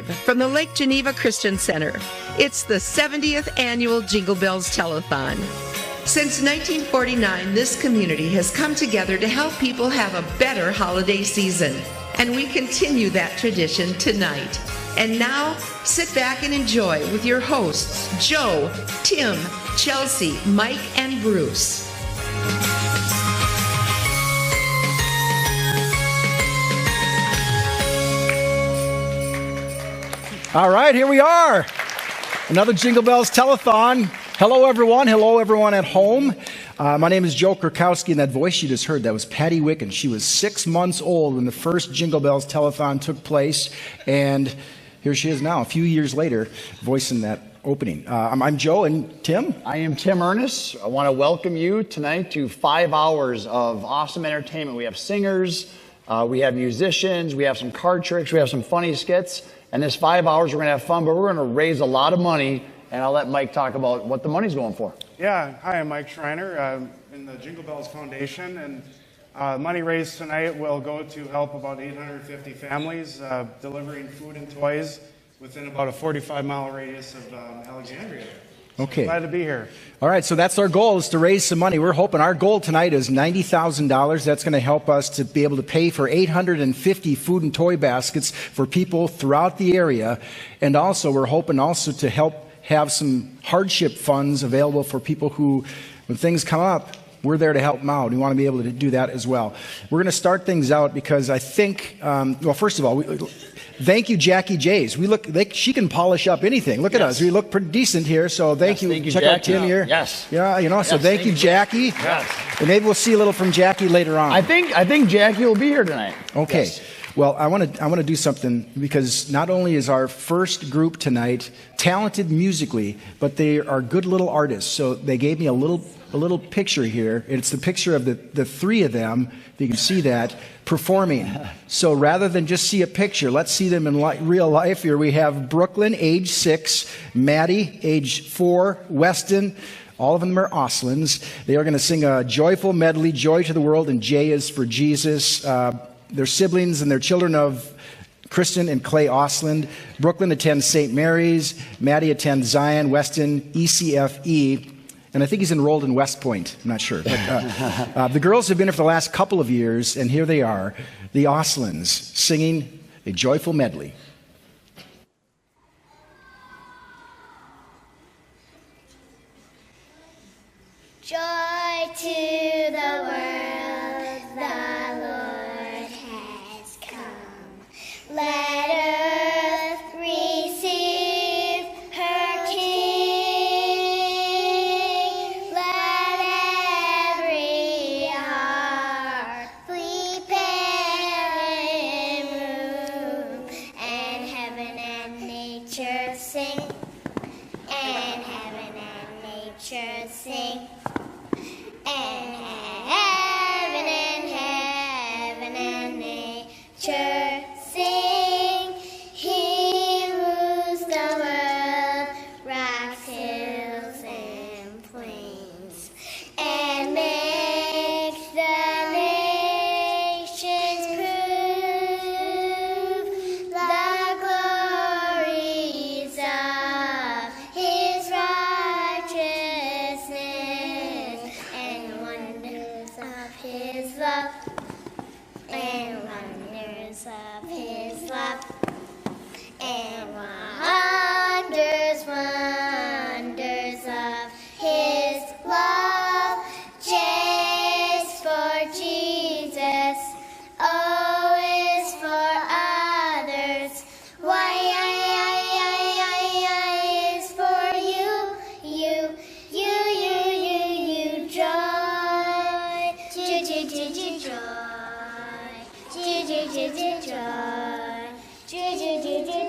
live from the Lake Geneva Christian Center. It's the 70th annual Jingle Bells Telethon. Since 1949, this community has come together to help people have a better holiday season. And we continue that tradition tonight. And now, sit back and enjoy with your hosts, Joe, Tim, Chelsea, Mike, and Bruce. All right, here we are. Another Jingle Bells Telethon. Hello, everyone. Hello, everyone at home. My name is Joe Krakowski, and that voice you just heard, that was Patty Wicken. She was 6 months old when the first Jingle Bells Telethon took place, and here she is now, a few years later, voicing that opening. I'm Joe, and Tim? I am Tim Ernest. I want to welcome you tonight to 5 hours of awesome entertainment. We have singers, we have musicians, we have some card tricks, we have some funny skits. And this 5 hours, we're going to have fun, but we're going to raise a lot of money, and I'll let Mike talk about what the money's going for. Yeah, hi, I'm Mike Schreiner in the Jingle Bells Foundation, and money raised tonight will go to help about 850 families, delivering food and toys within about a 45-mile radius of Alexandria. Okay. Glad to be here. All right, so that's our goal, is to raise some money. We're hoping our goal tonight is $90,000. That's going to help us to be able to pay for 850 food and toy baskets for people throughout the area. And also, we're hoping also to help have some hardship funds available for people who, when things come up, we're there to help them out. We want to be able to do that as well. We're going to start things out because I think, well, first of all, thank you, Jackie Jays. She can polish up anything. Look at us. We look pretty decent here, so thank you. Thank you, Check Jackie. out Tim here. Yes. Yeah, so yes, thank you, Jackie. Yes. And maybe we'll see a little from Jackie later on. I think Jackie will be here tonight. Okay. Yes. Well, I want to do something, because not only is our first group tonight talented musically, but they are good little artists. So they gave me a little picture here. It's the picture of the three of them, if you can see that, performing. So rather than just see a picture, let's see them in real life. Here we have Brooklyn, age 6, Maddie, age 4, Weston. All of them are Oslins. They are going to sing a joyful medley, Joy to the World, and J is for Jesus. They're siblings, and they're children of Kristen and Clay Osland. Brooklyn attends St. Mary's. Maddie attends Zion, Weston, ECFE. And I think he's enrolled in West Point. I'm not sure. But, the girls have been here for the last couple of years, and here they are, the Oslands, singing a joyful medley. Joy to the world, the Lord has come. Let earth receive her King. Let every heart prepare him room, and heaven and nature sing, and heaven and nature sing. And heaven and nature sing. He rules the world, rocks, hills, and plains, and makes the nations prove the glories of his righteousness, and wonders of his love, and wonders of his love, and wonders of his love. J is for Jesus, O is for others, Y is for you, joy,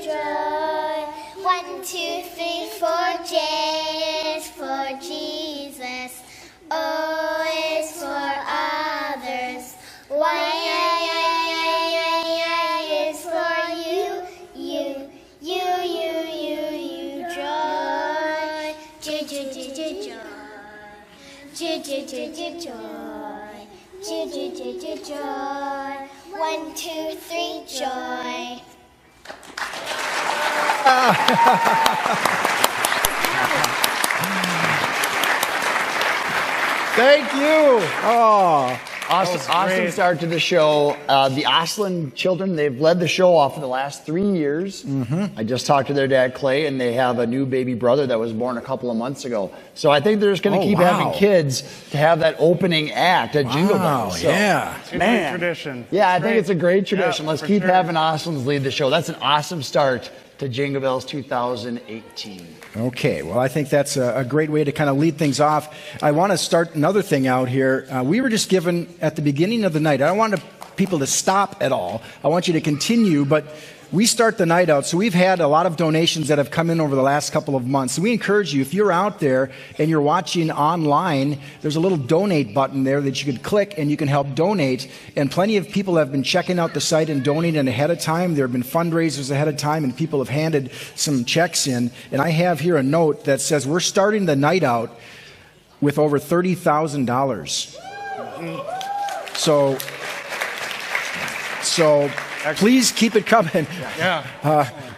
joy. 1, 2, 3, 4. J is for Jesus, O is for others, Y is for you, joy. 1, 2, 3, joy. Thank you. Oh. Awesome start to the show. The Oslin children, they've led the show off for the last 3 years. I just talked to their dad, Clay, and they have a new baby brother that was born a couple of months ago. So I think they're just going to keep having kids to have that opening act at Jingle Bells. So, It's a great tradition. Yeah, I think it's a great tradition. Yeah, Let's for keep sure. having Oslins lead the show. That's an awesome start to Jingle Bells 2018. Okay, well, I think that's a great way to kind of lead things off. I want to start another thing out here. We were just given at the beginning of the night, I don't want people to stop at all. I want you to continue, but we start the night out. So we've had a lot of donations that have come in over the last couple of months. So we encourage you, if you're out there and you're watching online, there's a little donate button there that you could click and you can help donate. And plenty of people have been checking out the site and donating ahead of time. There have been fundraisers ahead of time and people have handed some checks in. And I have here a note that says we're starting the night out with over $30,000. So please keep it coming.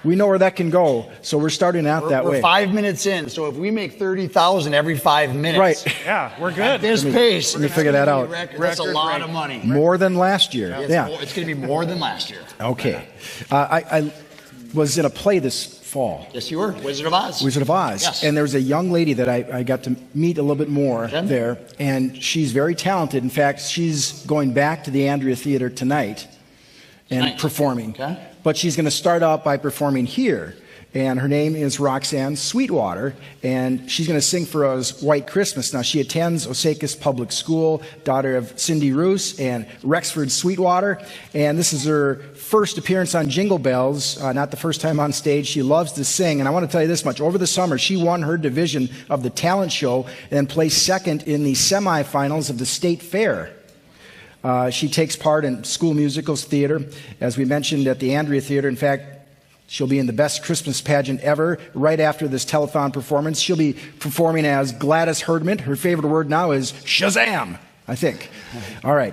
We know where that can go, so we're starting out that way. We're 5 minutes in, so if we make 30,000 every 5 minutes, right? Yeah, we're good. At this pace, let me figure that out. That's a lot of money. More than last year. Yeah, it's going to be more than last year. Okay, I was in a play this fall. Yes, you were. Wizard of Oz. Wizard of Oz. Yes. And there was a young lady that I got to meet a little bit more there, and she's very talented. In fact, she's going back to the Andrea Theater tonight and performing. Okay. But she's going to start out by performing here. And her name is Roxanne Sweetwater, and she's going to sing for us White Christmas. Now, she attends Osakis Public School, daughter of Cindy Roos and Rexford Sweetwater. And this is her first appearance on Jingle Bells, not the first time on stage. She loves to sing. And I want to tell you this much. Over the summer, she won her division of the talent show and placed second in the semifinals of the state fair. She takes part in school musicals, theater, as we mentioned at the Andrea Theater. In fact, she'll be in the best Christmas pageant ever right after this telethon performance. She'll be performing as Gladys Herdman. Her favorite word now is Shazam, I think. All right.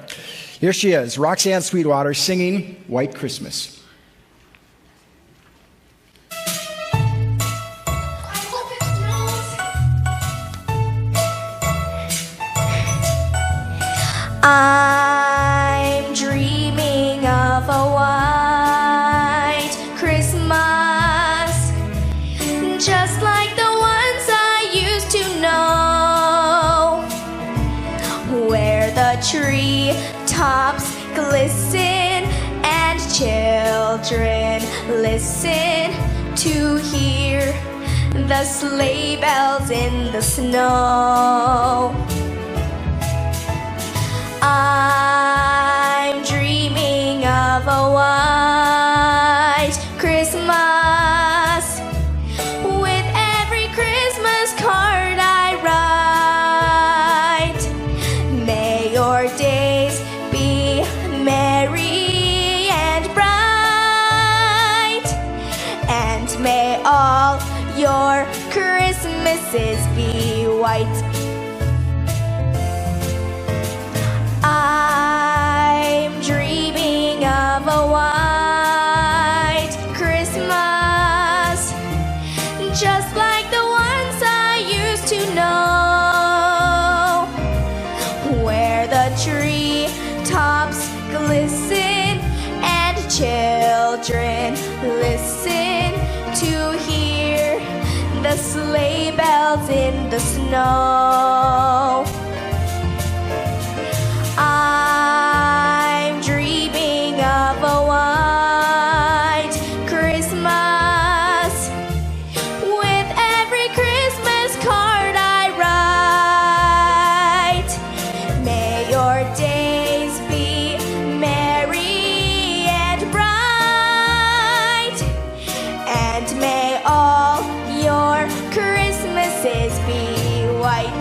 Here she is, Roxanne Sweetwater, singing White Christmas. I'm dreaming of a white Christmas, just like the ones I used to know, where the tree tops glisten and children listen to hear the sleigh bells in the snow. I'm dreaming of a white Christmas, with every Christmas card I write. May your days be merry and bright, and may all your Christmases be white. I'm dreaming of a white Christmas, just like the ones I used to know, where the tree tops glisten and children listen to hear the sleigh bells in the snow. I'm dreaming of a white Christmas, with every Christmas card I write. May your days be merry and bright, and may all your Christmases be white.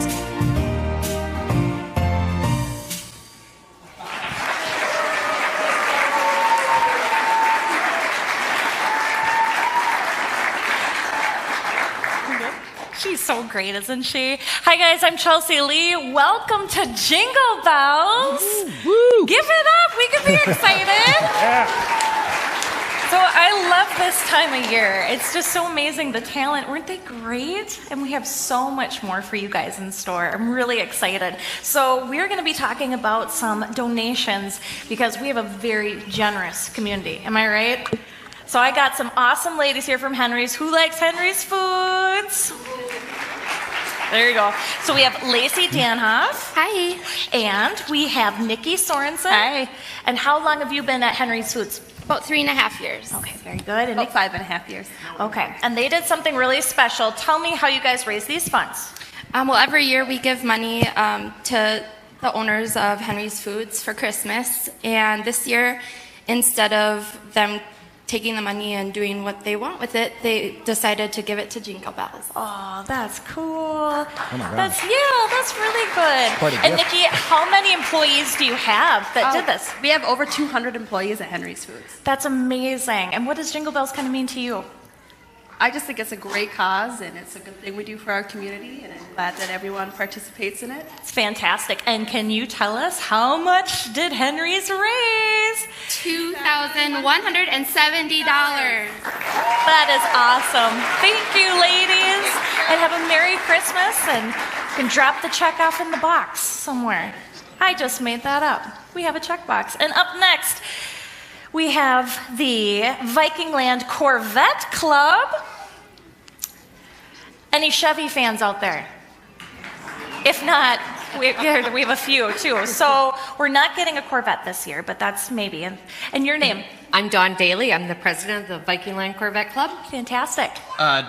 She's so great, isn't she? Hi guys, I'm Chelsea Lee. Welcome to Jingle Bells. Woo. Give it up. We can be excited. Yeah. So So I love this time of year. It's just so amazing, the talent. Weren't they great? And we have so much more for you guys in store. I'm really excited. So we're going to be talking about some donations because we have a very generous community. Am I right? So I got some awesome ladies here from Henry's. Who likes Henry's Foods? There you go. So we have Lacey Danhoff. Hi. And we have Nikki Sorensen. Hi. And how long have you been at Henry's Foods? About 3.5 years. Okay, very good. And About 5.5 years. Okay, and they did something really special. Tell me how you guys raise these funds. Well, every year we give money to the owners of Henry's Foods for Christmas. And this year, instead of them taking the money and doing what they want with it, they decided to give it to Jingle Bells. Oh, that's cool. Oh my gosh. That's really good. Quite a And gift. Nikki, how many employees do you have that did this? We have over 200 employees at Henry's Foods. That's amazing. And what does Jingle Bells kind of mean to you? I just think it's a great cause, and it's a good thing we do for our community, and I'm glad that everyone participates in it. It's fantastic. And can you tell us how much did Henry's raise? $2,170. That is awesome. Thank you, ladies. And have a Merry Christmas, and you can drop the check off in the box somewhere. I just made that up. We have a check box. And up next, we have the Vikingland Corvette Club. Any Chevy fans out there? If not, we have a few too. So we're not getting a Corvette this year, but that's maybe. And your name? I'm Dawn Daly. I'm the president of the Vikingland Corvette Club. Fantastic.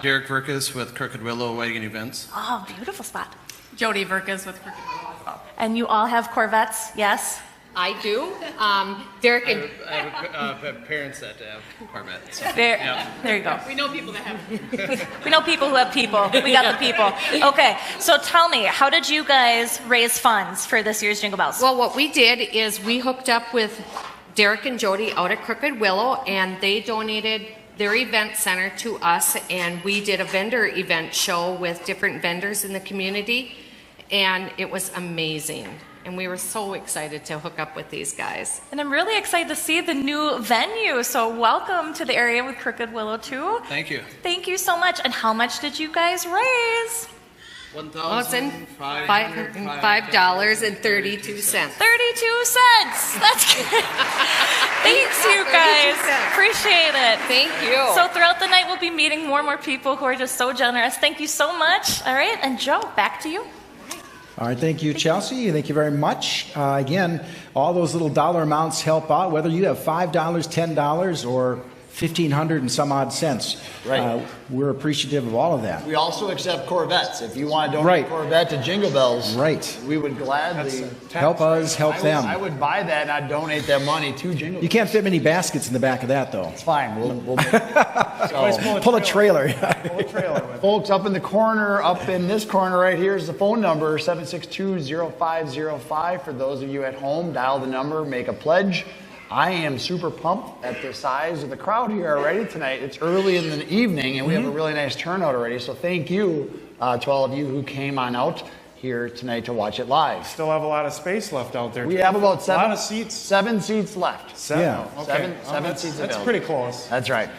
Derek Verkus with Crooked Willow Wedding Events. Oh, beautiful spot. Jody Verkas with Crooked Willow. And you all have Corvettes, yes? I do. Derek and I have parents that have Corvettes. So, There, yeah. there you go. We know people that have. We know people who have people. We got the people. Okay, so tell me, how did you guys raise funds for this year's Jingle Bells? well, what we did is we hooked up with Derek and Jody out at Crooked Willow, and they donated their event center to us, and we did a vendor event show with different vendors in the community, and it was amazing. And we were so excited to hook up with these guys. And I'm really excited to see the new venue. So welcome to the area with Crooked Willow too. Thank you. Thank you so much. And how much did you guys raise? $1,505.32. 32 cents. That's good. Thanks, you guys. Appreciate it. Thank you. So throughout the night, we'll be meeting more and more people who are just so generous. Thank you so much. All right. And Joe, back to you. All right, thank you, Chelsea. Thank you very much. Again, all those little dollar amounts help out, whether you have $5, $10, or 1,500 and some odd cents. Right. We're appreciative of all of that. We also accept Corvettes. If you want to donate Right. a Corvette to Jingle Bells, Right. we would gladly Help us, help them. I would buy that and I'd donate that money to Jingle You Bells. can't fit many baskets in the back of that, though. It's fine. We'll Pull a trailer. Pull a trailer with it. Folks, up in the corner, up in this corner right here is the phone number, 762-0505. For those of you at home, dial the number, make a pledge. I am super pumped at the size of the crowd here already tonight. It's early in the evening, and we have a really nice turnout already. So thank you to all of you who came on out here tonight to watch it live. Still have a lot of space left out there. We have about a lot of seats. 7 seats left. Yeah. Okay. Seven seats That's available. pretty close. That's right.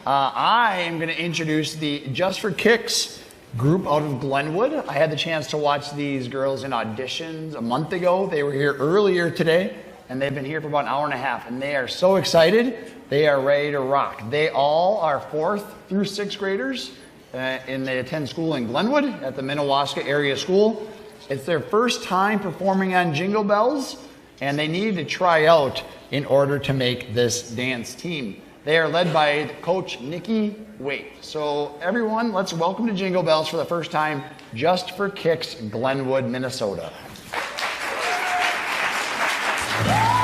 I am going to introduce the Just for Kicks group out of Glenwood. I had the chance to watch these girls in auditions a month ago. They were here earlier today, and they've been here for about an hour and a half, and they are so excited. They are ready to rock. They all are 4th through 6th graders, and they attend school in Glenwood at the Minnewaska Area School. It's their first time performing on Jingle Bells, and they needed to try out in order to make this dance team. They are led by Coach Nikki Waite. So everyone, let's welcome to Jingle Bells for the first time, Just for Kicks, Glenwood, Minnesota. Christmas.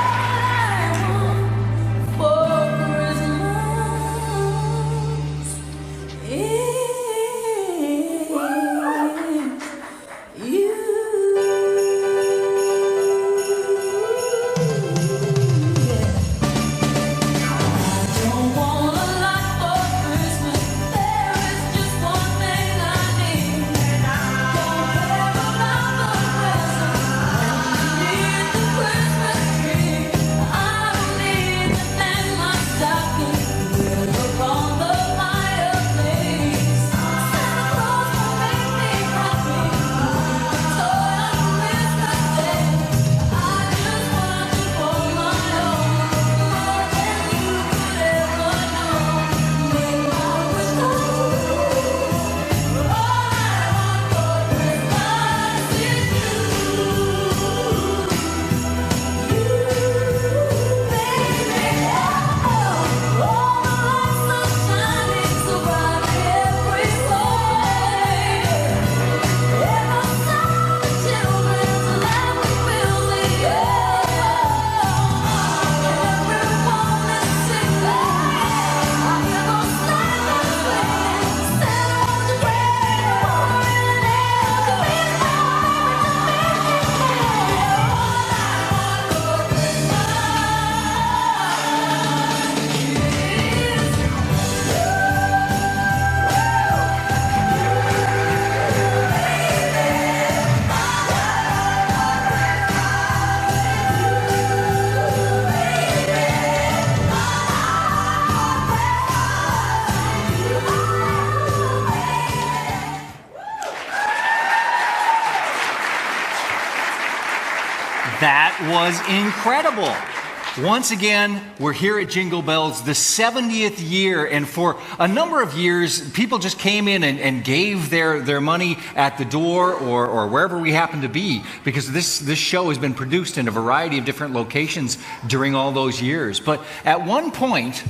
That was incredible. Once again, we're here at Jingle Bells, the 70th year, and for a number of years, people just came in and gave their money at the door or wherever we happen to be, because this show has been produced in a variety of different locations during all those years. But at one point,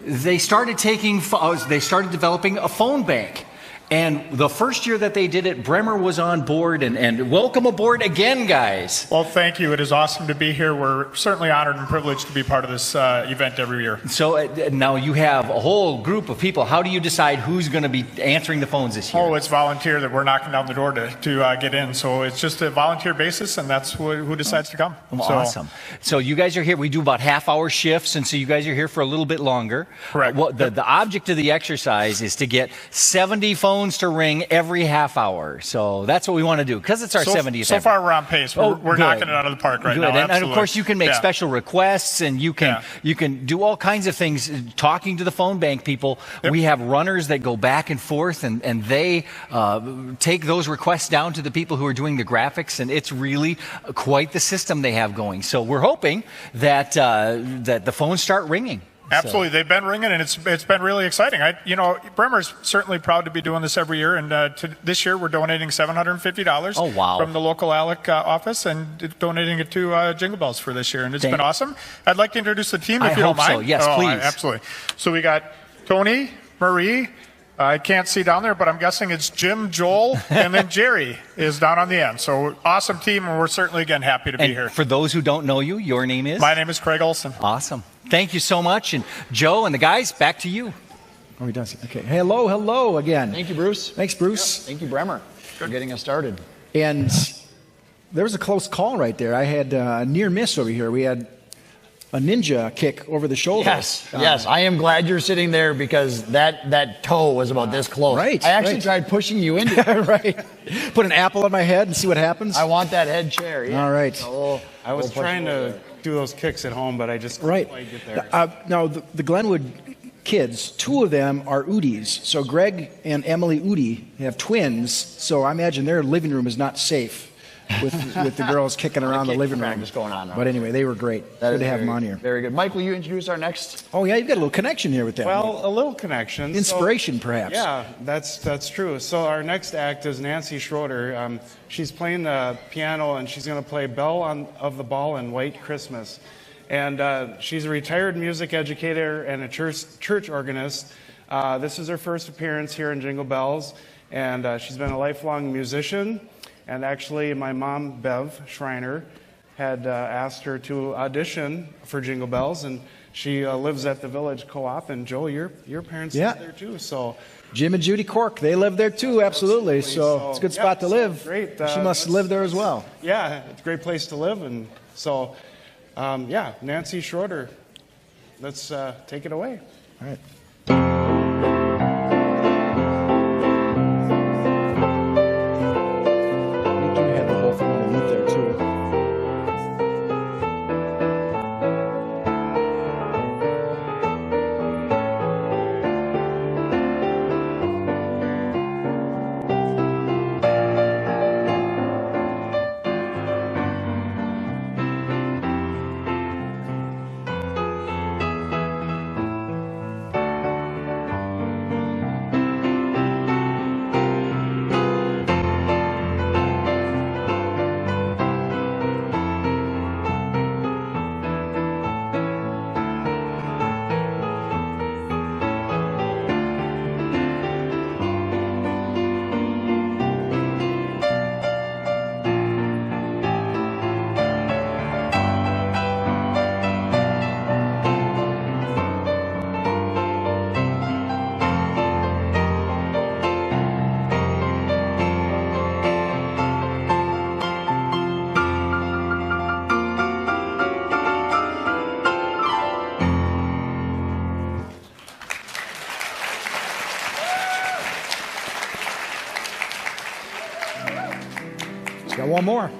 they started developing a phone bank. And the first year that they did it, Bremer was on board, and welcome aboard again, guys. Well, thank you. It is awesome to be here. We're certainly honored and privileged to be part of this event every year. So now you have a whole group of people. How do you decide who's going to be answering the phones this year? Oh, it's volunteer that we're knocking down the door to get in. So it's just a volunteer basis, and that's who decides to come. Awesome. So you guys are here. We do about half-hour shifts, and so you guys are here for a little bit longer. Correct. Well, the object of the exercise is to get 70 phones to ring every half hour. So that's what we want to do, because it's our 70th. So far, we're on pace. We're knocking it out of the park right now. And of course, you can make special requests, and you can do all kinds of things. Talking to the phone bank people, we have runners that go back and forth, and they take those requests down to the people who are doing the graphics, and it's really quite the system they have going. So we're hoping that the phones start ringing. Absolutely. They've been ringing, and it's been really exciting. Bremer's certainly proud to be doing this every year, and this year we're donating $750 from the local ALEC office and donating it to Jingle Bells for this year, and it's been awesome. I'd like to introduce the team, if you don't mind. So. Yes, please. Absolutely. So we got Tony, Marie, I can't see down there, but I'm guessing it's Jim, Joel, and then Jerry is down on the end. So awesome team, and we're certainly, again, happy to be here. For those who don't know you, your name is? My name is Craig Olson. Awesome. Thank you so much. And Joe and the guys, back to you. Oh, he does. Okay. Hello again. Thank you, Bruce. Thanks, Bruce. Thank you, Bremer, for getting us started. And there was a close call right there. I had a near miss over here. We had a ninja kick over the shoulder. Yes. I am glad you're sitting there, because that toe was about this close. Right. I actually tried pushing you into it. Right. Put an apple on my head and see what happens. I want that head chair. Yeah. All right. So I was trying to do those kicks at home, but I just couldn't quite get there. Now, the Glenwood kids, two of them are Udis. So Greg and Emily Udi have twins. So I imagine their living room is not safe with the girls kicking around the living room. Going on. But anyway, they were great. Good to have them on here. Very good. Mike, will you introduce our next? Oh, yeah, you've got a little connection here with them. Well, a little connection. Inspiration, perhaps. Yeah, that's true. So our next act is Nancy Schroeder. She's playing the piano, and she's going to play Belle of the Ball and White Christmas. And she's a retired music educator and a church organist. This is her first appearance here in Jingle Bells, and she's been a lifelong musician. And actually, my mom, Bev Schreiner, had asked her to audition for Jingle Bells, and she lives at the Village Co-op. And Joe, your parents live there too. So Jim and Judy Cork, they live there too, absolutely. So it's a good spot to live. Great. She must live there as well. Yeah, it's a great place to live. And so, Nancy Schroeder, let's take it away. All right. Got one more.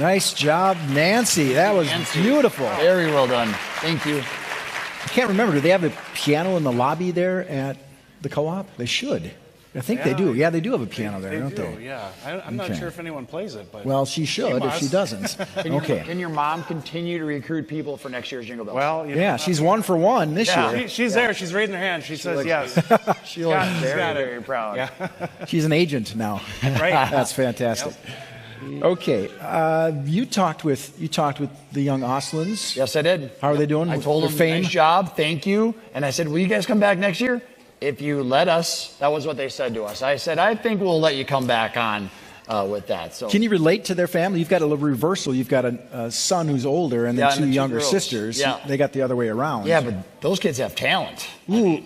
Nice job, Nancy. That was beautiful. Very well done. Thank you. I can't remember. Do they have a piano in the lobby there at the co-op? They should. I think they do. Yeah, they do have a piano there, don't they? Yeah. I'm not sure if anyone plays it, but well, she should if she doesn't. Okay. Can your mom continue to recruit people for next year's Jingle Bells? Well, yeah, she's 1 for 1 this year. She's there. She's raising her hand. She says yes. She looks very proud. Yeah. She's an agent now. Right. That's fantastic. Yep. Okay, you talked with the young Oslins. Yes, I did. How are they doing? I told them, nice job, thank you. And I said, will you guys come back next year? If you let us, that was what they said to us. I said, I think we'll let you come back on with that. So, can you relate to their family? You've got a little reversal. You've got a son who's older and then two younger girls. sisters. Yeah. They got the other way around. Yeah, but those kids have talent. Ooh.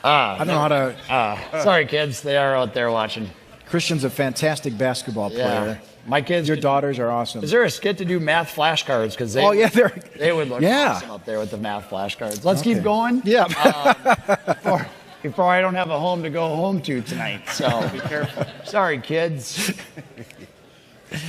I don't know how to... sorry, kids. They are out there watching. Christian's a fantastic basketball player. My kids... Your daughters are awesome. Is there a skit to do math flashcards? Because they would look awesome up there with the math flashcards. Let's keep going. Yeah. Before I don't have a home to go home to tonight. So be careful. Sorry, kids.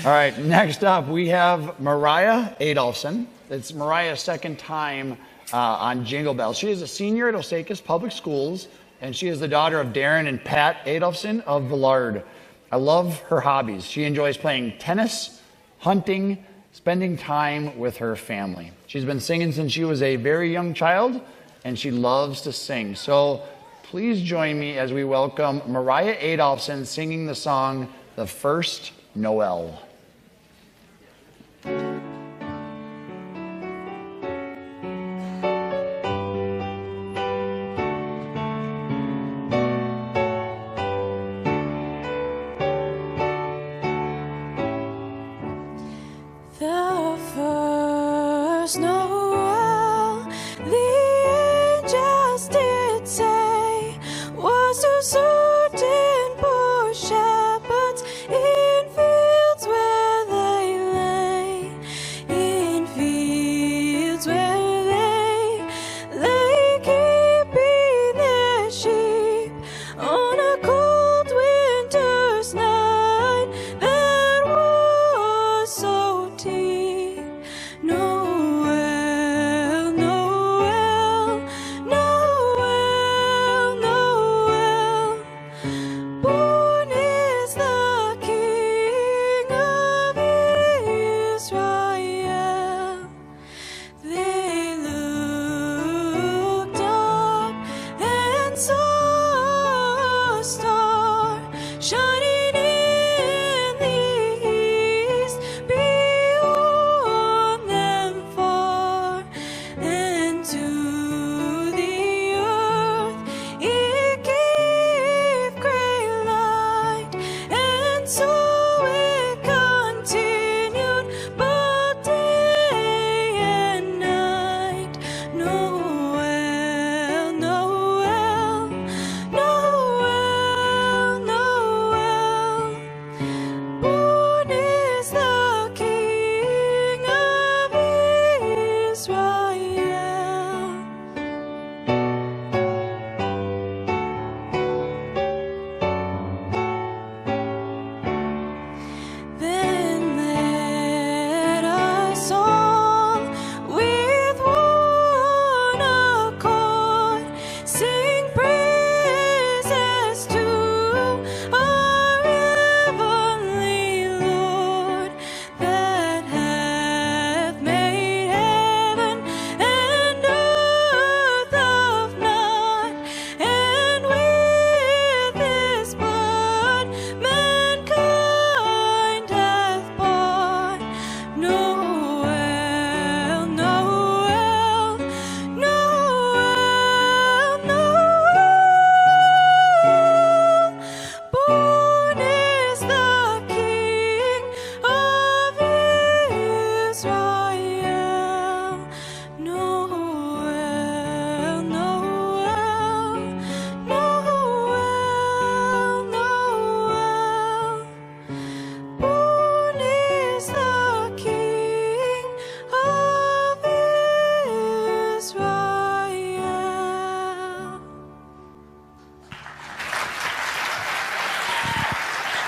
All right, next up we have Mariah Adolphson. It's Mariah's second time on Jingle Bells. She is a senior at Osakis Public Schools, and she is the daughter of Darren and Pat Adolphson of Villard. I love her hobbies. She enjoys playing tennis, hunting, spending time with her family. She's been singing since she was a very young child, and she loves to sing. So please join me as we welcome Mariah Adolphson singing the song, The First Noel. Certain poor shepherds in fields where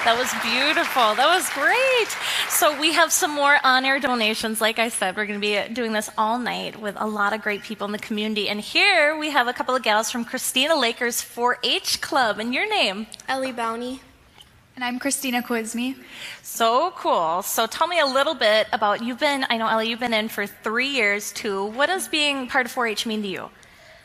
That was beautiful. That was great. So we have some more on-air donations. Like I said, we're going to be doing this all night with a lot of great people in the community. And here we have a couple of gals from Christina Laker's 4-H Club. And your name? Ellie Bowney. And I'm Christina Quizme. So cool. So tell me a little bit about, I know Ellie, you've been in for 3 years too. What does being part of 4-H mean to you?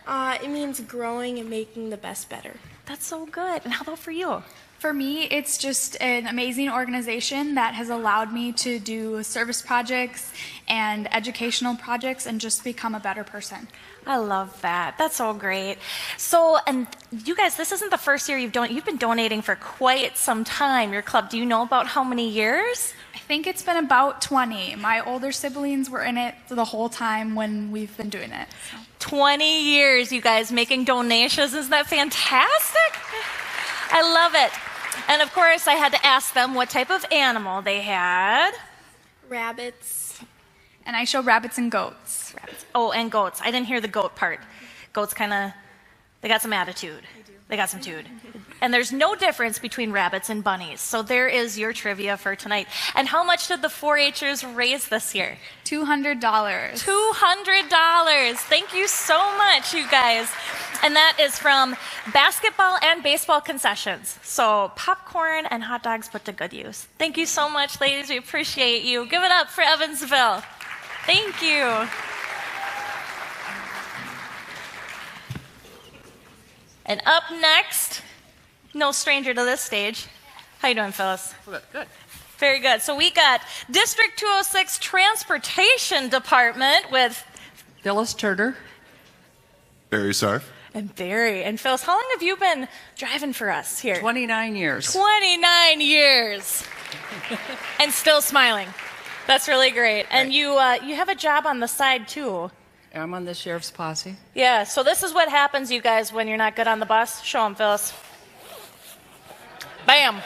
It means growing and making the best better. That's so good. And how about for you? For me, it's just an amazing organization that has allowed me to do service projects and educational projects and just become a better person. I love that. That's so great. So, and you guys, this isn't the first year you've been donating for quite some time, your club. Do you know about how many years? I think it's been about 20. My older siblings were in it the whole time when we've been doing it. So. 20 years, you guys, making donations. Isn't that fantastic? I love it. And of course, I had to ask them what type of animal they had. Rabbits. And I show rabbits and goats. Rabbits. Oh, and goats. I didn't hear the goat part. Goats they got some attitude. They got some tude. And there's no difference between rabbits and bunnies. So there is your trivia for tonight. And how much did the 4-Hers raise this year? $200. $200. Thank you so much, you guys. And that is from basketball and baseball concessions. So popcorn and hot dogs put to good use. Thank you so much, ladies. We appreciate you. Give it up for Evansville. Thank you. And up next, no stranger to this stage. How you doing, Phyllis? Good. Very good. So we got District 206 Transportation Department with Phyllis Turner. Barry Sarf. And Barry. And Phyllis, how long have you been driving for us here? 29 years. 29 years. And still smiling. That's really great. And you have a job on the side, too. I'm on the sheriff's posse. Yeah, so this is what happens, you guys, when you're not good on the bus. Show them, Phyllis. Bam.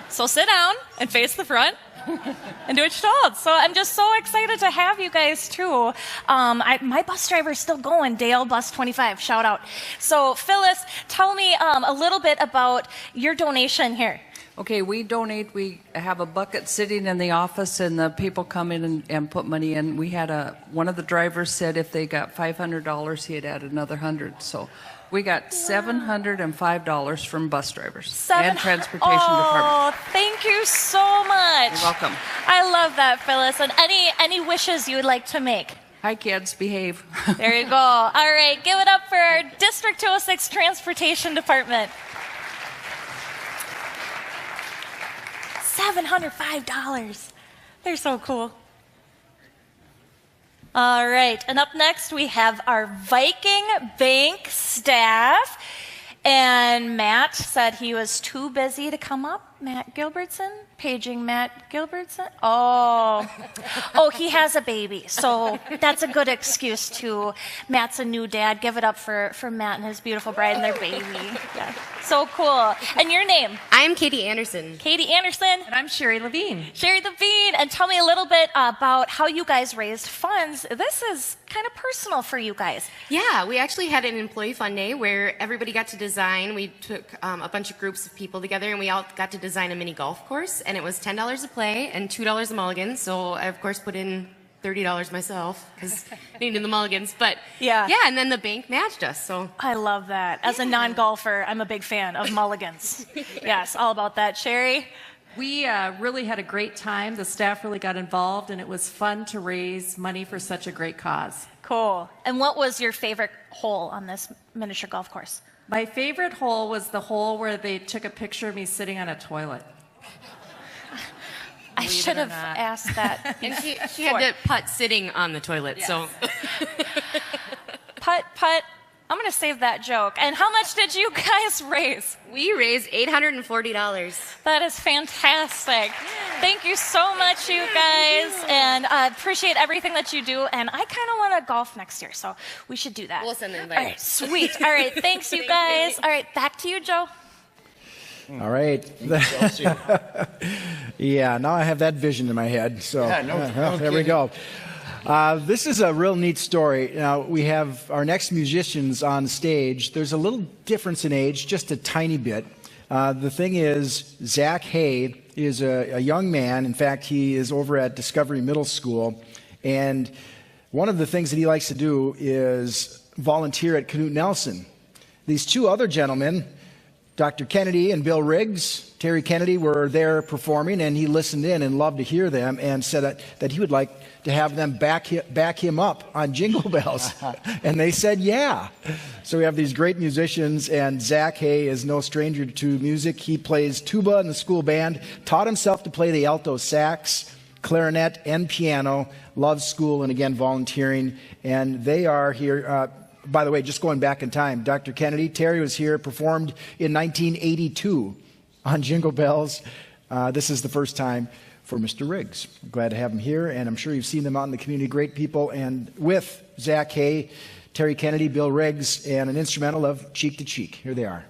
So sit down and face the front and do what you're told. So I'm just so excited to have you guys, too. My bus driver is still going, Dale, bus 25, shout out. So Phyllis, tell me a little bit about your donation here. Okay, we donate. We have a bucket sitting in the office, and the people come in and put money in. We had one of the drivers said if they got $500, he'd add another 100. So we got $705 from bus drivers and transportation department. Oh, thank you so much. You're welcome. I love that, Phyllis. And any wishes you would like to make? Hi, kids. Behave. There you go. All right, give it up for our District 206 Transportation Department. $705. They're so cool. All right, and up next we have our Viking Bank staff. And Matt said he was too busy to come up. Matt Gilbertson, paging Matt Gilbertson. Oh, he has a baby, so that's a good excuse too. Matt's a new dad. Give it up for Matt and his beautiful bride and their baby. Yeah, so cool. And your name? I'm Katie Anderson. Katie Anderson. And I'm Sherry Levine. Sherry Levine. And tell me a little bit about how you guys raised funds. This is kind of personal for you guys. Yeah, we actually had an employee fun day where everybody got to design. We took a bunch of groups of people together, and we all got to design a mini golf course, and it was $10 a play and $2 a mulligan. So I of course put in $30 myself because I needed the mulligans. But yeah, and then the bank matched us. So I love that. As a non-golfer, I'm a big fan of mulligans. Yes, all about that. Sherry? We really had a great time. The staff really got involved, and it was fun to raise money for such a great cause. Cool. And what was your favorite hole on this miniature golf course? My favorite hole was the hole where they took a picture of me sitting on a toilet. I should have asked that. And she had to putt sitting on the toilet. Yes. So putt. I'm going to save that joke. And how much did you guys raise? We raised $840. That is fantastic. Thank you so much, you guys. And I appreciate everything that you do. And I kind of want to golf next year, so we should do that. We'll send an invite. All right, sweet. All right, thanks, you guys. All right, back to you, Joe. All right. Yeah, now I have that vision in my head. So there we go. This is a real neat story. Now, we have our next musicians on stage. There's a little difference in age, just a tiny bit. The thing is, Zach Hay is a young man. In fact, he is over at Discovery Middle School. And one of the things that he likes to do is volunteer at Knute Nelson. These two other gentlemen, Dr. Kennedy and Bill Riggs, Terry Kennedy, were there performing, and he listened in and loved to hear them and said that he would like to have them back him up on Jingle Bells. And they said, yeah. So we have these great musicians, and Zach Hay is no stranger to music. He plays tuba in the school band, taught himself to play the alto sax, clarinet, and piano, loves school, and again, volunteering. And they are here. By the way, just going back in time, Dr. Kennedy, Terry was here, performed in 1982 on Jingle Bells. This is the first time for Mr. Riggs. I'm glad to have him here, and I'm sure you've seen them out in the community. Great people, and with Zach Hay, Terry Kennedy, Bill Riggs, and an instrumental of Cheek to Cheek. Here they are.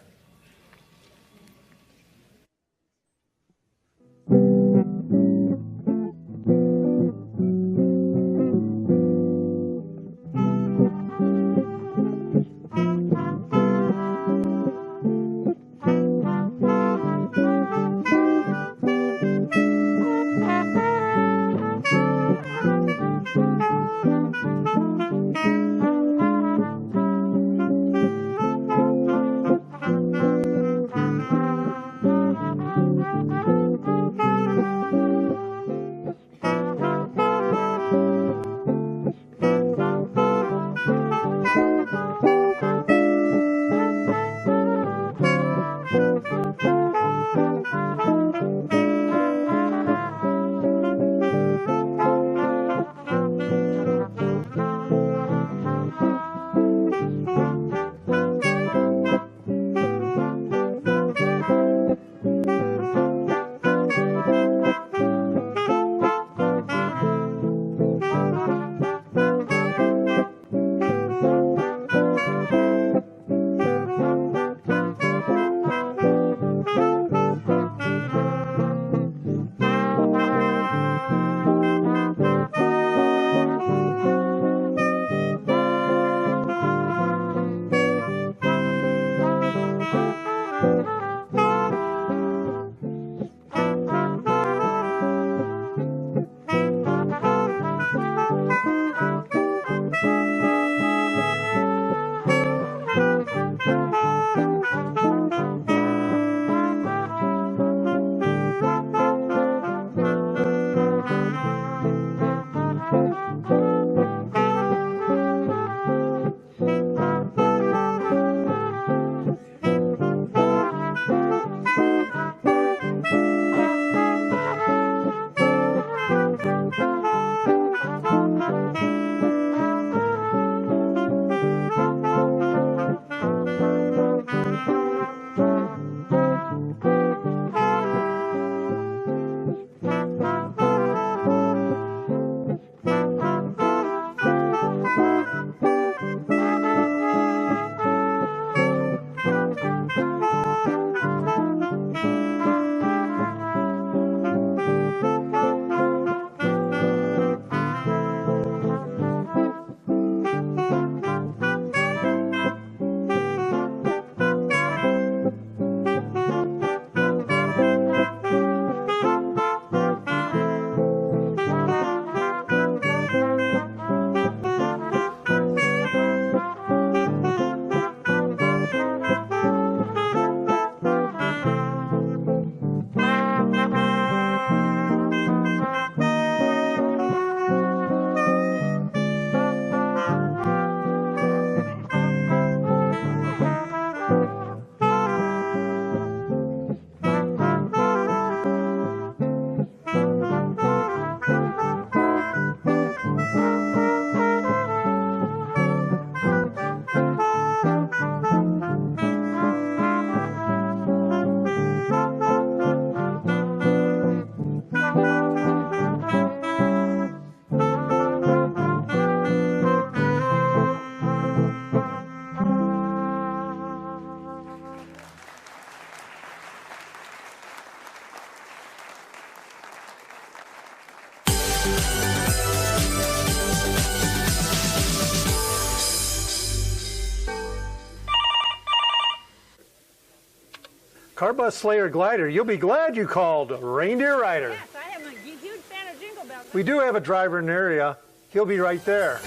Car Bus Slayer Glider. You'll be glad you called Reindeer Rider. Yes, I am a huge fan of Jingle Bells. We do have a driver in the area. He'll be right there.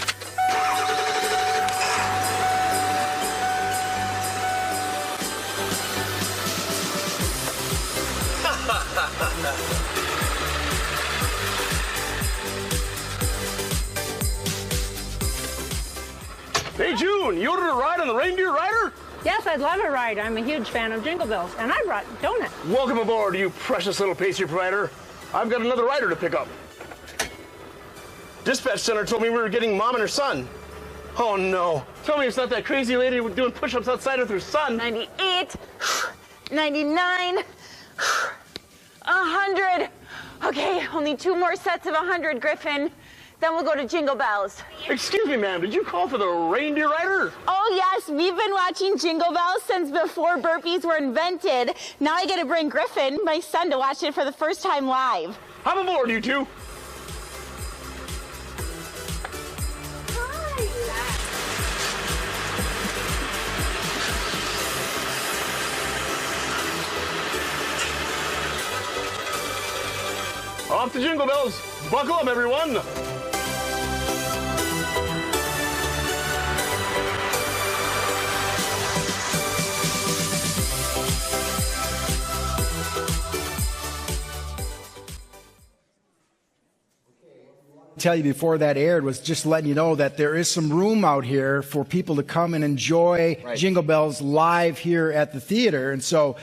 Hey, June, you ordered a ride on the Reindeer Rider? Yes, I'd love a ride. I'm a huge fan of Jingle Bells, and I brought donuts. Welcome aboard, you precious little pastry provider. I've got another rider to pick up. Dispatch center told me we were getting Mom and her son. Oh, no. Tell me it's not that crazy lady doing push-ups outside with her son. 98, 99, 100. Okay, only 2 more sets of 100, Griffin. Then we'll go to Jingle Bells. Excuse me, ma'am. Did you call for the Reindeer Rider? Oh, yes. We've been watching Jingle Bells since before burpees were invented. Now I get to bring Griffin, my son, to watch it for the first time live. I'm aboard, you two. Off to Jingle Bells. Buckle up, everyone. Tell you before that aired was just letting you know that there is some room out here for people to come and enjoy Jingle Bells live here at the theater, and so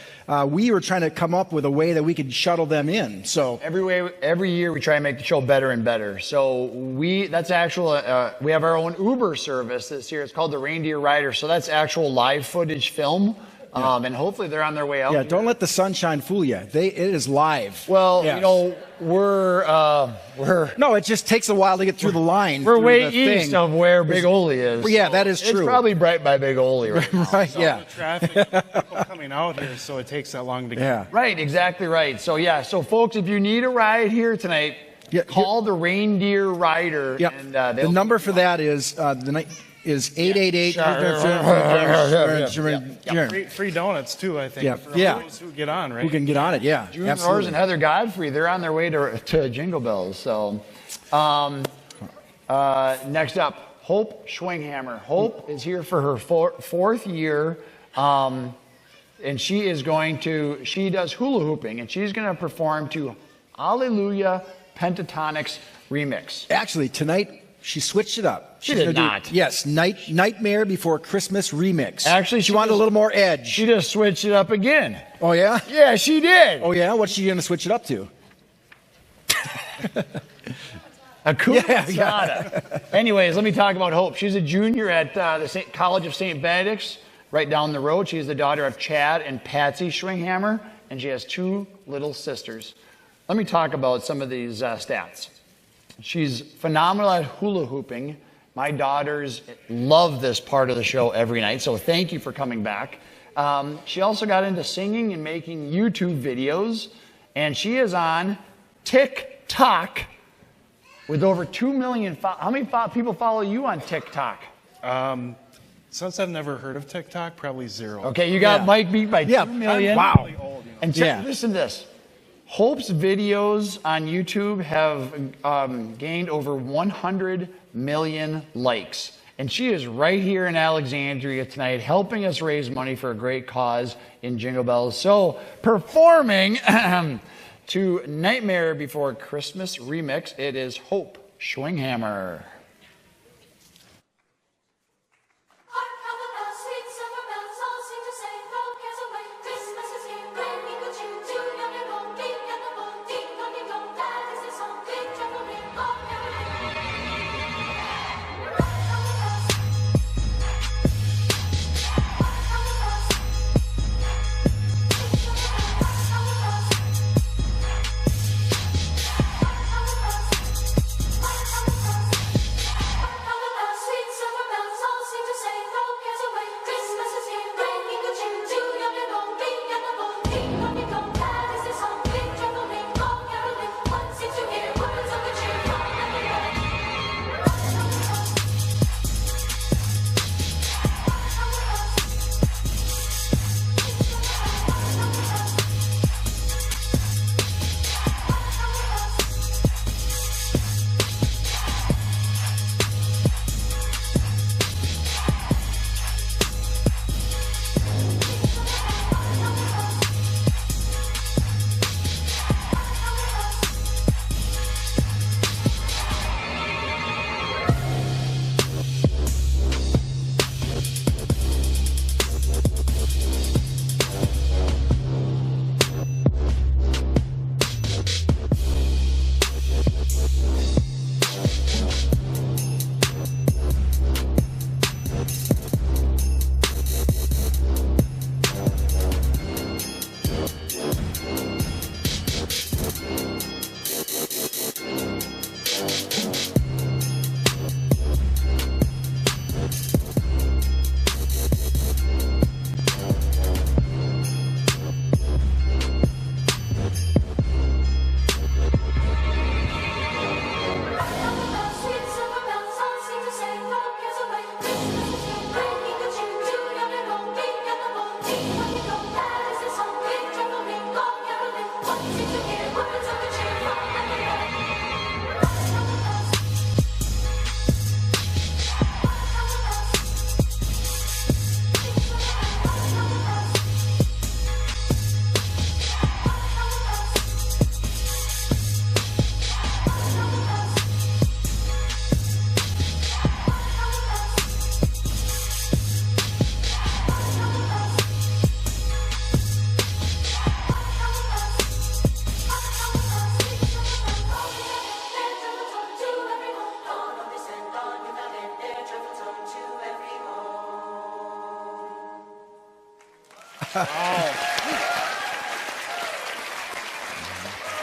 we were trying to come up with a way that we could shuttle them in. So every year we try and make the show better and better. So we have our own Uber service this year. It's called the Reindeer Rider. So that's actual live footage film. And hopefully they're on their way out. Yeah, don't let the sunshine fool you. It is live. Well, you know, we're no, it just takes a while to get through the line. We're way east of where Big Ole is. Well, yeah, that is true. It's probably right by Big Ole right now. Right, So yeah. the traffic, people coming out here, so it takes that long to get. Yeah. Right, exactly right. So so folks, if you need a ride here tonight, call the Reindeer Rider. Yep. And the number for that is 888. Free donuts too, I think. Yeah. For those who get on, right? Who can get on it? Yeah. June Absolutely. Rose and Heather Godfrey, they're on their way to Jingle Bells. So, next up, Hope Schwinghammer. Hope is here for her fourth year, and she does hula hooping, and she's going to perform to Hallelujah Pentatonics Remix. Actually, tonight she switched it up. She did not. Yes, Nightmare Before Christmas Remix. Actually, she wanted a little more edge. She just switched it up again. Oh, yeah? Yeah, she did. Oh, yeah? What's she going to switch it up to? A cool Matata. Anyways, let me talk about Hope. She's a junior at the College of St. Benedict's right down the road. She's the daughter of Chad and Patsy Schwinghammer, and she has 2 little sisters. Let me talk about some of these stats. She's phenomenal at hula hooping. My daughters love this part of the show every night, so thank you for coming back. She also got into singing and making YouTube videos, and she is on TikTok with over 2 million. How many people follow you on TikTok? Since I've never heard of TikTok, probably 0. Okay, you got Mike beat by 2 million. Wow. Really old, you know. And listen to this. Hope's videos on YouTube have gained over 100 million likes. And she is right here in Alexandria tonight helping us raise money for a great cause in Jingle Bells. So, performing to Nightmare Before Christmas Remix, it is Hope Schwinghammer.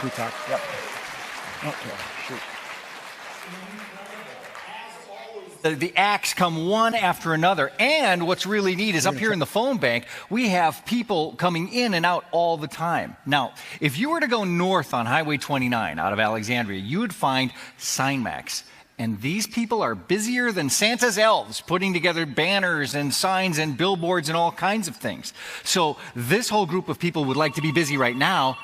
We talk? Yep. Okay, shoot. The acts come one after another. And what's really neat is up here in the phone bank, we have people coming in and out all the time. Now, if you were to go north on Highway 29 out of Alexandria, you would find SignMax. And these people are busier than Santa's elves, putting together banners and signs and billboards and all kinds of things. So this whole group of people would like to be busy right now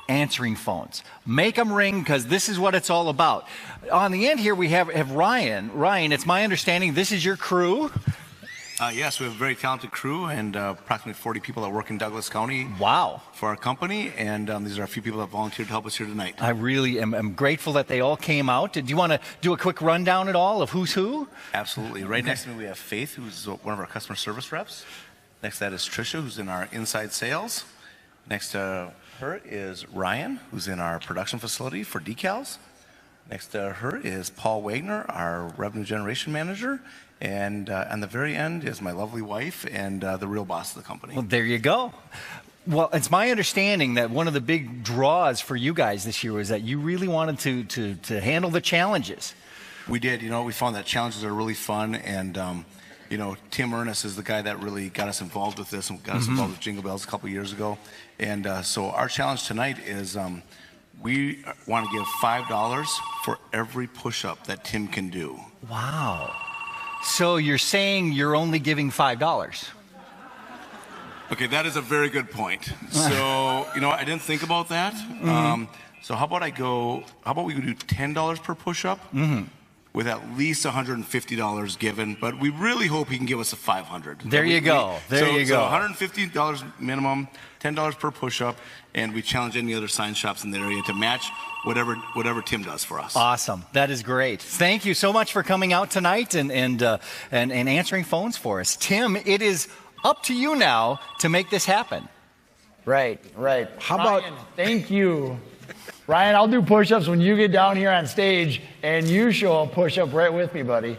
answering phones. Make them ring, because this is what it's all about. On the end here, we have Ryan. Ryan, it's my understanding this is your crew. Yes, we have a very talented crew and approximately 40 people that work in Douglas County. Wow. For our company, and these are a few people that volunteered to help us here tonight. I really am grateful that they all came out. Do you want to do a quick rundown at all of who's who? Absolutely. Right next to me we have Faith, who's one of our customer service reps. Next to that is Tricia, who's in our inside sales. Next to her is Ryan, who's in our production facility for decals. Next to her is Paul Wagner, our revenue generation manager. And on the very end is my lovely wife and the real boss of the company. Well, there you go. Well, it's my understanding that one of the big draws for you guys this year was that you really wanted to handle the challenges. We did. You know, we found that challenges are really fun, and you know, Tim Ernest is the guy that really got us involved with this and got us involved with Jingle Bells a couple years ago. And so our challenge tonight is we want to give $5 for every push-up that Tim can do. Wow. So you're saying you're only giving $5? Okay, that is a very good point. So, you know, I didn't think about that. So how about we do $10 per push-up with at least $150 given, but we really hope he can give us a $500. There you go. There you go. So $150 minimum, $10 per push-up, and we challenge any other sign shops in the area to match whatever Tim does for us. Awesome. That is great. Thank you so much for coming out tonight and answering phones for us. Tim, it is up to you now to make this happen. Right. How Ryan, about... Thank you. Ryan, I'll do push-ups when you get down here on stage, and you show a push-up right with me, buddy.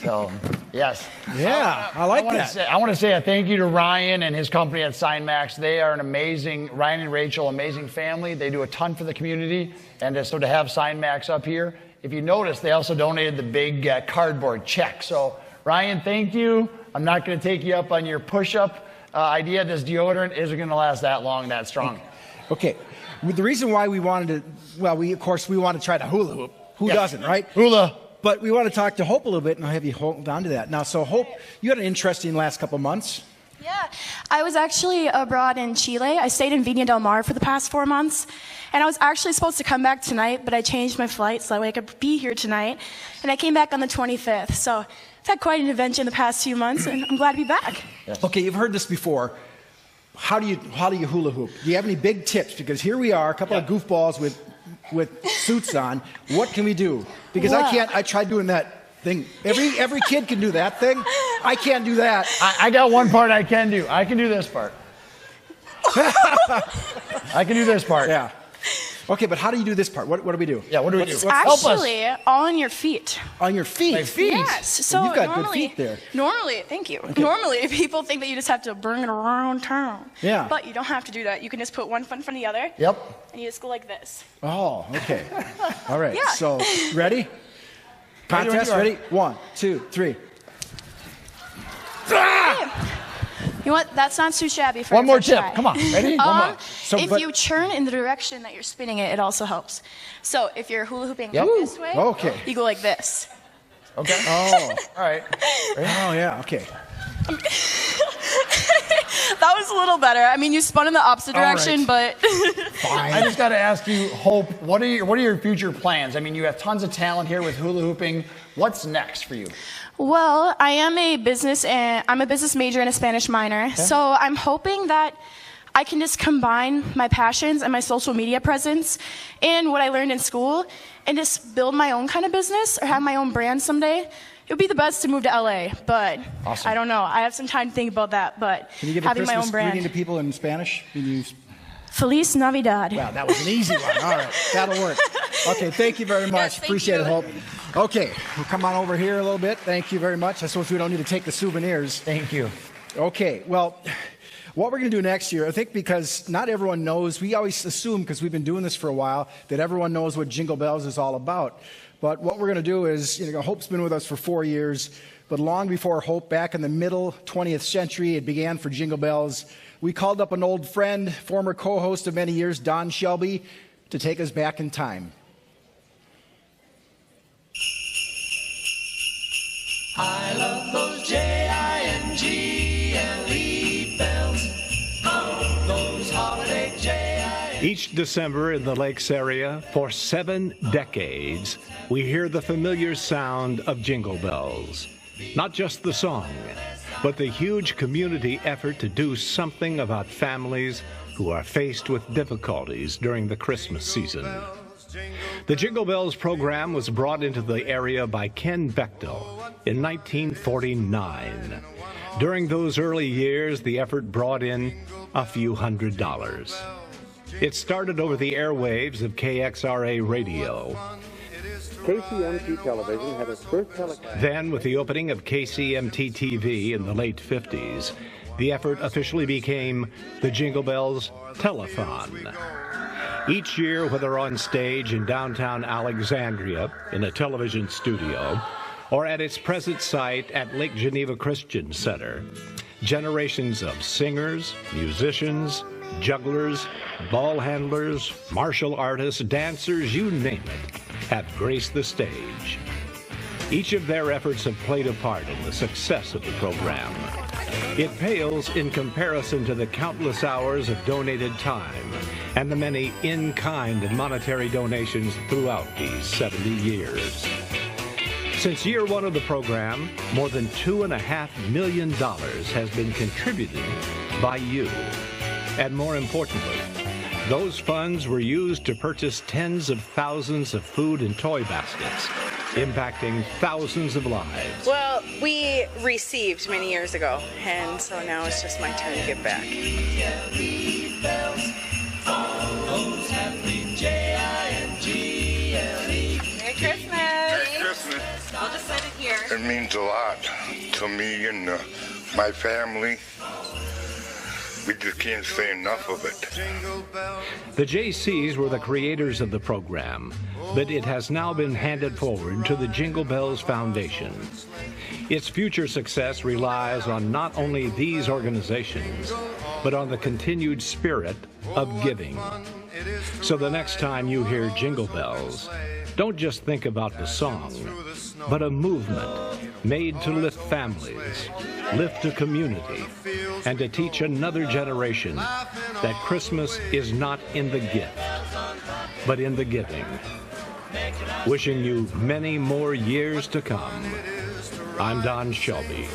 So, yes. Yeah, I like that. I want to say a thank you to Ryan and his company at SignMax. They are an amazing, Ryan and Rachel, amazing family. They do a ton for the community. And so to have SignMax up here, if you notice, they also donated the big cardboard check. So, Ryan, thank you. I'm not going to take you up on your push-up idea. This deodorant isn't going to last that long, that strong. Okay. The reason why we wanted to, well, we want to try to hula hoop. Who doesn't, right? Hula. But we want to talk to Hope a little bit, and I'll have you hold on to that. Now, so Hope, you had an interesting last couple months. Yeah, I was actually abroad in Chile. I stayed in Viña del Mar for the past 4 months. And I was actually supposed to come back tonight, but I changed my flight so that way I could be here tonight. And I came back on the 25th. So I've had quite an adventure in the past few months, and I'm glad to be back. Yes. Okay, you've heard this before. How do you hula hoop? Do you have any big tips? Because here we are, a couple of goofballs with suits on. What can we do? Because I tried doing that thing. Every kid can do that thing. I can't do that. I got one part I can do. I can do this part. I can do this part. Yeah. Okay, but how do you do this part? What do we do? Yeah, what do we do? It's actually all on your feet. On your feet? My feet? Yes. So you've got good feet there. Thank you. Okay. Normally, people think that you just have to bring it around town. Yeah. But you don't have to do that. You can just put one foot in front of the other. Yep. And you just go like this. Oh, okay. All right. Yeah. So, ready? Contest, ready? 1, 2, 3. You know what? That's not too shabby for one more tip. Try. Come on. Ready? One more. So, if you turn in the direction that you're spinning it, it also helps. So if you're hula hooping this way, you go like this. Okay. Oh, all right. Oh, yeah. Okay. That was a little better. I mean, you spun in the opposite direction, but... Fine. I just got to ask you, Hope, what are your future plans? I mean, you have tons of talent here with hula hooping. What's next for you? Well, I'm a business major and a Spanish minor. Okay. So I'm hoping that I can just combine my passions and my social media presence and what I learned in school and just build my own kind of business or have my own brand someday. It would be the best to move to LA, but awesome. I don't know. I have some time to think about that, but can you give having a Christmas my own brand. greeting to people in Spanish? Can you... Feliz Navidad. Wow, that was an easy one. All right, that'll work. Okay, thank you very much. Yes, appreciate it, Hope. Okay, we'll come on over here a little bit. Thank you very much. I suppose we don't need to take the souvenirs. Thank you. Okay, well, What we're going to do next year, I think because not everyone knows, we always assume, because we've been doing this for a while, that everyone knows what Jingle Bells is all about. But what we're going to do is, Hope's been with us for 4 years, but long before Hope, back in the middle 20th century, it began for Jingle Bells. We called up an old friend, former co-host of many years, Don Shelby, to take us back in time. I love those Jingle bells. Oh, those holiday Jingle. Each December in the Lakes area, for 7 decades, we hear the familiar sound of Jingle Bells. Not just the song, but the huge community effort to do something about families who are faced with difficulties during the Christmas season. The Jingle Bells program was brought into the area by Ken Bechtel in 1949. During those early years, the effort brought in a few $100s. It started over the airwaves of KXRA radio. KCMT Television had its first telecast. Then, with the opening of KCMT TV in the late 50s, the effort officially became the Jingle Bells Telethon. Each year, whether on stage in downtown Alexandria in a television studio, or at its present site at Lake Geneva Christian Center, generations of singers, musicians, jugglers, ball handlers, martial artists, dancers, you name it, have graced the stage. Each of their efforts have played a part in the success of the program. It pales in comparison to the countless hours of donated time and the many in-kind and monetary donations throughout these 70 years. Since year one of the program, more than $2.5 million has been contributed by you. And more importantly, those funds were used to purchase tens of thousands of food and toy baskets, impacting thousands of lives. Well, we received many years ago, and so now it's just my turn to give back. Merry Christmas! Merry Christmas. I'll just set it here. It means a lot to me and my family. We just can't say enough of it. The JCs were the creators of the program, but it has now been handed forward to the Jingle Bells Foundation. Its future success relies on not only these organizations, but on the continued spirit of giving. So the next time you hear Jingle Bells, don't just think about the song, but a movement made to lift families, lift a community, and to teach another generation that Christmas is not in the gift, but in the giving. Wishing you many more years to come. I'm Don Shelby.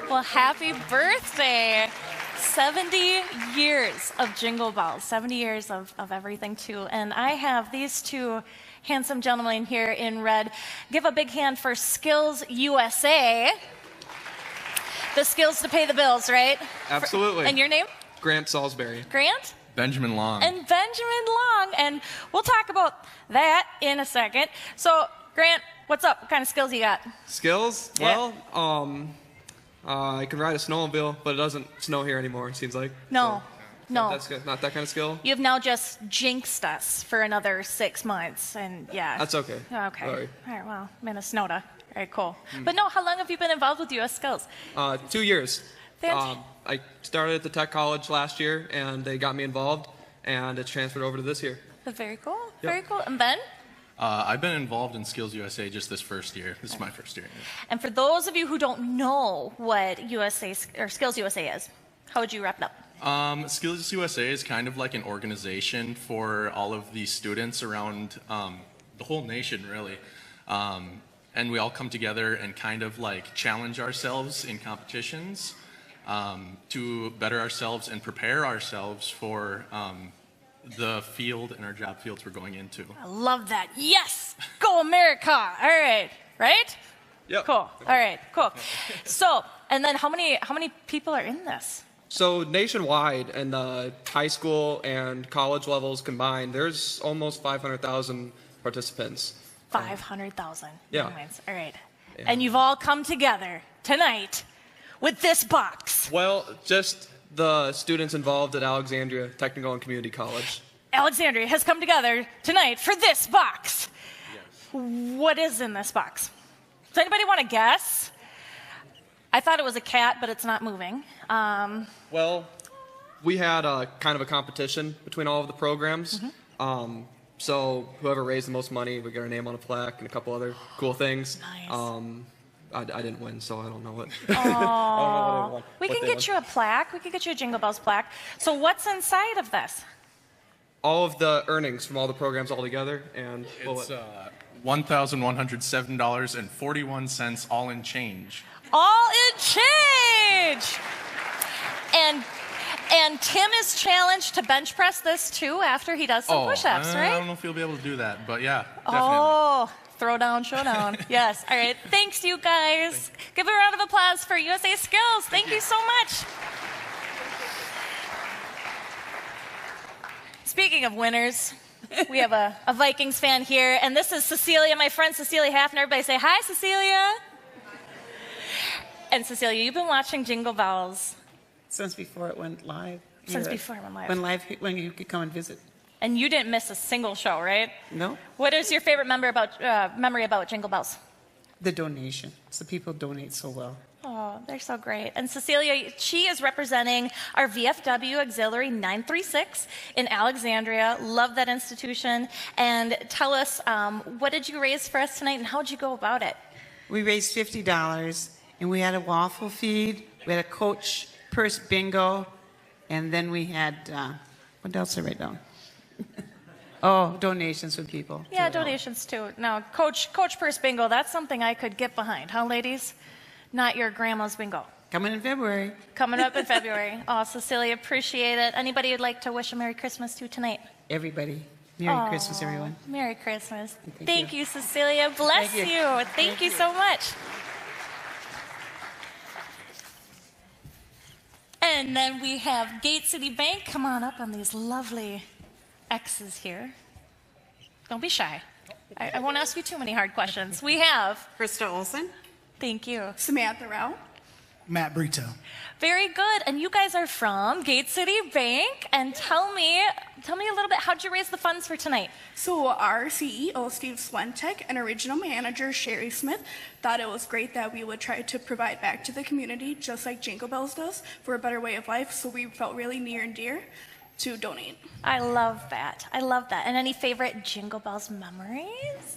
Well, happy birthday! 70 years of Jingle Bells, 70 years of everything too. And I have these two handsome gentlemen here in red. Give a big hand for Skills USA. The skills to pay the bills, right? Absolutely. And your name? Grant Salisbury. Grant? Benjamin Long. And Benjamin Long. And we'll talk about that in a second. So, Grant, what's up? What kind of skills you got? Skills? Yeah. Well, I can ride a snowmobile, but it doesn't snow here anymore, it seems like. No. So, No. That's not that kind of skill? You've now just jinxed us for another 6 months, and yeah. That's okay. Okay. Sorry. All right, well, Minnesota. All right, cool. But no, how long have you been involved with U.S. Skills? 2 years. Fantastic. I started at the tech college last year, and they got me involved, and it's transferred over to this year. Very cool. Yep. Very cool. And Ben? I've been involved in Skills USA just this first year. This is my first year. And for those of you who don't know what USA or Skills USA is, how would you wrap it up? Skills USA is kind of like an organization for all of the students around the whole nation, really. And we all come together and kind of like challenge ourselves in competitions to better ourselves and prepare ourselves for the field and our job fields we're going into. I love that. Yes! Go America! All right. Right? Yep. Cool. All right. Cool. So, and then how many people are in this? So nationwide, and high school and college levels combined, there's almost 500,000 participants. 500,000. Yeah. All right. And you've all come together tonight with this box. Well, just the students involved at Alexandria Technical and Community College. Alexandria has come together tonight for this box. What is in this box? Does anybody want to guess? I thought it was a cat, but it's not moving. Well, we had a kind of a competition between all of the programs. So whoever raised the most money, we got our name on a plaque and a couple other cool things. Nice. I didn't win, so I don't know what. Aww. We can get you a plaque. We can get you a Jingle Bells plaque. So what's inside of this? All of the earnings from all the programs all together, and It's $1,107.41 all in change. All in change. And Tim is challenged to bench press this too after he does some push-ups, right? I don't know if you'll be able to do that, but yeah, definitely. Oh, throwdown, showdown. Yes. All right. Thanks, you guys. Give a round of applause for USA Skills. Thank you so much. Speaking of winners, we have a Vikings fan here, and this is Cecilia, my friend Cecilia Hafner. Everybody say hi, Cecilia. And Cecilia, you've been watching Jingle Bells since before it went live. Since Yeah. before it went live. When you could come and visit. And you didn't miss a single show, right? No. What is your favorite memory about Jingle Bells? The donation. So people donate so well. Oh, they're so great. And Cecilia, she is representing our VFW Auxiliary 936 in Alexandria. Love that institution. And tell us, what did you raise for us tonight and how did you go about it? We raised $50 and we had a waffle feed. We had a coach purse bingo. And then we had, what else did I write down? Oh, donations from people. Yeah, donations too. Now, Coach Purse Bingo, that's something I could get behind, huh, ladies? Not your grandma's bingo. Coming in February. Coming up in February. Oh, Cecilia, appreciate it. Anybody you'd like to wish a Merry Christmas to tonight? Everybody. Merry Christmas, everyone. Merry Christmas. Thank you, Cecilia. Bless you. Thank you so much. And then we have Gate City Bank. Come on up on these lovely X's here. Don't be shy. I won't ask you too many hard questions. We have Krista Olson. Thank you. Samantha Rao. Matt Brito. Very good. And you guys are from Gate City Bank. And tell me a little bit, how'd you raise the funds for tonight? So our CEO, Steve Swentek, and original manager, Sherry Smith, thought it was great that we would try to provide back to the community, just like Jingle Bells does, for a better way of life. So we felt really near and dear to donate. I love that. I love that. And any favorite Jingle Bells memories?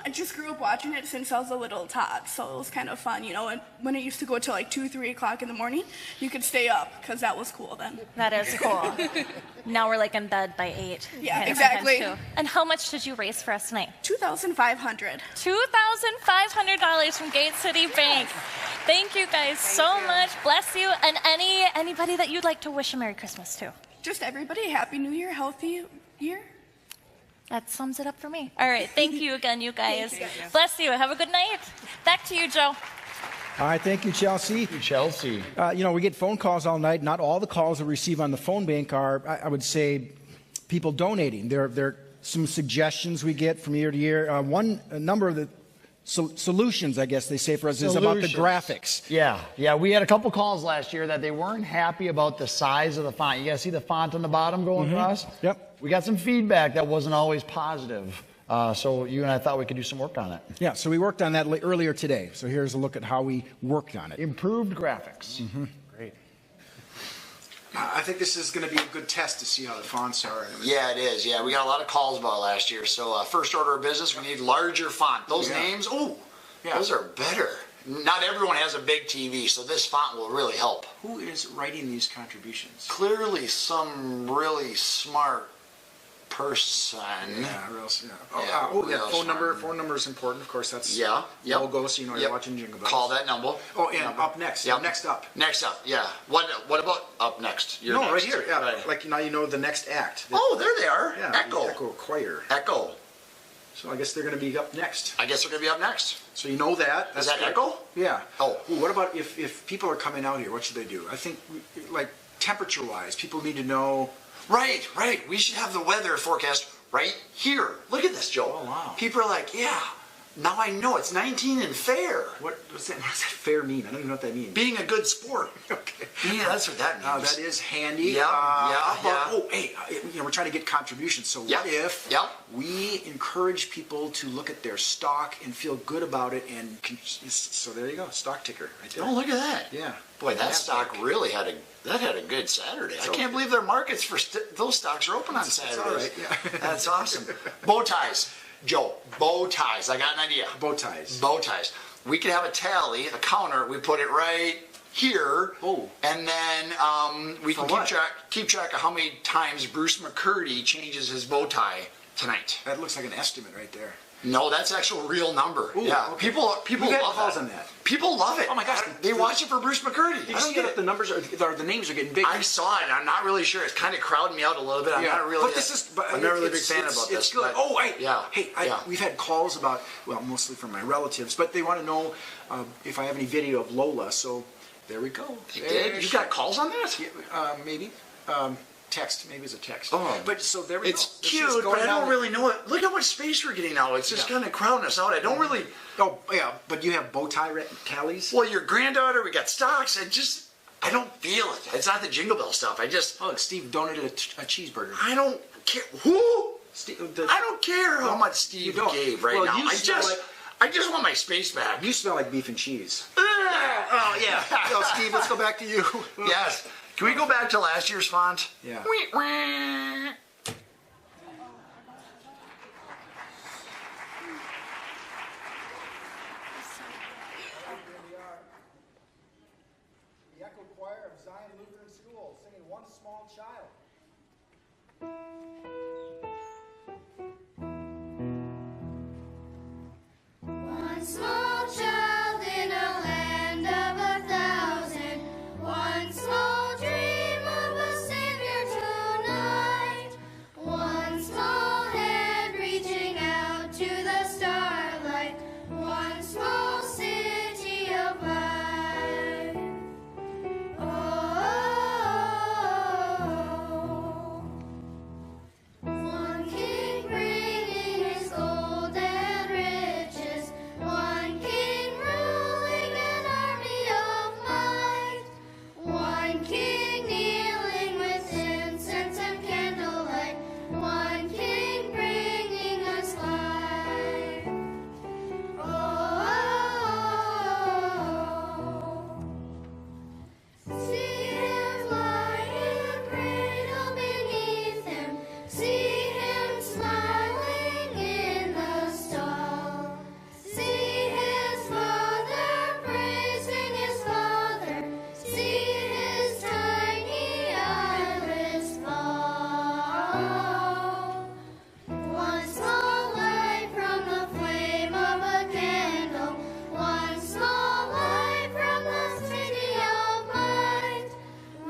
I just grew up watching it since I was a little tot, so it was kind of fun, you know. And when it used to go till like 2, 3 o'clock in the morning, you could stay up because that was cool then. That is cool. Now we're like in bed by 8. Yeah, and exactly. sometimes 2. And how much did you raise for us tonight? $2,500. $2,500 from Gate City Bank. Thank you guys so much. Bless you. And anybody that you'd like to wish a Merry Christmas to? Just everybody, Happy New Year, healthy year. That sums it up for me. All right. Thank you again, you guys. Bless you. Have a good night. Back to you, Joe. All right, thank you, Chelsea. Chelsea. We get phone calls all night. Not all the calls we receive on the phone bank are, I would say, people donating. There are some suggestions we get from year to year. A number of the solutions, I guess they say for us, is about the graphics. Yeah. We had a couple calls last year that they weren't happy about the size of the font. You guys see the font on the bottom going across? Yep. We got some feedback that wasn't always positive. So you and I thought we could do some work on it. Yeah, so we worked on that earlier today. So here's a look at how we worked on it. Improved graphics. Great. I think this is going to be a good test to see how the fonts are. Yeah, it is. Yeah, we got a lot of calls about it last year. So first order of business, we need larger font. Those names, those are better. Not everyone has a big TV, so this font will really help. Who is writing these contributions? Clearly some really smart person. Phone number is important, of course. That's logo, so you know you're watching Jingle Bells. Call that number. Oh, and up next. Yep. Next up. Next up, yeah. What about up next? Right next. here. Yeah, right. like now you know the next act. Oh, there they are. Yeah, Echo. Echo Choir. Echo. So I guess they're going to be up next. I guess they're going to be up next. So you know that. Is that Echo? Yeah. Oh. Ooh, what about if people are coming out here? What should they do? I think, like, temperature-wise, people need to know. Right. We should have the weather forecast right here. Look at this, Joe. Oh, wow. People are like, Now I know it's 19 and fair. What does that fair mean? I don't even know what that means. Being a good sport. Okay. Yeah, that's what that means. That is handy. Yeah, Oh, hey, we're trying to get contributions. So what if we encourage people to look at their stock and feel good about it? And so there you go, stock ticker right there. Oh, look at that. Yeah. Boy, that stock really had a good Saturday. I can't believe their markets for those stocks are open on Saturdays. That's all right. Yeah. That's awesome. Bow ties. Joe, bow ties. I got an idea. Bow ties. Bow ties. We could have a tally, a counter. We put it right here. Oh. And then we can keep track of how many times Bruce McCurdy changes his bow tie tonight. That looks like an estimate right there. No, that's actual real number. Ooh, yeah. Okay. People We've had love calls that. on that. People love it. Oh my gosh. They watch it for Bruce McCurdy. Did you see that the numbers are, the names are getting bigger? I saw it. I'm not really sure. It's kind of crowding me out a little bit. I'm not really. I'm not really a big fan about this. It's good. Oh, hey. Yeah. Hey, we've had calls about, well, mostly from my relatives, but they want to know if I have any video of Lola. So there we go. You did? You got calls on that? Yeah, maybe. Text. Maybe it's a text. Oh. But so there we go. It's cute, but I don't really know it. Look how much space we're getting now. It's just kind of crowding us out. I don't really. Oh, yeah. But you have bow tie tallies? Well, your granddaughter, we got stocks, and just, I don't feel it. It's not the Jingle Bell stuff. I just. Oh, look, Steve donated a cheeseburger. I don't care. Who? Steve, I don't care how much Steve gave right now. I just want my space back. You smell like beef and cheese. Oh, yeah. So, Steve, let's go back to you. Yes. Can we go back to last year's font? Yeah. The Echo Choir of Zion Lutheran School singing One Small Child. One small child in a land of 1,000, one small dream of a Savior tonight, one small hand reaching out to the starlight, one small city of life. One king bringing his gold and riches, one king ruling an army of might, one king kneeling with incense and candlelight, one king bringing us life. See him lie in a cradle beneath him, see him smiling in the stall, see his father praising his father, see his tiny eyelids fall. One small light from the flame of a candle, one small light from the city of light,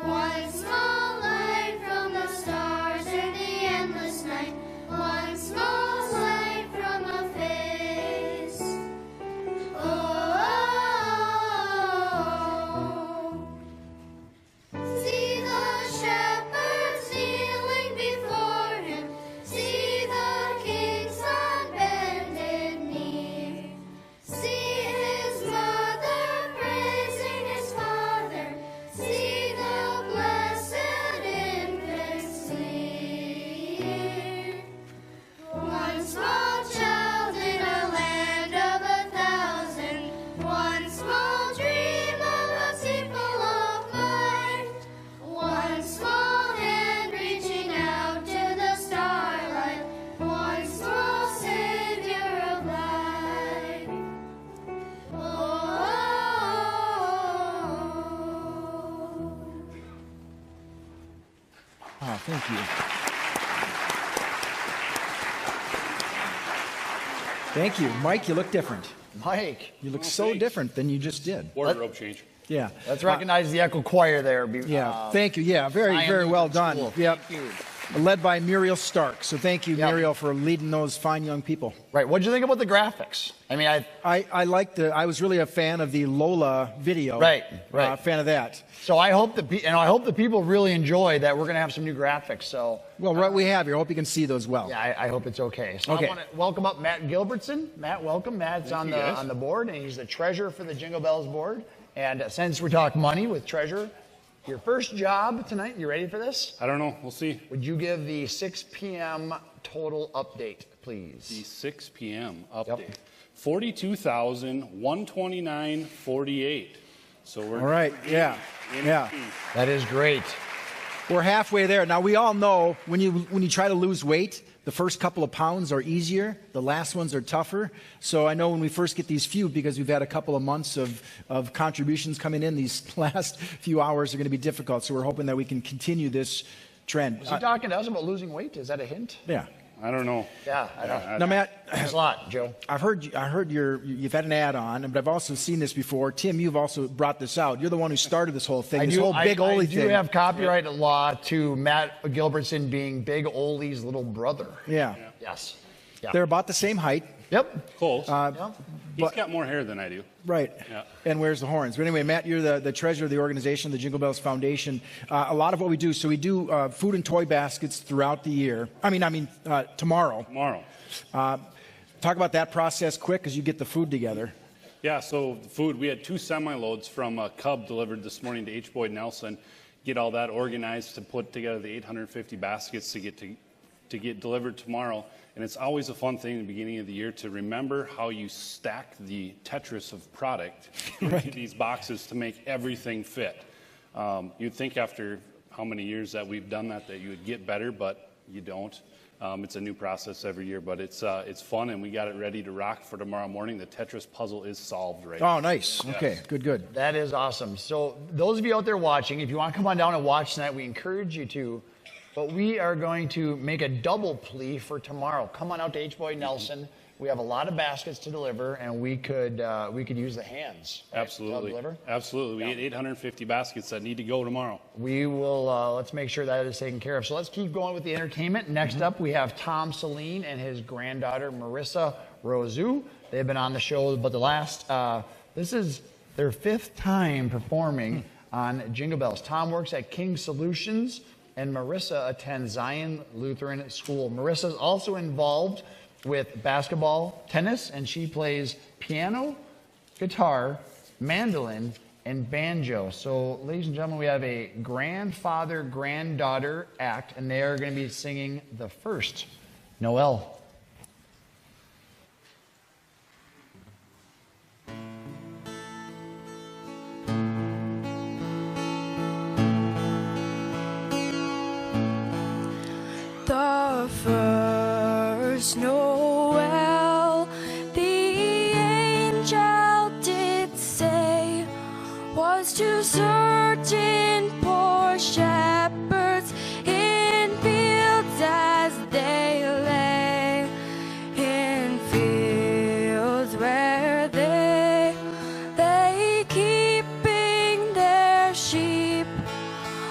one small light from the stars in the endless night, one small light from a face. See the shepherds kneeling before him, see the king's unbended knee, see his mother praising his father, see the blessed infant sleep. One small child in a land of 1,000, one small dream of a people of light, one small hand reaching out to the starlight, one small savior of life. Oh, thank you. Thank you. Mike, you look different. Mike. You look so different than you just did. Wardrobe change. Yeah. Let's recognize the Echo Choir there. Yeah. Thank you. Yeah. Very, Zion very well Lutheran done. School. Yep. Thank you. led by Muriel Stark. So thank you, Muriel, for leading those fine young people. Right. What did you think about the graphics? I mean, I liked I was really a fan of the Lola video. Right. Fan of that. So I hope the people really enjoy that. We're going to have some new graphics. So what we have here, I hope you can see those well. Yeah, I hope it's okay. So Okay. I want to welcome up Matt Gilbertson. Matt, welcome. Matt's on the board, and he's the treasurer for the Jingle Bells board. And since we talk money with treasurer, your first job tonight, you ready for this? I don't know. We'll see. Would you give the 6 p.m. total update, please? The 6 p.m. update. 42,129.48. So we're all right. Yeah. That is great. We're halfway there. Now we all know when you try to lose weight, the first couple of pounds are easier. The last ones are tougher. So I know when we first get these few, because we've had a couple of months of contributions coming in, these last few hours are going to be difficult. So we're hoping that we can continue this trend. Was he talking to us about losing weight? Is that a hint? Yeah. I don't know. Yeah, I know. Now, Matt, thanks a lot, Joe. I heard you've had an ad on, but I've also seen this before. Tim, you've also brought this out. You're the one who started this whole thing. I do have copyright law to Matt Gilbertson being Big Ole's little brother. Yeah. Yes. They're about the same height. Yep. Close. He's got more hair than I do. Right. Yeah. And wears the horns. But anyway, Matt, you're the treasurer of the organization, the Jingle Bells Foundation. A lot of what we do, so we do food and toy baskets throughout the year. Tomorrow. Talk about that process quick, because you get the food together. Yeah, so the food, we had 2 semi-loads from Cub delivered this morning to H. Boyd Nelson. Get all that organized to put together the 850 baskets to get delivered tomorrow. And it's always a fun thing at the beginning of the year to remember how you stack the Tetris of product into these boxes to make everything fit. You'd think after how many years that we've done that you would get better, but you don't. It's a new process every year, but it's fun, and we got it ready to rock for tomorrow morning. The Tetris puzzle is solved right now. Oh, nice. Yes. Okay, good. That is awesome. So those of you out there watching, if you want to come on down and watch tonight, we encourage you to. But we are going to make a double plea for tomorrow. Come on out to H. Boyd Nelson. We have a lot of baskets to deliver, and we could use the hands. Right? Absolutely. Absolutely. We need 850 baskets that need to go tomorrow. We will, let's make sure that is taken care of. So let's keep going with the entertainment. Next up, we have Tom Celine and his granddaughter, Marissa Rosu. They've been on the show, but this is their 5th time performing on Jingle Bells. Tom works at King Solutions, and Marissa attends Zion Lutheran School. Marissa is also involved with basketball, tennis, and she plays piano, guitar, mandolin, and banjo. So, ladies and gentlemen, we have a grandfather-granddaughter act, and they are going to be singing the first Noel. The first Noel, the angel did say, was to certain poor shepherds in fields as they lay, in fields where they lay keeping their sheep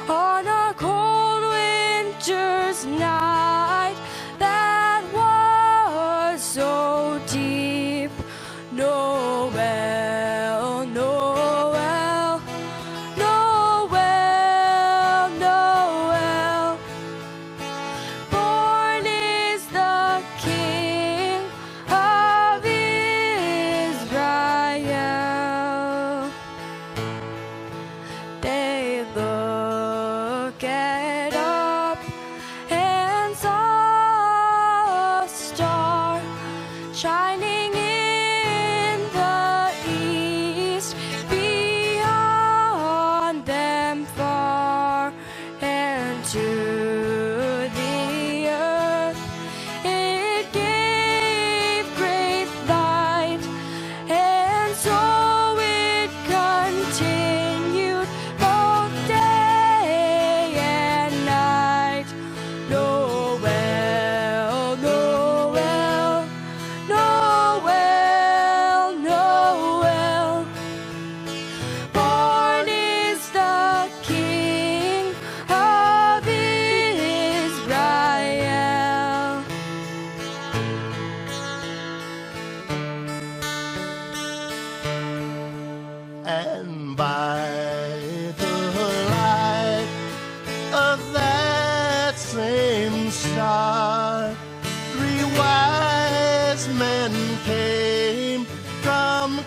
on a cold winter's night. That was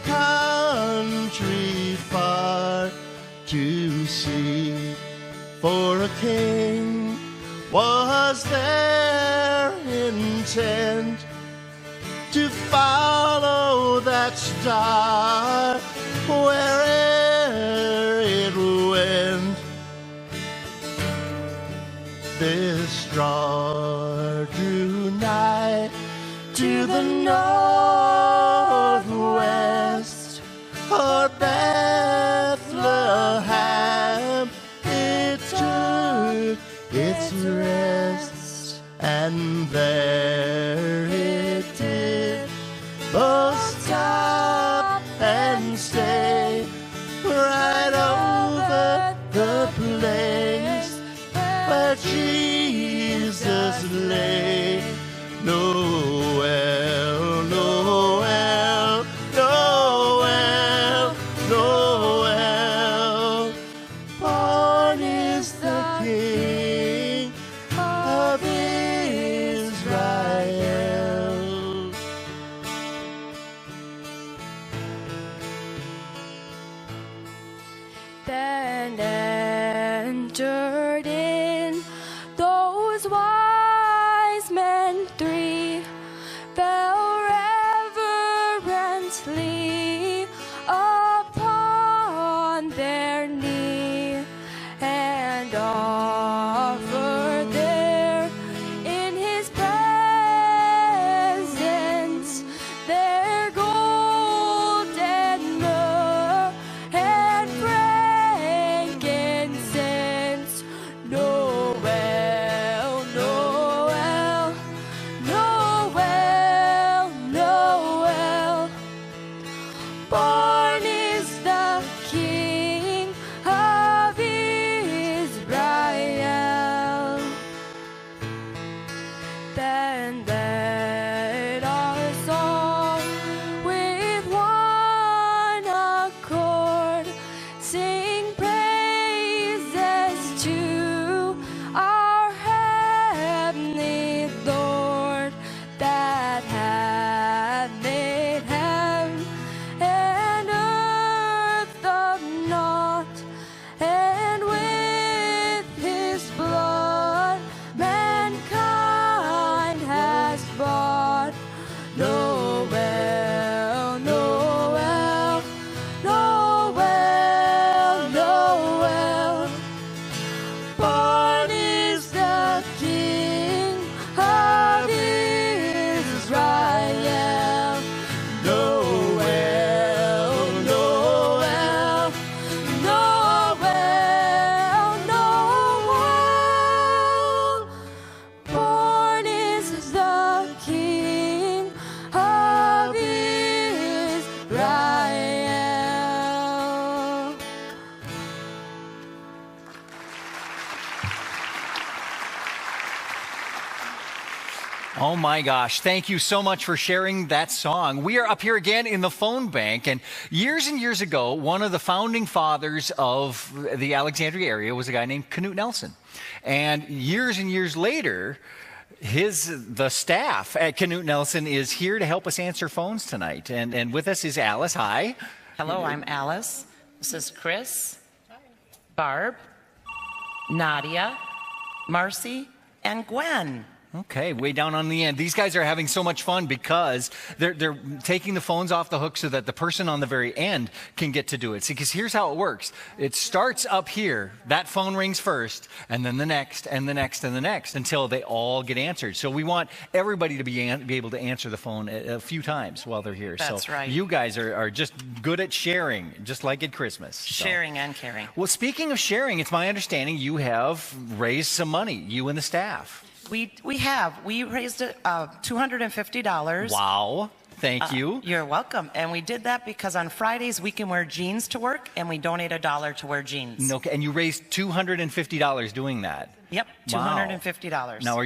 country far to see, for a king was their intent to follow that star where'er it went. This star drew nigh to the northwest, or Bethlehem it took its rest, and there it did both stop and stay right over the place where Jesus lay. Noel, Noel, Noel, Noel, born is the King of Israel. Then entered in those wise men three, fell reverently upon their knee, and offered there in his presence their gold and myrrh and frankincense. Noel, Noel, Noel, Noel, born is the King of Israel. Then let us all with one accord sing praises to our heavenly Lord, that hath made heaven and earth of naught, and with his blood mankind has bought. Noel, Noel, Noel, Noel, born is the King of Israel. Noel, Noel, Noel, Noel, born is the King of Israel. Oh my gosh, thank you so much for sharing that song. We are up here again in the phone bank, and years ago, one of the founding fathers of the Alexandria area was a guy named Knut Nelson. And years later, the staff at Knut Nelson is here to help us answer phones tonight. And with us is Alice. Hi. Hello, I'm Alice. This is Chris, Barb, Nadia, Marcy, and Gwen. Okay, way down on the end. These guys are having so much fun because they're taking the phones off the hook so that the person on the very end can get to do it. See, because here's how it works. It starts up here. That phone rings first, and then the next, and the next, and the next, until they all get answered. So we want everybody to be able to answer the phone a few times while they're here. That's right. You guys are just good at sharing, just like at Christmas. So. Sharing and caring. Well, speaking of sharing, it's my understanding you have raised some money, you and the staff. We have. We raised $250. Wow. Thank you. You're welcome. And we did that because on Fridays we can wear jeans to work, and we donate $1 to wear jeans. Okay, and you raised $250 doing that. Yep, $250. Wow. Now,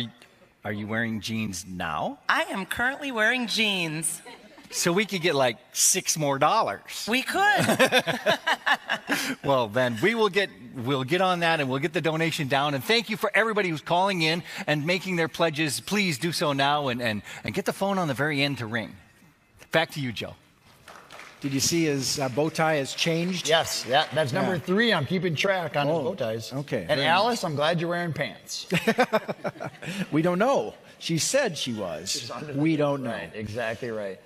are you wearing jeans now? I am currently wearing jeans. So we could get like $6 more. We could. Well, then we'll get on that, and we'll get the donation down. And thank you for everybody who's calling in and making their pledges. Please do so now, and get the phone on the very end to ring. Back to you, Joe. Did you see his bow tie has changed? Yes, that's number 3. I'm keeping track on the bow ties. Okay. And Alice, I'm glad you're wearing pants. We don't know. She said she was. We don't know. Right, exactly right.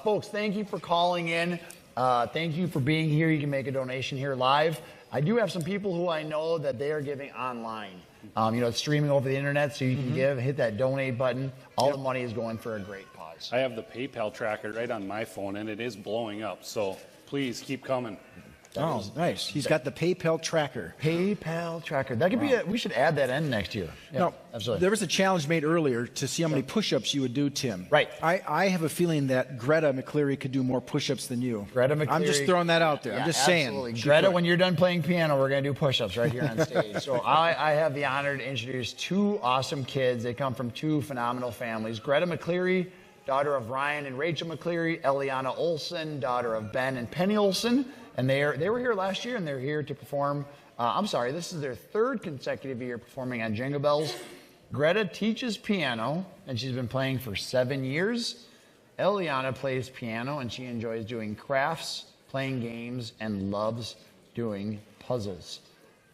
Folks, thank you for calling in. Thank you for being here. You can make a donation here live. I do have some people who I know that they are giving online. It's streaming over the internet, so you can give, hit that donate button. All the money is going for a great cause. I have the PayPal tracker right on my phone, and it is blowing up. So please keep coming. Nice. He's got the PayPal tracker. PayPal tracker. That could be. We should add that in next year. Yeah, no, absolutely. There was a challenge made earlier to see how many push-ups you would do, Tim. Right. I have a feeling that Greta McCleary could do more push-ups than you. Greta McCleary. I'm just throwing that out there. Yeah, I'm just absolutely. saying. Greta, when you're done playing piano, we're going to do push-ups right here on stage. So I have the honor to introduce 2 awesome kids. They come from 2 phenomenal families. Greta McCleary, daughter of Ryan and Rachel McCleary. Eliana Olson, daughter of Ben and Penny Olson. And they were here last year, and they're here to perform. This is their 3rd consecutive year performing on Jingle Bells. Greta teaches piano, and she's been playing for 7 years. Eliana plays piano, and she enjoys doing crafts, playing games, and loves doing puzzles.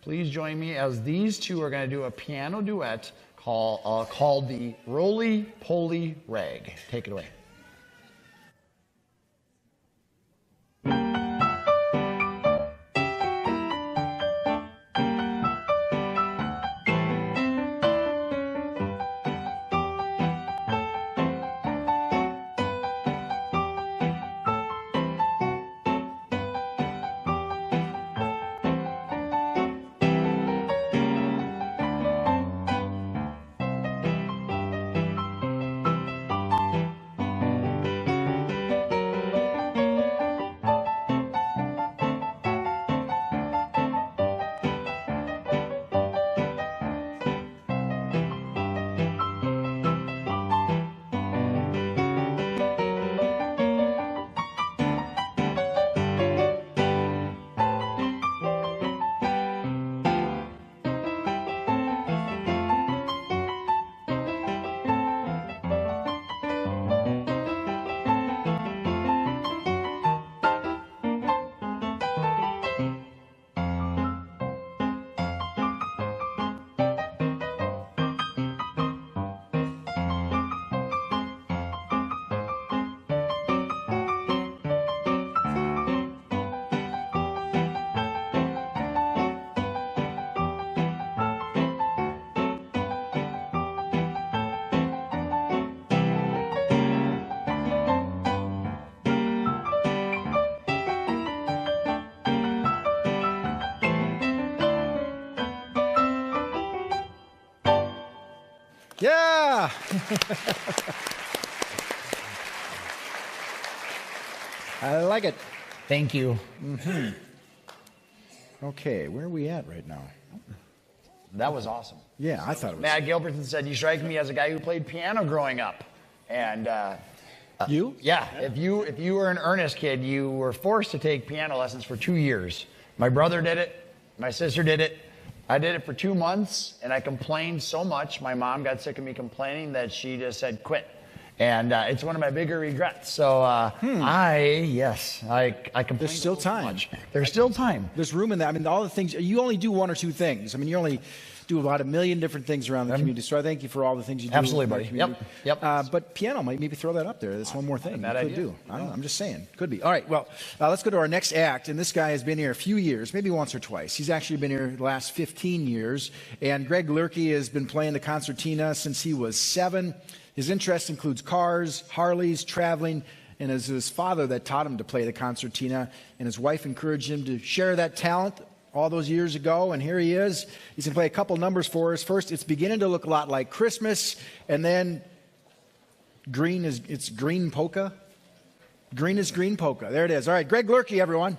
Please join me as these 2 are going to do a piano duet called the Roly Poly Rag. Take it away. Yeah! I like it. Thank you. Okay, where are we at right now? That was awesome. Yeah, I thought it was. Matt Gilbertson said, "You strike me as a guy who played piano growing up." And you? Yeah. If you were an earnest kid, you were forced to take piano lessons for 2 years. My brother did it. My sister did it. I did it for 2 months, and I complained so much. My mom got sick of me complaining that she just said quit. And it's one of my bigger regrets. So I complain. There's still time. Much. There's still time. There's room in that. I mean, all the things, you only do 1 or 2 things. I mean, you only do about 1,000,000 different things around the community. So I thank you for all the things you do. Absolutely, in the buddy. community. Yep. But piano, maybe throw that up there. That's one more thing. Bad you idea. could do. I don't know. I'm just saying. Could be. All right. Well, let's go to our next act. And this guy has been here a few years, maybe once or twice. He's actually been here the last 15 years. And Greg Lurkey has been playing the concertina since he was 7. His interest includes cars, Harleys, traveling, and it's his father that taught him to play the concertina, and his wife encouraged him to share that talent all those years ago, and here he is. He's going to play a couple numbers for us. First, it's beginning to look a lot like Christmas, and then it's green polka. Green is green polka. There it is. All right, Greg Lurkey, everyone.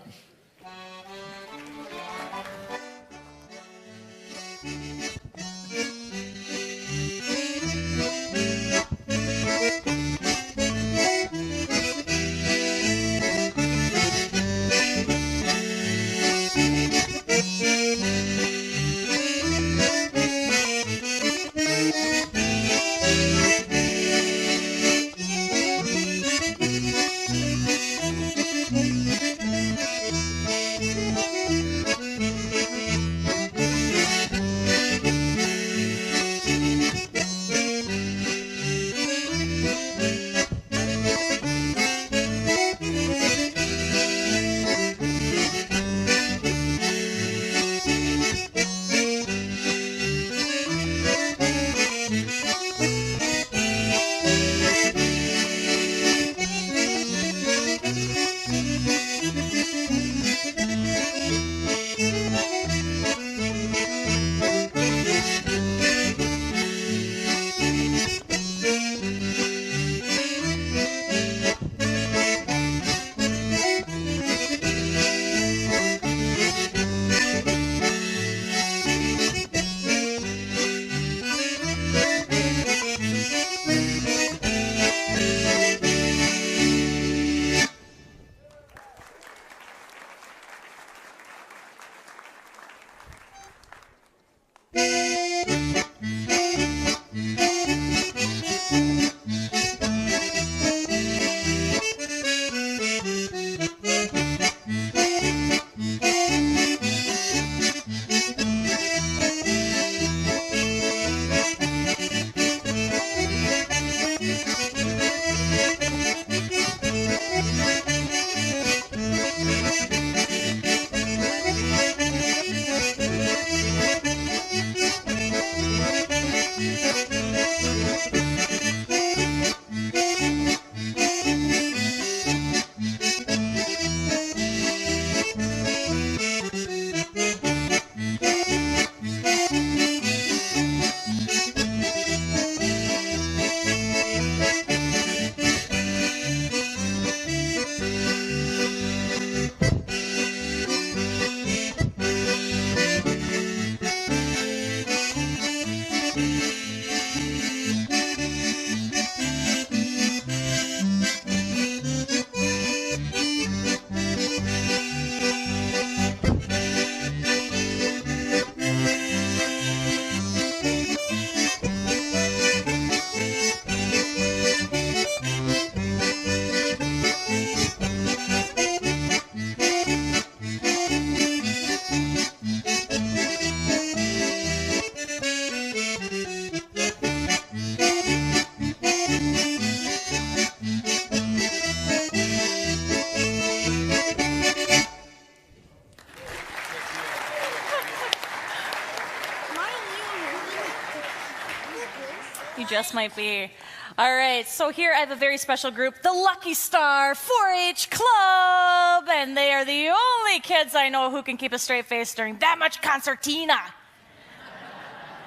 just might be. All right, so here I have a very special group, the Lucky Star 4-H Club, and they are the only kids I know who can keep a straight face during that much concertina.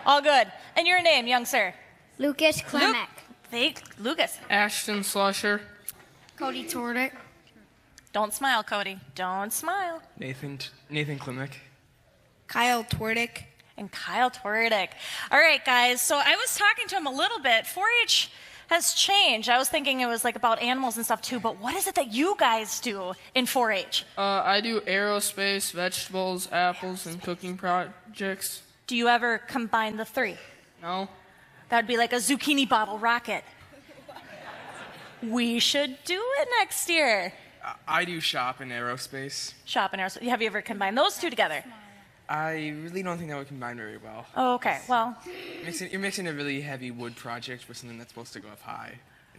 All good. And your name, young sir? Lucas Klemek. Lucas. Ashton Slusher. Cody Tordick. Don't smile, Cody. Don't smile. Nathan Klimek. Kyle Tordick. And Kyle Tordick. All right, guys, so I was talking to him a little bit. 4-H has changed. I was thinking it was like about animals and stuff too, but what is it that you guys do in 4-H? I do aerospace, vegetables, apples, and cooking projects. Do you ever combine the three? No. That would be like a zucchini bottle rocket. We should do it next year. I do shop and aerospace. Shop and aerospace. Have you ever combined those two together? I really don't think that would combine very well. Oh, okay. Well, you're mixing a really heavy wood project with something that's supposed to go up high.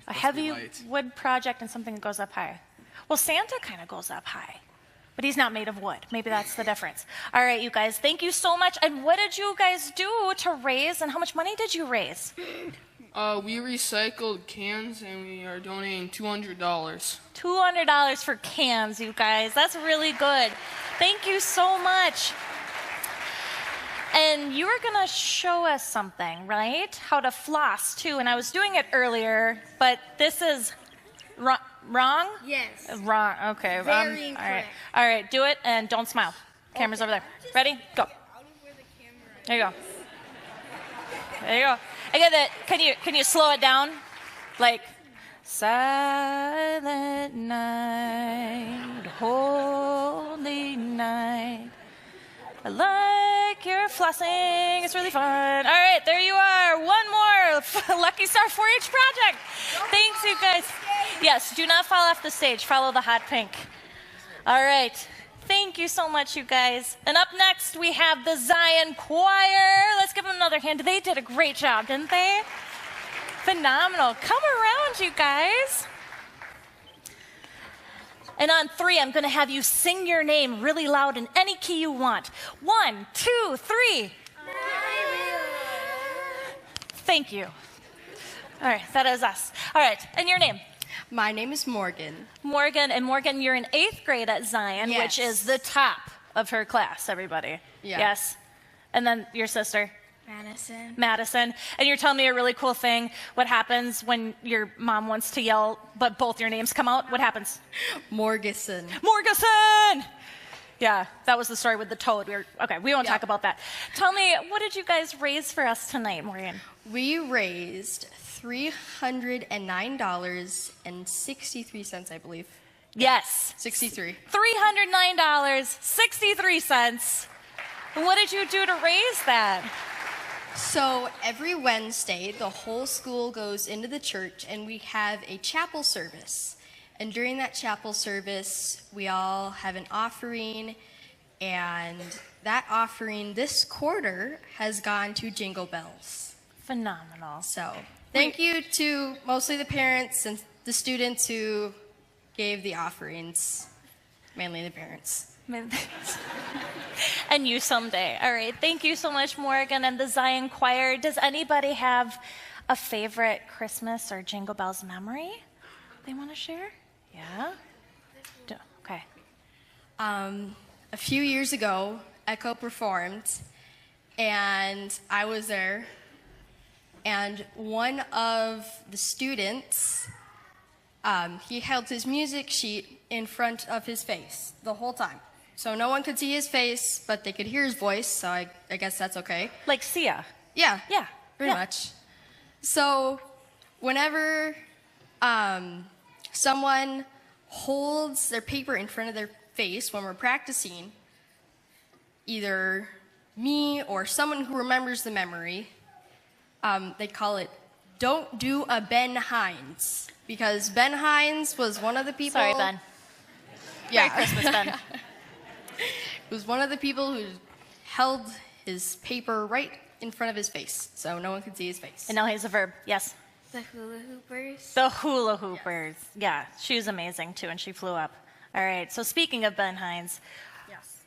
a heavy wood project and something that goes up high. Well, Santa kind of goes up high, but he's not made of wood. Maybe that's the difference. All right, you guys, thank you so much. And what did you guys do to raise, and how much money did you raise? We recycled cans, and we are donating $200. $200 for cans, you guys. That's really good. Thank you so much. And you were going to show us something, right? How to floss, too. And I was doing it earlier, but this is wrong? Yes. Wrong. Okay. Very incorrect. All right, do it, and don't smile. Camera's over there. Ready? Go. There you go. There you go. I get it. Can you slow it down? Like, silent night, holy night. I like your flossing. It's really fun. All right, there you are. One more Lucky Star 4-H project. Thanks, you guys. Yes, do not fall off the stage. Follow the hot pink. All right. Thank you so much, you guys. And up next, we have the Zion Choir. Let's give them another hand. They did a great job, didn't they? Phenomenal. Come around, you guys. And on 3, I'm going to have you sing your name really loud in any key you want. 1, 2, 3. Thank you. All right, that is us. All right, and your name? My name is Morgan. Morgan, and Morgan, you're in 8th grade at Zion, Yes. which is the top of her class, everybody. Yeah. Yes? And then your sister? Madison. And you're telling me a really cool thing. What happens when your mom wants to yell, but both your names come out? What happens? Morgeson. Morgeson! Yeah, that was the story with the toad. We won't talk about that. Tell me, what did you guys raise for us tonight, Morgan? We raised $309.63, I believe. Yes. 63. $309.63. What did you do to raise that? So every Wednesday, the whole school goes into the church and we have a chapel service. And during that chapel service, we all have an offering, and that offering this quarter has gone to Jingle Bells. Phenomenal. So thank you to mostly the parents and the students who gave the offerings, mainly the parents. And you someday. All right. Thank you so much, Morgan, and the Zion Choir. Does anybody have a favorite Christmas or Jingle Bells memory they want to share? Yeah? Okay. A few years ago, Echo performed, and I was there, and one of the students, he held his music sheet in front of his face the whole time. So no one could see his face, but they could hear his voice, so I guess that's okay. Like Sia. Yeah. Yeah. Pretty much. So whenever someone holds their paper in front of their face when we're practicing, either me or someone who remembers the memory, they call it, "Don't do a Ben Hines," because Ben Hines was one of the people... Sorry, Ben. Yeah. Merry Christmas, Ben. It was one of the people who held his paper right in front of his face, so no one could see his face. And now he's a verb. Yes. The hula hoopers. The hula hoopers. Yeah, she was amazing too, and she flew up. All right, so speaking of Ben Hines. Yes.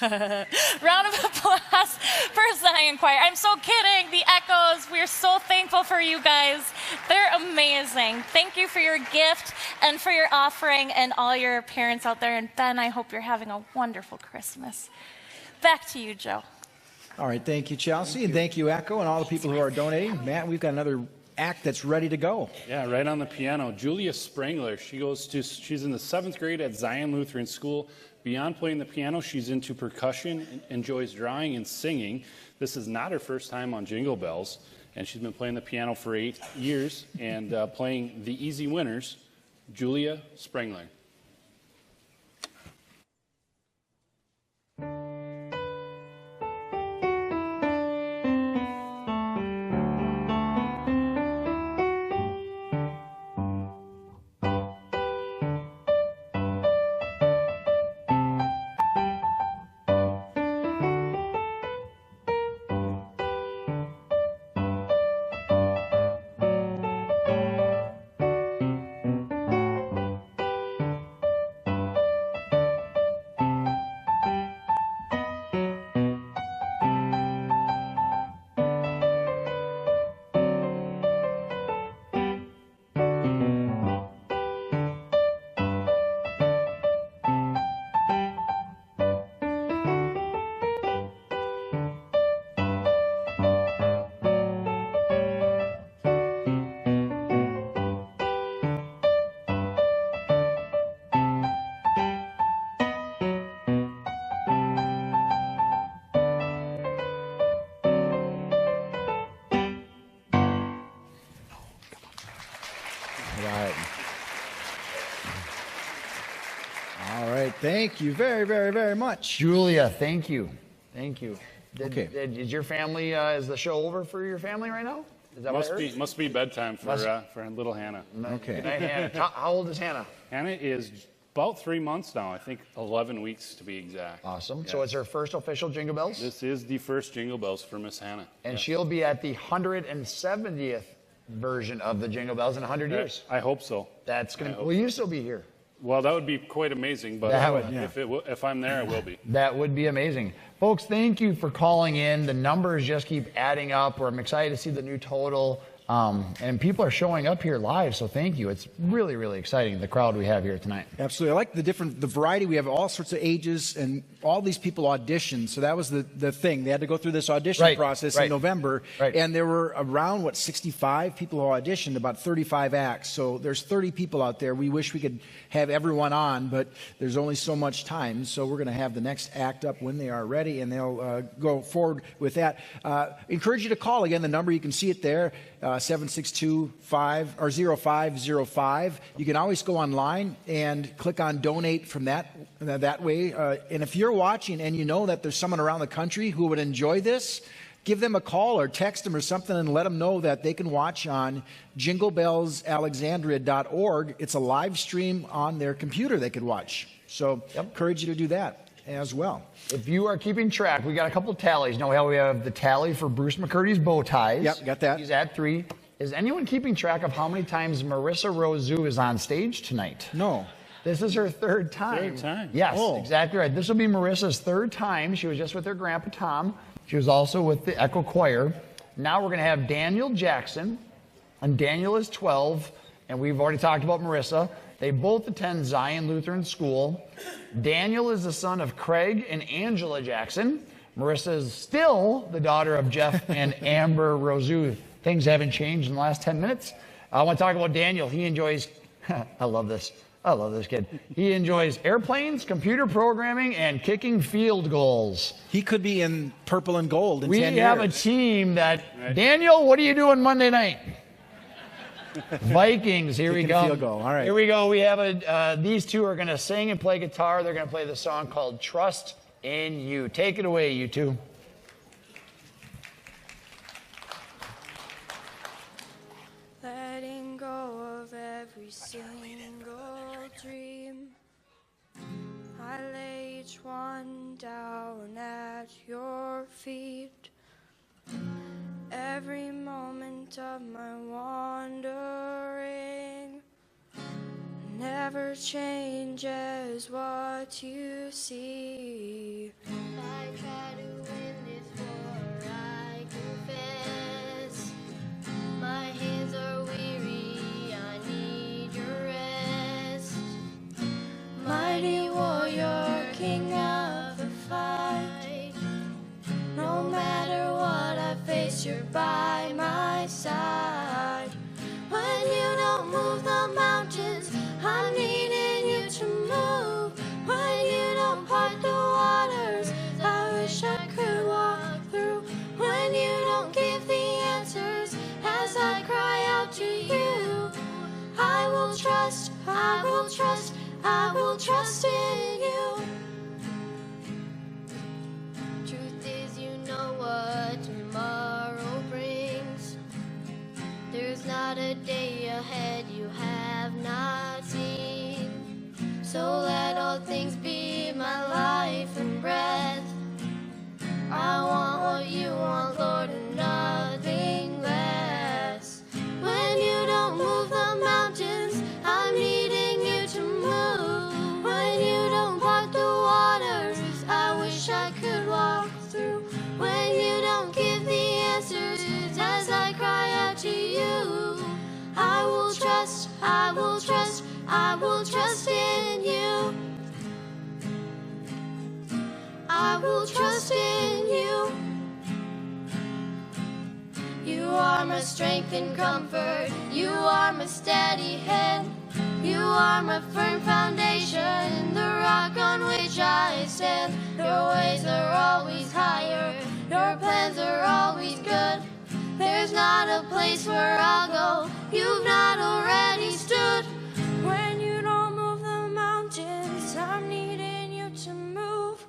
Round of applause for Zion Choir. I'm so kidding. The Echoes, we're so thankful for you guys. They're amazing. Thank you for your gift and for your offering, and all your parents out there. And Ben, I hope you're having a wonderful Christmas. Back to you, Joe. All right, thank you, Chelsea, and thank you, Echo, and all the people who are donating. Matt, we've got another act that's ready to go. Yeah, right on the piano. Julia Sprengler. She's in the 7th grade at Zion Lutheran School. Beyond playing the piano, she's into percussion, enjoys drawing and singing. This is not her first time on Jingle Bells, and she's been playing the piano for 8 years and playing the easy winners, Julia Sprengler. Thank you very, very, very much. Julia, thank you. Thank you. Okay. Is your family, is the show over for your family right now? Is that what I heard? Must be bedtime for little Hannah. Okay. Good night, Hannah. How old is Hannah? Hannah is about 3 months now. I think 11 weeks to be exact. Awesome. Yeah. So it's her first official Jingle Bells? This is the first Jingle Bells for Miss Hannah. And she'll be at the 170th version of the Jingle Bells in 100 years. I hope so. That's going to. Will you still be here? Well, that would be quite amazing, but if I'm there, I will be. That would be amazing. Folks, thank you for calling in. The numbers just keep adding up. I'm excited to see the new total. And people are showing up here live, so thank you. It's really, really exciting, the crowd we have here tonight. Absolutely. I like the variety. We have all sorts of ages, and all these people auditioned. So that was the thing. They had to go through this audition process in November. And there were around, 65 people who auditioned, about 35 acts. So there's 30 people out there. We wish we could have everyone on, but there's only so much time. So we're going to have the next act up when they are ready, and they'll go forward with that. Encourage you to call. Again, the number, you can see it there. 762-0505. You can always go online and click on donate from that way. And if you're watching and you know that there's someone around the country who would enjoy this, give them a call or text them or something and let them know that they can watch on jinglebellsalexandria.org. It's a live stream on their computer they could watch. So encourage you to do that as well. If you are keeping track, we got a couple of tallies. Now we have the tally for Bruce McCurdy's bow ties. Yep, got that. He's at 3. Is anyone keeping track of how many times Marissa Rosu is on stage tonight? No. This is her 3rd time. 3rd time? Yes, exactly right. This will be Marissa's 3rd time. She was just with her grandpa Tom. She was also with the Echo Choir. Now we're going to have Daniel Jackson, and Daniel is 12, and we've already talked about Marissa. They both attend Zion Lutheran School. Daniel is the son of Craig and Angela Jackson. Marissa is still the daughter of Jeff and Amber Rosu. Things haven't changed in the last 10 minutes. I want to talk about Daniel. He enjoys, I love this kid. He enjoys airplanes, computer programming, and kicking field goals. He could be in purple and gold in 10 years. We have a team that, Daniel, what are you doing Monday night? Vikings, here we go. Field goal. All right. Here we go. We have these two are going to sing and play guitar. They're going to play the song called Trust in You. Take it away, you two. Letting go of every single dream, I lay each one down at your feet. Every moment of my wandering, never changes what you see. I try to win this war, I confess. My hands are weary, I need your rest. Mighty warrior, king of the fight. No matter what I face, you're by my side. When you don't move the mountains, I'm needing you to move. When you don't part the waters, I wish I could walk through. When you don't give the answers, as I cry out to you, I will trust, I will trust, I will trust in you. Truth is, you know what tomorrow brings. There's not a day ahead you have not seen. So let all things be my life and breath. I want what you want, Lord, and nothing less. When you don't move the mountains, I'm needing you to move. When you don't part the waters, I wish I could walk through. When you don't give the answers, as I cry out to you, I will trust, I will trust, I will trust in you. I will trust in you. You are my strength and comfort. You are my steady hand. You are my firm foundation, the rock on which I stand. Your ways are always higher. Your plans are always good. There's not a place where I'll go you've not already stood. When you don't move the mountains, I'm needing you to move.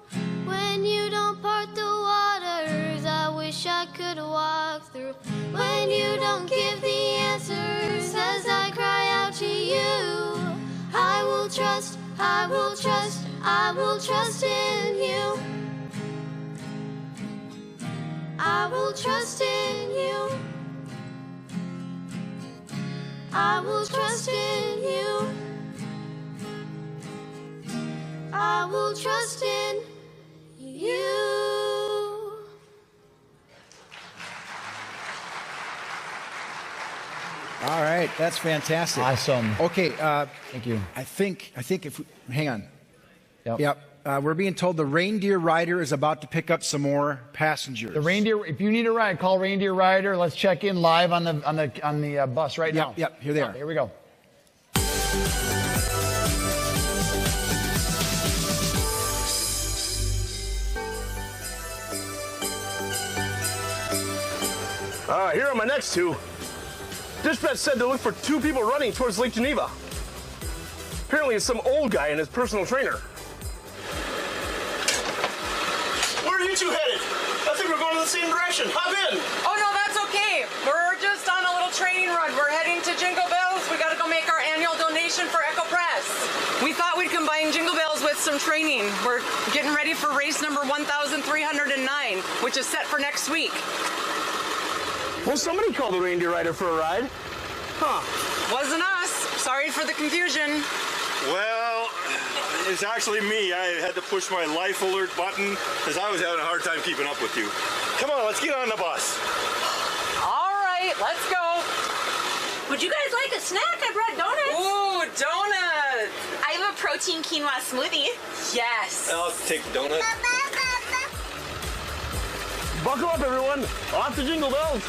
When you don't part the waters, I wish I could walk through. When you don't give the answers, as I cry out to you, I will trust, I will trust, I will trust in you. I will trust in you. I will trust in you. I will trust in you. All right, that's fantastic. Awesome. Okay, thank you. I think if we, hang on. Yep. We're being told the reindeer rider is about to pick up some more passengers. The reindeer. If you need a ride, call Reindeer Rider. Let's check in live on the bus right now. Yep. Here they are. Here we go. Here are my next two. Dispatch said to look for two people running towards Lake Geneva. Apparently it's some old guy and his personal trainer. Where are you two headed? I think we're going in the same direction. Hop in. Oh, no, that's okay. We're just on a little training run. We're heading to Jingle Bells. We got to go make our annual donation for Echo Press. We thought we'd combine Jingle Bells with some training. We're getting ready for race number 1,309, which is set for next week. Well, somebody called the Reindeer Rider for a ride. Huh. Wasn't us. Sorry for the confusion. Well, it's actually me. I had to push my life alert button because I was having a hard time keeping up with you. Come on, let's get on the bus. All right, let's go. Would you guys like a snack? I brought donuts. Ooh, donuts. I have a protein quinoa smoothie. Yes. I'll take the donut. Buckle up, everyone. Off to Jingle Bells.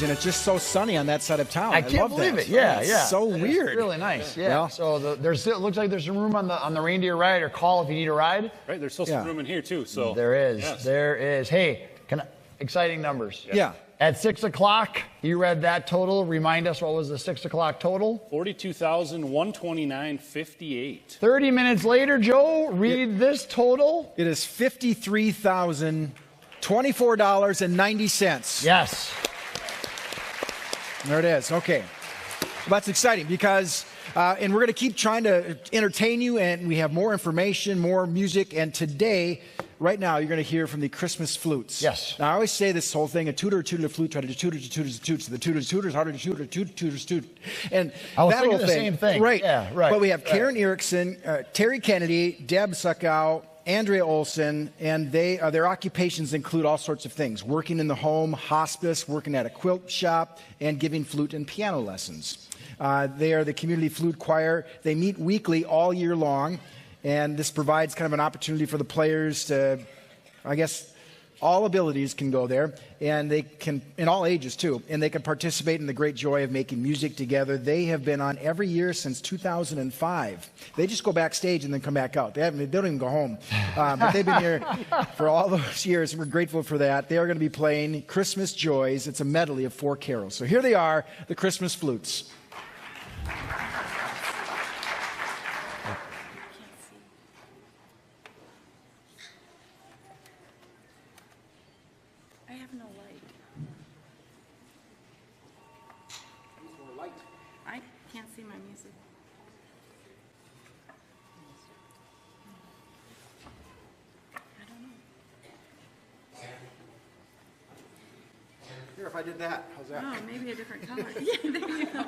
And it's just so sunny on that side of town. I can't love believe that. it. Yeah, It's yeah. so weird. It's really nice. Yeah. Well, so it looks like there's some room on the Reindeer Rider. Call if you need a ride. Right, there's still some room in here too. So There is. yes. There is. Hey, exciting numbers. Yeah. At 6 o'clock, you read that total. Remind us, what was the 6 o'clock total? 42,129.58. 30 minutes later, Joe, read this total. It is $53,024.90. Yes. There it is. Okay. Well, that's exciting because And we're going to keep trying to entertain you, and we have more information, more music. And today, right now, you're going to hear from the Christmas flutes. Yes. Now, I always say this whole thing, a tutor, a flute, try to tutor, so the tutor's harder to tutor, tutor's tutor. And I was that thinking whole the same thing. Right. Yeah, right. But we have right. Karen Erickson, Terry Kennedy, Deb Suckow, Andrea Olson, and their occupations include all sorts of things: working in the home, hospice, working at a quilt shop, and giving flute and piano lessons. They are the community flute choir. They meet weekly all year long, and this provides kind of an opportunity for the players to, I guess, all abilities can go there, and they can, in all ages too, and they can participate in the great joy of making music together. They have been on every year since 2005. They just go backstage and then come back out. They don't even go home. But they've been here for all those years, and we're grateful for that. They are going to be playing Christmas Joys. It's a medley of 4 carols. So here they are, the Christmas Flutes. I can't see my music. I don't know. Here, if I did that, how's that? Oh, maybe a different color. Yeah, there you go.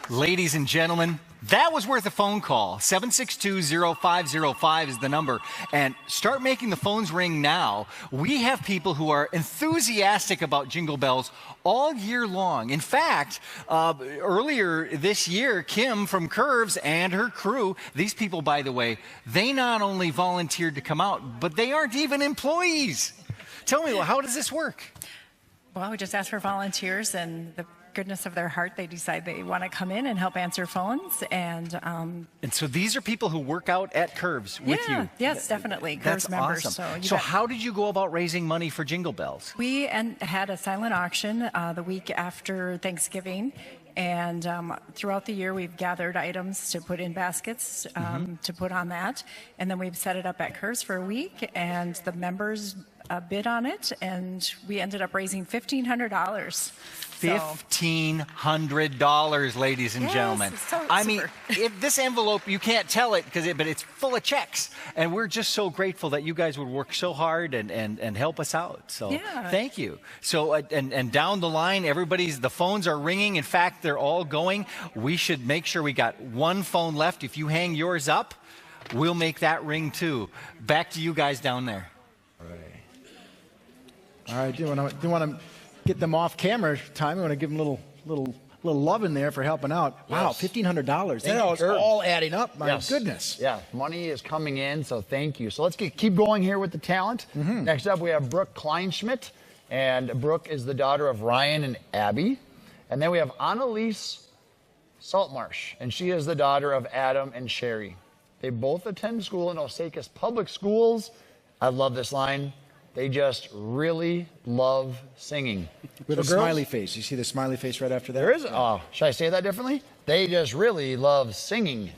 Ladies and gentlemen, that was worth a phone call. 762-0505 is the number. And start making the phones ring now. We have people who are enthusiastic about Jingle Bells all year long. In fact, earlier this year, Kim from Curves and her crew, these people, by the way, they not only volunteered to come out, but they aren't even employees. Tell me, how does this work? Well, we just ask for volunteers, and the goodness of their heart, they decide they want to come in and help answer phones. And so these are people who work out at Curves with you? Yes, definitely. That's Curves members. awesome. So how did you go about raising money for Jingle Bells? We had a silent auction the week after Thanksgiving. And throughout the year, we've gathered items to put in baskets to put on that. And then we've set it up at Curves for a week, and the members bid on it, and we ended up raising $1,500. $1,500, ladies and gentlemen. So I mean, this envelope, you can't tell it, but it's full of checks. And we're just so grateful that you guys would work so hard and help us out. So thank you. So, and down the line, the phones are ringing. In fact, they're all going. We should make sure we got one phone left. If you hang yours up, we'll make that ring too. Back to you guys down there. All right, do you want to get them off camera time? We want to give them a little love in there for helping out. Wow, $1,500. That's all adding up. My goodness. Yeah, money is coming in, so thank you. So let's keep going here with the talent. Next up, we have Brooke Kleinschmidt, and Brooke is the daughter of Ryan and Abby. And then we have Annalise Saltmarsh, and she is the daughter of Adam and Sherry. They both attend school in Osakas Public Schools. I love this line. They just really love singing. With a smiley face. You see the smiley face right after that? There is. Oh, should I say that differently? They just really love singing.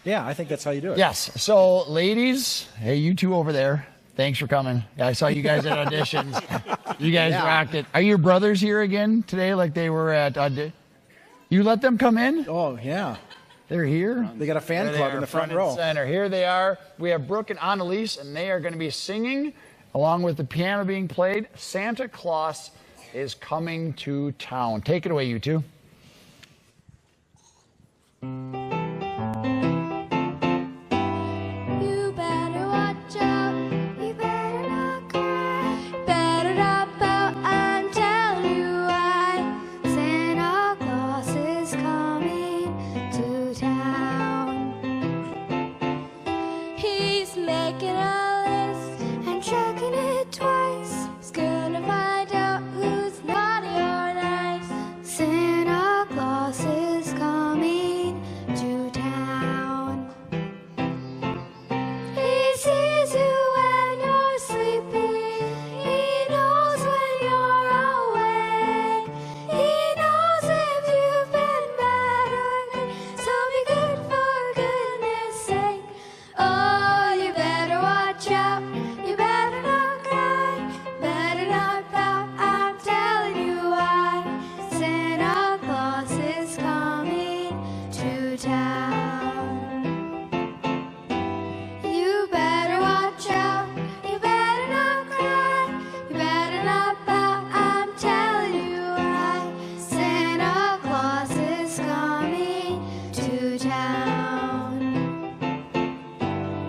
Yeah, I think that's how you do it. Yes. So, ladies, hey, you two over there. Thanks for coming. Yeah, I saw you guys at auditions. You guys rocked it. Are your brothers here again today like they were at audition? You let them come in? Oh, yeah. They're here. They got a fan club in the front row. Center. Here they are. We have Brooke and Annalise, and they are going to be singing along with the piano being played. Santa Claus is coming to town. Take it away, you two. You better watch out. You better not cry. Better not pout. I'm telling you why. Santa Claus is coming to town. He's making a list and checking it twice. He's gonna find out who's naughty or nice. Santa Claus is coming to town. He sees you when you're sleeping. He knows when you're awake. He knows if you've been bad or good. So be good for goodness sake. Oh, you better watch out. You better not cry. Better not pout. I'm telling you why. Santa Claus is coming to town. You better watch out. You better not cry. You better not pout. I'm telling you why. Santa Claus is coming to town.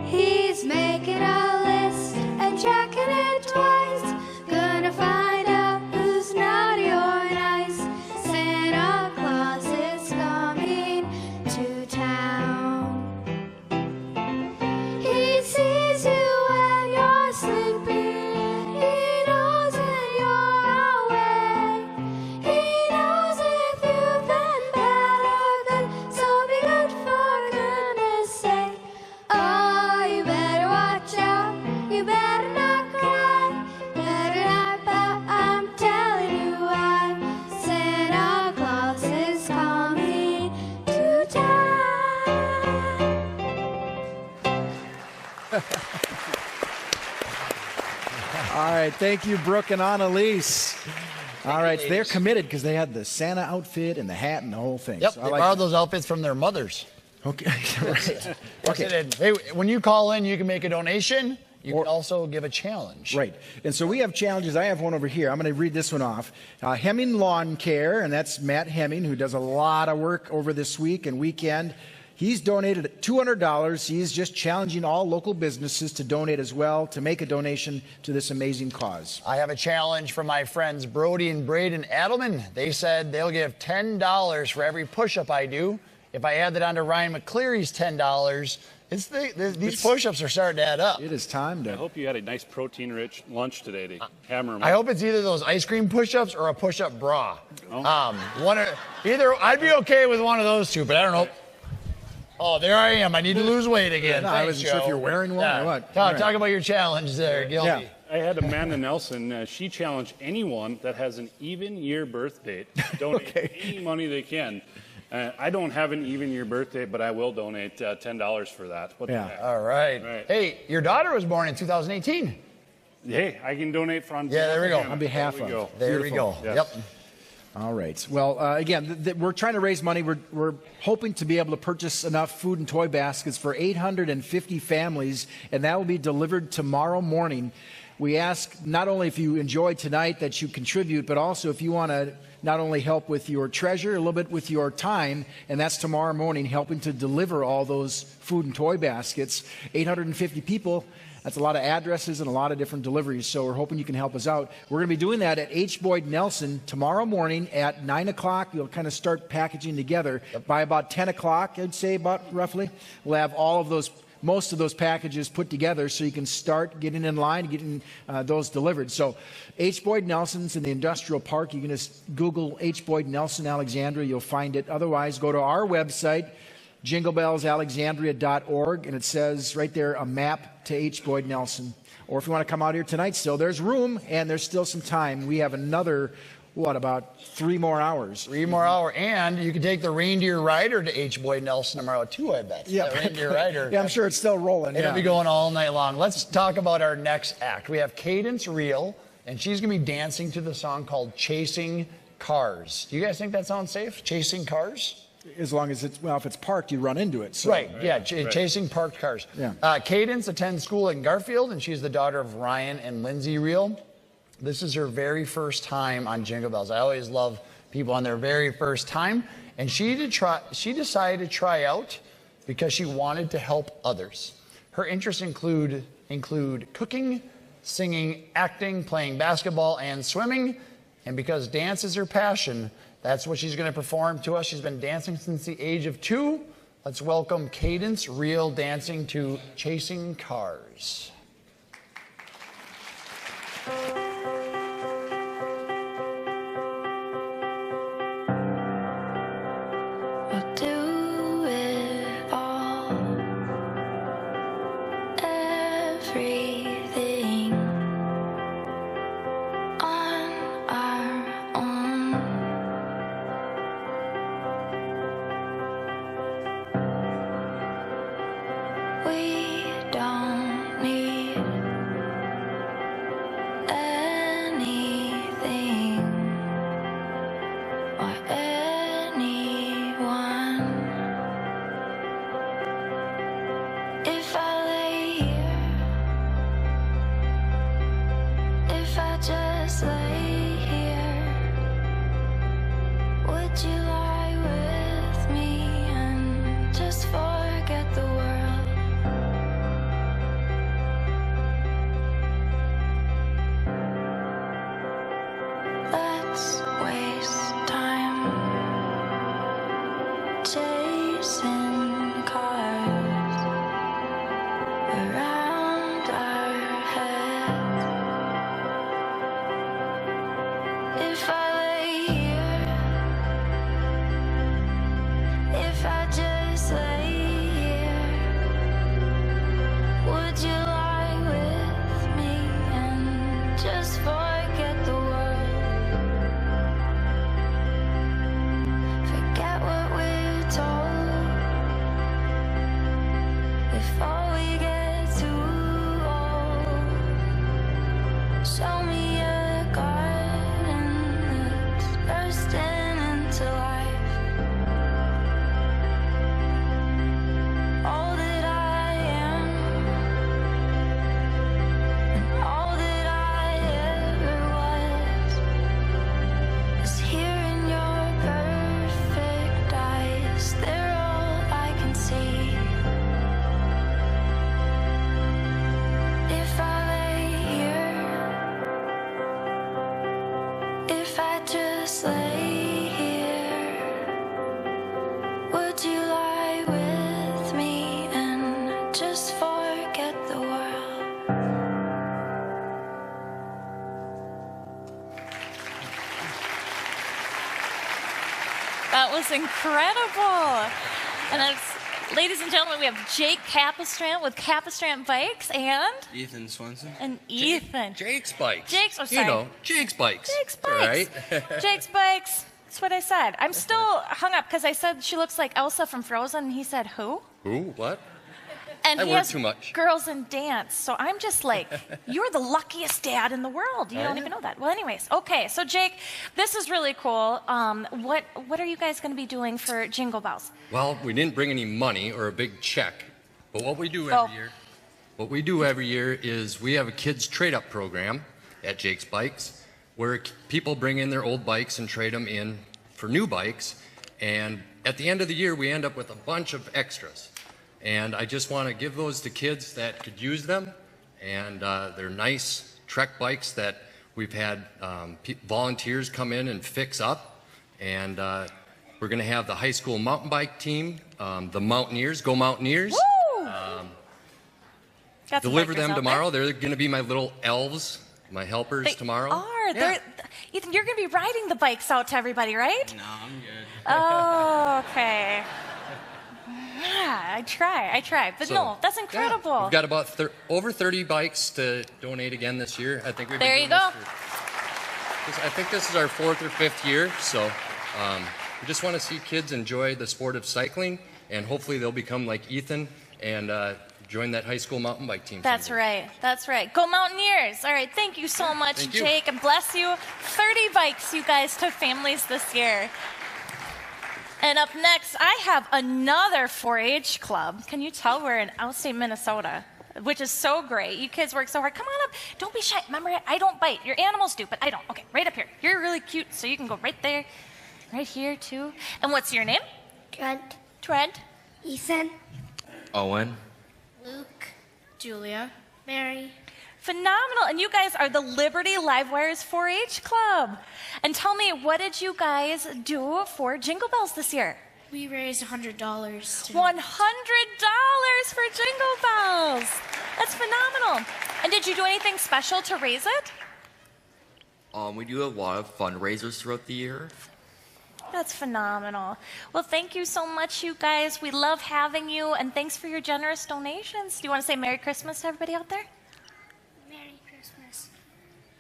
He's making a list and checking it twice. Gonna find out who's naughty or nice. Santa Claus is coming to town. He sees you when you're sleeping. He knows when you're awake. He knows if you've been bad or good. So be good for goodness sake. Oh, you better watch out. You better not cry. Better not pout. I'm telling you why. Santa Claus is coming to town. All right, thank you, Brooke and Annalise. All right, they're committed because they had the Santa outfit and the hat and the whole thing. Yep, So they I like borrowed that. those outfits from their mothers. Okay. Okay. Hey, when you call in, you can make a donation. You can also give a challenge. Right. And so we have challenges. I have one over here. I'm going to read this one off. Hemming Lawn Care, and that's Matt Hemming, who does a lot of work over this week and weekend. He's donated $200. He's just challenging all local businesses to donate as well, to make a donation to this amazing cause. I have a challenge from my friends Brody and Braden Adelman. They said they'll give $10 for every push-up I do. If I add that on to Ryan McCleary's $10, these push-ups are starting to add up. It is time to... I hope you had a nice protein-rich lunch today to hammer them I up. hope it's either those ice cream push-ups or a push-up bra. Either I'd be okay with one of those two, but I don't know. Oh, there I am. I need to lose weight again. No, I wasn't sure if you're wearing one or what. Talk about your challenge there, Gilby. Yeah. I had Amanda Nelson. She challenged anyone that has an even year birth date to donate any money they can. I don't have an even year birth date, but I will donate $10 for that. What the heck? All right. Hey, your daughter was born in 2018. Hey, I can donate for on. Yeah, there we go. On behalf of. There we go. Yes. Yep. All right. Well, again, we're trying to raise money. We're hoping to be able to purchase enough food and toy baskets for 850 families, and that will be delivered tomorrow morning. We ask not only if you enjoyed tonight that you contribute, but also if you want to not only help with your treasure, a little bit with your time, and that's tomorrow morning, helping to deliver all those food and toy baskets. 850 people. That's a lot of addresses and a lot of different deliveries, so we're hoping you can help us out. We're going to be doing that at H. Boyd Nelson tomorrow morning at 9 o'clock. We'll kind of start packaging together. By about 10 o'clock, I'd say, about roughly, we'll have most of those packages put together so you can start getting in line and getting those delivered. So H. Boyd Nelson's in the industrial park. You can just Google H. Boyd Nelson, Alexandria. You'll find it. Otherwise, go to our website, jinglebellsalexandria.org, and it says right there a map to H. Boyd Nelson. Or if you want to come out here tonight still, there's room and there's still some time. We have another, about 3 more hours? 3 more hours. And you can take the reindeer rider to H. Boyd Nelson tomorrow too, I bet. Yeah, the reindeer rider. Yeah, I'm sure it's still rolling. It'll be going all night long. Let's talk about our next act. We have Cadence Reel, and she's going to be dancing to the song called Chasing Cars. Do you guys think that sounds safe? Chasing cars? As long as if it's parked, you run into it. So. Right, yeah, chasing parked cars. Yeah. Cadence attends school in Garfield, and she's the daughter of Ryan and Lindsay Reel. This is her very first time on Jingle Bells. I always love people on their very first time. And she decided to try out because she wanted to help others. Her interests include cooking, singing, acting, playing basketball, and swimming. And because dance is her passion, that's what she's going to perform to us. She's been dancing since the age of 2. Let's welcome Cadence Reel dancing to Chasing Cars. We'll do it all, everything on our own. We don't need anything or anyone. If I lay here, if I just lay here, would you lie with me and just forget the world? Let's waste time chasing cars around our heads. If I lay here, if I just lay here, would you lie with me and just forget the world? Forget what we're told. was incredible. And ladies and gentlemen, we have Jake Capistrant with Capistrant Bikes and Ethan Swenson. And Ethan. Jake's Bikes. Jake's, oh, sorry. You know, Jake's Bikes. Jake's Bikes. Right? Jake's Bikes. That's what I said. I'm still hung up because I said she looks like Elsa from Frozen, and he said, who? Who? What? And I he work has too much. girls in dance. So I'm just like, you're the luckiest dad in the world. You I don't am. even know that. Well, anyways, okay. So Jake, this is really cool. What are you guys going to be doing for Jingle Bells? Well, we didn't bring any money or a big check, but what we do every year is we have a kids trade-up program at Jake's Bikes where people bring in their old bikes and trade them in for new bikes, and at the end of the year we end up with a bunch of extras. And I just want to give those to kids that could use them, and they're nice Trek bikes that we've had volunteers come in and fix up, and we're going to have the high school mountain bike team, the Mountaineers, go Mountaineers, deliver them tomorrow. They're going to be my little elves, my helpers tomorrow. Yeah. Ethan, you're going to be riding the bikes out to everybody, right? No, I'm good. Oh, okay. Yeah, I try. But So, no, that's incredible. Yeah, we've got about over 30 bikes to donate again this year. I think we've been There you doing go. I think this is our 4th or 5th year, so we just want to see kids enjoy the sport of cycling, and hopefully they'll become like Ethan and join that high school mountain bike team. That's right. Go Mountaineers. All right, thank you so much, Thank you. Jake, and bless you. 30 bikes you guys to families this year. And up next, I have another 4-H club. Can you tell we're in outstate Minnesota, which is so great. You kids work so hard. Come on up. Don't be shy. Remember, I don't bite. Your animals do, but I don't. Okay, right up here. You're really cute, so you can go right there. Right here, too. And what's your name? Trent. Ethan. Owen. Luke. Julia. Mary. Phenomenal. And you guys are the Liberty Livewire's 4-H club. And tell me, what did you guys do for Jingle Bells this year? We raised $100. $100 for Jingle Bells. That's phenomenal. And did you do anything special to raise it? We do a lot of fundraisers throughout the year. That's phenomenal. Well, thank you so much, you guys. We love having you, and thanks for your generous donations. Do you want to say Merry Christmas to everybody out there? Merry Christmas.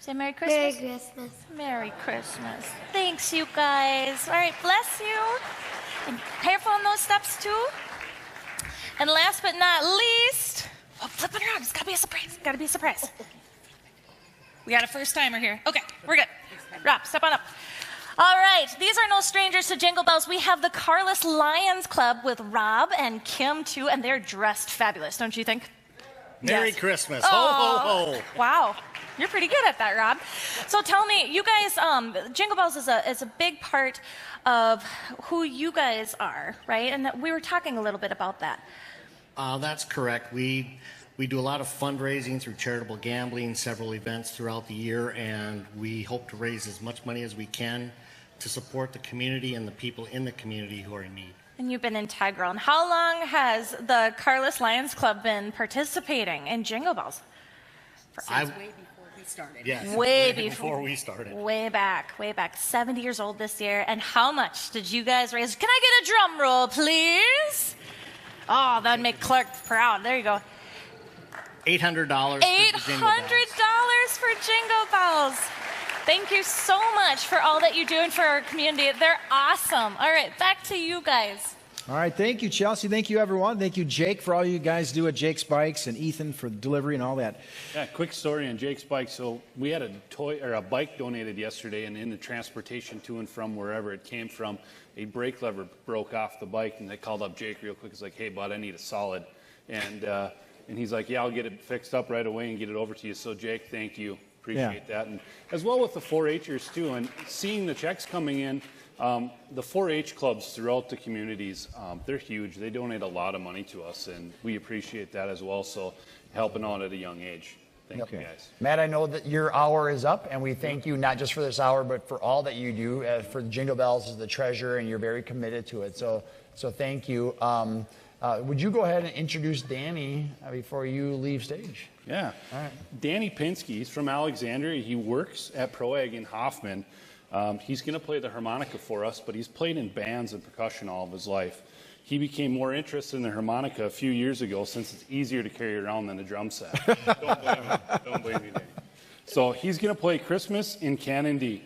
Say Merry Christmas. Merry Christmas. Merry Christmas. Thanks, you guys. All right, bless you. And careful on those steps, too. And last but not least, flip it around. It's got to be a surprise. We got a first timer here. Okay, we're good. Rob, step on up. All right, these are no strangers to Jingle Bells. We have the Carless Lions Club with Rob and Kim, too, and they're dressed fabulous, don't you think? Merry Yes. Christmas. Oh, Ho, ho, ho. Wow. You're pretty good at that, Rob. So tell me, you guys, Jingle Bells is a big part of who you guys are, right? And we were talking a little bit about that. That's correct. We do a lot of fundraising through charitable gambling, several events throughout the year, and we hope to raise as much money as we can to support the community and the people in the community who are in need. And you've been integral. And how long has the Carless Lions Club been participating in Jingle Bells? I- Way before we started. Yes, Way before we started. Way back. 70 years old this year. And how much did you guys raise? Can I get a drum roll, please? Oh, that'd make Clark proud. There you go. $800 for $800 for Jingle Bells. Thank you so much for all that you do and for our community. They're awesome. All right, back to you guys. All right, thank you, Chelsea. Thank you, everyone. Thank you, Jake, for all you guys do at Jake's Bikes, and Ethan for the delivery and all that. Yeah, quick story on Jake's Bike. So we had a bike donated yesterday, and in the transportation to and from wherever it came from, a brake lever broke off the bike, and they called up Jake real quick. It's like, hey, bud, I need a solid. And he's like, yeah, I'll get it fixed up right away and get it over to you. So, Jake, thank you. Appreciate that. And as well with the 4-Hers, too, and seeing the checks coming in, the 4-H clubs throughout the communities, they're huge. They donate a lot of money to us, and we appreciate that as well. So helping out at a young age. Thank you, guys. Matt, I know that your hour is up, and we thank you not just for this hour, but for all that you do for Jingle Bells as the treasurer, and you're very committed to it. So thank you. Would you go ahead and introduce Danny before you leave stage? Yeah. All right. Danny Pinsky, he's from Alexandria. He works at ProAg in Hoffman. He's going to play the harmonica for us, but he's played in bands and percussion all of his life. He became more interested in the harmonica a few years ago since it's easier to carry around than a drum set. Don't blame him. Don't blame me, Danny. So he's going to play Christmas in Canon D.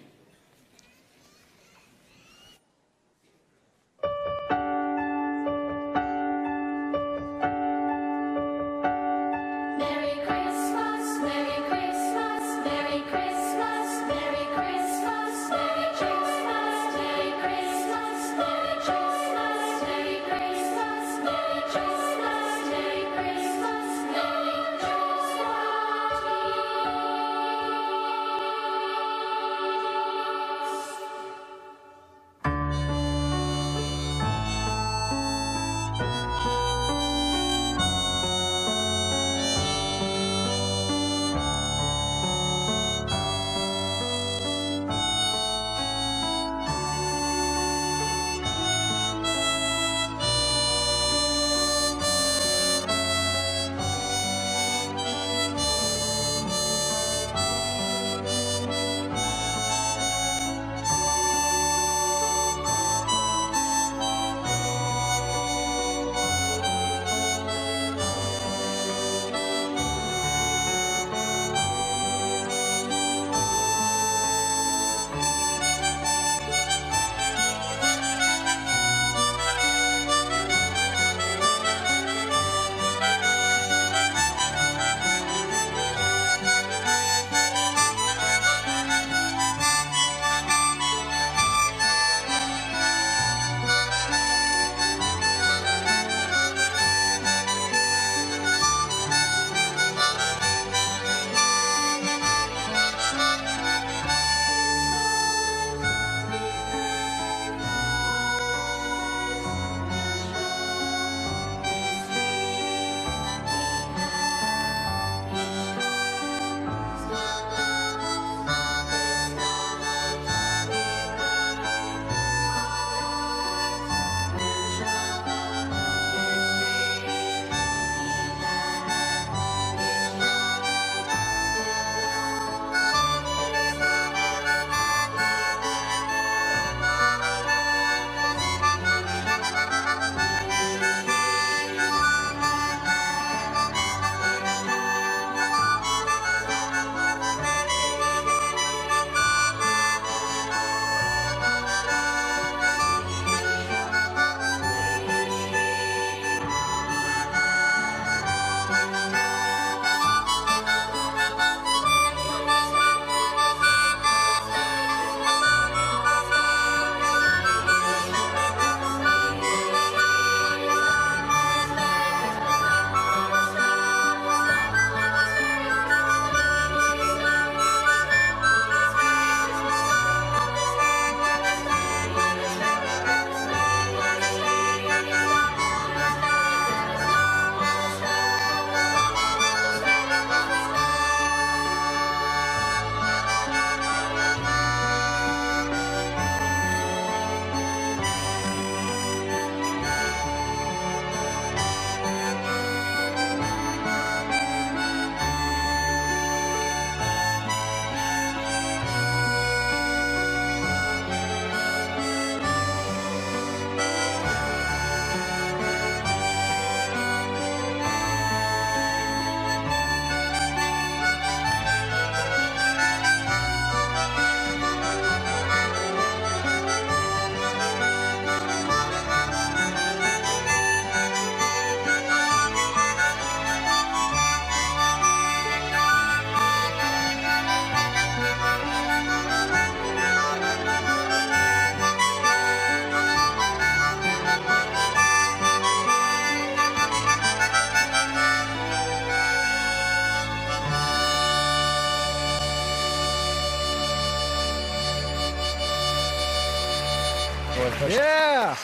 Yeah.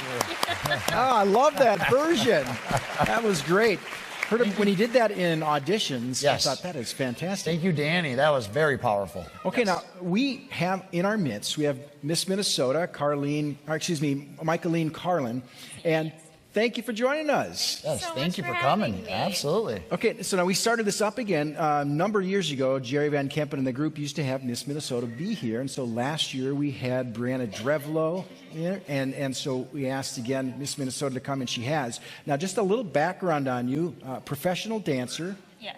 Oh, I love that version. That was great. Heard him when he did that in auditions. Yes. I thought that is fantastic. Thank you, Danny. That was very powerful. Okay, now we have in our midst, we have Miss Minnesota, Michaeline Carlin, and thank you for joining us. Yes, thank you for coming. Absolutely. Okay, so now we started this up again. A number of years ago, Jerry Van Kempen and the group used to have Miss Minnesota be here. And so last year we had Brianna Drevlo here. And so we asked again Miss Minnesota to come, and she has. Now, just a little background on you. Professional dancer. Yes.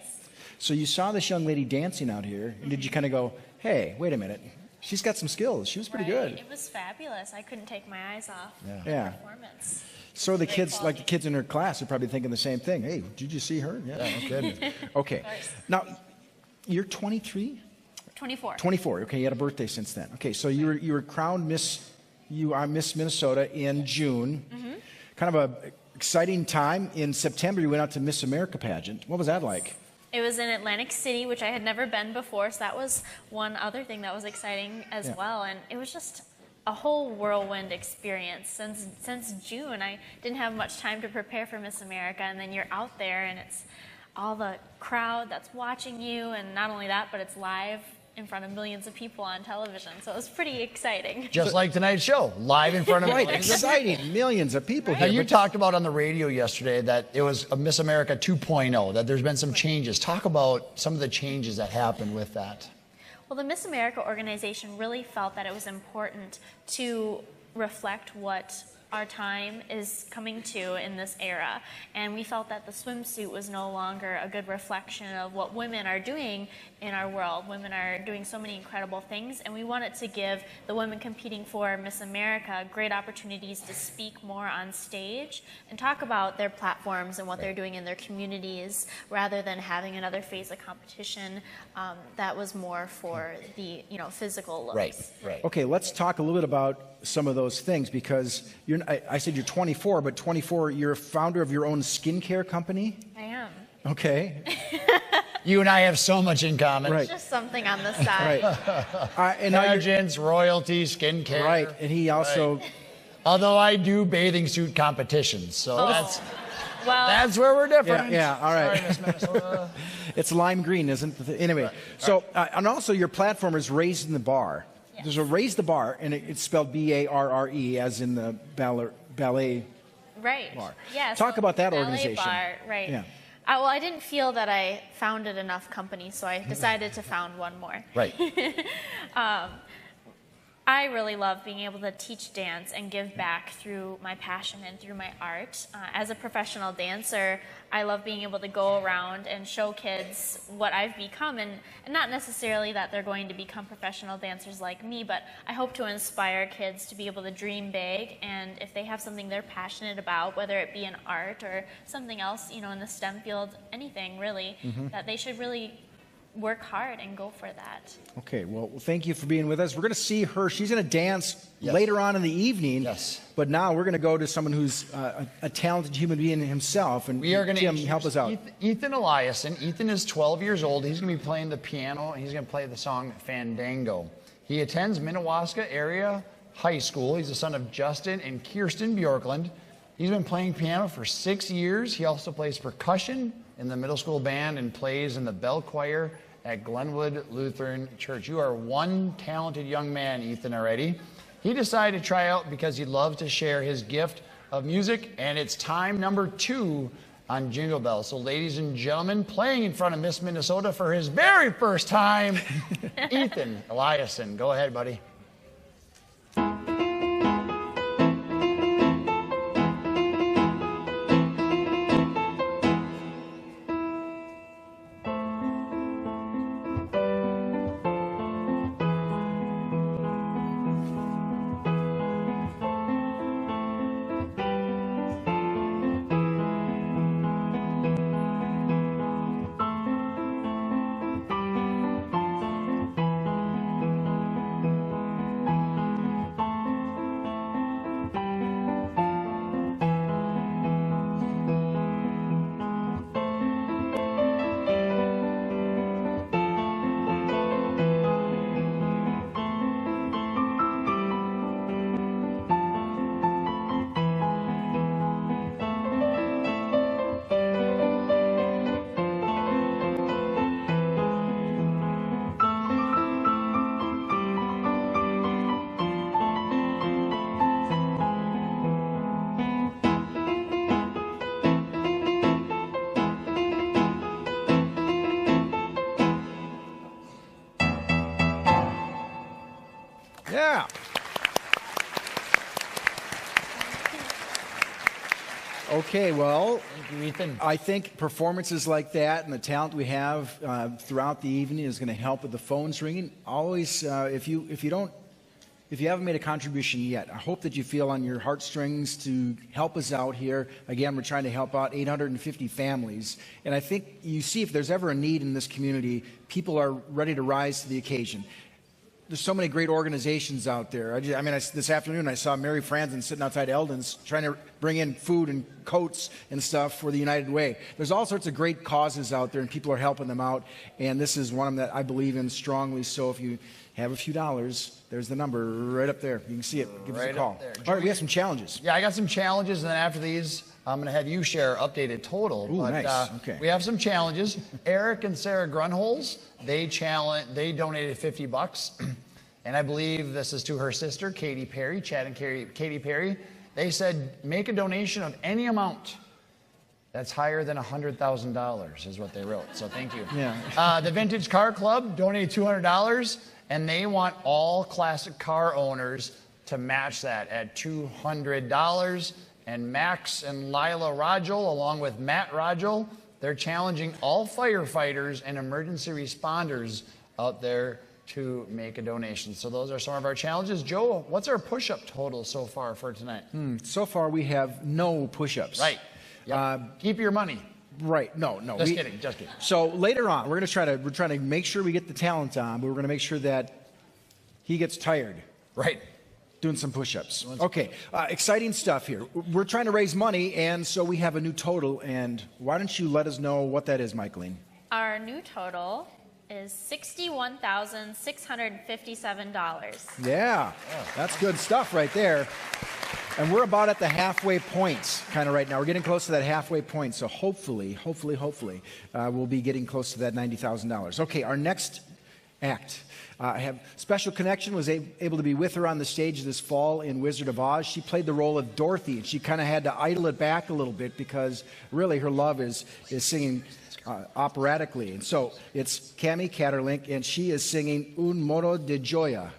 So you saw this young lady dancing out here. And did you kind of go, hey, wait a minute. She's got some skills. She was pretty good. It was fabulous. I couldn't take my eyes off Yeah. the performance. So the kids, like the kids in her class, are probably thinking the same thing. Hey, did you see her? Yeah, no kidding. Okay. Now, you're 23? 24. 24. Okay, you had a birthday since then. Okay, so you were crowned Miss. You are Miss Minnesota in June. Mm-hmm. Kind of a exciting time. In September, you went out to Miss America pageant. What was that like? It was in Atlantic City, which I had never been before, so that was one other thing that was exciting as well. And it was just a whole whirlwind experience. Since June, I didn't have much time to prepare for Miss America, and then you're out there, and it's all the crowd that's watching you, and not only that, but it's live in front of millions of people on television, so it was pretty exciting. Just like tonight's show, live in front of Right, millions of exciting. people. Millions of people Now, here. you but- talked about on the radio yesterday that it was a Miss America 2.0, that there's been some changes. Talk about some of the changes that happened with that. Well, the Miss America organization really felt that it was important to reflect what our time is coming to in this era. And we felt that the swimsuit was no longer a good reflection of what women are doing in our world. Women are doing so many incredible things, and we wanted to give the women competing for Miss America great opportunities to speak more on stage and talk about their platforms and what they're doing in their communities, rather than having another phase of competition that was more for the physical looks. Right. Okay, let's talk a little bit about some of those things, because I said you're 24, but 24, you're a founder of your own skincare company? I am. Okay. You and I have so much in common. Right. Just something on the side. And now Pageants, royalty, skincare. Right, and he also... Right. Although I do bathing suit competitions, so that's where we're different. Yeah, all right. Sorry, Miss Minnesota. It's lime green, isn't it? Anyway, Right. so, and also your platform is Raising the Bar. Yes. There's a Raise the Bar, and it's spelled B-A-R-R-E, as in the ballet. Right. Bar. Yeah. Talk about that ballet organization. Bar, right. Yeah. Well, I didn't feel that I founded enough companies, so I decided to found one more. Right. I really love being able to teach dance and give back through my passion and through my art. As a professional dancer, I love being able to go around and show kids what I've become, and not necessarily that they're going to become professional dancers like me, but I hope to inspire kids to be able to dream big, and if they have something they're passionate about, whether it be in art or something else, in the STEM field, anything really, that they should really work hard and go for that. Okay, well, thank you for being with us. We're going to see her. She's going to dance later on in the evening. Yes. But now we're going to go to someone who's a talented human being himself. And We are going to Tim, help us out. Ethan Eliason. Ethan is 12 years old. He's going to be playing the piano, and he's going to play the song Fandango. He attends Minnewaska Area High School. He's the son of Justin and Kirsten Bjorklund. He's been playing piano for 6 years. He also plays percussion in the middle school band and plays in the bell choir at Glenwood Lutheran Church. You are one talented young man, Ethan, already. He decided to try out because he loves to share his gift of music, and it's time number 2 on Jingle Bells. So ladies and gentlemen, playing in front of Miss Minnesota for his very first time, Ethan Eliason. Go ahead, buddy. Yeah. Okay, well, I think performances like that and the talent we have throughout the evening is going to help with the phones ringing. Always, if you haven't made a contribution yet, I hope that you feel on your heartstrings to help us out here. Again, we're trying to help out 850 families. And I think you see if there's ever a need in this community, people are ready to rise to the occasion. There's so many great organizations out there. This afternoon I saw Mary Franzen sitting outside Eldon's trying to bring in food and coats and stuff for the United Way. There's all sorts of great causes out there, and people are helping them out. And this is one of them that I believe in strongly. So if you have a few dollars, there's the number right up there. You can see it. Give us a call. All right, we have some challenges. Yeah, I got some challenges, and then after these, I'm going to have you share updated total. Ooh, nice. Okay. We have some challenges. Eric and Sarah Grunholz, they donated $50. And I believe this is to her sister, Katie Perry, Chad and Katie Perry. They said, make a donation of any amount that's higher than $100,000 is what they wrote. So thank you. Yeah. The Vintage Car Club donated $200, and they want all classic car owners to match that at $200. And Max and Lila Rajol, along with Matt Rajol, they're challenging all firefighters and emergency responders out there to make a donation. So those are some of our challenges. Joe, what's our push-up total so far for tonight? So far we have no push-ups. Right. Yep. Keep your money. Right. No. Just kidding. So later on, we're trying to make sure we get the talent on, but we're going to make sure that he gets tired. Right. Doing some push-ups. Okay. Exciting stuff here. We're trying to raise money, and so we have a new total. And why don't you let us know what that is, Michaeline? Our new total is $61,657. Yeah. That's good stuff right there. And we're about at the halfway point kind of right now. We're getting close to that halfway point. So hopefully, we'll be getting close to that $90,000. Okay, our next act. I have Special Connection, was able to be with her on the stage this fall in Wizard of Oz. She played the role of Dorothy, and she kind of had to idle it back a little bit because really her love is singing operatically. And so it's Cami Catterlink, and she is singing Un Modo de Joya.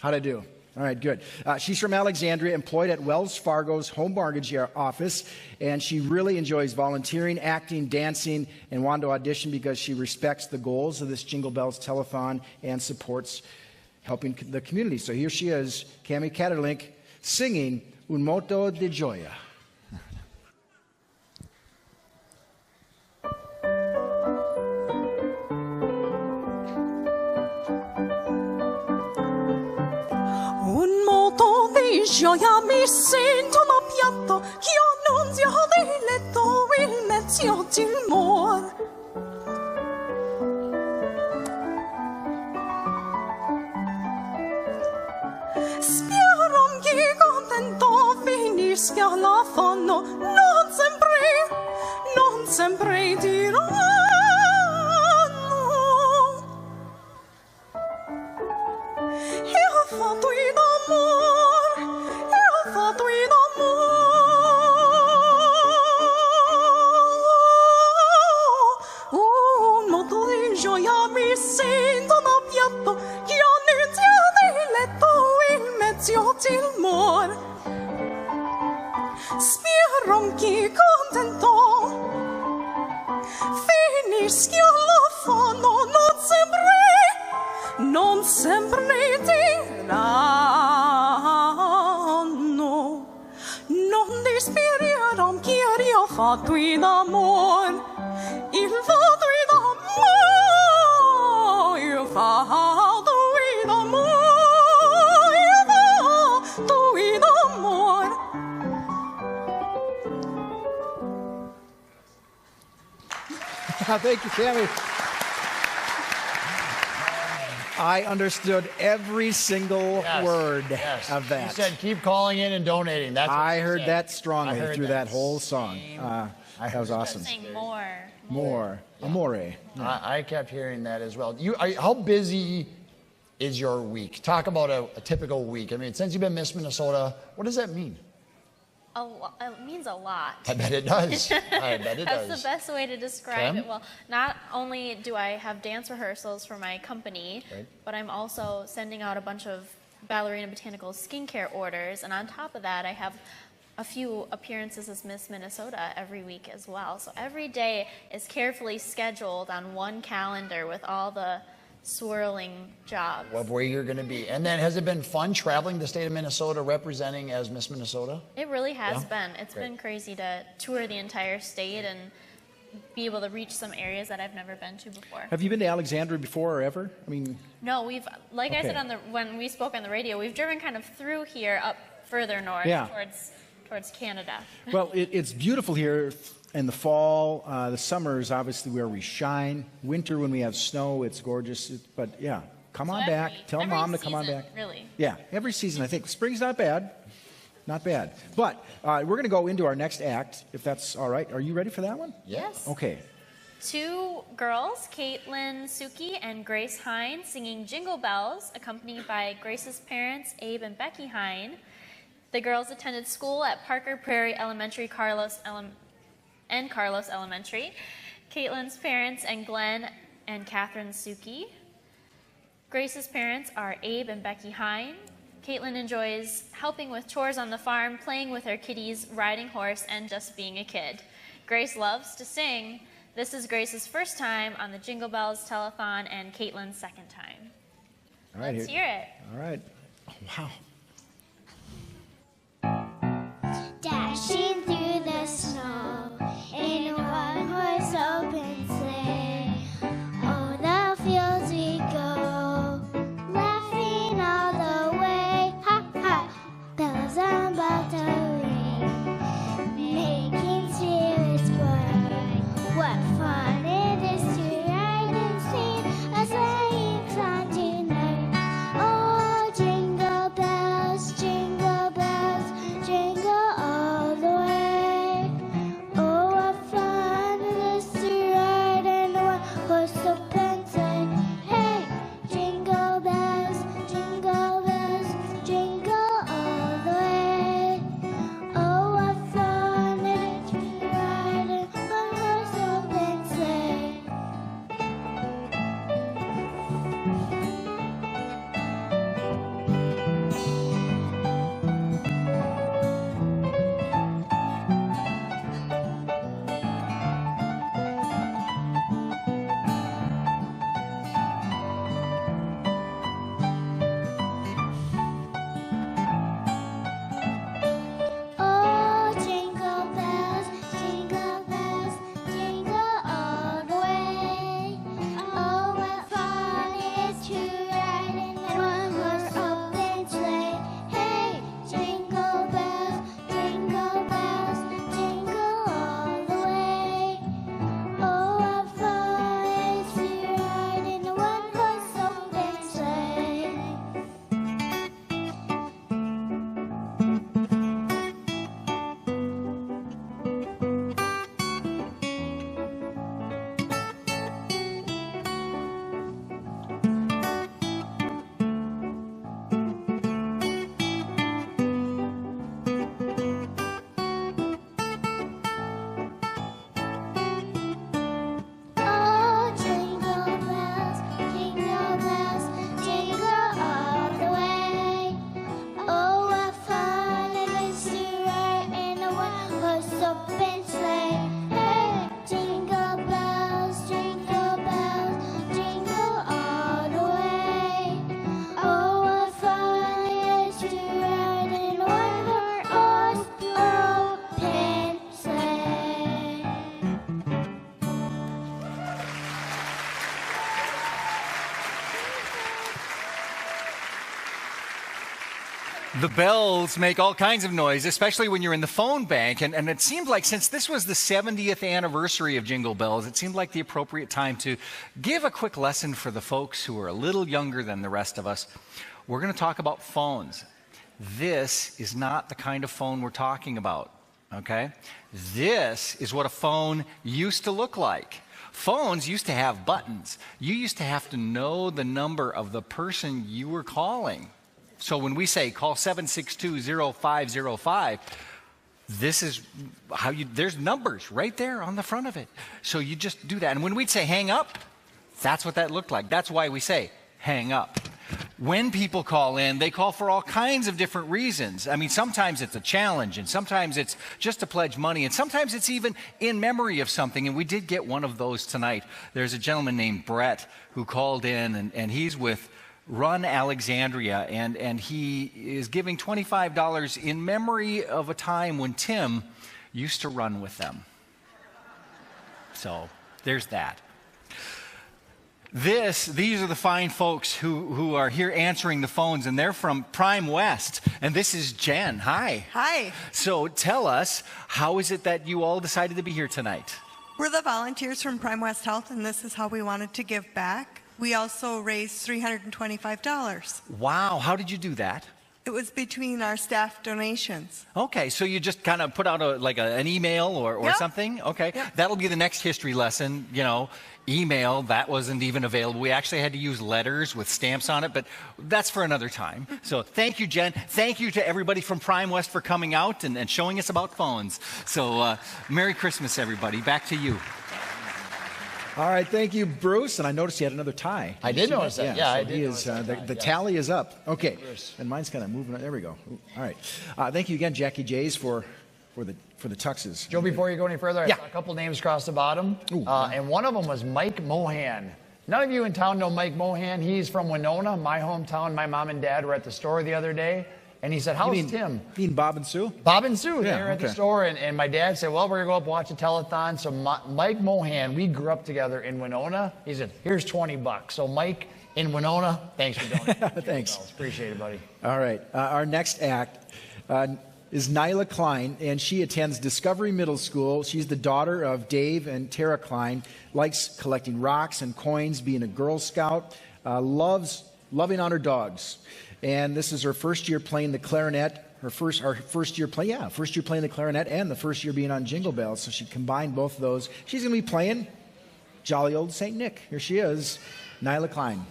How'd I do? All right, good. She's from Alexandria, employed at Wells Fargo's home mortgage office, and she really enjoys volunteering, acting, dancing, and wanted to audition because she respects the goals of this Jingle Bells Telethon and supports helping the community. So here she is, Cami Catterlink, singing Un Moto de Joya. Gioia mi sento l'appiatto che annunzia del letto il mezzo del mor. Spero che contento finisca l'affanno, non sempre diranno. Io ho fatto in amore, fatto in amore, un moto di gioia mi sento da piatto che annunzia del letto in mezzo del mare. Spero che contento finisca l'affanno, non sempre diranno. Non dispieram che io ho fatto in amore, il fatto in amore, io fatto in amore, io fatto in amore. Thank you, Cami. I understood every single word of that. You said keep calling in and donating. That's what I you heard said. that strongly I heard through that that whole song. That was awesome. Sing more. More. Amore. I kept hearing that as well. How busy is your week? Talk about a typical week. I mean, since you've been Miss Minnesota, what does that mean? It means a lot. I bet it does. I bet it does. That's the best way to describe it. Well, not only do I have dance rehearsals for my company, but I'm also sending out a bunch of Ballerina Botanical skincare orders, and on top of that, I have a few appearances as Miss Minnesota every week as well. So every day is carefully scheduled on one calendar with all the swirling jobs. Of where you're going to be. And then has it been fun traveling the state of Minnesota representing as Miss Minnesota? It really has Yeah? been. It's Great. been crazy to tour the entire state and be able to reach some areas that I've never been to before. Have you been to Alexandria before or ever? I mean, No, we've, like I Okay. said when we spoke on the radio, we've driven kind of through here up further north Yeah. towards Canada. well, it's beautiful here in the fall. The summer is obviously where we shine. Winter, when we have snow, it's gorgeous. But yeah, come on back. Tell every Mom to come on season, back. Really. Yeah, every season. I think spring's not bad. Not bad. But we're going to go into our next act, if that's all right. Are you ready for that one? Yes. Okay. Two girls, Caitlin Suki and Grace Hine, singing Jingle Bells, accompanied by Grace's parents, Abe and Becky Hine. The girls attended school at Parker Prairie Elementary Carlos Elementary. Caitlin's parents and Glenn and Catherine Suki. Grace's parents are Abe and Becky Hine. Caitlin enjoys helping with chores on the farm, playing with her kitties, riding horse, and just being a kid. Grace loves to sing. This is Grace's first time on the Jingle Bells Telethon and Caitlin's second time. All right. Let's hear it. All right. Oh, wow. Dashing through the snow in a one-horse open sleigh. Oh, the fields we go, laughing all the way. Ha ha! Bells on bottom ring, making spirits bright. What fun it is to ride and sing a sleighing song tonight! Oh, jingle bells, jingle bells, jingle all the way. Oh, what fun it is to ride in a one-horse open sleigh. Hey, jingle bells, jingle all the way. Oh, what fun it is to ride in a one-horse open sleigh. Oh, jingle bells, jingle all the way. Oh, what fun it is to ride in a one-horse open sleigh. Hey, jingle bells, jingle all the way. Oh, what fun it is to ride in a one-horse open sleigh. Oh, jingle bells, jingle all the way. Oh, what fun it is to ride in a one-horse open sleigh. Hey, jingle bells, jingle all the way. Oh, what fun it is to ride in a one-horse open sleigh. The bells make all kinds of noise, especially when you're in the phone bank. And it seemed like since this was the 70th anniversary of Jingle Bells, it seemed like the appropriate time to give a quick lesson for the folks who are a little younger than the rest of us. We're going to talk about phones. This is not the kind of phone we're talking about, okay? This is what a phone used to look like. Phones used to have buttons. You used to have to know the number of the person you were calling. So when we say call 762-0505, this is how there's numbers right there on the front of it. So you just do that. And when we'd say hang up, that's what that looked like. That's why we say hang up. when people call in, they call for all kinds of different reasons. I mean, sometimes it's a challenge, and sometimes it's just to pledge money, and sometimes it's even in memory of something, and we did get one of those tonight. There's a gentleman named Brett who called in, and he's with Run Alexandria, and he is giving $25 in memory of a time when Tim used to run with them. So there's that. These are the fine folks who are here answering the phones, and they're from Prime West. And this is Jen. Hi. Hi. So tell us, how is it that you all decided to be here tonight? We're the volunteers from Prime West Health, and this is how we wanted to give back. We also raised $325. Wow. How did you do that? It was between our staff donations. Okay, so you just kind of put out an email or Yep. something? Okay, Yep. That'll be the next history lesson, email, that wasn't even available. We actually had to use letters with stamps on it, but that's for another time. So thank you, Jen. Thank you to everybody from Prime West for coming out and showing us about phones. So Merry Christmas, everybody. Back to you. All right, thank you, Bruce. And I noticed you had another tie. I did notice that. Yeah, I did notice that. The tally is up. Okay, and mine's kind of moving. There we go. All right. Thank you again, Jackie Jays, for the tuxes. Joe, before you go any further, I saw a couple names across the bottom, and one of them was Mike Mohan. None of you in town know Mike Mohan. He's from Winona, my hometown. My mom and dad were at the store the other day, and he said, "How's Tim?" You mean Bob and Sue? Bob and Sue, Yeah, they were at the store, and my dad said, "Well, we're gonna go up watch a telethon." So Mike Mohan, we grew up together in Winona. He said, "Here's $20." So Mike in Winona, thanks for donating. Thanks. Appreciate it, buddy. All right. Our next act is Nyla Klein, and she attends Discovery Middle School. She's the daughter of Dave and Tara Klein, likes collecting rocks and coins, being a Girl Scout, loving on her dogs. And this is her first year playing the clarinet. First year playing the clarinet and the first year being on Jingle Bells. So she combined both of those. She's going to be playing Jolly Old St. Nick. Here she is, Nyla Klein.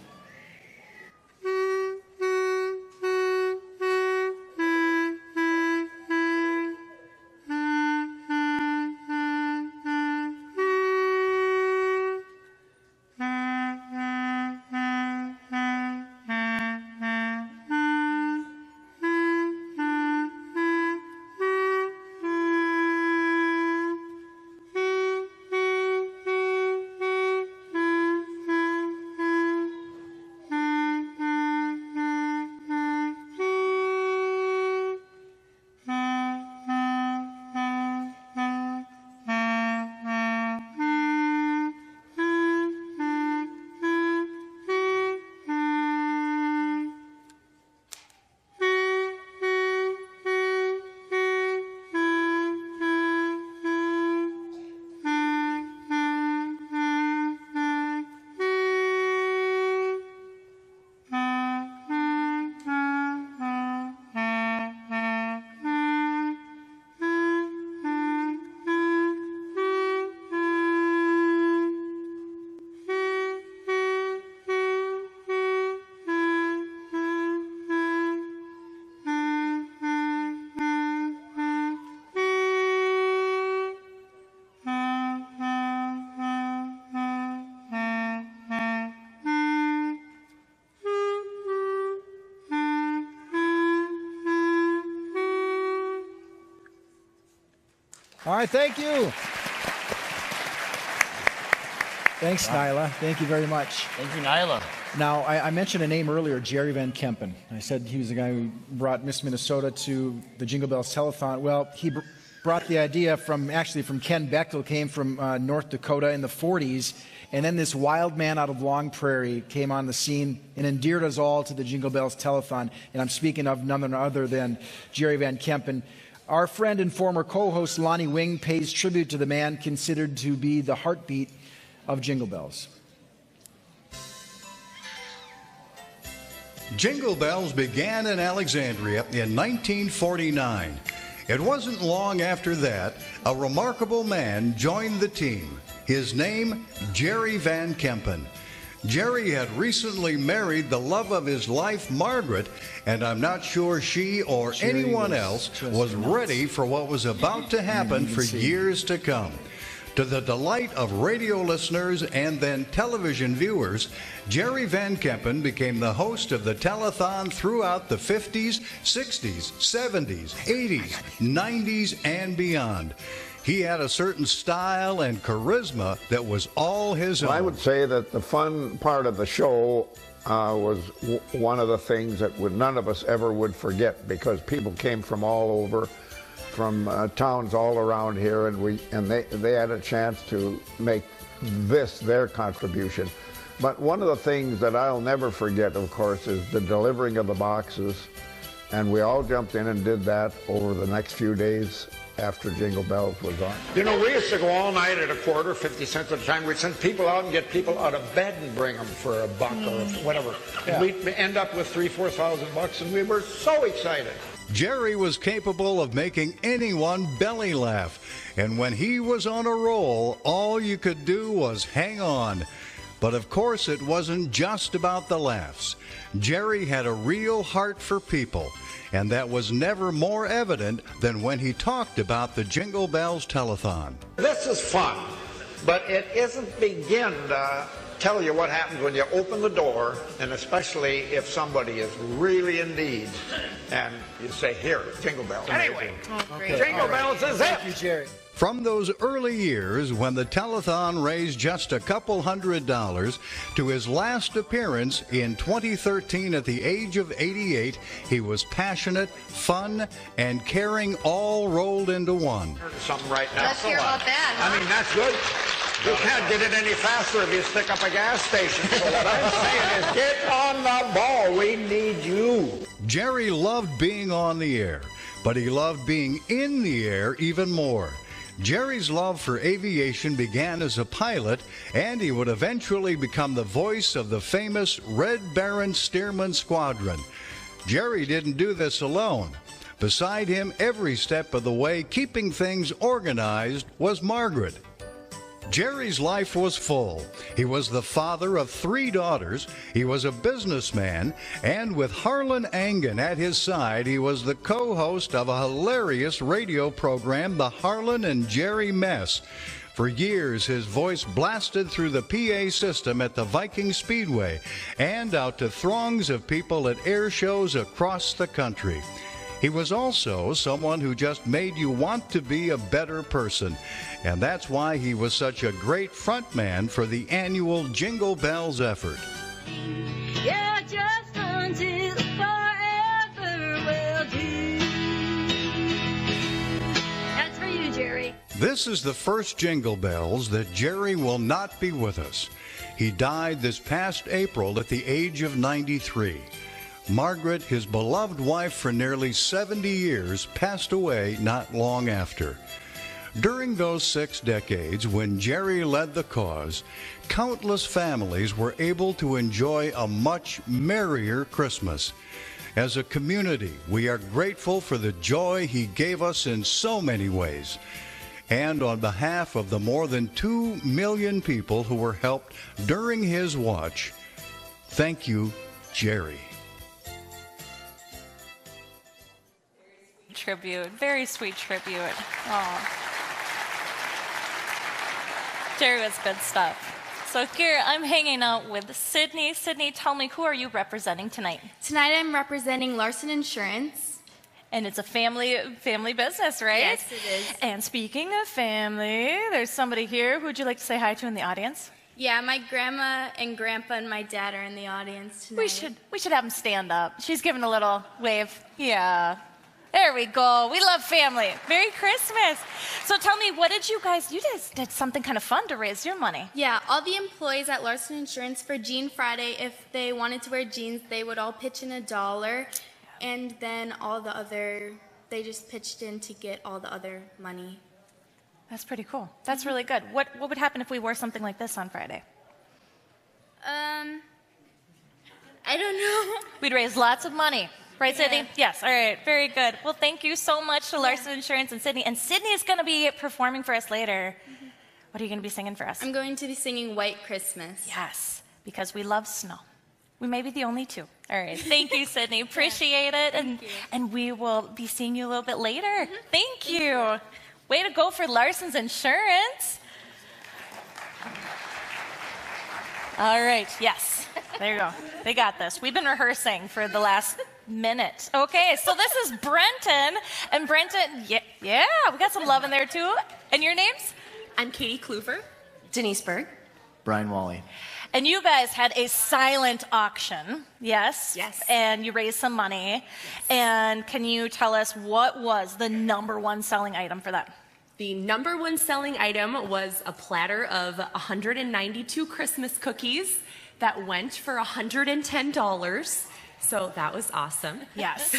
All right, thank you. Thanks, Nyla. Thank you very much. Thank you, Nyla. Now, I mentioned a name earlier, Jerry Van Kempen. I said he was the guy who brought Miss Minnesota to the Jingle Bells Telethon. Well, he brought the idea from Ken Bechtel, came from North Dakota in the 40s. And then this wild man out of Long Prairie came on the scene and endeared us all to the Jingle Bells Telethon. And I'm speaking of none other than Jerry Van Kempen. Our friend and former co-host Lonnie Wing pays tribute to the man considered to be the heartbeat of Jingle Bells. Jingle Bells began in Alexandria in 1949. It wasn't long after that, a remarkable man joined the team. His name, Jerry Van Kempen. Jerry had recently married the love of his life, Margaret, and I'm not sure she or anyone else was ready for what was about to happen for years to come. To the delight of radio listeners and then television viewers, Jerry Van Kempen became the host of the Telethon throughout the 50s, 60s, 70s, 80s, 90s, and beyond. He had a certain style and charisma that was all his own. I would say that the fun part of the show was one of the things that none of us ever would forget, because people came from all over, from towns all around here, and they had a chance to make this their contribution. But one of the things that I'll never forget, of course, is the delivering of the boxes, and we all jumped in and did that over the next few days after Jingle Bells was on. You know, we used to go all night at a quarter, 50 cents at a time. We'd send people out and get people out of bed and bring them for $1 or whatever. Yeah. And we'd end up with $3,000-4,000, and we were so excited. Jerry was capable of making anyone belly laugh, and when he was on a roll, all you could do was hang on. But of course, it wasn't just about the laughs. Jerry had a real heart for people, and that was never more evident than when he talked about the Jingle Bells Telethon. This is fun, but it isn't begin to tell you what happens when you open the door, and especially if somebody is really in need, and you say, here, Jingle Bells. Anyway, Jingle Bells is it. Thank you, Jerry. From those early years when the Telethon raised just a couple $100 to his last appearance in 2013 at the age of 88, he was passionate, fun, and caring all rolled into one. Something right now. Let's hear about that, huh? I mean, that's good. You can't get it any faster if you stick up a gas station. So what I'm saying is, get on the ball. We need you. Jerry loved being on the air, but he loved being in the air even more. Jerry's love for aviation began as a pilot, and he would eventually become the voice of the famous Red Baron Stearman Squadron. Jerry didn't do this alone. Beside him, every step of the way, keeping things organized, was Margaret. Jerry's life was full. He was the father of 3 daughters, he was a businessman, and with Harlan Angen at his side, he was the co-host of a hilarious radio program, The Harlan and Jerry Mess. For years, his voice blasted through the PA system at the Viking Speedway and out to throngs of people at air shows across the country. He was also someone who just made you want to be a better person. And that's why he was such a great frontman for the annual Jingle Bells effort. Yeah, just until forever will do. That's for you, Jerry. This is the first Jingle Bells that Jerry will not be with us. He died this past April at the age of 93. Margaret, his beloved wife for nearly 70 years, passed away not long after. During those 6 decades, when Jerry led the cause, countless families were able to enjoy a much merrier Christmas. As a community, we are grateful for the joy he gave us in so many ways. And on behalf of the more than 2 million people who were helped during his watch, thank you, Jerry. Tribute, very sweet tribute. Oh. Jerry was good stuff. So here I'm hanging out with Sydney. Sydney, tell me, who are you representing tonight? Tonight I'm representing Larson Insurance. And it's a family business, right? Yes, it is. And speaking of family, there's somebody here. Who would you like to say hi to in the audience? Yeah, my grandma and grandpa and my dad are in the audience tonight. We should have them stand up. She's giving a little wave. Yeah. There we go. We love family. Merry Christmas. So tell me, what did you guys did something kind of fun to raise your money. Yeah, all the employees at Larson Insurance for Jean Friday, if they wanted to wear jeans, they would all pitch in $1. And then they just pitched in to get all the other money. That's pretty cool. That's really good. What would happen if we wore something like this on Friday? I don't know. We'd raise lots of money. Right, Sydney? Yeah. Yes. All right. Very good. Well, thank you so much to Larson Insurance and Sydney. And Sydney is going to be performing for us later. Mm-hmm. What are you going to be singing for us? I'm going to be singing White Christmas. Yes, because we love snow. We may be the only 2. All right. Thank you, Sydney. Appreciate it. And we will be seeing you a little bit later. Mm-hmm. Thank you. Way to go for Larson's Insurance. All right, yes. There you go. They got this. We've been rehearsing for the last minute. Okay, so this is Brenton. And Brenton, yeah, we got some love in there too. And your names? I'm Katie Kluver. Denise Berg. Brian Wally. And you guys had a silent auction, yes? Yes. And you raised some money. Yes. And can you tell us what was the number one selling item for that? The number one selling item was a platter of 192 Christmas cookies that went for $110. So that was awesome. Yes.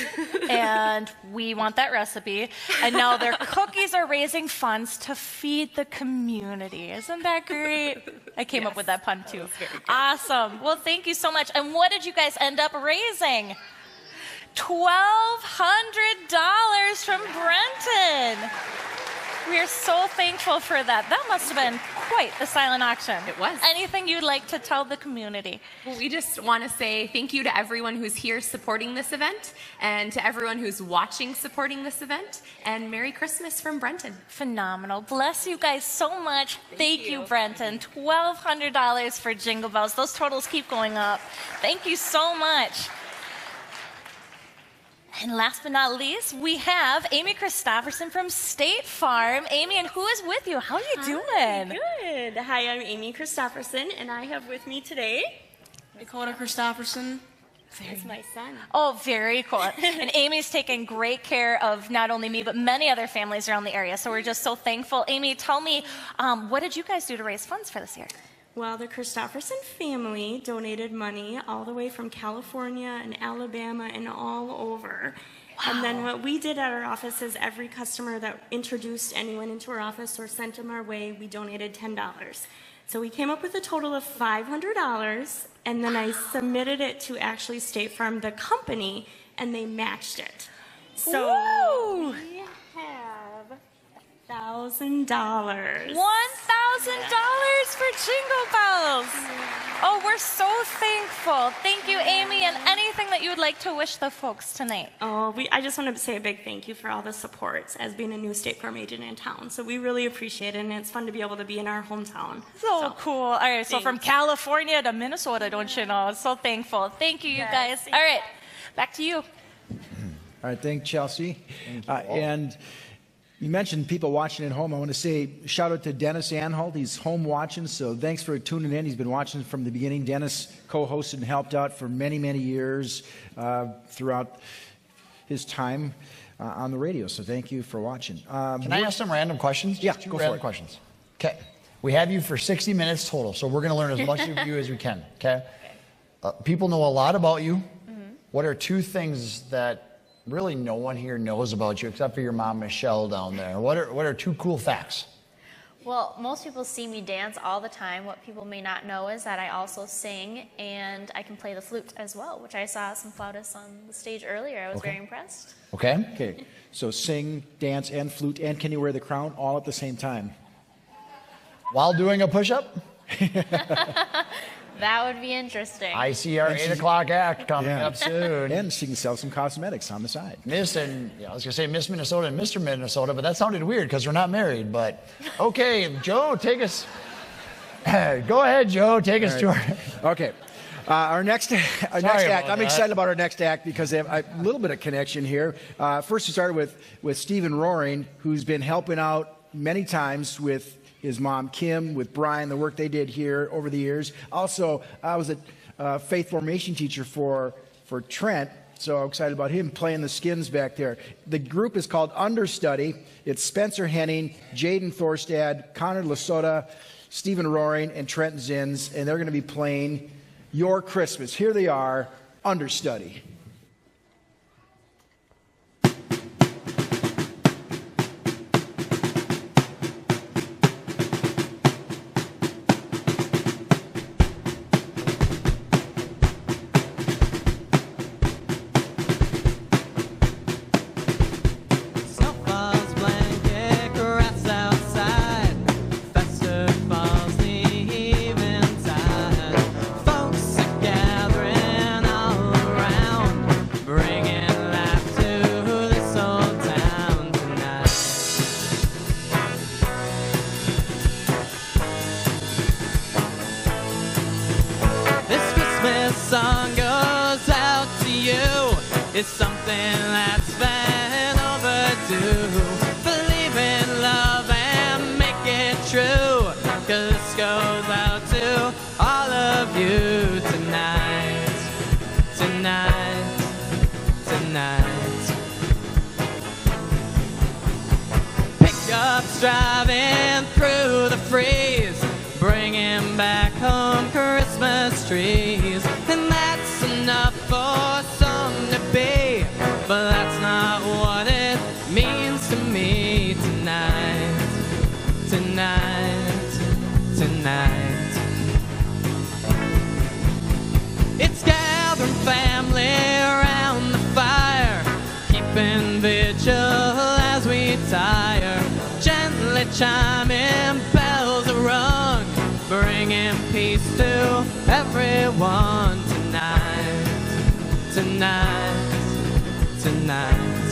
And we want that recipe. And now their cookies are raising funds to feed the community. Isn't that great? I came up with that pun too. Awesome. Well, thank you so much. And what did you guys end up raising? $1,200 from Brenton. We are so thankful for that. That must have been quite the silent auction. It was. Anything you'd like to tell the community? Well, we just want to say thank you to everyone who's here supporting this event and to everyone who's watching supporting this event. And Merry Christmas from Brenton. Phenomenal. Bless you guys so much. Thank you, Brenton. $1,200 for Jingle Bells. Those totals keep going up. Thank you so much. And last but not least, we have Amy Christopherson from State Farm. Amy, and who is with you? How are you doing? Good. Hi, I'm Amy Christopherson, and I have with me today Dakota Christopherson. That's my son. Oh, very cool. And Amy's taken great care of not only me, but many other families around the area. So we're just so thankful. Amy, tell me, what did you guys do to raise funds for this year? Well, the Christopherson family donated money all the way from California and Alabama and all over. Wow. And then what we did at our office is every customer that introduced anyone into our office or sent them our way, we donated $10. So we came up with a total of $500, and then I submitted it to actually State Farm, the company, and they matched it. So we have $1,000. $1,000 for Jingle Bells. Oh, we're so thankful. Thank you, Amy, and anything that you would like to wish the folks tonight. Oh, I just want to say a big thank you for all the support as being a new State Farm agent in town. So we really appreciate it, and it's fun to be able to be in our hometown. So cool. All right, so from California to Minnesota, don't you know? So thankful. Thank you, you guys. All right, back to you. All right, thanks, Chelsea. And you mentioned people watching at home. I want to say shout out to Dennis Anhalt. He's home watching, so thanks for tuning in. He's been watching from the beginning. Dennis co-hosted and helped out for many, many years throughout his time on the radio, so thank you for watching. Can I ask some random questions? Yeah, Just go random for it. questions. Okay. We have you for 60 minutes total, so we're going to learn as much of you as we can, okay? People know a lot about you. What are two things that really no one here knows about you except for your mom, Michelle, down there? What are two cool facts? Well, most people see me dance all the time. What people may not know is that I also sing, and I can play the flute as well, which I saw some flautists on the stage earlier. I was very impressed. Okay. Okay. So sing, dance, and flute, and can you wear the crown all at the same time? While doing a push-up? That would be interesting. I see our 8 o'clock act coming up soon. And she can sell some cosmetics on the side. I was going to say Miss Minnesota and Mr. Minnesota, but that sounded weird because we're not married. But okay, Joe, take us. Go ahead, Joe, take us to our. Okay. Our next act, I'm excited about our next act because they have a little bit of connection here. First, we started with Stephen Roaring, who's been helping out many times with his mom, Kim, with Brian, the work they did here over the years. Also, I was a faith formation teacher for Trent, so I'm excited about him playing the skins back there. The group is called Understudy. It's Spencer Henning, Jaden Thorstad, Connor Lasota, Stephen Roaring, and Trent Zins, and they're going to be playing Your Christmas. Here they are, Understudy. Folks are gathering all around. song goes out to you. It's something that's been overdue. Believe in love and make it true. 'Cause this goes out to all of you tonight. Tonight. Tonight. Pickups driving through the freeze, bringing back home Christmas trees. And that's enough for some to be, but that's not what it means to me tonight. Tonight. Tonight. It's gathering family around the fire, keeping vigil as we tire. Gently chiming bells are rung, bringing peace to everyone tonight. Tonight. Tonight.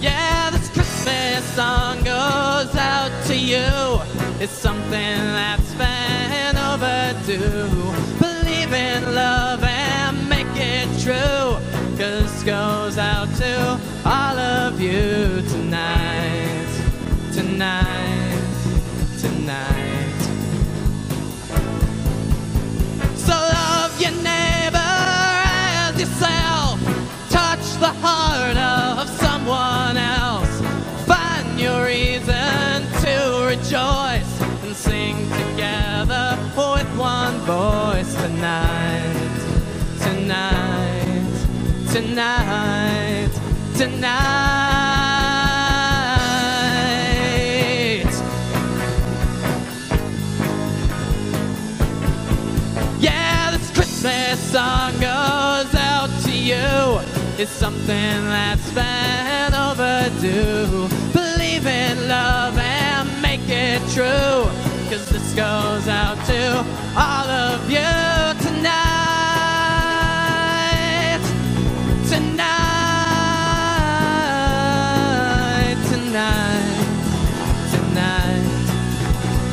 Yeah, this Christmas song goes out to you. It's something that's been overdue. Believe in love and make it true. 'Cause this goes out to all of you tonight. Tonight. Tonight. So love your neighbor as yourself. Touch the heart of someone else. Find your reason to rejoice and sing together with one voice tonight. Tonight. Tonight. Tonight. Yeah, this Christmas song goes out to you. It's something that's been overdue. Believe in love and make it true. 'Cause this goes out to all of you tonight. Tonight. Tonight. Tonight.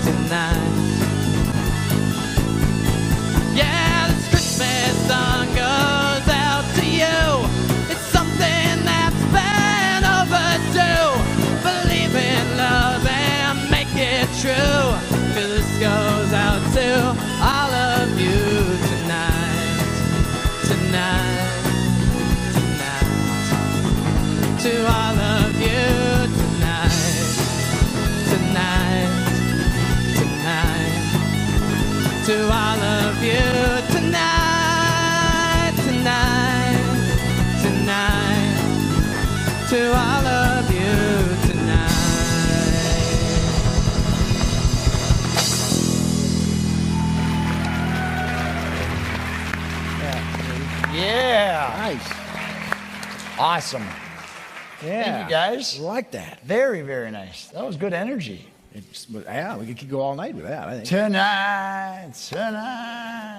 Tonight. Yeah, this Christmas song goes out to you. It's something that's been overdue. Believe in love and make it true. 'Cause this goes out to all of you tonight. Tonight. Tonight. To all of you tonight. Tonight. Tonight. To all of you tonight. Tonight. Tonight. To all of you tonight. Yeah. Nice. Awesome. Yeah. Thank you, guys. I like that. Very, very nice. That was good energy. Yeah, we could go all night with that, I think. Tonight.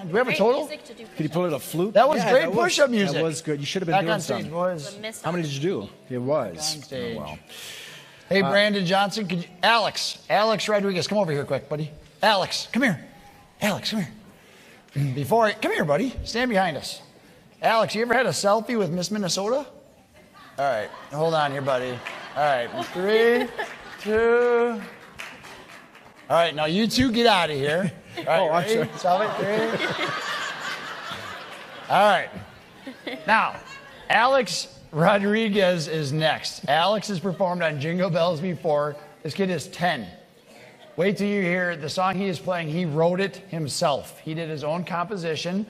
Do we have a total? Could you pull it a flute? That was Yeah, great push-up music. That was good. You should have been Back doing on stage, something. boys. How many did you do? It was. Back on stage. Oh, well. Hey, Brandon Johnson, could you, Alex Rodriguez, come over here quick, buddy. Alex, come here. Alex, come here. Come here, buddy. Stand behind us. Alex, you ever had a selfie with Miss Minnesota? All right, hold on here, buddy. All right, 3, 2. All right, now you two get out of here. All right, I'm ready? sorry. Selfie, 3. All right. Now, Alex Rodriguez is next. Alex has performed on Jingle Bells before. This kid is 10. Wait till you hear the song he is playing. He wrote it himself. He did his own composition.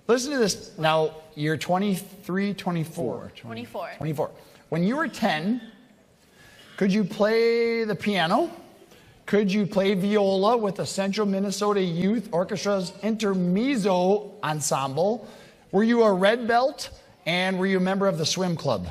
Listen to this. Now, you're 23, 24. 24. 24. When you were 10, could you play the piano? Could you play viola with the Central Minnesota Youth Orchestra's Intermezzo Ensemble? Were you a red belt? And were you a member of the swim club?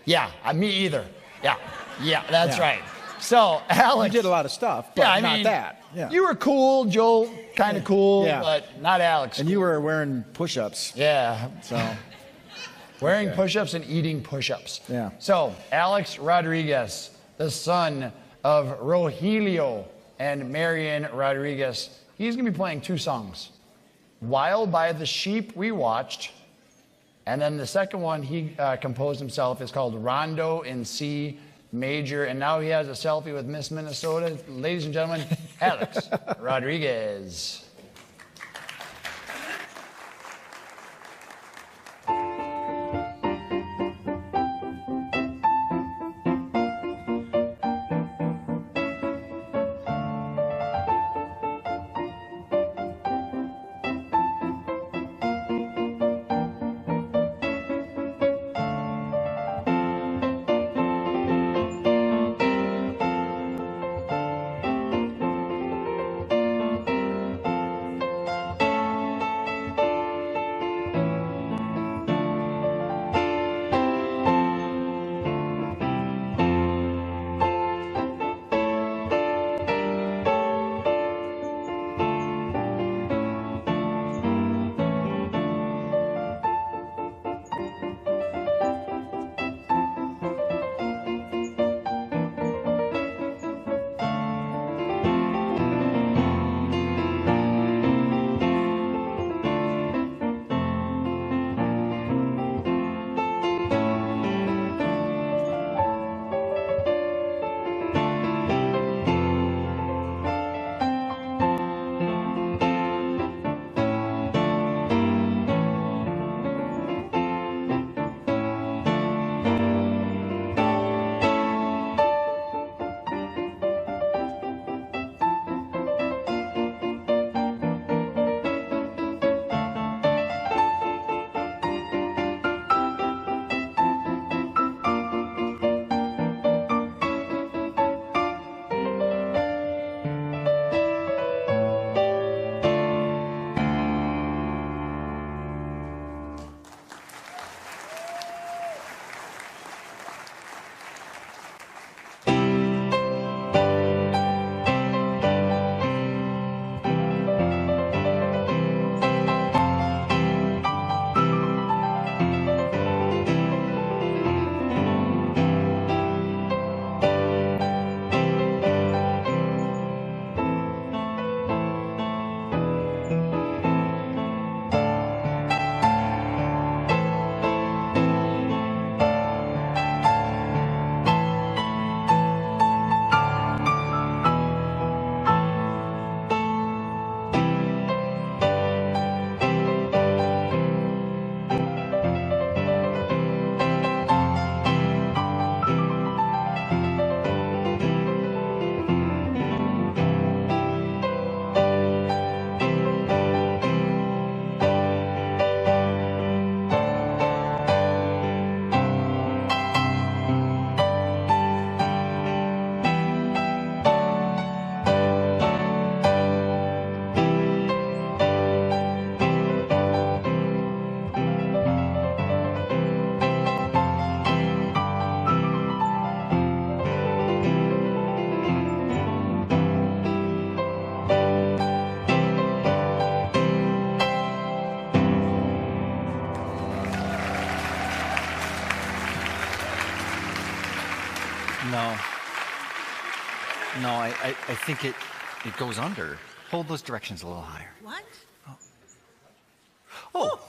Yeah, me either. Yeah, that's Yeah. right. So, Alex. You did a lot of stuff, but yeah, I not mean, that. Yeah. You were cool, Joe, kind of cool, Yeah. but not Alex. And you were wearing push-ups. Yeah. So. Wearing Okay. push-ups and eating push-ups. Yeah. So, Alex Rodriguez, the son of Rogelio and Marian Rodriguez. He's going to be playing 2 songs. Wild by the Sheep We Watched, and then the second one he composed himself is called Rondo in C Major, and now he has a selfie with Miss Minnesota. Ladies and gentlemen, Alex Rodriguez. No, I think it goes under. Hold those directions a little higher. What? Oh,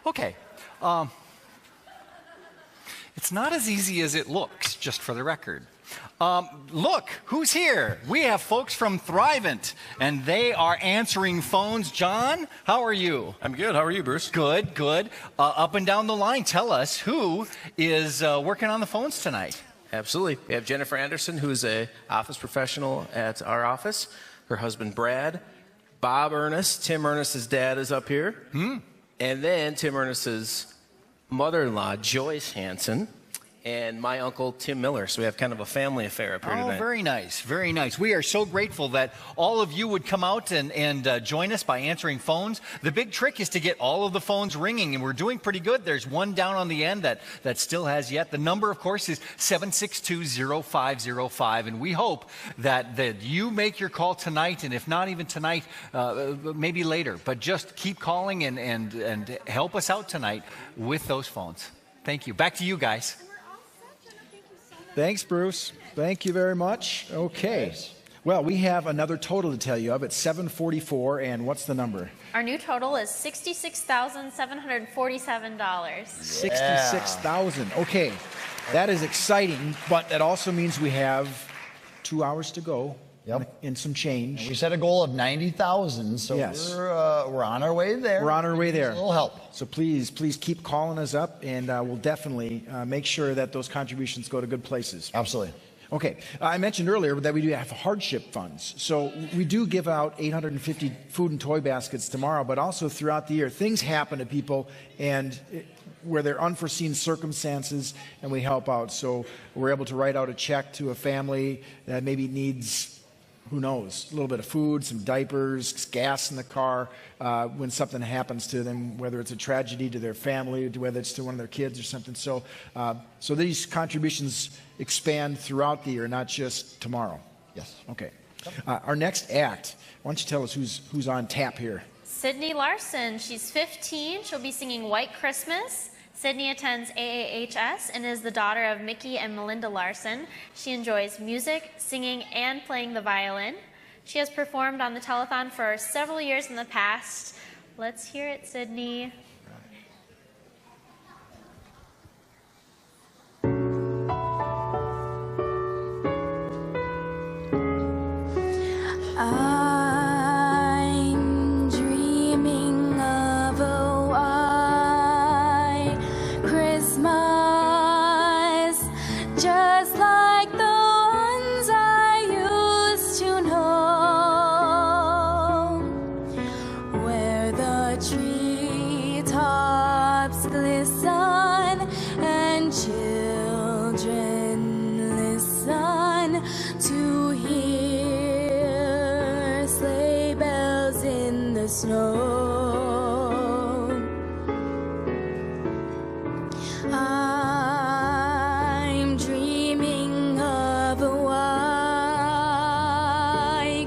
okay. It's not as easy as it looks, just for the record. Look, who's here? We have folks from Thrivent, and they are answering phones. John, how are you? I'm good. How are you, Bruce? Good, good. Up and down the line, tell us who is working on the phones tonight. Absolutely. We have Jennifer Anderson, who's a office professional at our office. Her husband, Brad. Bob Ernest, Tim Ernest's dad, is up here. And then Tim Ernest's mother-in-law, Joyce Hanson, and my uncle, Tim Miller. So we have kind of a family affair up here tonight. Oh, very nice, very nice. We are so grateful that all of you would come out and join us by answering phones. The big trick is to get all of the phones ringing, and we're doing pretty good. There's one down on the end that still has yet. The number, of course, is 762-0505, and we hope that you make your call tonight, and if not even tonight, maybe later. But just keep calling and help us out tonight with those phones. Thank you. Back to you guys. Thanks, Bruce. Thank you very much. Okay. Well, we have another total to tell you of. It's 744, and what's the number? Our new total is $66,747. 66,000. Okay, that is exciting, but that also means we have 2 hours to go. Yep. And some change. And we set a goal of 90,000, so yes. we're on our way there. We're on our way there. A little help. So please keep calling us up, and we'll definitely make sure that those contributions go to good places. Absolutely. Okay, I mentioned earlier that we do have hardship funds. So we do give out 850 food and toy baskets tomorrow, but also throughout the year, things happen to people and where there are unforeseen circumstances, and we help out. So we're able to write out a check to a family that maybe needs, who knows, a little bit of food, some diapers, gas in the car, when something happens to them, whether it's a tragedy to their family, whether it's to one of their kids or something. So these contributions expand throughout the year, not just tomorrow. Yes. Okay. Our next act, why don't you tell us who's on tap here? Sydney Larson, she's 15. She'll be singing White Christmas. Sydney attends AAHS and is the daughter of Mickey and Melinda Larson. She enjoys music, singing, and playing the violin. She has performed on the Telethon for several years in the past. Let's hear it, Sydney. I'm dreaming of a white Christmas, just like the ones I used to know, where the treetops glisten and children listen to hear sleigh bells in the snow. I'm dreaming of a white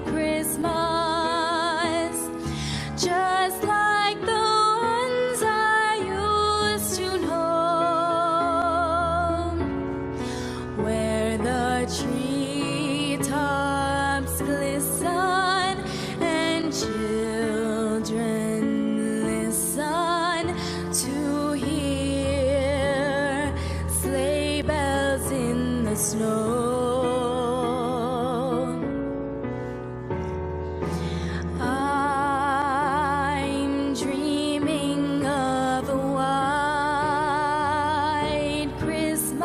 Christmas, just like the ones I used to know, where the treetops glisten and children listen to hear sleigh bells in the snow. I'm dreaming of a white Christmas,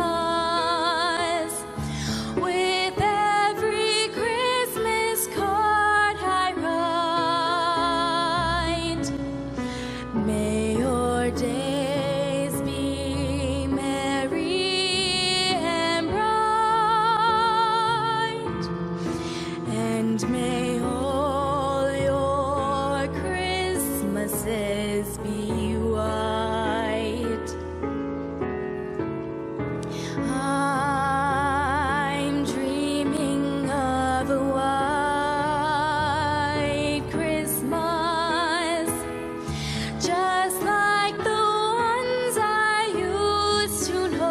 with every Christmas card I write. May your days be merry and bright, and may all your Christmases be white. I'm dreaming of a white Christmas, just like the ones I used to know.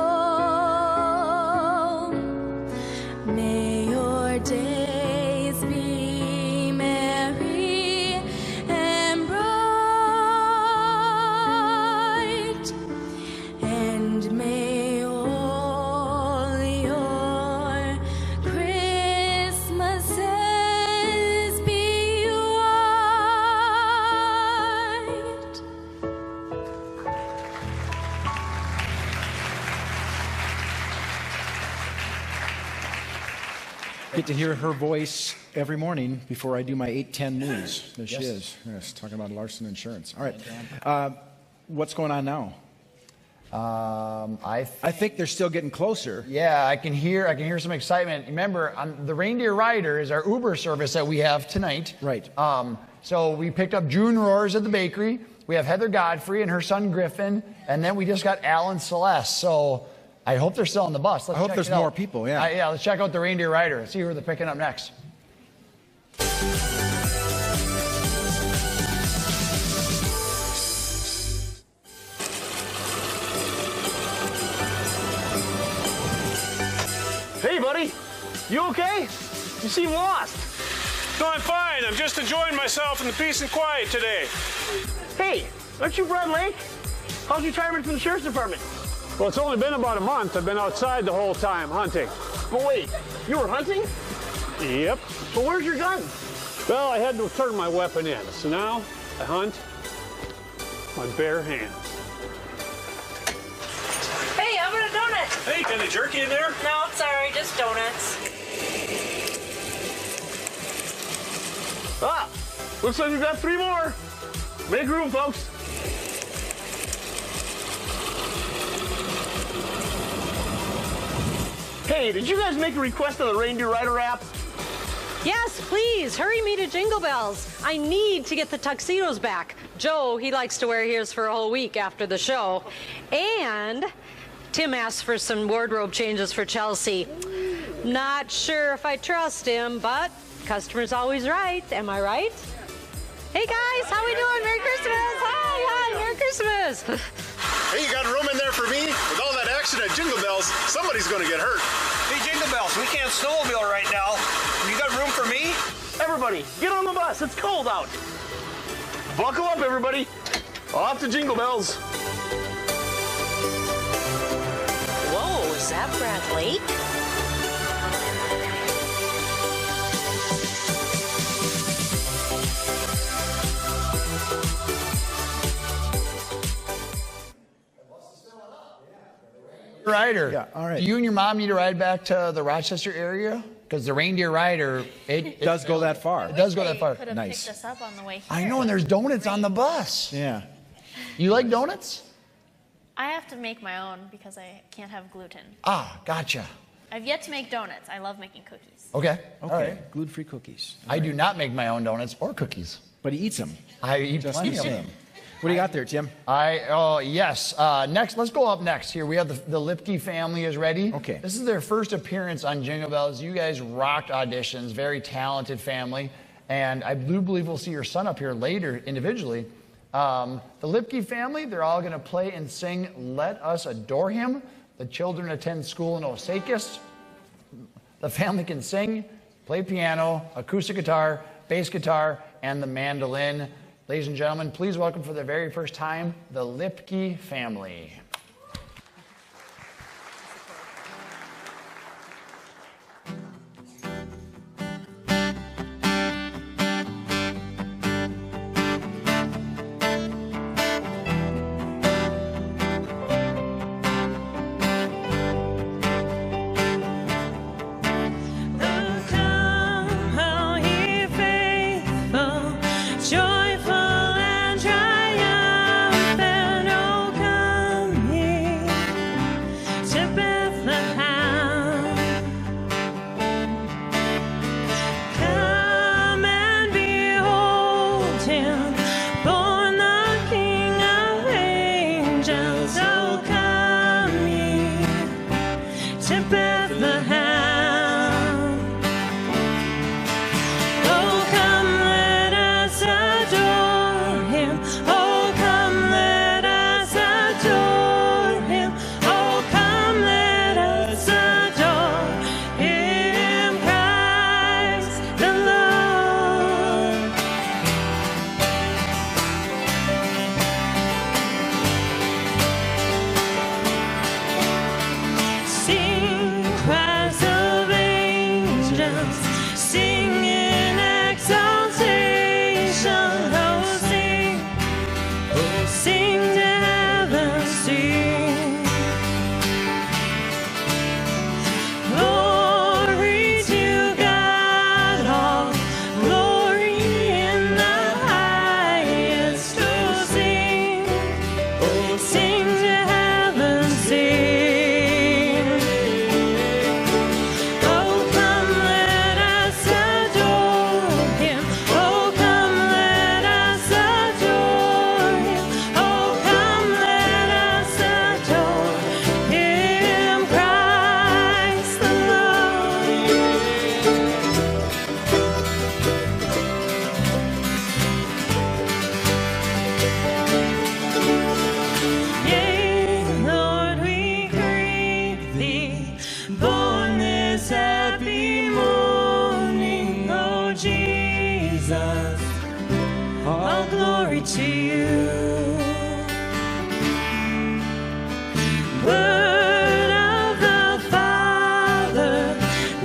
May your days be merry and bright, and may all your Christmases be white. Get to hear her voice every morning before I do my 8:10 news. There she Yes. is. Yes, talking about Larson Insurance. All right. What's going on now? I think they're still getting closer. Yeah, I can hear some excitement. Remember, the Reindeer Rider is our Uber service that we have tonight. Right. So we picked up June Roars at the bakery. We have Heather Godfrey and her son Griffin, and then we just got Alan Celeste. So I hope they're still on the bus. Let's I hope check there's it out. more people, yeah. Yeah, let's check out the Reindeer Rider. See who they're picking up next. Hey, buddy. You okay? You seem lost. No, I'm fine. I'm just enjoying myself in the peace and quiet today. Hey, aren't you Brad Lake? How's your retirement from the sheriff's department? Well, it's only been about a month. I've been outside the whole time hunting. But wait, you were hunting? Yep. But where's your gun? Well, I had to turn my weapon in, so now I hunt my bare hands. Hey, how about a donut? Hey, can they jerky in there? No, sorry, just donuts. Ah, looks like we've got 3 more. Make room, folks. Hey, did you guys make a request on the Reindeer Rider app? Yes, please, hurry me to Jingle Bells. I need to get the tuxedos back. Joe, he likes to wear his for a whole week after the show. And Tim asked for some wardrobe changes for Chelsea. Not sure if I trust him, but customer's always right. Am I right? Hey guys, how we doing? Merry Christmas! Hi, Merry Christmas! Hey, you got room in there for me? With all that action at Jingle Bells, somebody's gonna get hurt. Hey, Jingle Bells, we can't snowmobile right now. You got room for me? Everybody, get on the bus. It's cold out. Buckle up, everybody. Off to Jingle Bells. Whoa, is that Brad Lake? Rider. Yeah, all right. Do you and your mom need to ride back to the Rochester area? Because the Reindeer Rider, it does go that far. It does go that far. Could have picked us up on the way here. I know, and there's donuts on the bus. Yeah. You like donuts? I have to make my own because I can't have gluten. Ah, gotcha. I've yet to make donuts. I love making cookies. Okay. Okay. All right. Gluten-free cookies. I do not make my own donuts or cookies. But he eats them. I eat Just plenty the of same. them. What do you got there, Tim? Yes. Next, let's go up next here. We have the Lipke family is ready. Okay. This is their first appearance on Jingle Bells. You guys rocked auditions. Very talented family. And I do believe we'll see your son up here later individually. The Lipke family, they're all going to play and sing Let Us Adore Him. The children attend school in Osakis. The family can sing, play piano, acoustic guitar, bass guitar, and the mandolin. Ladies and gentlemen, please welcome for the very first time, the Lipke family. glory to you. Word of the Father,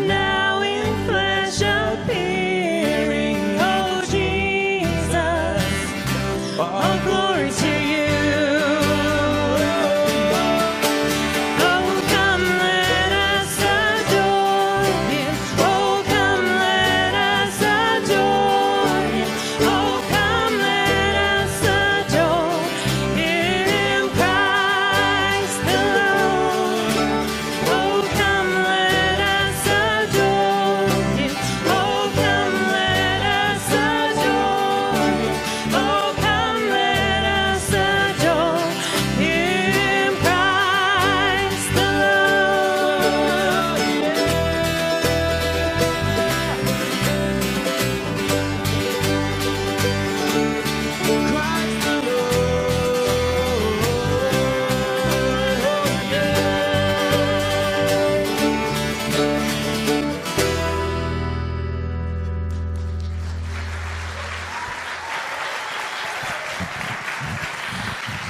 now in flesh appearing, oh Jesus, all glory to you. Oh, come let us adore him. Oh, come let us adore him. Oh, come let us adore him, Christ the Lord. Oh, come let us adore him. Oh, come let us adore him. Oh, come let us adore him, Christ the Lord. Christ the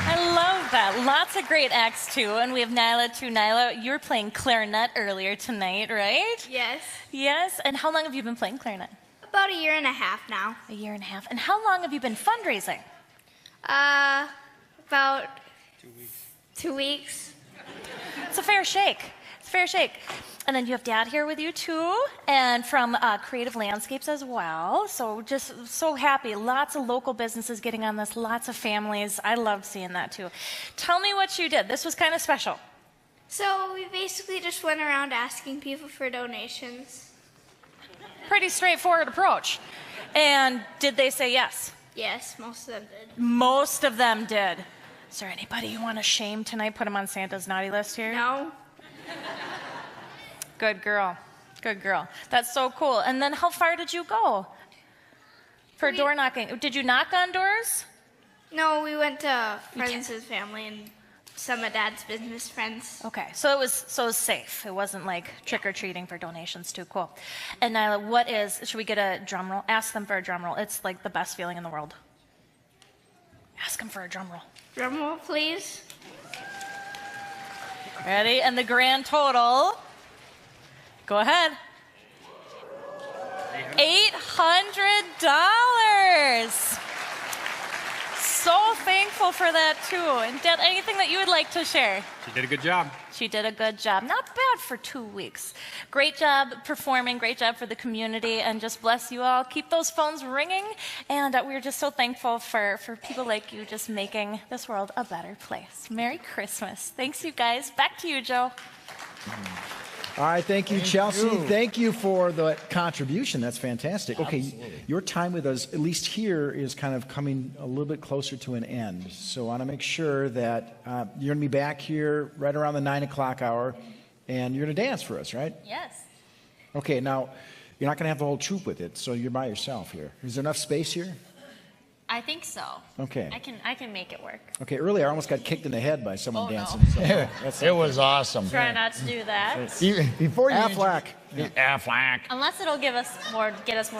I love that. Lots of great acts too. And we have Nyla too. Nyla, you were playing clarinet earlier tonight, right? Yes. Yes. And how long have you been playing clarinet? About a year and a half now. A year and a half. And how long have you been fundraising? About 2 weeks. It's a fair shake. It's a fair shake. And then you have Dad here with you too, and from Creative Landscapes as well. So just so happy. Lots of local businesses getting on this, lots of families. I loved seeing that too. Tell me what you did. This was kind of special. So we basically just went around asking people for donations. Pretty straightforward approach. And did they say yes? Yes, most of them did. Most of them did. Is there anybody you want to shame tonight? Put them on Santa's naughty list here? No. Good girl. Good girl. That's so cool. And then how far did you go for door knocking? Did you knock on doors? No, we went to friends' family and some of Dad's business friends. Okay, so it was safe. It wasn't like trick or treating for donations too. Cool. And Nyla, should we get a drum roll? Ask them for a drum roll. It's like the best feeling in the world. Ask them for a drum roll. Drum roll, please. Ready? And the grand total. Go ahead. $800. So thankful for that too. And Dad, anything that you would like to share? She did a good job. She did a good job. Not bad for 2 weeks. Great job performing. Great job for the community. And just bless you all. Keep those phones ringing. And we're just so thankful for people like you just making this world a better place. Merry Christmas. Thanks, you guys. Back to you, Joe. All right, thank you, Chelsea. Thank you for the contribution. That's fantastic. Okay, Absolutely. your time with us, at least here, is kind of coming a little bit closer to an end. So I want to make sure that you're going to be back here right around the 9 o'clock hour, and you're going to dance for us, right? Yes. Okay, now, you're not going to have the whole troupe with it, so you're by yourself here. Is there enough space here? I think so. Okay. I can make it work. Okay, earlier I almost got kicked in the head by someone Oh, no. dancing. So It was awesome. Try not to do that. Before you Aflac. Aflac. Unless it'll get us more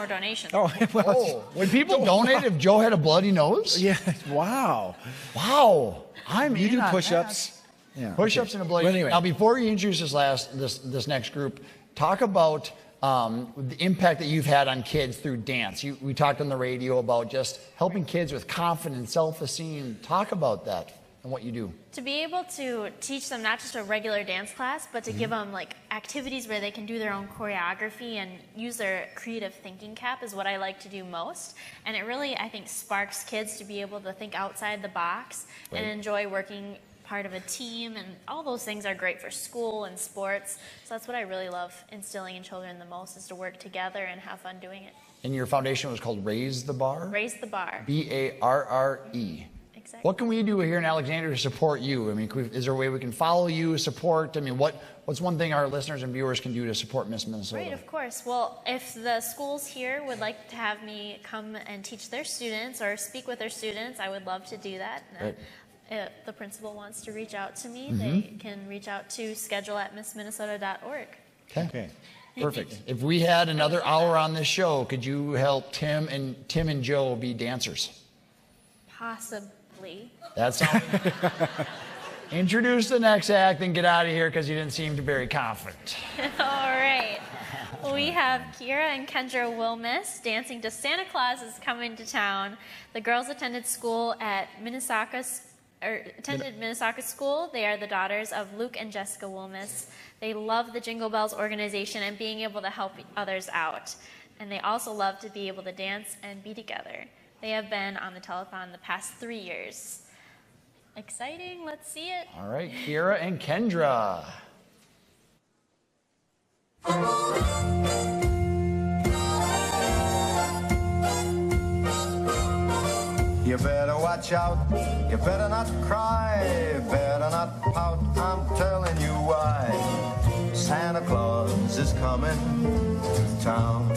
donations. When people donate, if Joe had a bloody nose? Yeah. Wow. Wow. I'm You in do on push-ups? that. Yeah. Push-ups okay. and a bloody Well, nose. anyway. Now, before you introduce this next group, talk about the impact that you've had on kids through dance. We talked on the radio about just helping kids with confidence, self-esteem. Talk about that and what you do. To be able to teach them not just a regular dance class, but to give them like activities where they can do their own choreography and use their creative thinking cap is what I like to do most. And it really, I think, sparks kids to be able to think outside the box and enjoy working part of a team, and all those things are great for school and sports. So that's what I really love instilling in children the most, is to work together and have fun doing it. And your foundation was called Raise the Bar? Raise the bar. B-A-R-R-E. Exactly. What can we do here in Alexandria to support you? I mean, is there a way we can follow you, support? I mean, what's one thing our listeners and viewers can do to support Miss Minnesota? Right, of course. Well, if the schools here would like to have me come and teach their students or speak with their students, I would love to do that. Right. If the principal wants to reach out to me, Mhm. they can reach out to schedule@missminnesota.org. Okay. Perfect. If we had another hour on this show, could you help Tim and Joe be dancers? Possibly. That's all. Introduce the next act and get out of here because you didn't seem very confident. All right. We have Kira and Kendra Wilmus dancing to Santa Claus is Coming to Town. The girls attended school at Minnesota School. They are the daughters of Luke and Jessica Wilmus. They love the Jingle Bells organization and being able to help others out. And they also love to be able to dance and be together. They have been on the telethon the past 3 years. Exciting, let's see it. All right, Kira and Kendra. You better watch out, you better not cry, better not pout, I'm telling you why. Santa Claus is coming to town.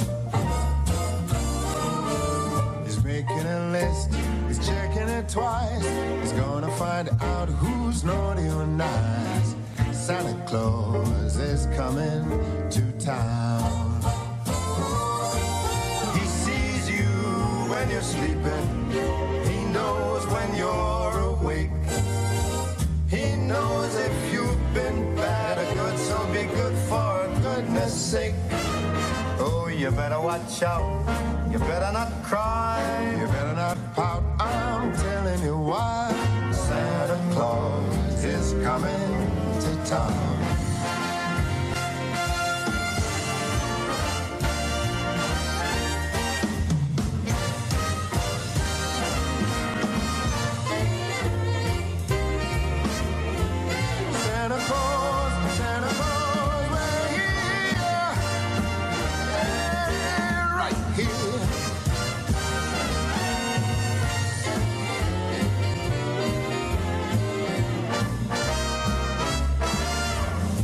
He's making a list, he's checking it twice. He's gonna find out who's naughty or nice. Santa Claus is coming to town. He sees you when you're sleeping. He knows when you're awake. He knows if you've been bad or good, so be good for goodness sake. Oh, you better watch out. You better not cry. You better not pout. I'm telling you why. Santa Claus is coming to town. Santa Claus, we're here. Yeah, right here.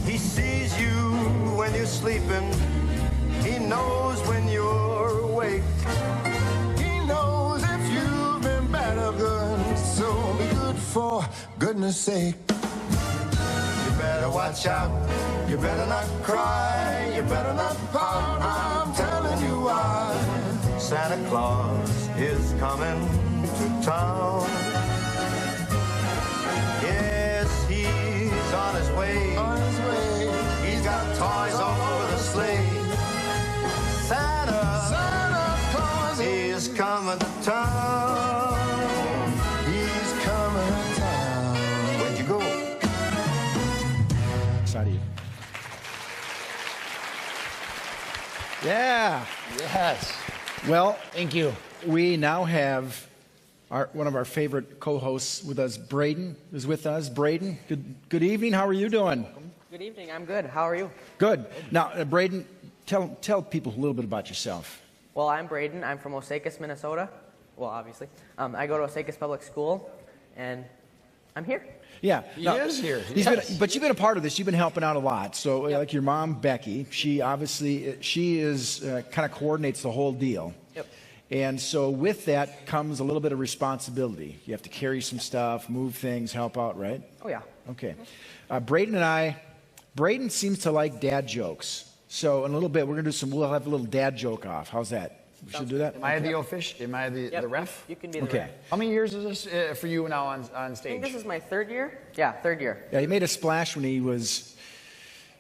He sees you when you're sleeping. He knows when you're awake. He knows if you've been bad or good. So be good for goodness sake. You better watch out. You better not cry. You better not pout. I'm telling you why. Santa Claus is coming to town. Yes, he's on his way. On his way. He's got toys all over the sleigh. Santa Claus is coming to town. He's coming to town. Where'd you go? Side of you. Yeah. Yes. Well, thank you. We now have one of our favorite co-hosts with us, Braden, is with us. Braden, good evening. How are you doing? Good evening. I'm good. How are you? Good. Now, Braden, tell people a little bit about yourself. Well, I'm Braden. I'm from Osakis, Minnesota. Well, obviously. I go to Osakis Public School, and I'm here. Yeah. He is here. But you've been a part of this. You've been helping out a lot. So, like your mom, Becky, she is kind of coordinates the whole deal. Yep. And so with that comes a little bit of responsibility. You have to carry some stuff, move things, help out, right? Oh, yeah. Okay. Braden seems to like dad jokes. So in a little bit, we'll have a little dad joke off. How's that? We should do that? Am I the official? Am I the ref? You can be the ref. How many years is this for you now on stage? I think this is my third year. Yeah, third year. Yeah, he made a splash when he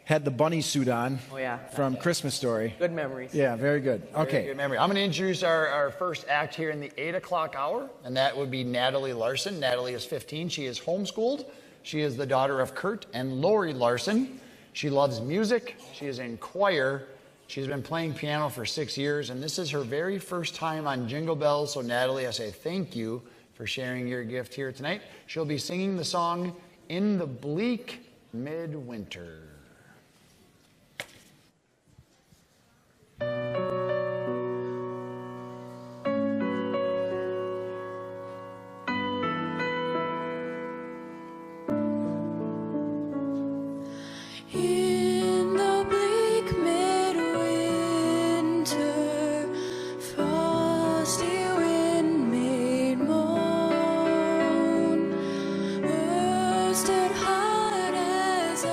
had the bunny suit on. Oh, yeah. From Christmas Story. Good memories. Yeah, very good. Okay. Very good memory. I'm going to introduce our first act here in the 8 o'clock hour, and that would be Natalie Larson. Natalie is 15. She is homeschooled. She is the daughter of Kurt and Lori Larson. She loves music. She is in choir. She's been playing piano for 6 years, and this is her very first time on Jingle Bells. So, Natalie, I say thank you for sharing your gift here tonight. She'll be singing the song In the Bleak Midwinter. In the bleak midwinter, frosty wind made moan, worsted hard as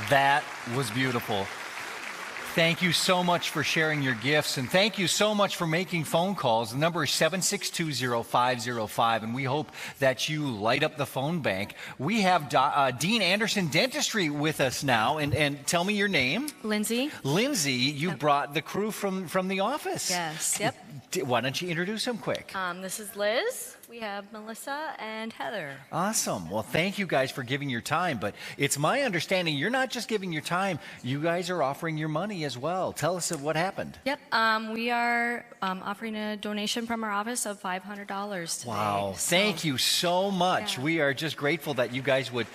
That was beautiful. Thank you so much for sharing your gifts, and thank you so much for making phone calls. The number is 7620505, and we hope that you light up the phone bank. We have Dean Anderson Dentistry with us now, and tell me your name. Lindsay. Lindsay, you brought the crew from the office. Yes, yep. Why don't you introduce them quick? This is Liz. We have Melissa and Heather. Awesome. Well, thank you guys for giving your time, but it's my understanding you're not just giving your time, you guys are offering your money as well. Tell us what happened. Yep. We are offering a donation from our office of $500 today. Wow. Thank you so much. Yeah. We are just grateful that you guys would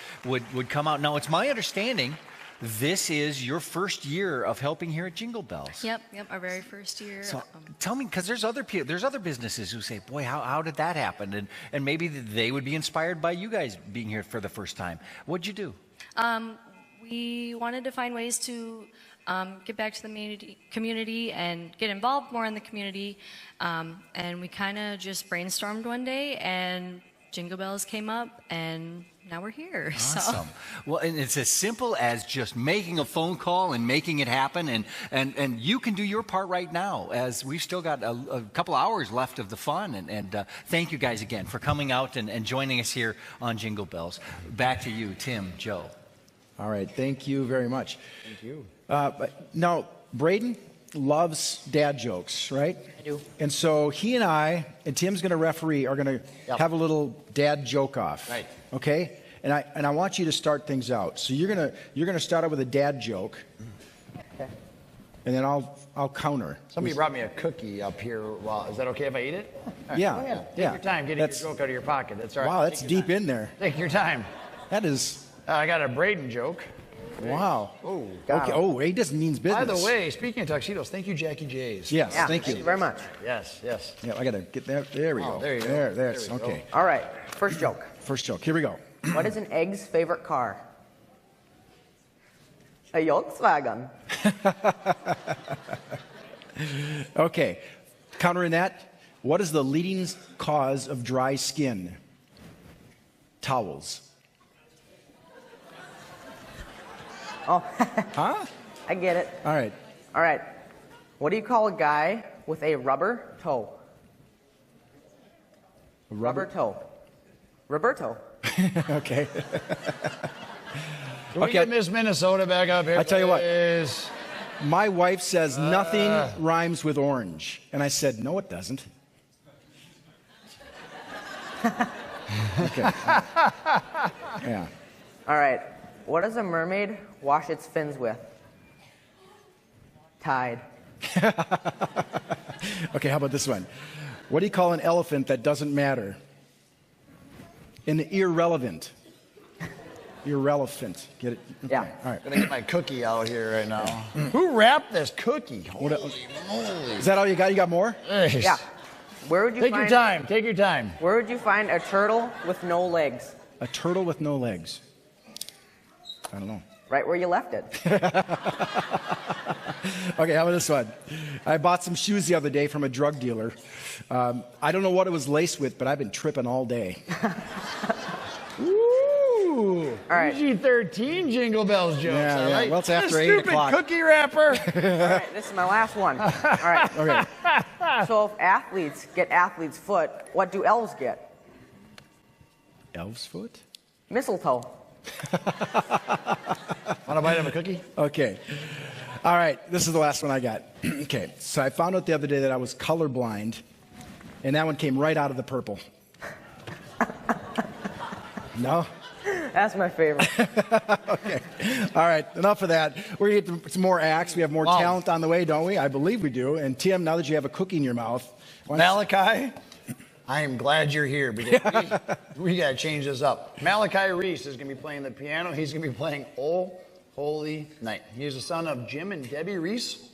come out. Now, it's my understanding this is your first year of helping here at Jingle Bells. Yep, our very first year. So tell me, because there's other businesses who say, boy, how did that happen? And maybe they would be inspired by you guys being here for the first time. What'd you do? We wanted to find ways to get back to the community and get involved more in the community. And we kind of just brainstormed one day, and Jingle Bells came up, and now we're here. Awesome. So. Well, and it's as simple as just making a phone call and making it happen. And you can do your part right now, as we've still got a couple hours left of the fun. And thank you guys again for coming out and joining us here on Jingle Bells. Back to you, Tim, Joe. All right. Thank you very much. Thank you. Now, Braden loves dad jokes, right? I do. And so he and I, and Tim's going to referee, are going to have a little dad joke off. Right. Okay? And I want you to start things out. So you're gonna start out with a dad joke. Okay. And then I'll counter. Somebody brought me a cookie up here. Well, is that okay if I eat it? Right, Yeah. go ahead. Take Yeah. your time getting your joke out of your pocket. That's all right. Wow, that's Take your deep time. in there. Take your time. That is. I got a Braden joke. Wow. Oh, okay. Oh, he doesn't means business. By the way, speaking of tuxedos, thank you, Jackie J's. Yes, thank you. Thank you very much. Yes. Yeah, I gotta get that. There we go. There you go. There's There we okay. All right, first joke. First joke. Here we go. What is an egg's favorite car? A Volkswagen. Okay. Countering that, what is the leading cause of dry skin? Towels. Oh. Huh? I get it. All right. All right. What do you call a guy with a rubber toe? Rubber toe. Roberto. Okay. Can we get Miss Minnesota back up here? I tell you what. please? My wife says nothing rhymes with orange. And I said, no, it doesn't. Okay. Yeah. All right. What does a mermaid wash its fins with? Tide. Okay, how about this one? What do you call an elephant that doesn't matter? An irrelevant. Irrelevant. Get it? Okay. Yeah. All right. I'm gonna get my cookie out here right now. Who wrapped this cookie? Holy moly. Is that all you got? You got more? Yeah. Where would you Take find, your time. Take your time. Where would you find a turtle with no legs? A turtle with no legs. I don't know. Right where you left it. Okay, how about this one? I bought some shoes the other day from a drug dealer. I don't know what it was laced with, but I've been tripping all day. Ooh. All right. PG-13 Jingle Bells jokes. Yeah, I yeah. like. Well, it's after This 8 stupid o'clock. cookie wrapper. All right, this is my last one. All right. Okay. So if athletes get athlete's foot, what do elves get? Elf's foot? Mistletoe. Want a bite of a cookie? Okay. All right, this is the last one I got. Okay, so I found out the other day that I was colorblind, and that one came right out of the purple. No? That's my favorite. Okay. All right, enough of that. We're going to get some more acts. We have more talent on the way, don't we? I believe we do. And Tim, now that you have a cookie in your mouth. Malachi, I am glad you're here because we got to change this up. Malachi Reese is going to be playing the piano. He's going to be playing Oh Holy Night. He's the son of Jim and Debbie Reese.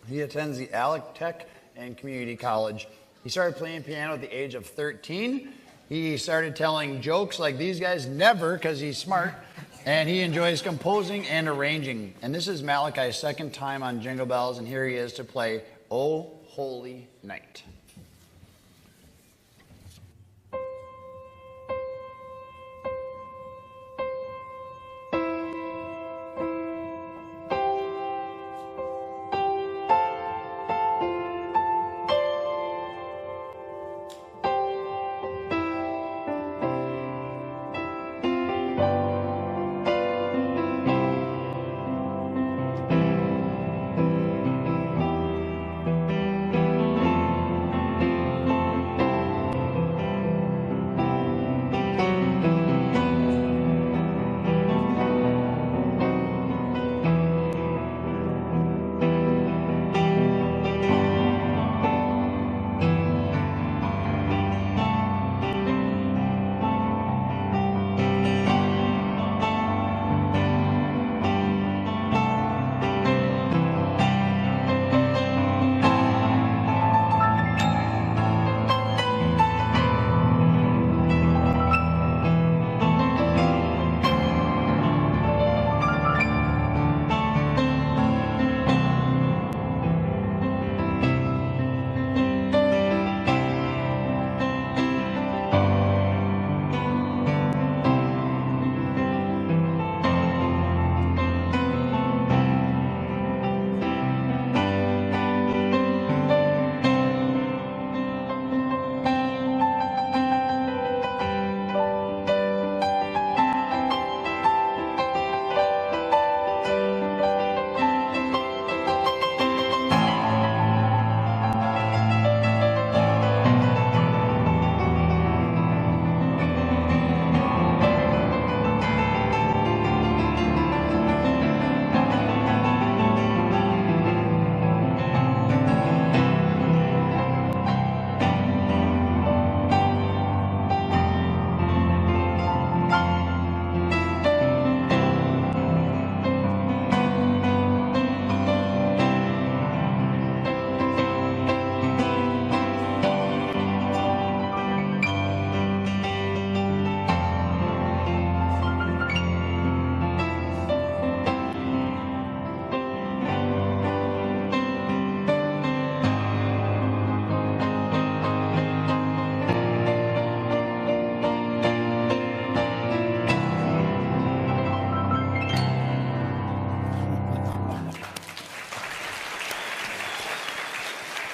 He attends the Alec Tech and Community College. He started playing piano at the age of 13. He started telling jokes like these guys never because he's smart. And he enjoys composing and arranging. And this is Malachi's second time on Jingle Bells, and here he is to play Oh Holy Night.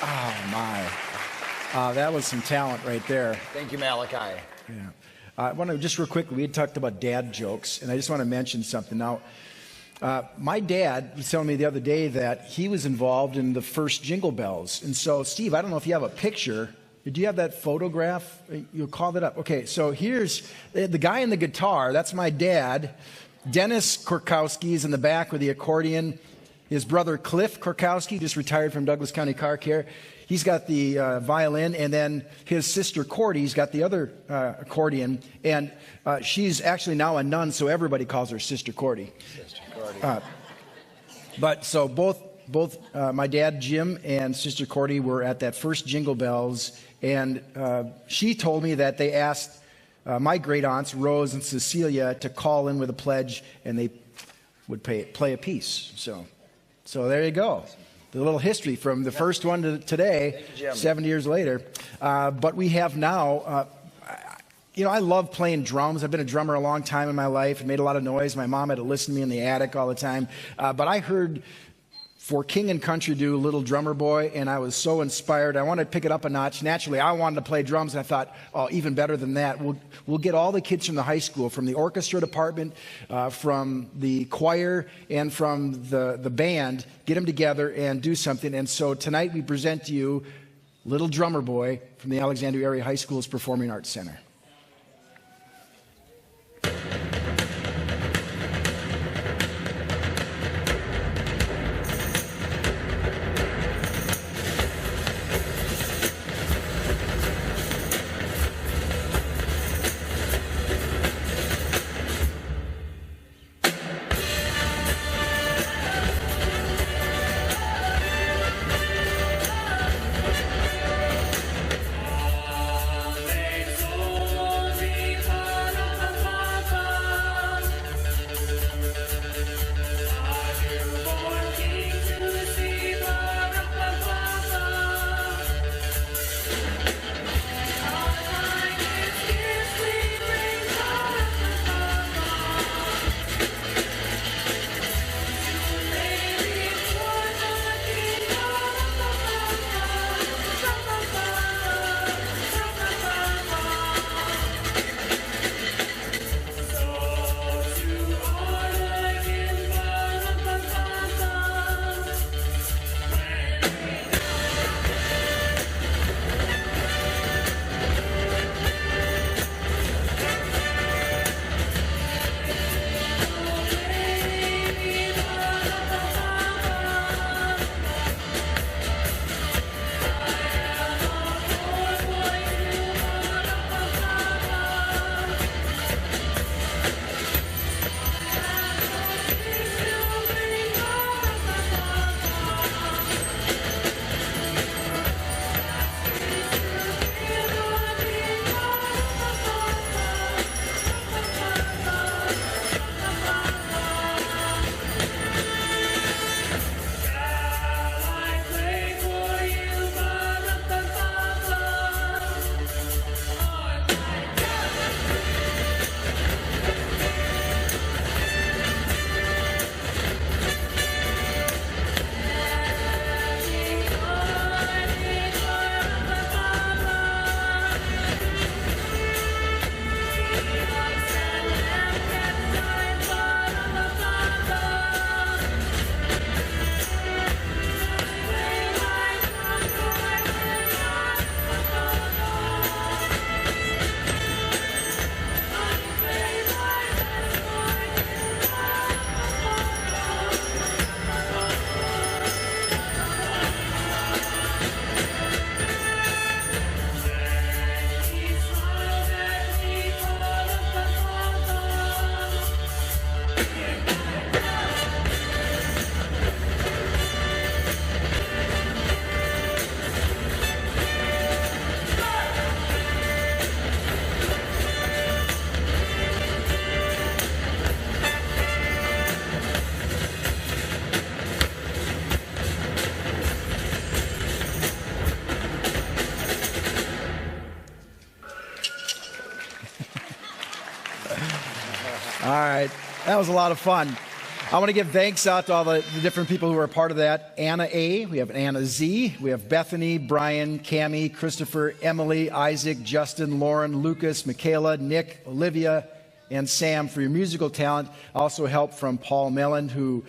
Oh, my. That was some talent right there. Thank you, Malachi. Yeah. I want to just real quickly, we had talked about dad jokes, and I just want to mention something. Now, my dad was telling me the other day that he was involved in the first Jingle Bells. And so, Steve, I don't know if you have a picture. Do you have that photograph? You'll call that up. Okay, so here's the guy in the guitar. That's my dad. Dennis Korkowski is in the back with the accordion. His brother Cliff Korkowski just retired from Douglas County Car Care. He's got the violin, and then his sister Cordy's got the other accordion, and she's actually now a nun, so everybody calls her Sister Cordy. Sister Cordy. But so both my dad Jim and Sister Cordy were at that first Jingle Bells, and she told me that they asked my great aunts Rose and Cecilia to call in with a pledge, and they would play a piece. So there you go. The little history from the first one to today, 70 years later. But we have now, I love playing drums. I've been a drummer a long time in my life and made a lot of noise. My mom had to listen to me in the attic all the time. But I heard For King and Country do Little Drummer Boy, and I was so inspired. I wanted to pick it up a notch. Naturally, I wanted to play drums, and I thought, oh, even better than that. We'll get all the kids from the high school, from the orchestra department, from the choir, and from the band, get them together and do something. And so tonight we present to you Little Drummer Boy from the Alexandria Area High School's Performing Arts Center. All right, that was a lot of fun. I want to give thanks out to all the different people who are a part of that. Anna A., we have Anna Z., we have Bethany, Brian, Cammie, Christopher, Emily, Isaac, Justin, Lauren, Lucas, Michaela, Nick, Olivia, and Sam for your musical talent. Also help from Paul Mellon, who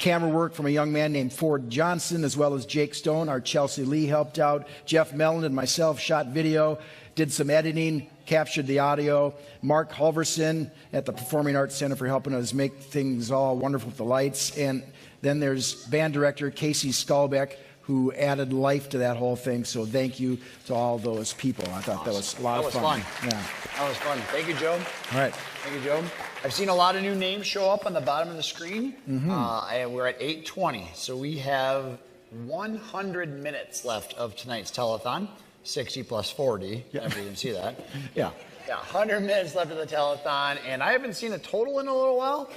camera work from a young man named Ford Johnson, as well as Jake Stone. Our Chelsea Lee helped out. Jeff Mellon and myself shot video, did some editing, captured the audio. Mark Halverson at the Performing Arts Center for helping us make things all wonderful with the lights. And then there's band director Casey Skalbeck, who added life to that whole thing. So thank you to all those people. I thought that was a lot of fun. Yeah. That was fun. Thank you, Joe. All right. Thank you, Joe. I've seen a lot of new names show up on the bottom of the screen. And we're at 8:20, so we have 100 minutes left of tonight's telethon. 60 plus 40. Yeah. If you didn't see that. Yeah. Yeah, 100 minutes left of the telethon, and I haven't seen a total in a little while.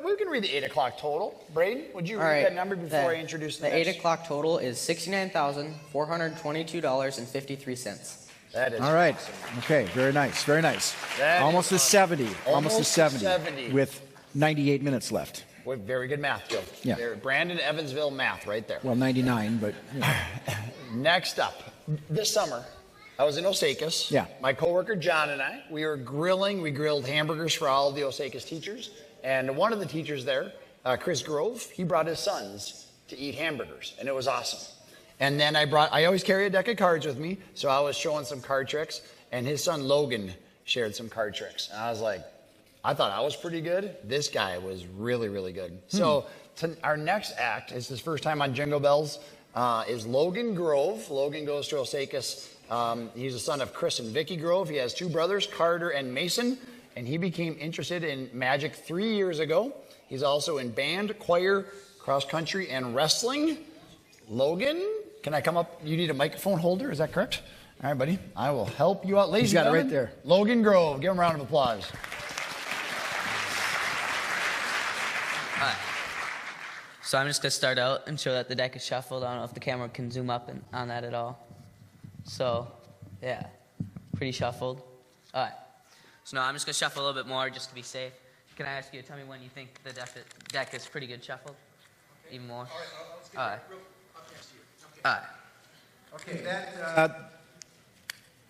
We can read the 8 o'clock total. Braden, would you read that number before I introduce the next? 8 o'clock total is $69,422.53. That is all right. awesome. Okay, very nice, very nice. That almost is a 70. awesome. Almost a 70. With 98 minutes left. With very good math, Joe. Yeah. Brandon Evansville math right there. Well, 99, but... You know. Next up, this summer, I was in Osakis. Yeah. My coworker John and I, we were grilling. We grilled hamburgers for all of the Osakis teachers. And one of the teachers there, Chris Grove, he brought his sons to eat hamburgers. And it was awesome. And then I always carry a deck of cards with me. So I was showing some card tricks. And his son Logan shared some card tricks. And I was like, I thought I was pretty good. This guy was really, really good. So our next act is his first time on Jingle Bells. Is Logan Grove. Logan goes to Osakis. He's the son of Chris and Vicky Grove. He has two brothers, Carter and Mason, and he became interested in magic 3 years ago. He's also in band, choir, cross country, and wrestling. Logan, can I come up? You need a microphone holder, is that correct? All right, buddy. I will help you out. Ladies He's got and it gentlemen, right there. Logan Grove. Give him a round of applause. All right. So I'm just going to start out and show that the deck is shuffled. I don't know if the camera can zoom up on that at all. So, yeah, pretty shuffled. All right. So now I'm just going to shuffle a little bit more just to be safe. Can I ask you to tell me when you think the deck is pretty good shuffled? Okay. Even more? All right, let's get all right. Okay, that...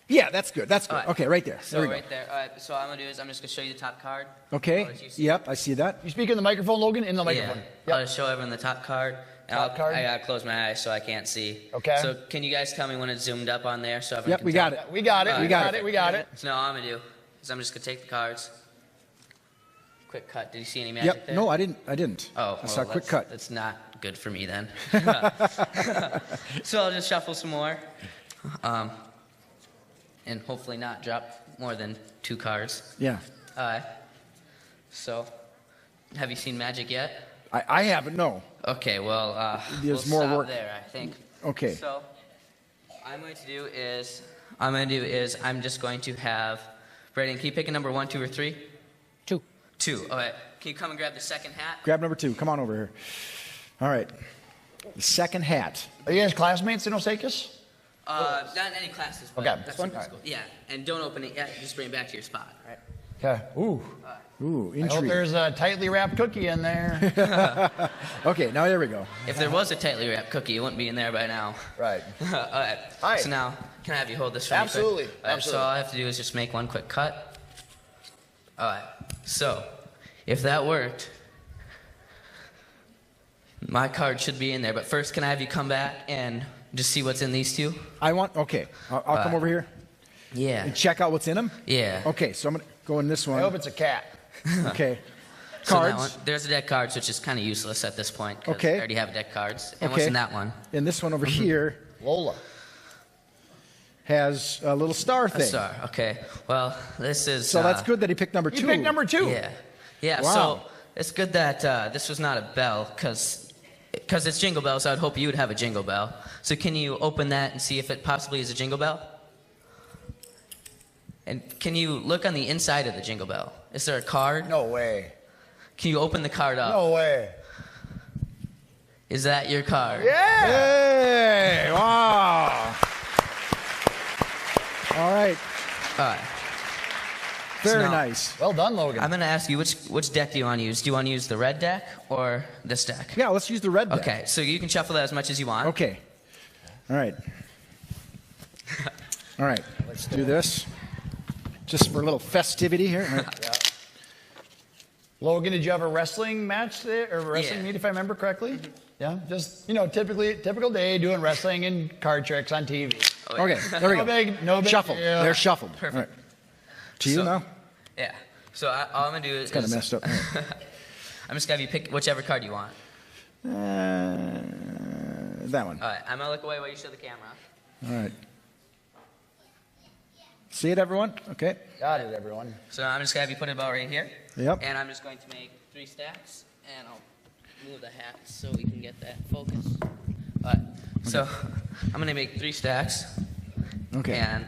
yeah, that's good. That's good. Right. Okay, right there. So right there. All right. So what I'm gonna do is I'm just gonna show you the top card. Okay. Yep, I see that. You speak in the microphone, Logan. In the microphone. Yeah. Yep. I'll just show everyone the top card. Top card. I gotta close my eyes so I can't see. Okay. So can you guys tell me when it's zoomed up on there so everyone yep, can we tell? got it. We got it. Right. We got it. We got it. So now all I'm gonna do is I'm just gonna take the cards. Quick cut. Did you see any magic there? No, I didn't. Oh, I saw a quick cut. That's not good for me then. So I'll just shuffle some more. And hopefully not drop more than 2 cards. Yeah. So, have you seen magic yet? I haven't, no. Okay, well, there's we'll more stop work there, I think. Okay. So, I'm just going to have, Brandon, can you pick a number 1, 2, or 3? 2. All right. Can you come and grab the second hat? Grab number 2. Come on over here. All right. The second hat. Are you guys classmates in Osakis? Not in any classes. But okay. This one? Cool. Yeah. And don't open it yet. Just bring it back to your spot. All right. Okay. Ooh. Ooh, intrigue. I hope there's a tightly wrapped cookie in there. Okay, now there we go. If there was a tightly wrapped cookie, it wouldn't be in there by now. Right. All right. Hi. So now, can I have you hold this for me? Absolutely. Quick? All right, Absolutely. So all I have to do is just make one quick cut. All right. So, if that worked, my card should be in there. But first, can I have you come back and just see what's in these two? Okay. I'll come over here. Yeah. And check out what's in them? Yeah. Okay, so I'm going to go in this one. I hope it's a cat. Okay. So Cards. that one, there's a deck cards, which is kind of useless at this point. 'Cause Okay. I already have deck cards. And what's in that one? And this one over here. Lola. Has a little star thing. A star. Okay. Well, this is. So that's good that he picked number 2. You picked number 2. Yeah. Yeah. Wow. So it's good that this was not a bell, because it's Jingle Bells. I would hope you would have a Jingle Bell. So can you open that and see if it possibly is a Jingle Bell? And can you look on the inside of the Jingle Bell? Is there a card? No way. Can you open the card up? No way. Is that your card? Yeah. Hey! Wow. All right. All right. Very now, nice. Well done, Logan. I'm going to ask you, which deck do you want to use? Do you want to use the red deck or this deck? Yeah, let's use the red deck. Okay, so you can shuffle that as much as you want. Okay. All right. All right. Let's do this. Just for a little festivity here. All right. Yeah. Logan, did you have a wrestling match there, or a wrestling meet, if I remember correctly? Yeah, just, typical day doing wrestling and card tricks on TV. Okay, there we go. No big Shuffled. deal. They're shuffled. Perfect. All right. To you now? Yeah. So all I'm going to do is... It's kind of messed up. I'm just going to have you pick whichever card you want. That one. All right, I'm going to look away while you show the camera. All right. See it, everyone? Okay. Got it, everyone. So I'm just going to have you put it about right here. Yep. And I'm just going to make 3 stacks, and I'll move the hat so we can get that focus. All right. So I'm going to make 3 stacks. Okay. And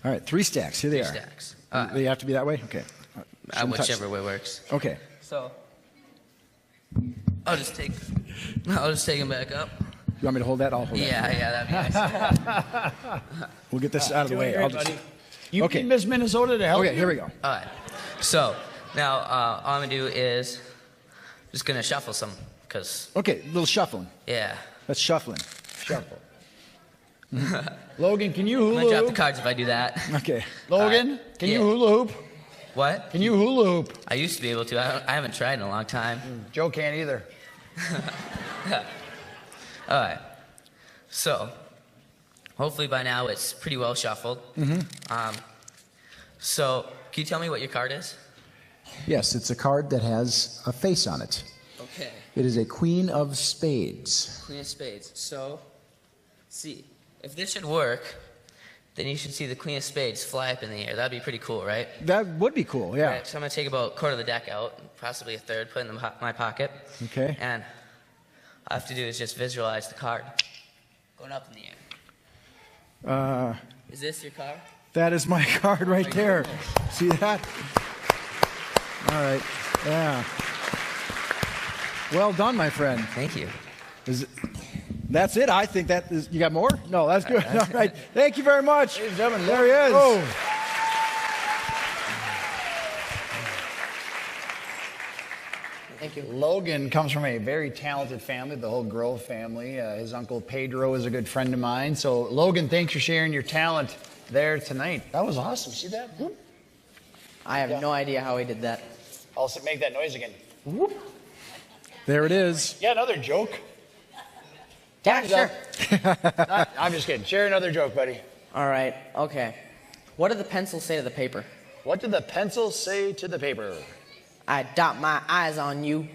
all right, 3 stacks. Here they 3 are. stacks. They have to be that way? Okay. Shouldn't touch Whichever them. way works. Okay. So I'll just take them back up. You want me to hold that? I'll hold that. Yeah, that'd be nice. We'll get this out of the way. Great, buddy. You beat Miss Minnesota to help Okay, you? here we go. All right. So now all I'm going to do is just going to shuffle some because... Okay, a little shuffling. Yeah. That's shuffling. Shuffle. Logan, can you I'm hula going to drop hoop? the cards if I do that. Okay. Logan, can you hula hoop? What? Can you hula hoop? I used to be able to. I haven't tried in a long time. Joe can't either. All right. So hopefully by now it's pretty well shuffled. So can you tell me what your card is? Yes, it's a card that has a face on it. Okay. It is a Queen of Spades. Queen of Spades. So, see, if this should work, then you should see the Queen of Spades fly up in the air. That'd be pretty cool, right? That would be cool, yeah. Right, so I'm going to take about a quarter of the deck out, possibly a third, put it in my pocket. Okay. And all I have to do is just visualize the card going up in the air. Is this your card? That is my card right there. See that? All right. Yeah. Well done, my friend. Thank you. That's it. I think that is. You got more? No, that's good. All right. Thank you very much. Ladies and gentlemen, there he is. Oh. Thank you. Logan comes from a very talented family, the whole Grove family. His uncle Pedro is a good friend of mine. So, Logan, thanks for sharing your talent there tonight. That was awesome. See that? Whoop. I have no idea how he did that. I'll make that noise again. Whoop. There it is. Yeah, another joke. Yeah, sure. I'm just kidding. Share another joke, buddy. All right. Okay. What did the pencil say to the paper? What did the pencil say to the paper? I dot my I's on you.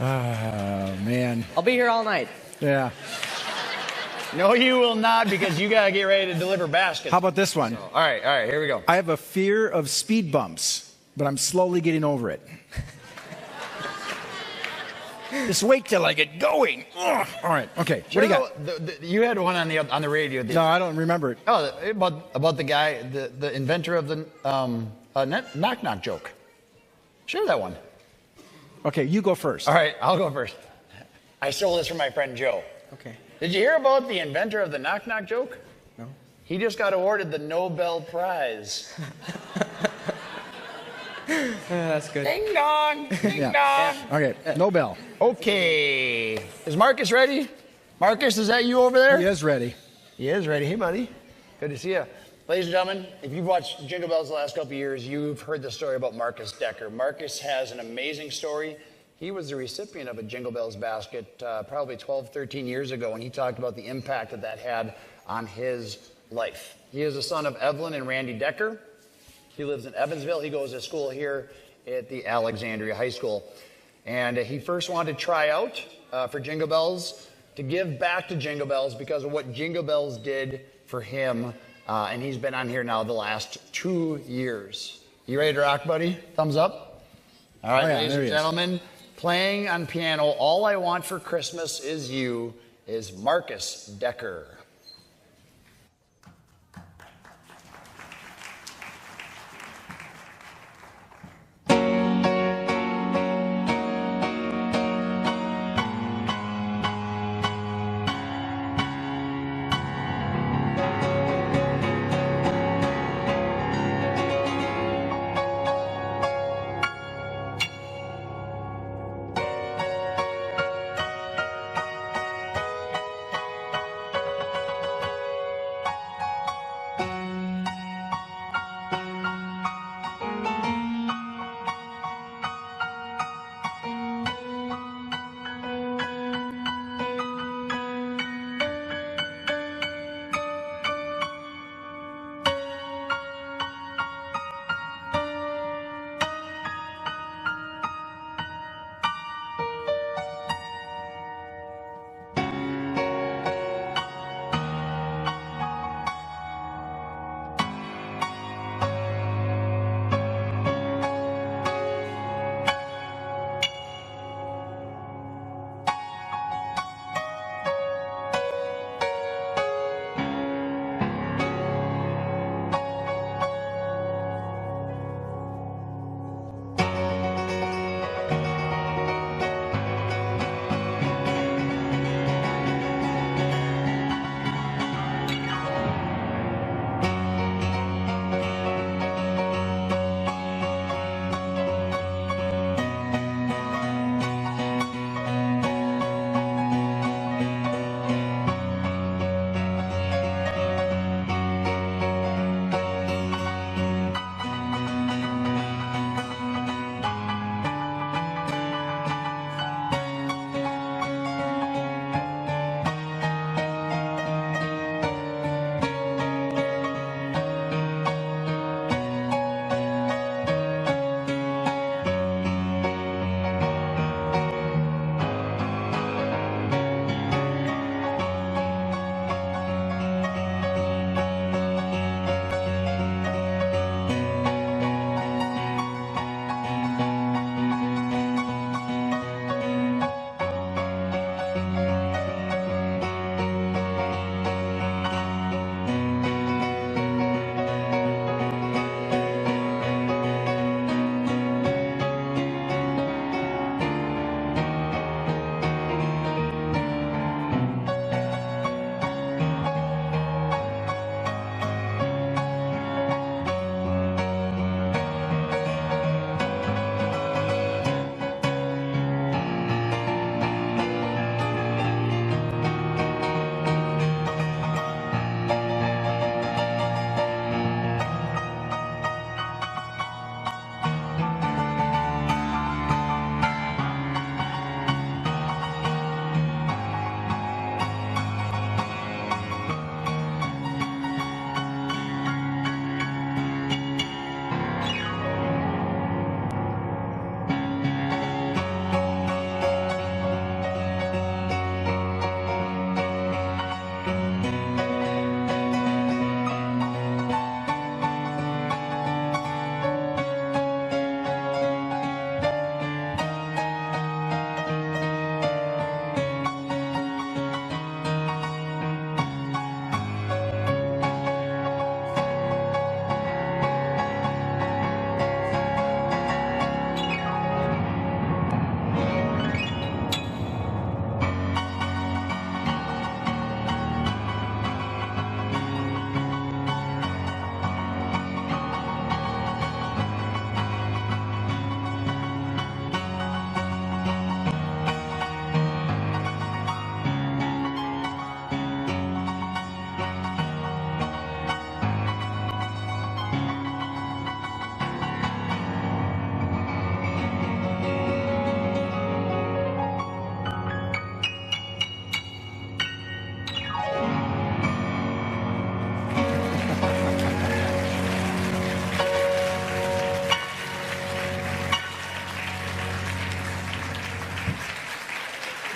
Oh, man. I'll be here all night. Yeah. No, you will not, because you got to get ready to deliver baskets. How about this one? All right, here we go. I have a fear of speed bumps, but I'm slowly getting over it. Just wait till I get going. Ugh. All right. Okay. What do you got? You had one on the radio. No, I don't remember it. Oh, about the guy, the inventor of the knock knock joke. Share that one. Okay, you go first. All right, I'll go first. I stole this from my friend Joe. Okay. Did you hear about the inventor of the knock knock joke? No. He just got awarded the Nobel Prize. That's good. Ding dong, ding dong. Okay, Nobel. Okay. Is Marcus ready? Marcus, is that you over there? He is ready. He is ready. Hey, buddy. Good to see you. Ladies and gentlemen, if you've watched Jingle Bells the last couple of years, you've heard the story about Marcus Decker. Marcus has an amazing story. He was the recipient of a Jingle Bells basket probably 12, 13 years ago, and he talked about the impact that had on his life. He is the son of Evelyn and Randy Decker. He lives in Evansville. He goes to school here at the Alexandria High School. And he first wanted to try out for Jingle Bells, to give back to Jingle Bells because of what Jingle Bells did for him. And he's been on here now the last 2 years. You ready to rock, buddy? Thumbs up. All right, ladies and gentlemen, playing on piano, All I Want for Christmas Is You is Marcus Decker.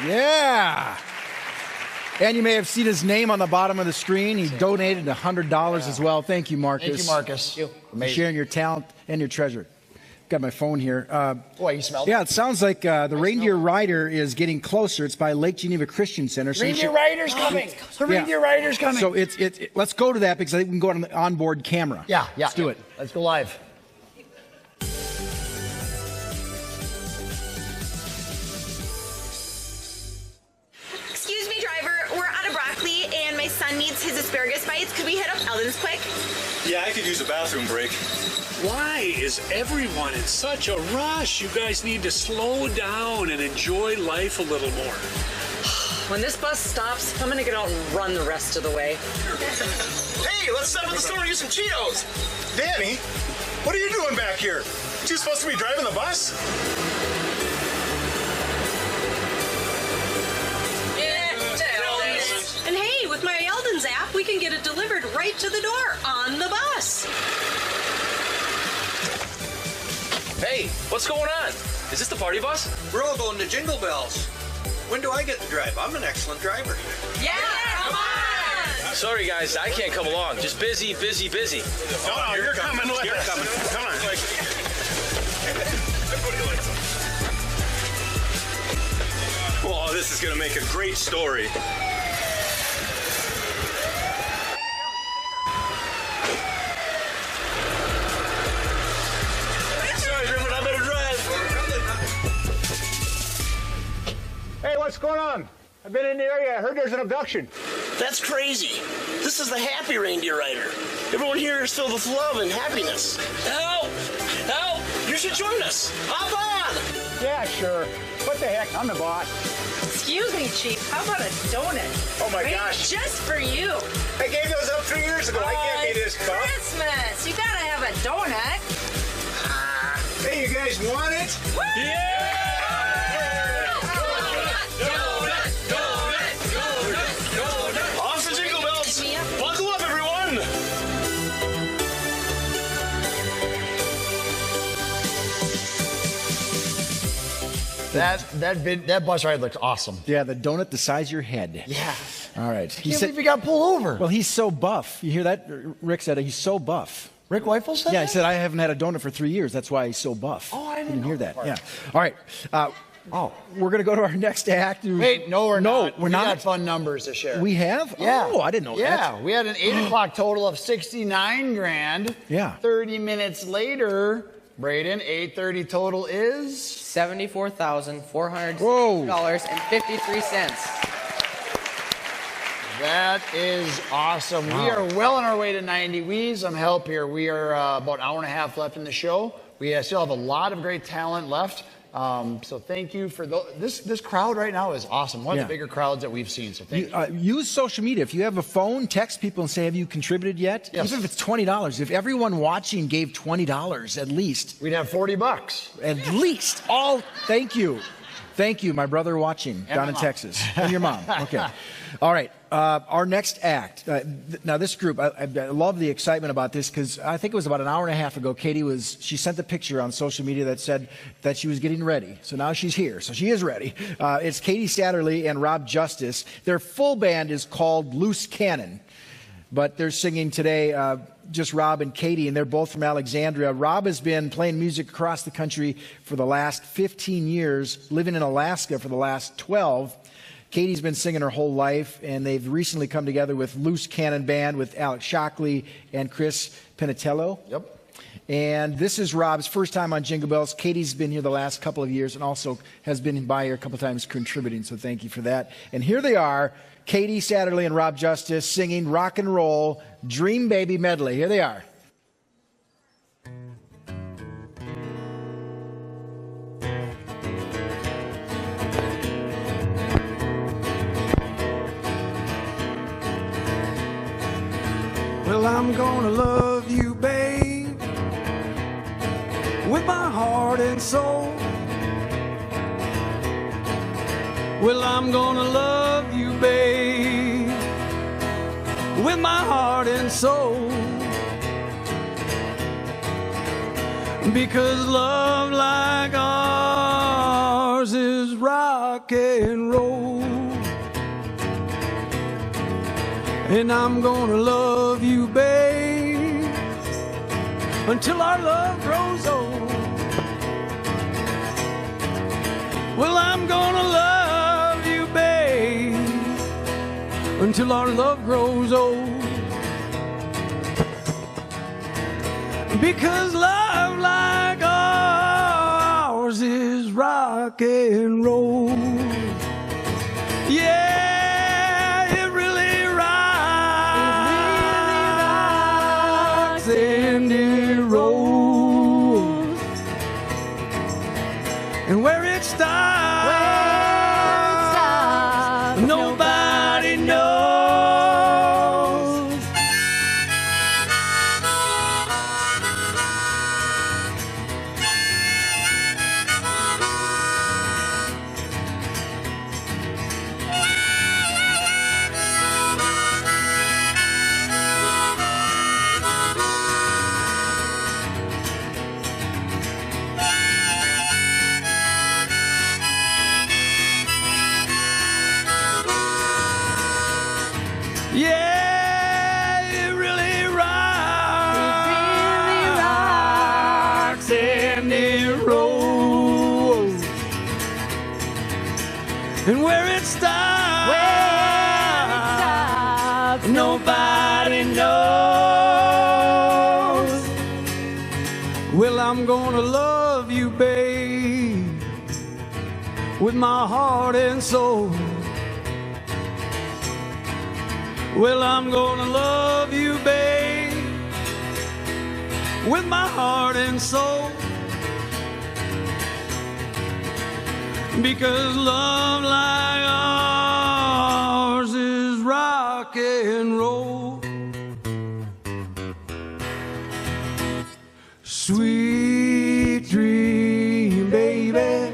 Yeah. And you may have seen his name on the bottom of the screen. He donated $100 as well. Thank you, Marcus. Thank you, Marcus. For sharing your talent and your treasure. Got my phone here. Boy, you smelled Yeah, it sounds like the Reindeer Rider is getting closer. It's by Lake Geneva Christian Center. So Reindeer Rider's coming. The Reindeer Rider's coming. So let's go to that because I think we can go on the onboard camera. Yeah. Let's do it. Let's go live. Excuse me, driver. We're out of broccoli, and my son needs his asparagus bites. Could we hit up Eldon's quick? Yeah, I could use a bathroom break. Why is everyone in such a rush? You guys need to slow down and enjoy life a little more. When this bus stops, I'm gonna get out and run the rest of the way. Hey, let's stop at the store and get some Cheetos. Danny, what are you doing back here? You supposed to be driving the bus? And hey, with my Eldon's app, we can get it delivered right to the door on the bus. Hey, what's going on? Is this the party bus? We're all going to Jingle Bells. When do I get to drive? I'm an excellent driver. Yeah, come on! Sorry, guys, I can't come along. Just busy. No, you're coming with us. Come on. Well, this is going to make a great story. Sorry, Griffin, I better drive. Hey, what's going on? I've been in the area. I heard there's an abduction. That's crazy. This is the happy Reindeer Rider. Everyone here is filled with love and happiness. Help! Help! You should join us. Hop on! Yeah, sure. What the heck? I'm the boss. Excuse me, Chief. How about a donut? Oh my Right? gosh. Just for you. I gave those up 3 years ago. I can't be this tough. Christmas. You gotta have a donut. Hey, you guys want it? Yeah! Off the Jingle Bells! Buckle up, everyone! That bus ride looks awesome. Yeah, the donut the size of your head. Yeah. All right. He said he got pulled over. Well, he's so buff. You hear that? Rick said he's so buff. Rick Weifel said Yeah, that? he said I haven't had a donut for 3 years. That's why he's so buff. Oh, I You didn't hear know that. part. Yeah. All right. We're going to go to our next act. Wait, no, we're not. We're we not. got fun numbers to share. We have? Yeah. Oh, I didn't know that. Yeah, we had an 8 o'clock total of 69 grand. Yeah. 30 minutes later, Braden, 8:30 total is $74,400.53. That is awesome. Wow. We are well on our way to 90. We need some help here. We are about an hour and a half left in the show. We still have a lot of great talent left. So thank you for this crowd right now is awesome. One of the bigger crowds that we've seen. So thank you. Use social media. If you have a phone, text people and say, have you contributed yet? Yes. Even if it's $20. If everyone watching gave $20 at least. We'd have $40. At least. Thank you. Thank you, my brother watching down in Texas. And your mom. Okay. All right. Our next act. Now, this group, I love the excitement about this because I think it was about an hour and a half ago. She sent a picture on social media that said that she was getting ready. So now she's here. So she is ready. It's Katie Satterley and Rob Justice. Their full band is called Loose Cannon. But they're singing today just Rob and Katie, and they're both from Alexandria. Rob has been playing music across the country for the last 15 years, living in Alaska for the last 12. Katie's been singing her whole life, and they've recently come together with Loose Cannon Band with Alex Shockley and Chris Pinatello. Yep. And this is Rob's first time on Jingle Bells. Katie's been here the last couple of years and also has been by here a couple times contributing, so thank you for that. And here they are, Katie Satterley and Rob Justice singing rock and roll Dream Baby medley. Here they are. Well, I'm gonna love you, babe, with my heart and soul. Well, I'm gonna love you, babe, with my heart and soul. Because love like ours is is rock and roll. And I'm gonna love you, babe, until our love grows old. Well, I'm gonna love you, babe, until our love grows old. Because love like ours is rock and roll. Yeah, it really rocks and it rolls. And where it stops, nobody knows. Yeah, it really rocks and it rolls. And where it stops, nobody knows. Well, I'm gonna love you, babe, with my heart and soul. Well, I'm gonna love you, babe, with my heart and soul. Because love like ours is rock and roll. Sweet dream, baby.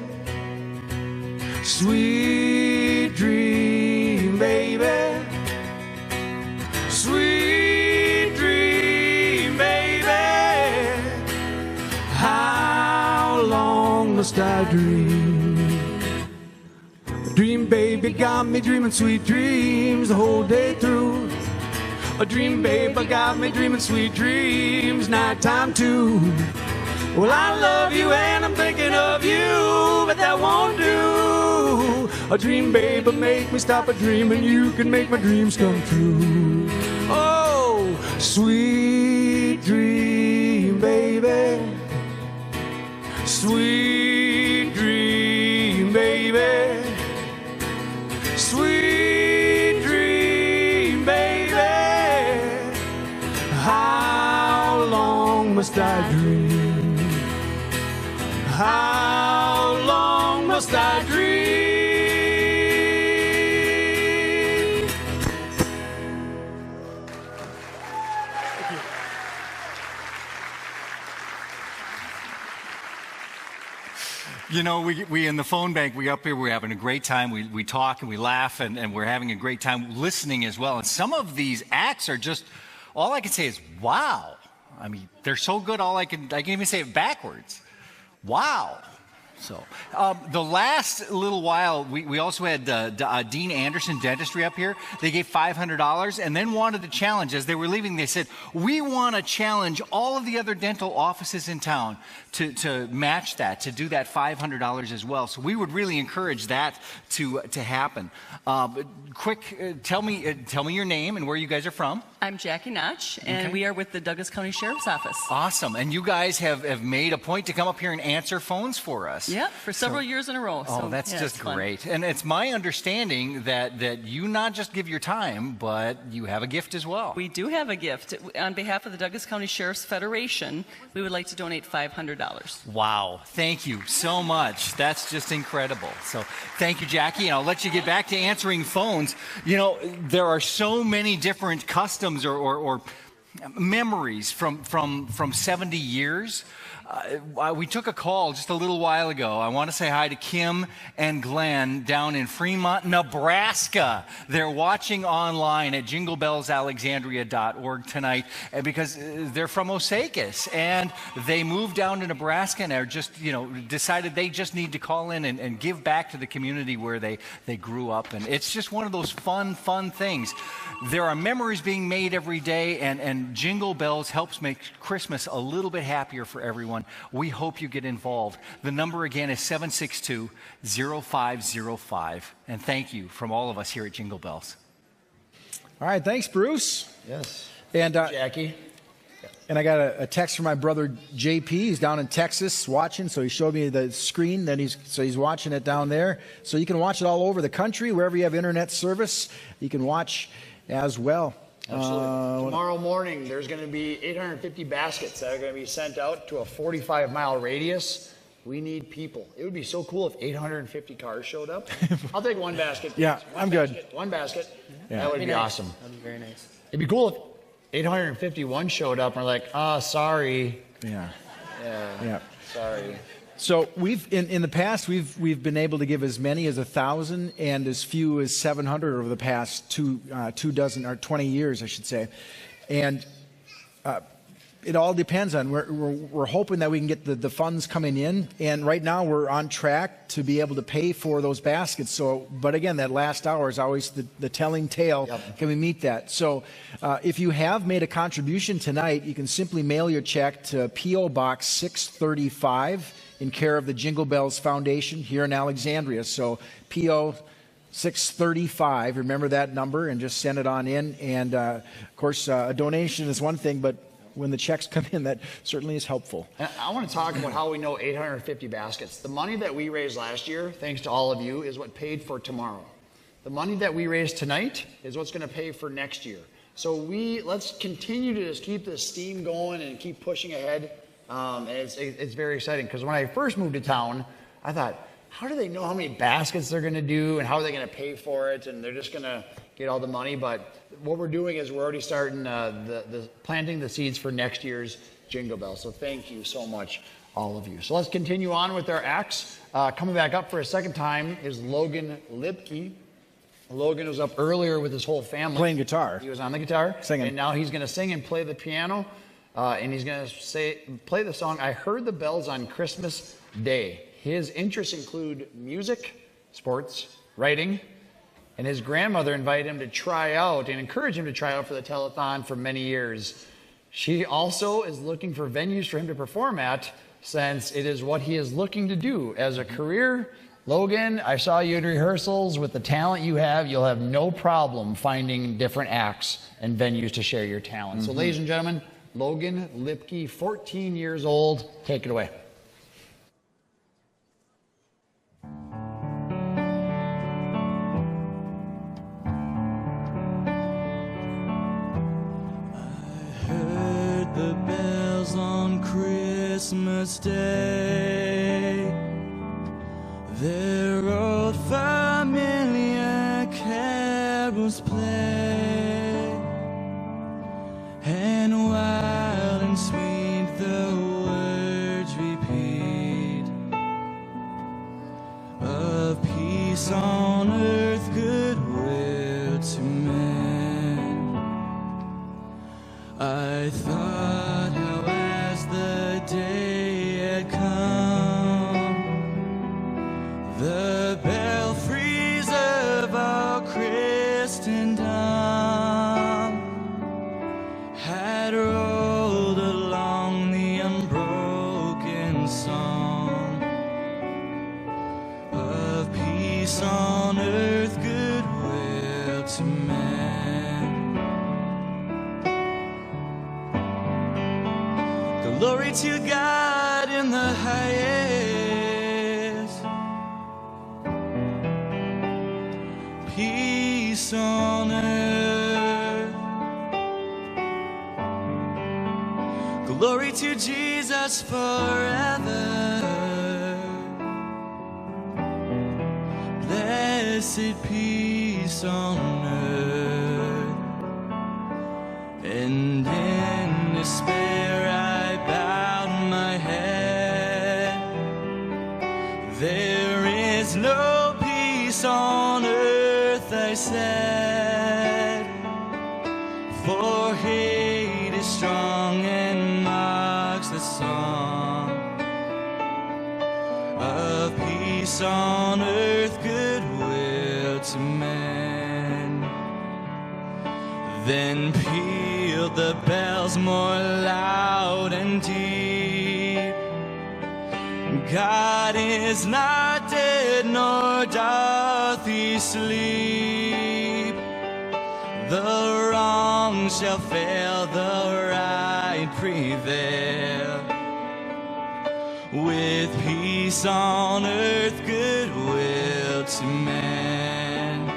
Sweet dream, baby. Sweet dream, baby. How long must I dream? Dream, baby, got me dreaming sweet dreams the whole day through. A dream, baby, got me dreaming sweet dreams nighttime too. Well, I love you and I'm thinking of you, but that won't do. A dream, baby, make me stop a dreaming. You can make my dreams come true. Oh, sweet dream, baby. Sweet dream, baby. Sweet dream, baby. How long must I dream? How long must I dream? You know, we in the phone bank, we up here, we're having a great time. We talk and we laugh and we're having a great time listening as well. And some of these acts are just, all I can say is, wow. I mean, they're so good, I can even say it backwards. Wow. So, the last little while, we also had Dean Anderson Dentistry up here. They gave $500 and then wanted to challenge. As they were leaving, they said, we want to challenge all of the other dental offices in town to match that, to do that $500 as well. So we would really encourage that to happen. Quick, tell me your name and where you guys are from. I'm Jackie Notch, and we are with the Douglas County Sheriff's Office. Awesome. And you guys have made a point to come up here and answer phones for us. Yeah, for several years in a row. Oh, that's just great. And it's my understanding that you not just give your time, but you have a gift as well. We do have a gift. On behalf of the Douglas County Sheriff's Federation, we would like to donate $500. Wow. Thank you so much. That's just incredible. So thank you, Jackie. And I'll let you get back to answering phones. You know, there are so many different customs or memories from 70 years. We took a call just a little while ago. I want to say hi to Kim and Glenn down in Fremont, Nebraska. They're watching online at jinglebellsalexandria.org tonight because they're from Osakis, and they moved down to Nebraska and are just, decided they just need to call in and give back to the community where they grew up. And it's just one of those fun things. There are memories being made every day, and Jingle Bells helps make Christmas a little bit happier for everyone. We hope you get involved. The number again is 762-0505. And thank you from all of us here at Jingle Bells. All right, thanks, Bruce. Yes. And Jackie. And I got a text from my brother JP. He's down in Texas watching, so he showed me the screen. He's watching it down there. So you can watch it all over the country, wherever you have internet service. You can watch as well. Absolutely. Tomorrow morning, there's going to be 850 baskets that are going to be sent out to a 45-mile radius. We need people. It would be so cool if 850 cars showed up. I'll take one basket. Yeah, I'm good. One basket. Yeah. That would be nice. awesome. That'd be very nice. It'd be cool if 851 showed up and we're like, sorry. Yeah. Yeah. Sorry. So we've in the past we've been able to give as many as 1,000 and as few as 700 over the past 20 years, I should say, and it all depends on we're hoping that we can get the funds coming in, and right now we're on track to be able to pay for those baskets. So, but again, that last hour is always the telling tale. Yep. Can we meet that? So, if you have made a contribution tonight, you can simply mail your check to P.O. Box 635 in care of the Jingle Bells Foundation here in Alexandria. So, P.O. 635. Remember that number and just send it on in. And of course, a donation is one thing, but when the checks come in, that certainly is helpful. And I want to talk about how we know 850 baskets. The money that we raised last year, thanks to all of you, is what paid for tomorrow. The money that we raised tonight is what's going to pay for next year. So let's continue to just keep this steam going and keep pushing ahead. And it's very exciting, because when I first moved to town, I thought, how do they know how many baskets they're going to do and how are they going to pay for it? And they're just going to get all the money. But what we're doing is we're already starting planting the seeds for next year's Jingle Bell. So thank you so much, all of you. So let's continue on with our acts. Coming back up for a second time is Logan Lipke. Logan was up earlier with his whole family. Playing guitar. He was on the guitar. Singing. And now he's going to sing and play the piano. And he's going to play the song, I Heard the Bells on Christmas Day. His interests include music, sports, writing, and his grandmother invited him to try out and encouraged him to try out for the Telethon for many years. She also is looking for venues for him to perform at, since it is what he is looking to do as a career. Logan, I saw you at rehearsals. With the talent you have, you'll have no problem finding different acts and venues to share your talent. So ladies and gentlemen, Logan Lipke, 14 years old. Take it away. The bells on Christmas Day, their old familiar carols play, and wild and sweet the words repeat of peace on earth, goodwill to men. I thought how as the day had come, the belfries of our Christendom had rolled along the unbroken song of peace on earth, goodwill to men. Glory to God in the highest, peace on earth. Glory to Jesus forever. Blessed peace on earth. And in despair I bowed my head peace on earth, I said, for hate is strong and mocks the song of peace on earth, goodwill to men. Then pealed the bells more loud and deep. God is not dead, nor doth he sleep. The wrong shall fail, the right prevail. With peace on earth, goodwill to men.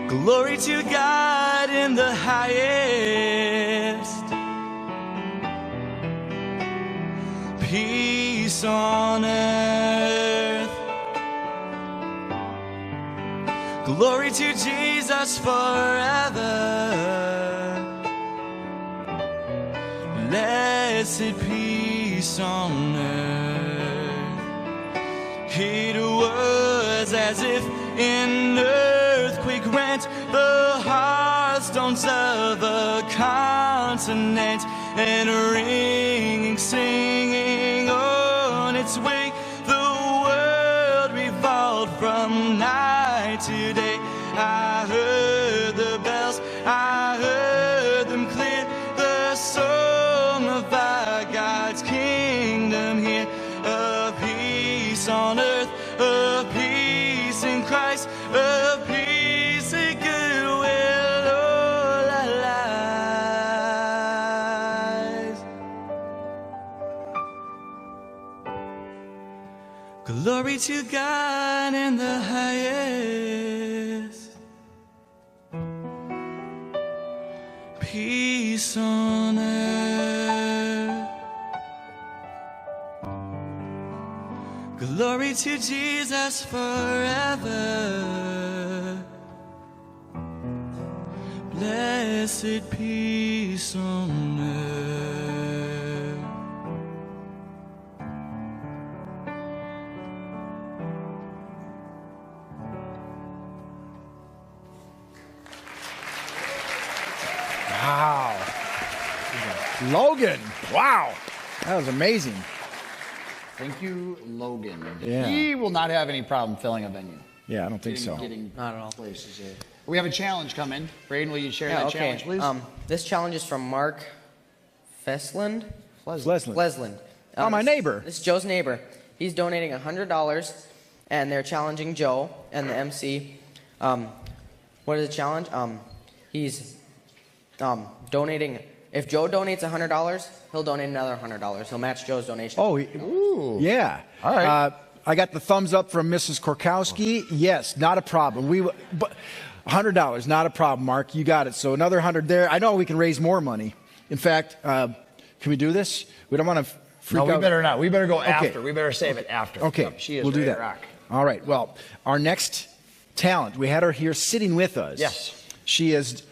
Glory to God in the highest. Peace on earth. Glory to Jesus forever. Blessed peace on earth. It was as if an earthquake rent the hearthstones of a continent, and ringing, singing on its way, the world revolved from night to day. I heard the bells, I heard them clear, the song of our God's kingdom here, of peace on earth, of peace in Christ, of peace and goodwill, all our lives. Glory to God in the highest. Peace on earth. Glory to Jesus forever. Blessed peace on earth. Wow. Logan, wow. That was amazing. Thank you, Logan. Yeah. He will not have any problem filling a venue. Yeah, I don't think so. Not at all. Places. We have a challenge coming. Braden, will you share that challenge, please? This challenge is from Mark Fesland. Flesland. My neighbor. This is Joe's neighbor. He's donating $100, and they're challenging Joe and the MC. What is the challenge? He's donating. If Joe donates $100, he'll donate another $100. He'll match Joe's donation. Oh, yeah. All right. I got the thumbs up from Mrs. Korkowski. Yes, not a problem. But $100, not a problem, Mark. You got it. So another 100 there. I know we can raise more money. In fact, can we do this? We don't want to freak out. No, we better not. We better go after. We better save it after. Okay, Yep, she is we'll do ready to that. rock. All right. Well, our next talent, we had her here sitting with us. Yes. She has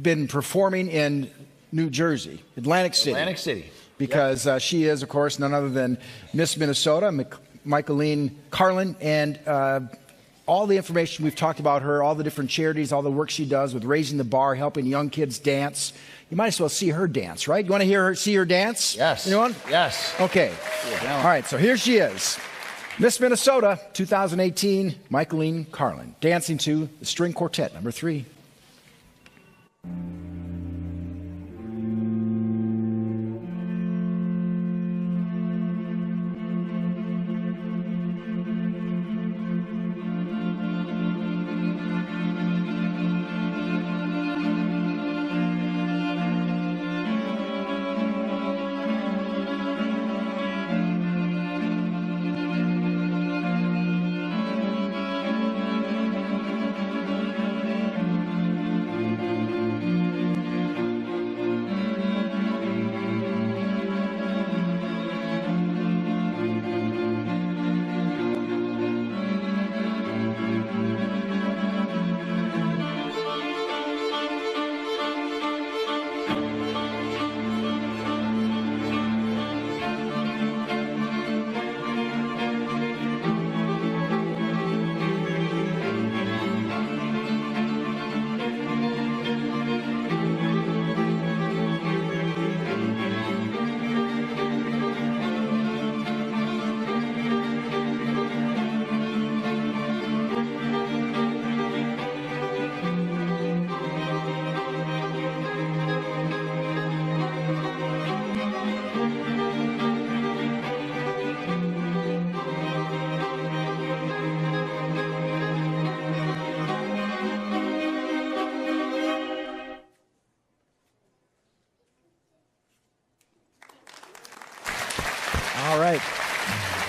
been performing in New Jersey, Atlantic City. Because she is, of course, none other than Miss Minnesota, Michaeline Carlin, and all the information we've talked about her, all the different charities, all the work she does with raising the bar, helping young kids dance. You might as well see her dance, right? You want to see her dance? Yes. Anyone? Yes. Okay. All right, so here she is. Miss Minnesota, 2018, Michaeline Carlin, dancing to the String Quartet, number 3.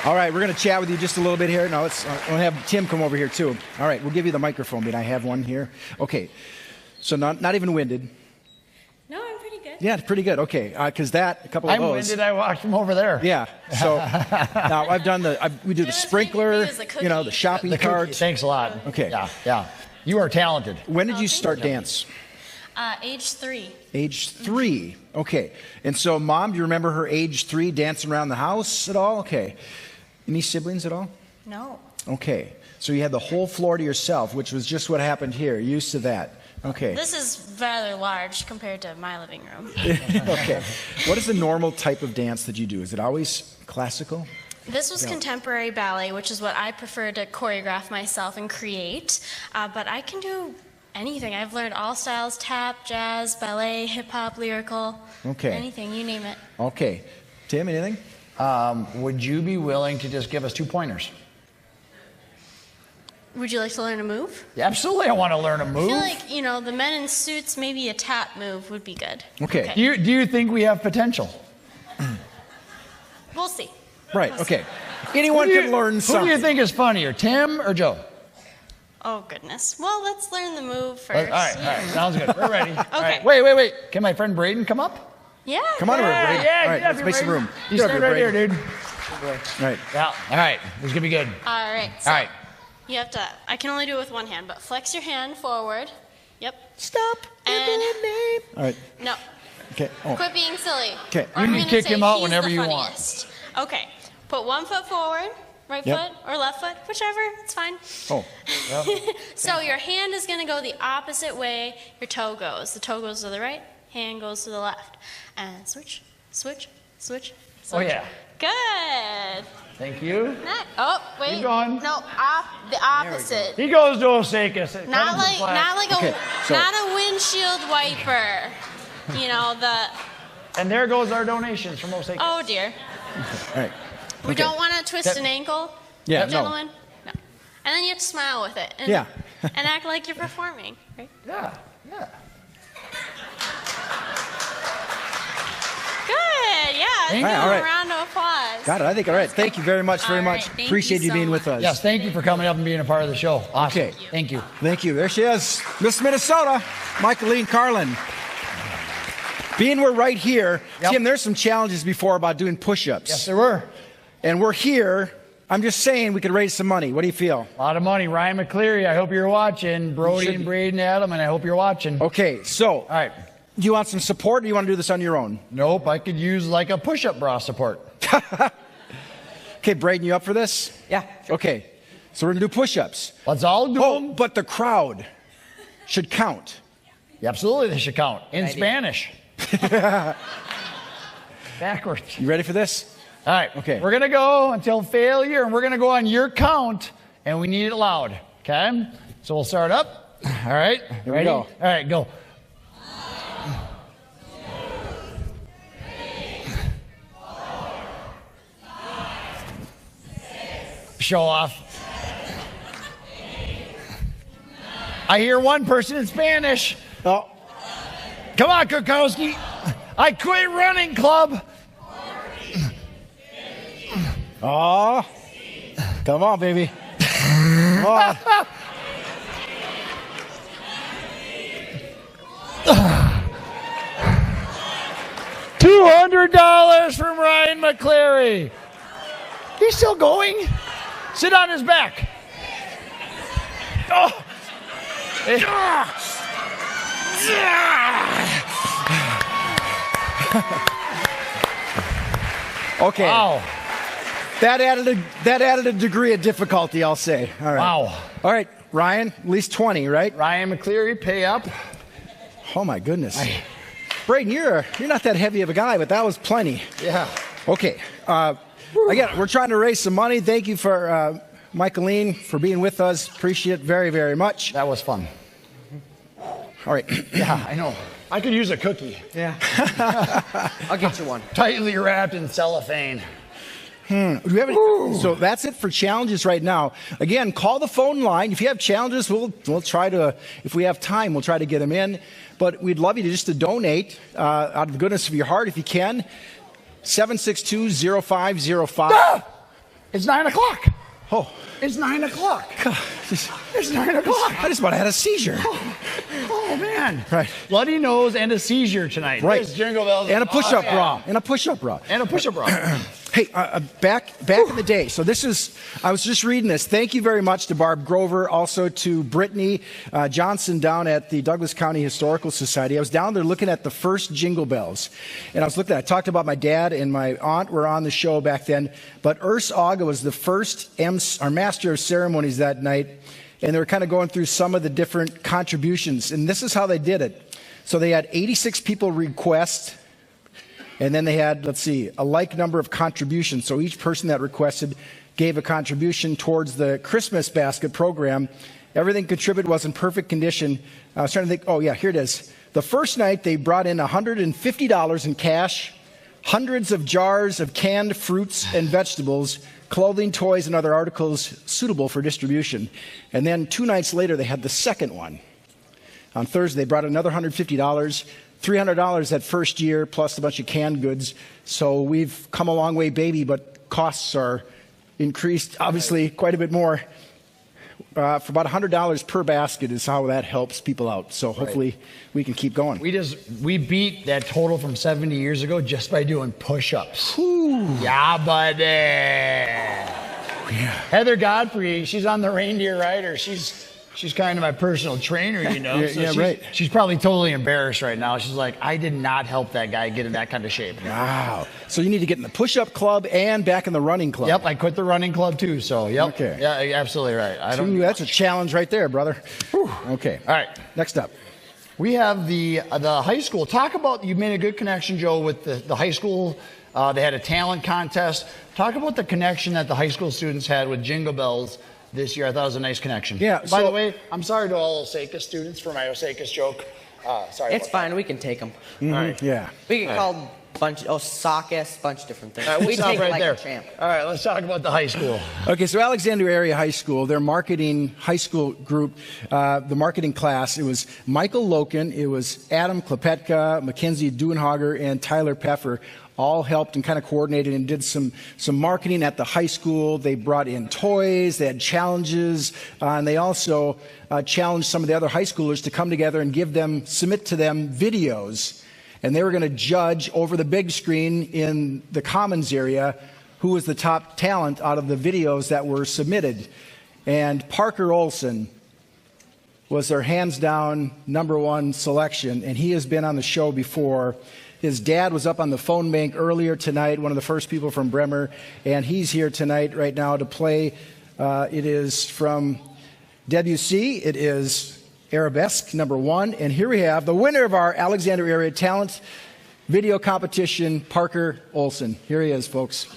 All right, we're going to chat with you just a little bit here. Now, we'll have Tim come over here, too. All right, we'll give you the microphone, but I have one here. Okay, so not even winded. No, I'm pretty good. Yeah, pretty good. Okay, because a couple of I'm those. winded. I watched from over there. Yeah. So now I've done we do the sprinkler, the shopping cart. Thanks a lot. Okay. Yeah. You are talented. When did you start dance? Age 3. Age 3. Okay. And so, Mom, do you remember her age 3 dancing around the house at all? Okay. Any siblings at all? No. Okay. So you had the whole floor to yourself, which was just what happened here. You're used to that. Okay. This is rather large compared to my living room. Okay. What is the normal type of dance that you do? Is it always classical? This was contemporary ballet, which is what I prefer to choreograph myself and create. But I can do anything. I've learned all styles: tap, jazz, ballet, hip-hop, lyrical. Okay. Anything, you name it. Okay. Tim, anything? Would you be willing to just give us 2 pointers? Would you like to learn a move? Yeah, absolutely, I want to learn a move. I feel like, the men in suits, maybe a tap move would be good. Okay. Do you think we have potential? We'll see. Right, okay. Anyone can learn something. Who do you think is funnier, Tim or Joe? Oh, goodness. Well, let's learn the move first. All right. Sounds good. We're ready. Okay. All right. Wait. Can my friend Braden come up? Yeah. Come on over, Braden. Yeah, all right, let's make some room. You Get stand over right here, Braden. dude. Right. Yeah. All right. This is going to be good. All right. So All right. You have to, I can only do it with one hand, but flex your hand forward. Yep. Stop. And, all right. no. Okay. Oh. Quit being silly. Okay. Or You I'm can gonna kick say him out he's whenever the you want. funniest. Okay. Put one foot forward, right Yep. foot or left foot, whichever, it's fine. Oh. So your hand is going to go the opposite way your toe goes. The toe goes to the right, hand goes to the left. And switch, switch, switch, switch. Oh, yeah. Good. Thank you. Oh, wait. Keep going. No, the opposite. He goes to Osaka. Not like Okay, so- not a windshield wiper. And there goes our donations from Osaka. Oh dear. All right. We Okay. don't want to twist an ankle. Yeah, no. Gentlemen. No. And then you have to smile with it. And, Yeah. and act like you're performing. Right? Yeah. Good. Yeah. Thank Give you. him All right. a round of applause. Got it. I think, all right. Thank you very much, very All much. right, thank Appreciate you you being so with us. Yes, thank you for coming up and being a part of the show. Awesome. Okay. Thank you. Thank you. There she is, Miss Minnesota, Michaeline Carlin. Being we're right here, Yep. Tim, there's some challenges before about doing push-ups. Yes, there were. And we're here. I'm just saying we could raise some money. What do you feel? A lot of money. Ryan McCleary, I hope you're watching. Brody and Braden Adam, and I hope you're watching. Okay, so All right. do you want some support or do you want to do this on your own? Nope, I could use like a push-up bra support. Okay, Braden, you up for this? Yeah. Okay, so we're going to do push-ups. Let's all do them. But the crowd should count. Yeah, absolutely, they should count. In idea. Spanish. Backwards. You ready for this? All right. Okay. We're going to go until failure, and we're going to go on your count, and we need it loud. Okay? So we'll start up. All right. Here Ready? we go. All right, go. Show off. I hear one person in Spanish. Oh, Come on, Kukowski. I quit running club. oh, come on, baby. Come on. $200 from Ryan McCleary. He's still going. Sit on his back. Oh. Okay. Wow. That added a degree of difficulty, I'll say. All right. Wow. All right, Ryan, at least 20, right? Ryan McCleary, pay up. Oh my goodness. Braden, you're not that heavy of a guy, but that was plenty. Yeah. Okay. Again, we're trying to raise some money. Thank you for Michaeline for being with us. Appreciate it very, very much. That was fun. All right. Yeah, I know. I could use a cookie. Yeah. I'll get you one. Tightly wrapped in cellophane. Do we have any, so that's it for challenges right now. Again, call the phone line. If you have challenges, we'll try to, if we have time, we'll try to get them in. But we'd love you to just to donate out of the goodness of your heart if you can. 762-0505. It's 9 o'clock. Oh. It's 9 o'clock. It's 9 o'clock. I just about had a seizure. Oh, man. Right. Bloody nose and a seizure tonight. Right. This Jingle Bells. And a push-up yeah. bra. And a push-up bra. And a push-up bra. Hey, back in the day. So this is, I was just reading this. Thank you very much to Barb Grover, also to Brittany Johnson down at the Douglas County Historical Society. I was down there looking at the first Jingle Bells. And I talked about my dad and my aunt were on the show back then. But Urs Aga was the first our master of ceremonies that night. And they were kind of going through some of the different contributions. And this is how they did it. So they had 86 people request. And then they had, a like number of contributions. So each person that requested gave a contribution towards the Christmas basket program. Everything contributed was in perfect condition. I was trying to think, oh yeah, here it is. The first night they brought in $150 in cash, hundreds of jars of canned fruits and vegetables, clothing, toys, and other articles suitable for distribution. And then 2 nights later they had the second one. On Thursday they brought another $150. $300 that first year, plus a bunch of canned goods. So we've come a long way, baby, but costs are increased, obviously, quite a bit more. For about $100 per basket is how that helps people out. So hopefully we can keep going. We beat that total from 70 years ago just by doing push-ups. Yeah, buddy. Yeah. Heather Godfrey, she's on the reindeer rider. She's kind of my personal trainer, you know. Right. She's probably totally embarrassed right now. She's like, I did not help that guy get in that kind of shape. Wow. So you need to get in the push-up club and back in the running club. Yep, I quit the running club too. So, yep. Okay. Yeah, you're absolutely right. That's a challenge right there, brother. Whew. Okay. All right. Next up. We have the high school. Talk about, you made a good connection, Joe, with the high school. They had a talent contest. Talk about the connection that the high school students had with Jingle Bells this year. I thought it was a nice connection. Yeah. By the way, I'm sorry to all Osaka students for my Osakas joke. Sorry. It's fine. We can take them. Mm-hmm. All right. Yeah. We get called Osakis, bunch of different things. We'll we stop take right it like there. a champ. All right, let's talk about the high school. Okay, so Alexander Area High School, their marketing high school group, the marketing class, it was Michael Loken, it was Adam Klepetka, Mackenzie Duenhager, and Tyler Peffer. All helped and kind of coordinated and did some marketing at the high school. They brought in toys, they had challenges, and they also challenged some of the other high schoolers to come together and submit to them videos. And they were going to judge over the big screen in the commons area who was the top talent out of the videos that were submitted. And Parker Olson was their hands down #1 selection, and he has been on the show before. His dad was up on the phone bank earlier tonight, one of the first people from Bremer, and he's here tonight right now to play. It is from Debussy. It is Arabesque #1. And here we have the winner of our Alexander Area Talent Video Competition, Parker Olson. Here he is, folks.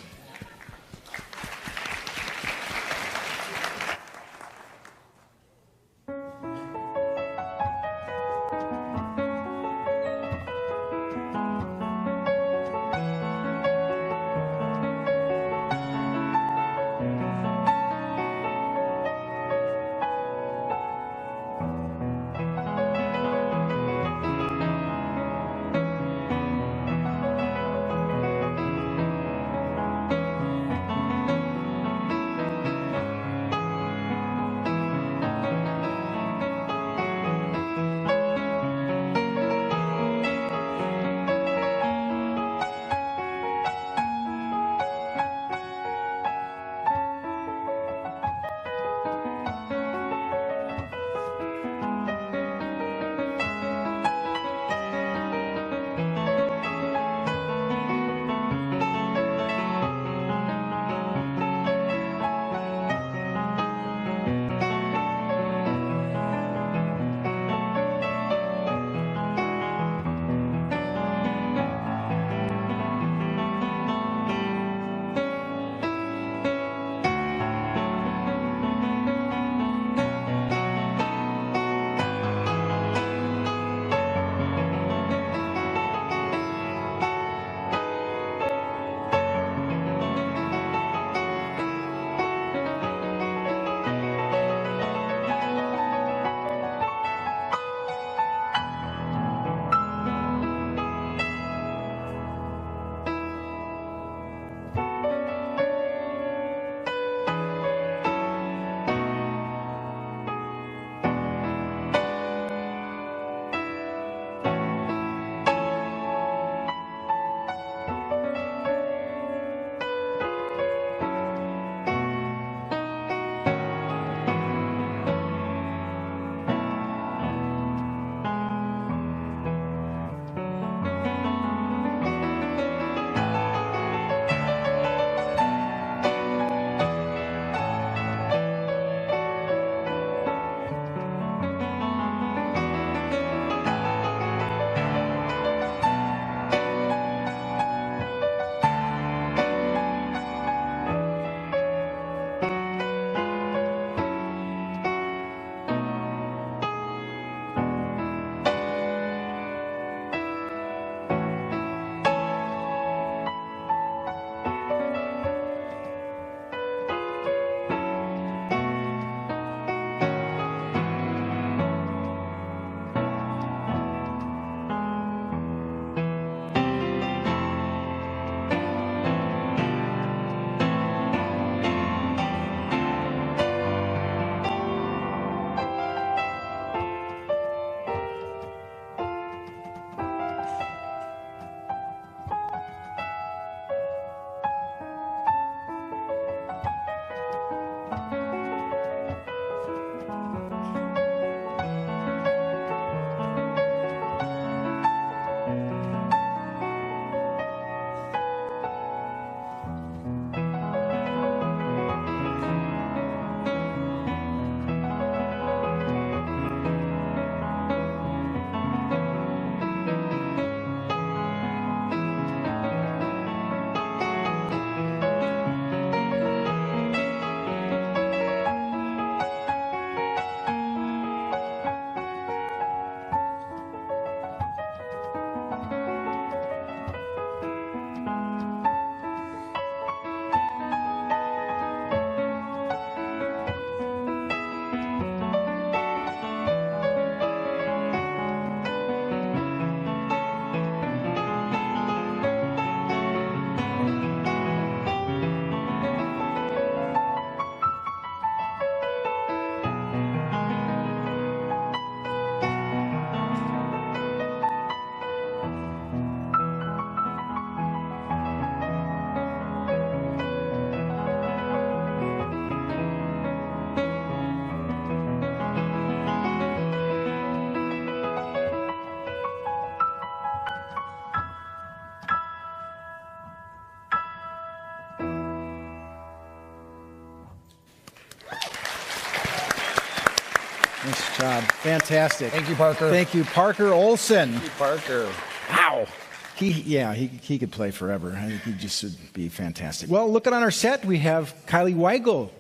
Nice job. Fantastic. Thank you, Parker. Thank you, Parker Olson. Thank you, Parker. Wow. He could play forever. I think he just would be fantastic. Well, looking on our set, we have Kylie Weigel.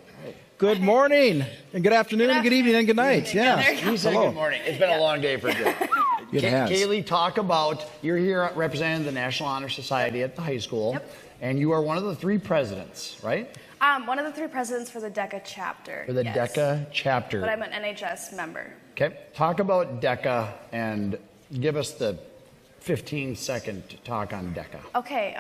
Good morning, and good afternoon, and good evening, and good night. Yeah. You said good morning. It's been a long day for you. It has. Kaylee, talk about, you're here representing the National Honor Society at the high school, and you are one of the 3 presidents, right? One of the 3 presidents for the DECA chapter. For the yes. DECA chapter. But I'm an NHS member. Okay. Talk about DECA and give us the 15-second talk on DECA. Okay,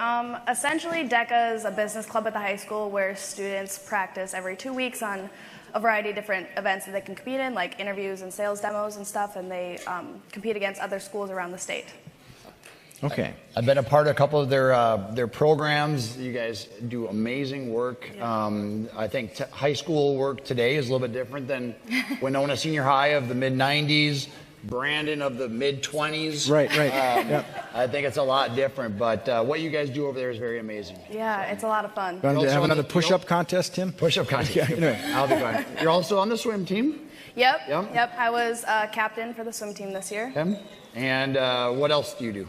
essentially DECA is a business club at the high school where students practice every 2 weeks on a variety of different events that they can compete in, like interviews and sales demos and stuff, and they compete against other schools around the state. Okay. I've been a part of a couple of their programs. You guys do amazing work. Yeah. I think high school work today is a little bit different than Winona Senior High of the mid-90s. Brandon of the mid-20s. Right. Yep. I think it's a lot different, but what you guys do over there is very amazing. Yeah, it's a lot of fun. Want to have another push-up contest, Tim? Push-up contest. Yeah, anyway. I'll be going. You're also on the swim team? Yep. I was captain for the swim team this year. Okay. And what else do you do?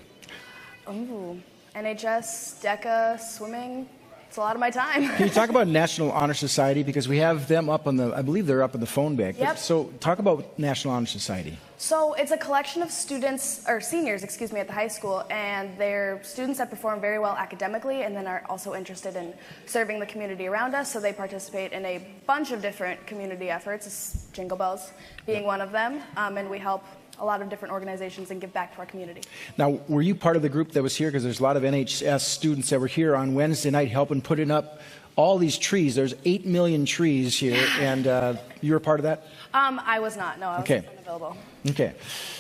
Ooh, NHS, DECA, swimming. It's a lot of my time. Can you talk about National Honor Society? Because we have them up on I believe they're up in the phone bank. Yep. So talk about National Honor Society. So it's a collection of seniors, at the high school, and they're students that perform very well academically and then are also interested in serving the community around us. So they participate in a bunch of different community efforts, Jingle Bells being one of them, and we help a lot of different organizations and give back to our community. Now, were you part of the group that was here? Because there's a lot of NHS students that were here on Wednesday night helping putting up all these trees. There's 8 million trees here, and you were part of that? I was not. No, I was unavailable. Okay.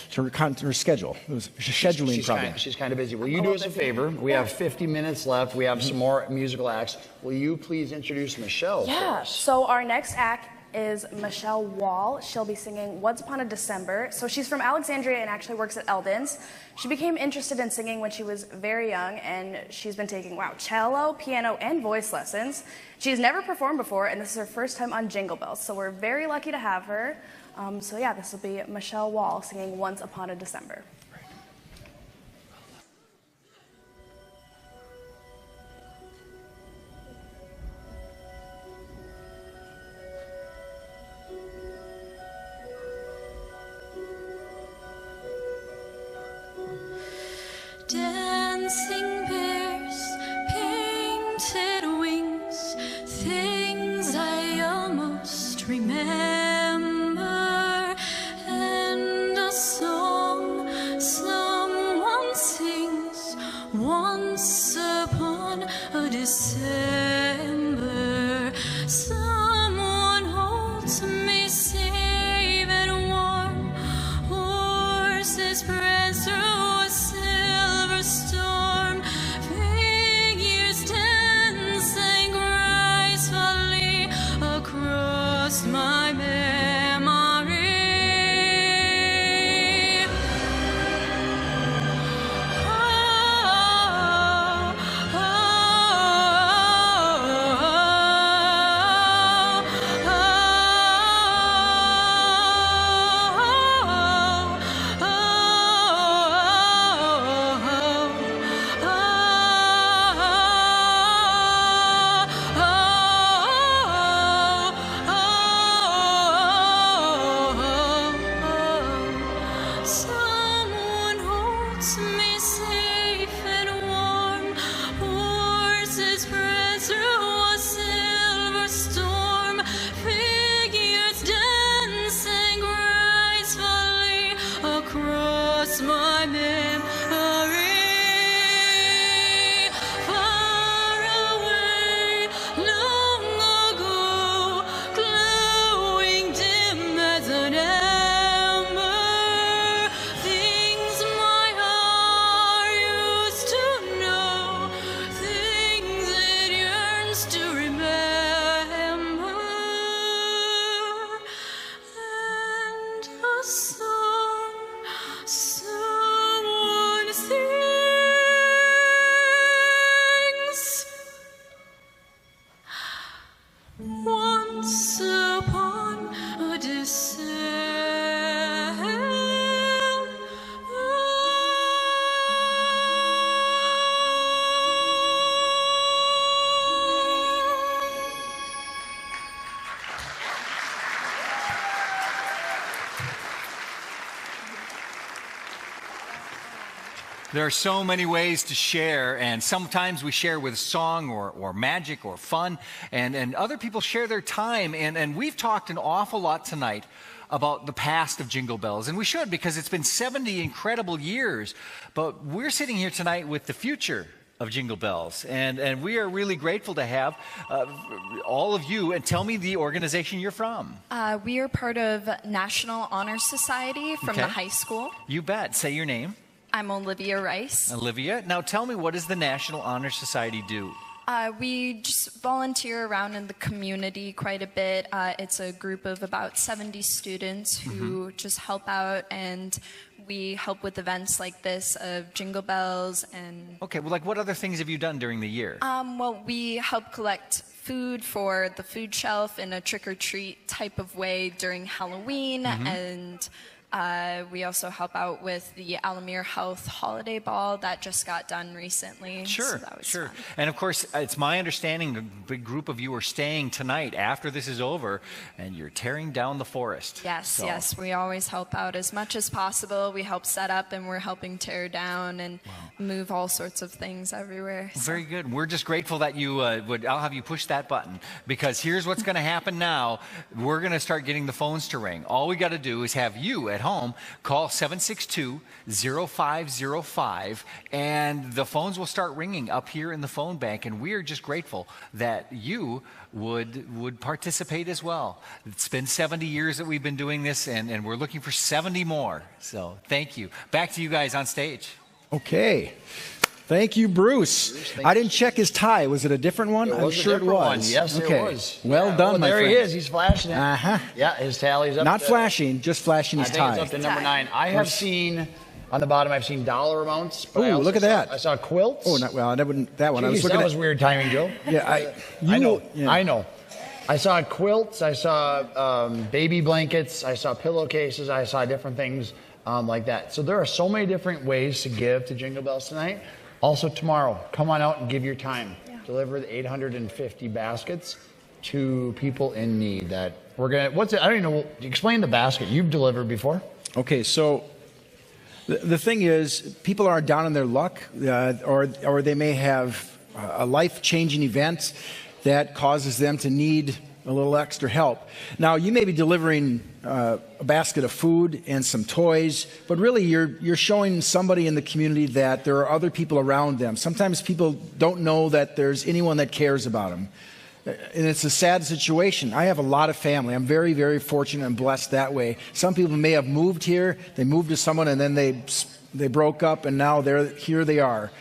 So her schedule. It was a scheduling problem. She's kind of busy. Will you do us a favor? We have 50 minutes left. We have some more musical acts. Will you please introduce Michelle first? So our next act is Michelle Wall. She'll be singing Once Upon a December. So she's from Alexandria and actually works at Eldon's. She became interested in singing when she was very young, and she's been taking, cello, piano, and voice lessons. She's never performed before, and this is her first time on Jingle Bells, so we're very lucky to have her. This will be Michelle Wall singing Once Upon a December. Dancing bears, painted wings, things I almost remember, and a song someone sings once upon a December. Someone holds me safe and warm, horses press through a storm, figures dancing gracefully across my memory. There are so many ways to share, and sometimes we share with song or magic or fun, and other people share their time. And we've talked an awful lot tonight about the past of Jingle Bells, and we should, because it's been 70 incredible years. But we're sitting here tonight with the future of Jingle Bells, and we are really grateful to have all of you. And tell me the organization you're from. We are part of National Honor Society from the high school. You bet. Say your name. I'm Olivia Rice. Olivia. Now tell me, what does the National Honor Society do? We just volunteer around in the community quite a bit. It's a group of about 70 students who just help out, and we help with events like this of Jingle Bells and... Okay, well, like what other things have you done during the year? Well, we help collect food for the food shelf in a trick-or-treat type of way during Halloween, and we also help out with the Alamere Health Holiday Ball that just got done recently. Sure, so that was fun. And of course, it's my understanding a big group of you are staying tonight after this is over, and you're tearing down the forest. Yes, yes, we always help out as much as possible. We help set up, and we're helping tear down and move all sorts of things everywhere. So. Very good. We're just grateful that you I'll have you push that button, because here's what's going to happen now. We're going to start getting the phones to ring. All we got to do is have you at home call 762-0505, and the phones will start ringing up here in the phone bank, and we are just grateful that you would participate as well. It's been 70 years that we've been doing this, and we're looking for 70 more. So thank you. Back to you guys on stage. Okay. Thank you, Bruce. I didn't check his tie. Was it a different one? I'm sure it was. Yes, it was. Well done, my friend. There he is. He's flashing it. Yeah, his tally's up. Not flashing, just flashing his tie. I think it's up to number 9. I have seen, on the bottom, I've seen dollar amounts. Oh, look at that. I saw quilts. Oh, that one. I was looking that was weird timing, Joe. Yeah, I know. I saw quilts. I saw baby blankets. I saw pillowcases. I saw different things like that. So there are so many different ways to give to Jingle Bells tonight. Also tomorrow, come on out and give your time. Deliver the 850 baskets to people in need. That we're gonna. What's it? I don't even know. Explain the basket. You've delivered before. Okay, so the thing is, people are down in their luck, or they may have a life-changing event that causes them to need a little extra help. Now, you may be delivering a basket of food and some toys, but really you're showing somebody in the community that there are other people around them. Sometimes people don't know that there's anyone that cares about them. And it's a sad situation. I have a lot of family. I'm very, very fortunate and blessed that way. Some people may have moved here, they moved to someone, and then they broke up, and now here they are.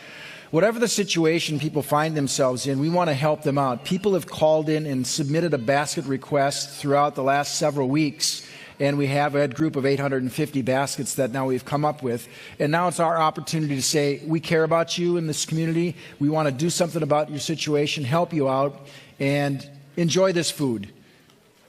Whatever the situation people find themselves in, we want to help them out. People have called in and submitted a basket request throughout the last several weeks, and we have a group of 850 baskets that now we've come up with. And now it's our opportunity to say, we care about you in this community. We want to do something about your situation, help you out, and enjoy this food.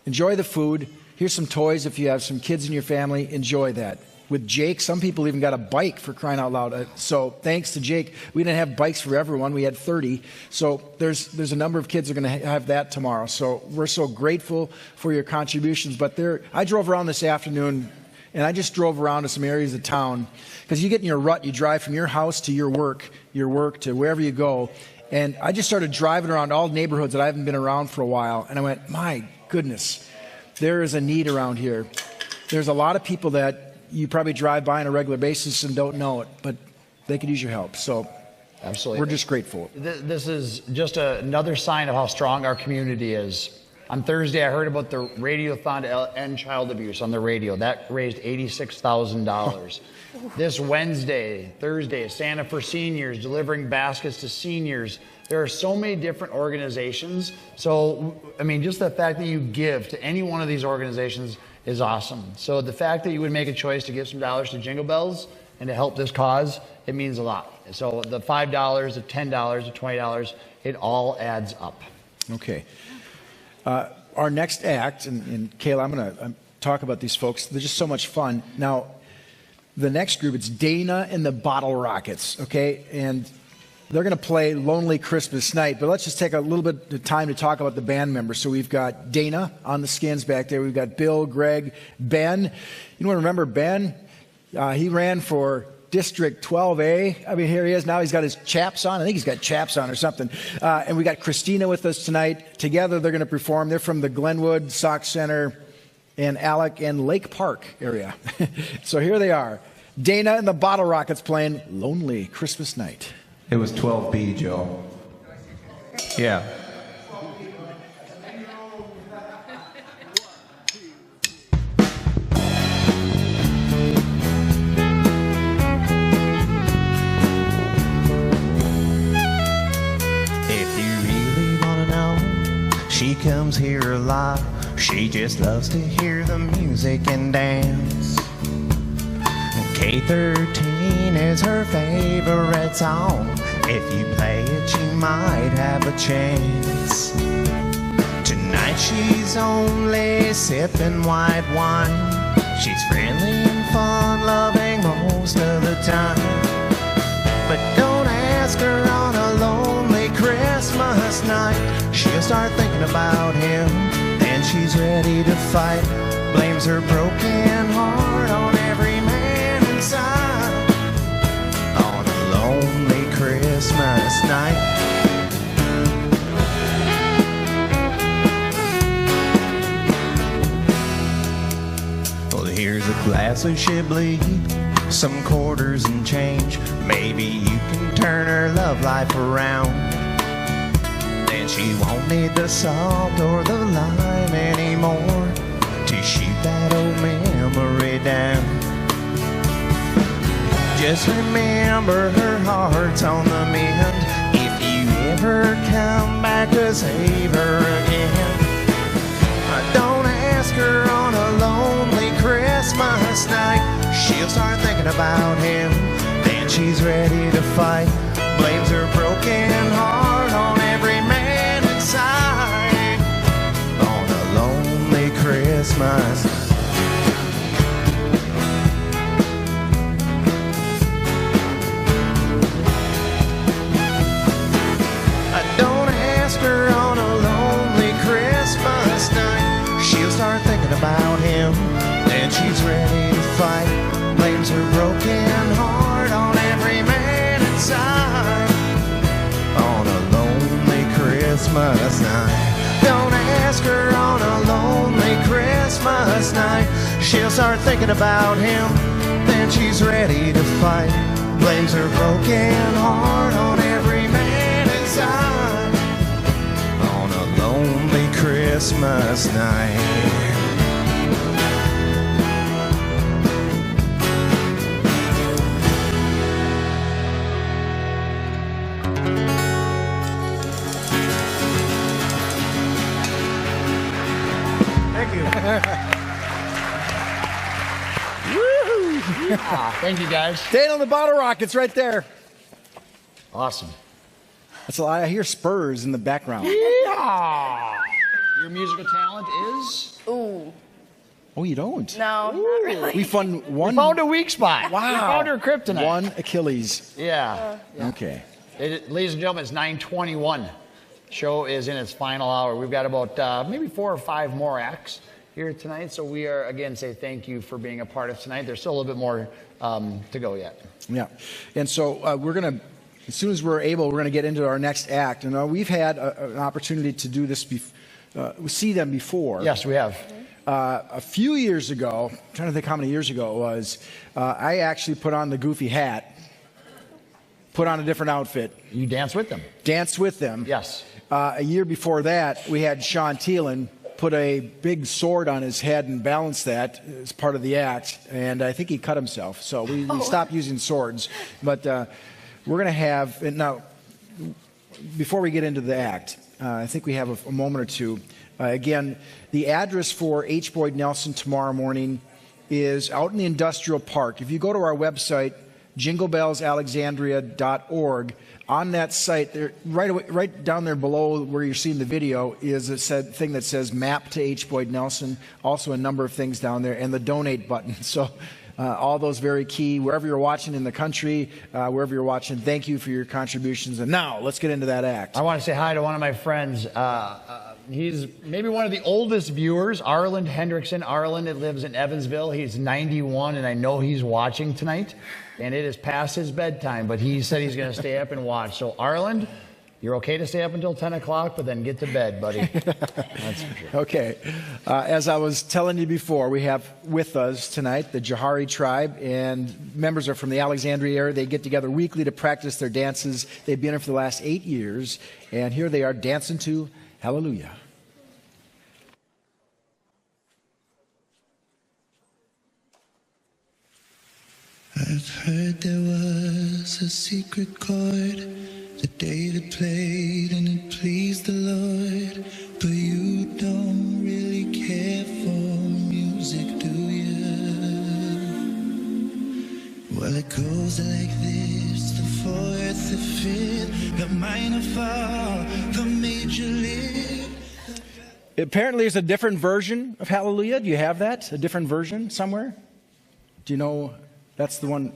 Enjoy the food. Here's some toys if you have some kids in your family. Enjoy that. With Jake, some people even got a bike, for crying out loud. So thanks to Jake, we didn't have bikes for everyone. We had 30. So there's a number of kids that are going to have that tomorrow. So we're so grateful for your contributions. But I drove around this afternoon, and I just drove around to some areas of town. Because you get in your rut, you drive from your house to your work to wherever you go. And I just started driving around all neighborhoods that I haven't been around for a while. And I went, my goodness, there is a need around here. There's a lot of people that you probably drive by on a regular basis and don't know it, but they could use your help. So absolutely, we're just grateful. This is just another sign of how strong our community is. On Thursday, I heard about the Radiothon to End Child Abuse on the radio. That raised $86,000. This Thursday, Santa for Seniors, delivering baskets to seniors. There are so many different organizations. So, I mean, just the fact that you give to any one of these organizations is awesome. So the fact that you would make a choice to give some dollars to Jingle Bells and to help this cause, it means a lot. So the $5, the $10, the $20, it all adds up. Okay. Our next act, and Kayla, I'm going to talk about these folks. They're just so much fun. Now, the next group, it's Dana and the Bottle Rockets, okay? And they're going to play Lonely Christmas Night, but let's just take a little bit of time to talk about the band members. So we've got Dana on the skins back there. We've got Bill, Greg, Ben. You want to remember Ben? He ran for District 12A. I mean, here he is. Now he's got his chaps on. I think he's got chaps on or something. And we got Christina with us tonight. Together, they're going to perform. They're from the Glenwood, Sauk Center, and Alec and Lake Park area. So here they are. Dana and the Bottle Rockets playing Lonely Christmas Night. It was 12B, Joe. Yeah. She comes here a lot. She just loves to hear the music and dance. K13 is her favorite song. If you play it, you might have a chance. Tonight she's only sipping white wine. She's friendly and fun-loving most of the time. But don't ask her on a lonely Christmas night. She'll start thinking about him, then she's ready to fight. Blames her broken heart on every man inside. On a lonely Christmas night. Well, here's a glass of Chablis, some quarters and change. Maybe you can turn her love life around. Then she won't need the salt or the lime anymore to shoot that old memory down. Just remember her heart's on the mend if you ever come back to save her again. Don't ask her on a lonely Christmas night. She'll start thinking about him, then she's ready to fight. Blames her broken heart on every man inside. On a lonely Christmas. Don't ask her on a lonely Christmas night. She'll start thinking about him, then she's ready to fight. Blames her broken heart on every man inside. On a lonely Christmas night. Don't ask her on a lonely Christmas night. She'll start thinking about him, then she's ready to fight. Blames her broken heart on every man inside. On a lonely Christmas night. Thank you, guys. Dana and the Bottle Rockets right there. Awesome. That's a lot. I hear Spurs in the background. Yeah. Your musical talent is? Ooh. Oh, you don't? No, not really. We found We found a weak spot. Wow. We found her kryptonite. One Achilles. Yeah. Okay. Ladies and gentlemen, it's 9:21. Show is in its final hour. We've got about maybe 4 or 5 more acts here tonight. So we are, again, say thank you for being a part of tonight. There's still a little bit more to go yet. Yeah. And so we're going to, as soon as we're able, we're going to get into our next act. And we've had an opportunity to do this, see them before. Yes, we have. A few years ago, I'm trying to think how many years ago it was, I actually put on the goofy hat, put on a different outfit. You danced with them. Danced with them. Yes. A year before that, we had Sean Thielen put a big sword on his head and balanced that as part of the act, and I think he cut himself. So we stopped using swords. But we're going to have, now, before we get into the act, I think we have a moment or two. Again, the address for H. Boyd Nelson tomorrow morning is out in the industrial park. If you go to our website, jinglebellsalexandria.org, on that site, there, right down there below where you're seeing the video, is a thing that says Map to H. Boyd Nelson. Also a number of things down there, and the donate button. So all those very key. Wherever you're watching in the country, wherever you're watching, thank you for your contributions. And now, let's get into that act. I want to say hi to one of my friends, He's maybe one of the oldest viewers, Arland Hendrickson. Arland lives in Evansville. He's 91, and I know he's watching tonight. And it is past his bedtime, but he said he's going to stay up and watch. So, Arland, you're okay to stay up until 10 o'clock, but then get to bed, buddy. That's for sure. Okay. As I was telling you before, we have with us tonight the Jahari tribe, and members are from the Alexandria area. They get together weekly to practice their dances. They've been here for the last 8 years, and here they are dancing to Hallelujah. I've heard there was a secret chord that David played and it pleased the Lord. But you don't really care for music, do you? Well, it goes like this: the fourth, the fifth, the minor fall, the major lift. Apparently, there's a different version of Hallelujah. Do you have that? A different version somewhere? Do you know? That's the one.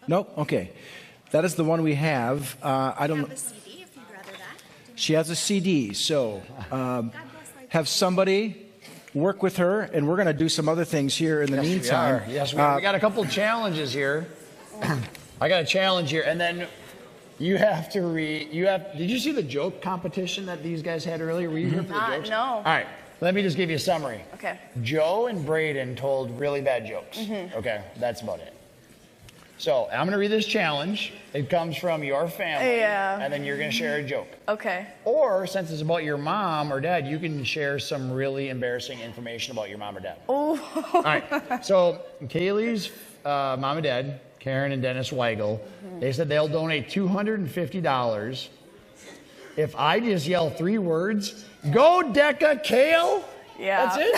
Nope. Okay. That is the one we have. I don't know. CD if you'd rather that. She has a CD. So have somebody work with her, and we're going to do some other things here in the meantime. Yes, we are. We got a couple challenges here. I got a challenge here, and then you have to read. Did you see the joke competition that these guys had earlier? Were you here for the jokes? No. All right. Let me just give you a summary. Okay. Joe and Braden told really bad jokes. Okay, that's about it. So I'm going to read this challenge. It comes from your family. Yeah. And then you're going to share a joke. Okay. Or since it's about your mom or dad, you can share some really embarrassing information about your mom or dad. Oh. All right. So Kaylee's mom and dad, Karen and Dennis Weigel, they said they'll donate $250 if I just yell 3 words. Go Deca Kale. Yeah. That's it.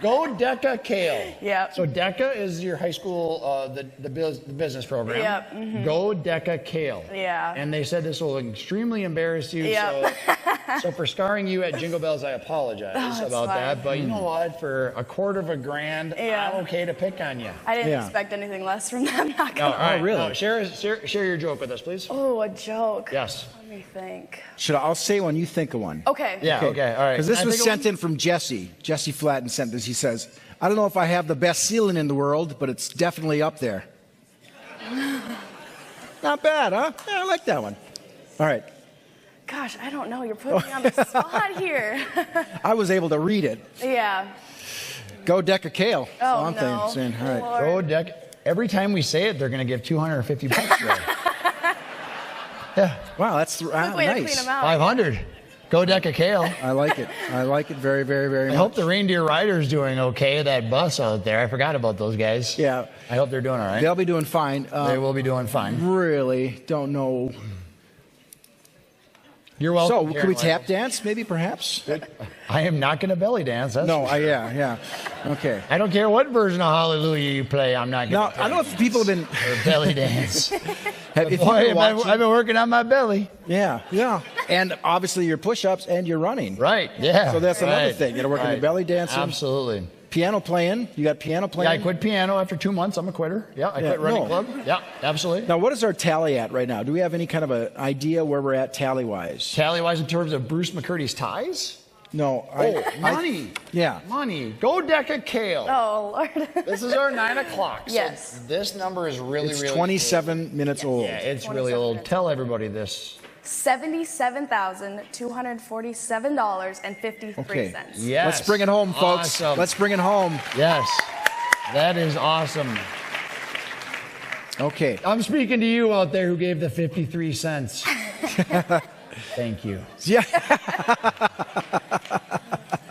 Go Deca Kale. Yeah. So Deca is your high school, the business program. Yep. Mm-hmm. Go Deca Kale. Yeah. And they said this will extremely embarrass you. Yep. So for scarring you at Jingle Bells, I apologize about that. But you know what? For $250,000, Yeah. I'm okay to pick on you. I didn't expect anything less from them. Not gonna All right. Oh, really? No, share your joke with us, please. Oh, a joke. Yes. Let me think. I'll say one, you think of one. Okay. Yeah, okay, all right. Because this was sent in from Jesse. Jesse Flatten sent this. He says, I don't know if I have the best ceiling in the world, but it's definitely up there. Not bad, huh? Yeah, I like that one. All right. Gosh, I don't know. You're putting me on the spot here. I was able to read it. Yeah. Go Deca Kale. Oh, I'm no. saying, all right. Go Deca. Every time we say it, they're going to give $250 away. Yeah. Wow, that's Way to clean nice. them out. 500. Go Deca Kale. I like it. I like it very, very, very much. I hope the reindeer rider's doing okay. That bus out there. I forgot about those guys. Yeah. I hope they're doing all right. They'll be doing fine. They will be doing fine. Really don't know. You're welcome. So, could we tap dance, maybe, perhaps? I am not going to belly dance. That's No, for sure. yeah. Okay. I don't care what version of Hallelujah you play. I'm not going Now, to. I don't know if people have been. Or belly dance. If Boy, I've been working on my belly. Yeah. And obviously your push-ups and your running. Right, yeah. So that's another right, thing. You got to work on your belly dancing. Absolutely. Piano playing. You got piano playing? Yeah, I quit piano after 2 months. I'm a quitter. Yeah, I quit running club. Yeah, absolutely. Now, what is our tally at right now? Do we have any kind of an idea where we're at tally-wise? Tally-wise in terms of Bruce McCurdy's ties? No. Money. Yeah. Money. Go Deca Kale. Oh, Lord. This is our 9 o'clock. So Yes. this number is really, It's really 27 minutes old. Yeah, it's really old. Tell everybody this. $77,247.53. Okay. Yes. Let's bring it home, folks. Awesome. Let's bring it home. Yes. That is awesome. Okay. I'm speaking to you out there who gave the 53 cents. Thank you. Yeah.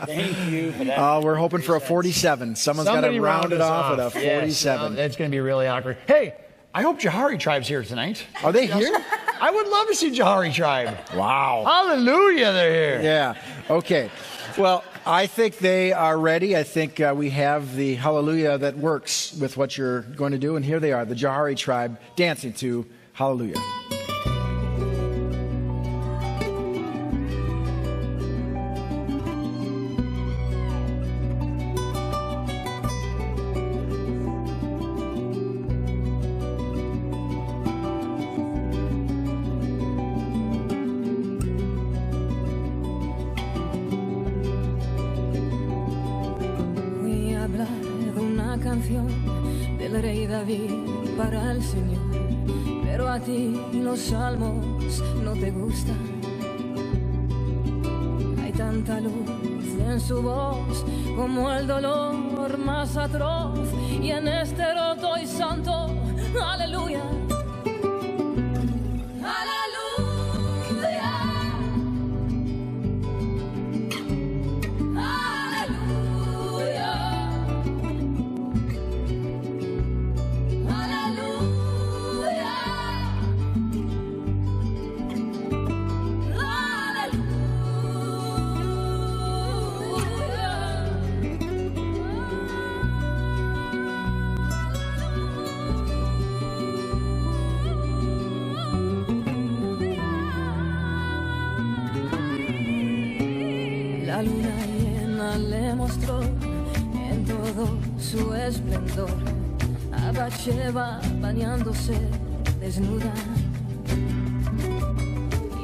Thank you for that. We're hoping for a 47. Someone's got to round it off with a 47. Yes, that's going to be really awkward. Hey, I hope Jahari Tribe's here tonight. Are they here? I would love to see Jahari Tribe. Wow. Hallelujah, they're here. Yeah. Okay. Well, I think they are ready. I think we have the hallelujah that works with what you're going to do. And here they are, the Jahari Tribe, dancing to hallelujah. canción del rey David para el Señor, pero a ti los salmos no te gustan. Hay tanta luz en su voz como el dolor más atroz, y en este roto y santo, aleluya. La luna llena le mostró en todo su esplendor a Bathsheba bañándose desnuda,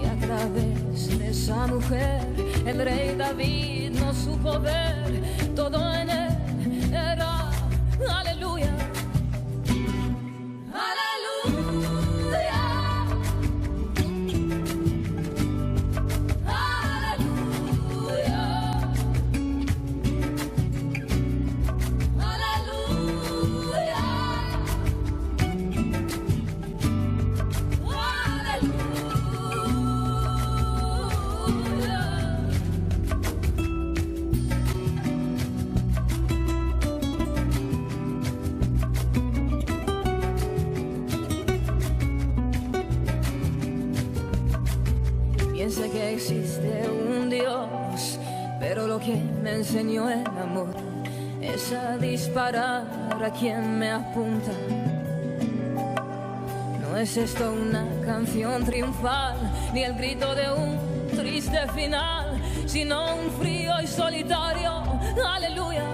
y a través de esa mujer el rey David no supo ver, todo en él era aleluya. Piensa que existe un Dios, pero lo que me enseñó el amor es a disparar a quien me apunta. No es esto una canción triunfal, ni el grito de un triste final, sino un frío y solitario aleluya.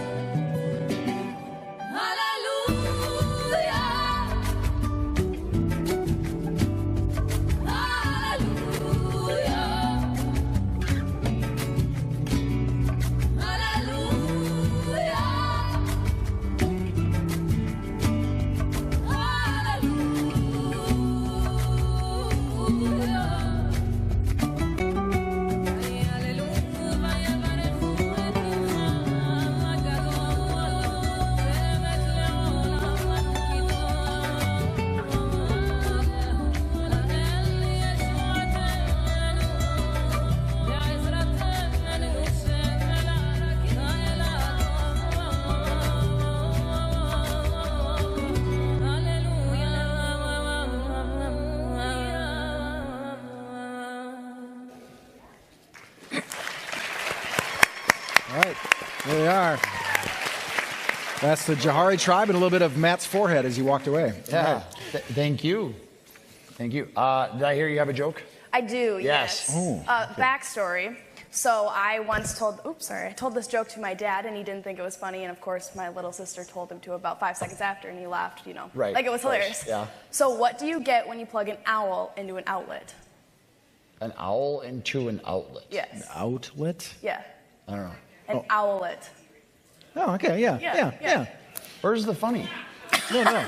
There they are. That's the Jahari tribe and a little bit of Matt's forehead as he walked away. Yeah. Thank you. Thank you. Did I hear you have a joke? I do, Yes. yes. Oh, Backstory. So I once I told this joke to my dad, and he didn't think it was funny, and of course my little sister told him to about 5 seconds after, and he laughed, Right, like it was of course, hilarious. yeah. So what do you get when you plug an owl into an outlet? An owl into an outlet. Yes. An outlet? Yeah, I don't know. an owlet. Oh, okay, yeah. Where's the funny? No.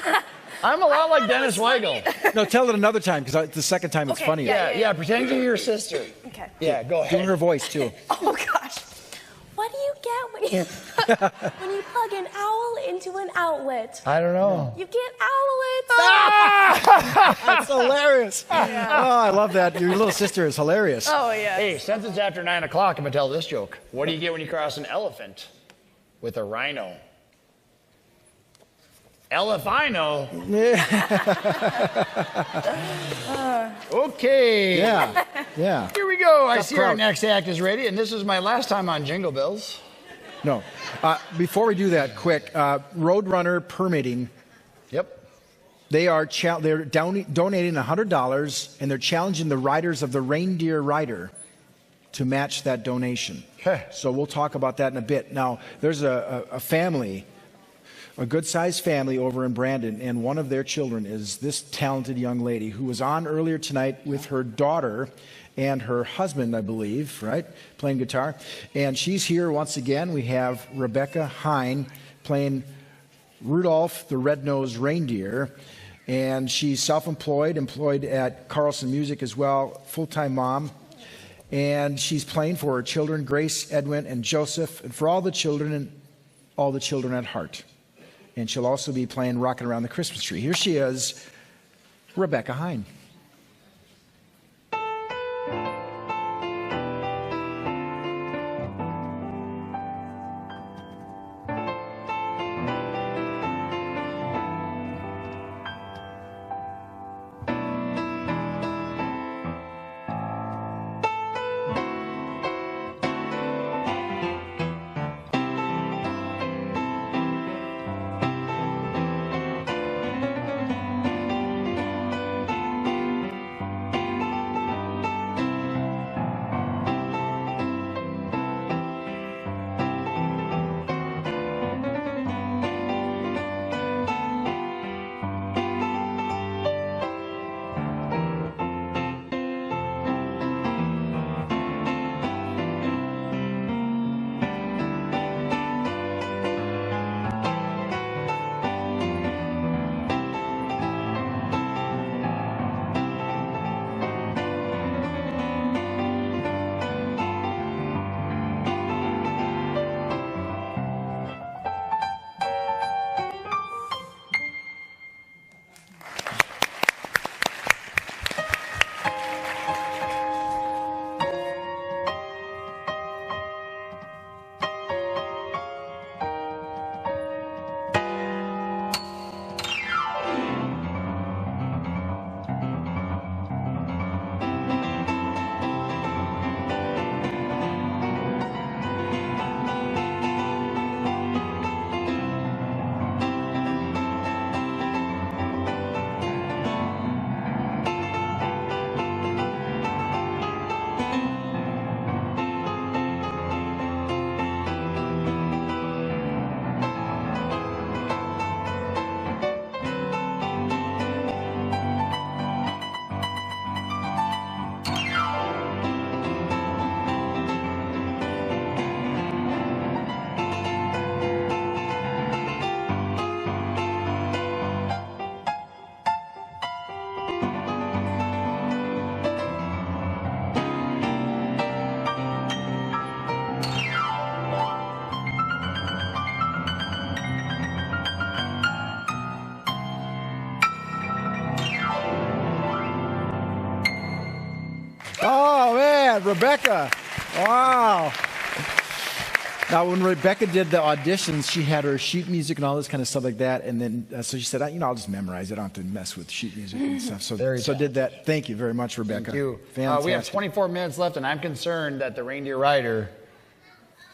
I'm a lot like Dennis Weigel. No, tell it another time, because the second time it's Okay, funny. Yeah, pretend you're your sister. Okay. Yeah, go ahead. Do her voice, too. Oh gosh. What do you get when you when you plug an owl into an outlet? I don't know. You get owlets. That's hilarious. Yeah. Oh, I love that. Your little sister is hilarious. Oh yeah. Hey, since it's after 9 o'clock, I'm going to tell this joke. What do you get when you cross an elephant with a rhino? Elephino. Okay. Yeah. Here we go. I Tough see our crowd. next act is ready, and this is my last time on Jingle Bells. No. Before we do that, quick, Roadrunner Permitting. Yep. They're donating $100, and they're challenging the riders of the Reindeer Rider to match that donation. Okay. So we'll talk about that in a bit. Now, there's a family, a good-sized family over in Brandon, and one of their children is this talented young lady who was on earlier tonight with her daughter and her husband, I believe, right, playing guitar. And she's here once again. We have Rebecca Hine playing Rudolph the Red-Nosed Reindeer. And she's self-employed, employed at Carlson Music as well, full-time mom. And she's playing for her children, Grace, Edwin, and Joseph, and for all the children and all the children at heart. And she'll also be playing Rockin' Around the Christmas Tree. Here she is, Rebecca Hine. Oh, man, Rebecca. Wow. Now, when Rebecca did the auditions, she had her sheet music and all this kind of stuff like that. And then, so she said, I'll just memorize it. I don't have to mess with sheet music and stuff. So did that. Thank you very much, Rebecca. Thank you. Fantastic. We have 24 minutes left, and I'm concerned that the reindeer rider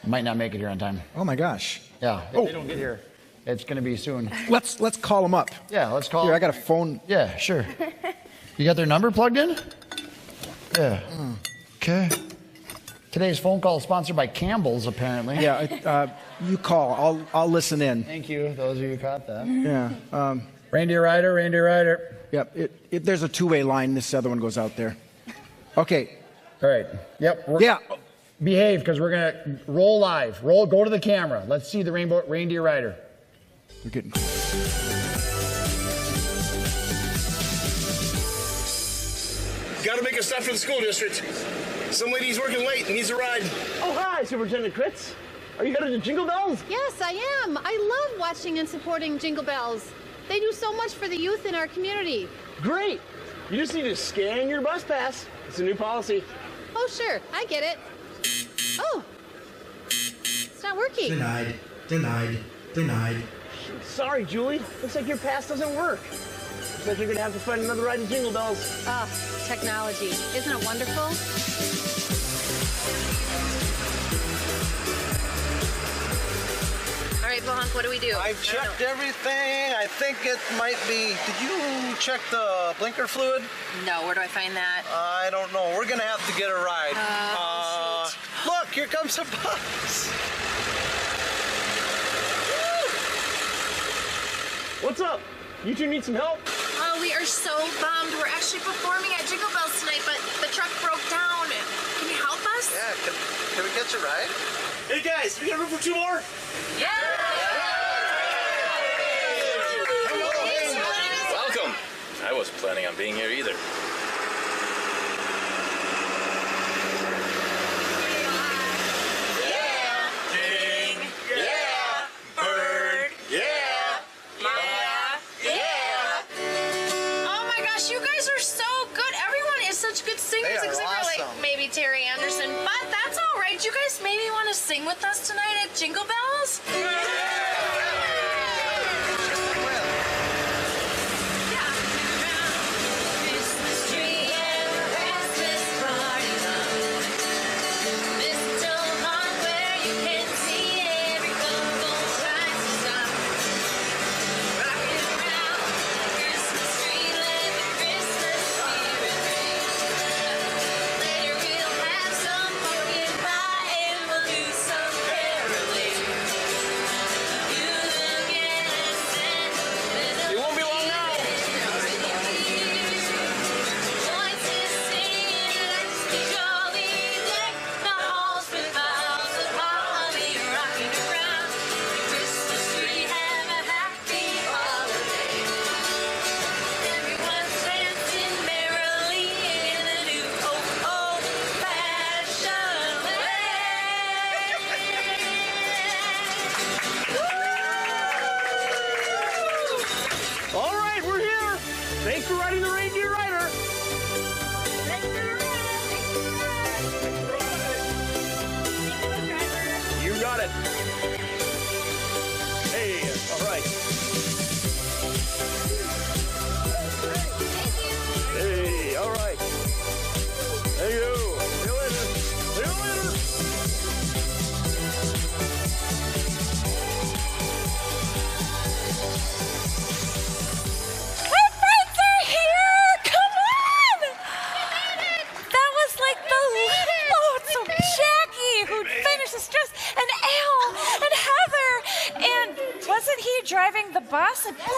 might not make it here on time. Oh, my gosh. Yeah, if they don't get here, it's going to be soon. Let's call them up. Yeah, let's call Here, them. I got a phone. Yeah, sure. You got their number plugged in? Yeah. Okay. Today's phone call is sponsored by Campbell's, apparently. Yeah, you call. I'll listen in. Thank you, those of you who caught that. Yeah. Reindeer rider. Yep. There's a two-way line. This other one goes out there. Okay. All right. Yep. Yeah. Behave, because we're going to roll live. Go to the camera. Let's see the reindeer rider. We're getting Got to make a stop for the school district. Some lady's working late and needs a ride. Oh, hi, Superintendent Kritz. Are you headed to Jingle Bells? Yes, I am. I love watching and supporting Jingle Bells. They do so much for the youth in our community. Great. You just need to scan your bus pass. It's a new policy. Oh, sure. I get it. Oh. It's not working. Denied. Sorry, Julie. Looks like your pass doesn't work. Looks like you're going to have to find another ride to Jingle Bells. Ah, technology. Isn't it wonderful? All right, Bahunk, what do we do? I've checked everything. I think it might be. Did you check the blinker fluid? No, where do I find that? I don't know. We're going to have to get a ride. Look, here comes a bus. What's up? You two need some help? Oh, we are so bummed. We're actually performing at Jingle Bells tonight, but the truck broke down. Can you help us? Yeah, can we get you a ride? Hey, guys, we got room for two more? Yeah! I wasn't planning on being here either. Maybe Terry Anderson, but that's all right. You guys maybe want to sing with us tonight at Jingle Bells? Driving the bus and Blonde.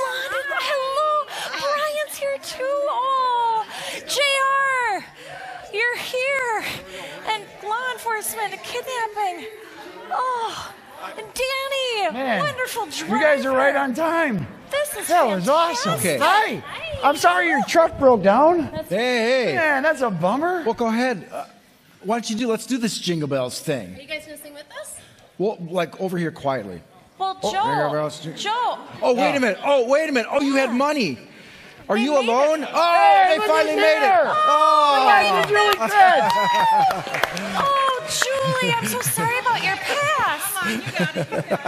Hello, Brian's here too. Oh, JR, you're here. And law enforcement, kidnapping. Oh, and Danny, Man, wonderful driver. You guys are right on time. This is That was awesome. Okay. Hi. I'm sorry your truck broke down. Hey. Man, that's a bummer. Well, go ahead. Why don't you let's do this Jingle Bells thing. Are you guys gonna sing with us? Well, like over here quietly. Well, Joe. Oh, wait a minute. Oh, you had money. Are you alone? Oh, Hey, they finally made it. Oh, Oh, Julie Chris. Oh, Julie, I'm so sorry about your pass.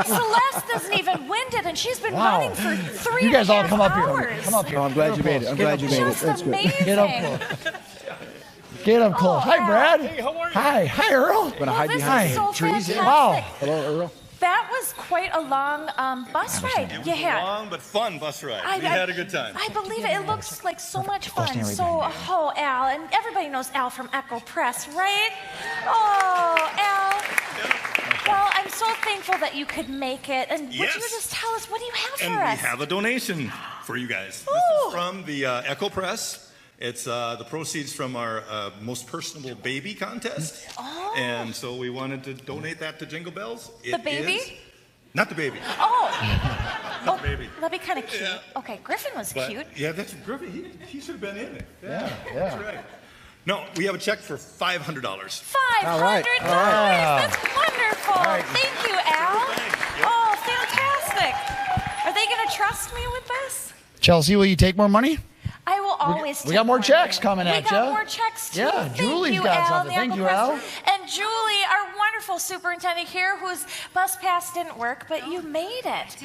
Celeste isn't even winded, and she's been Wow. running for 3 You guys all and a come half up here. hours. Come up here. Oh, I'm glad you made it. I'm glad you made it. Just That's good. amazing. Get up close. Get up close. Hi, Brad. Hey, how are you? Hi, Earl. Gonna hide this behind is so trees. fantastic. Wow. Hello, Earl. That was quite a long bus ride It was you a had. long but fun bus ride. We I- had a good time. I believe it. It looks like so much fun. Stanley So, Al, and everybody knows Al from Echo Press, right? Oh, Al. Well, I'm so thankful that you could make it. And would you Yes. just tell us, what do you have And for us? we have a donation for you guys. This Ooh. is from the Echo Press. It's the proceeds from our Most Personable Baby contest. Oh. And so we wanted to donate that to Jingle Bells. The baby? is- not the baby. Oh. Not the baby. That'd be kind of cute. Okay, Griffin was But, cute. Yeah, that's Griffin. He should have been in it. Yeah. That's right. No, we have a check for $500. $500. All right. That's wonderful. Thank you, Al. Oh, fantastic. Are they going to trust me with this? Chelsea, will you take more money? I will always we take got more more checks money. coming at We got ya. more checks, too. Yeah, Thank Julie's you, got Al, something. the Thank Apple you, Press. Al. And Julie, our wonderful superintendent here, whose bus pass didn't work, but you made it.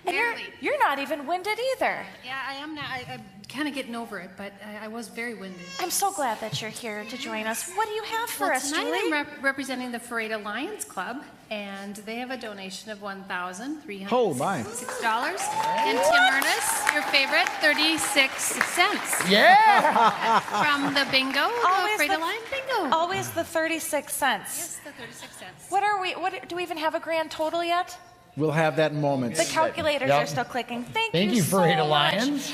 I did, And you're not even winded either. Yeah, I am now. I'm kind of getting over it, but I was very winded. I'm so glad that you're here to join us. What do you have for Well, us, tonight Julie? I'm representing the Ferrata Lions Club, and they have a donation of $1,306. Oh, my. And Tim Ernest, your favorite, 36 cents. Yeah. From the bingo, Always the Ferrata the- Lion bingo. Always the 36 cents. Yes, the 36 cents. What do we even have a grand total yet? We'll have that in moments. The calculators Yep. are still clicking. Thank you, so Ferrata much. Lions.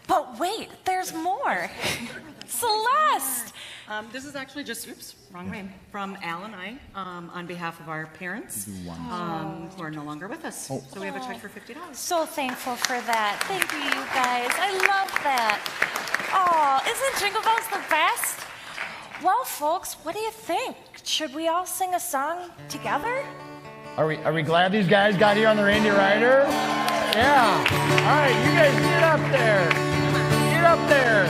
But wait, there's more. Celeste, This is actually just, oops, wrong way, from Al and I on behalf of our parents who are no longer with us. So we have a check for $50. So thankful for that. Thank you, you guys. I love that. Oh, isn't Jingle Bells the best? Well, folks, what do you think? Should we all sing a song together? Are we glad these guys got here on the Reindeer Rider? Yeah. All right, you guys get up there. Get up there.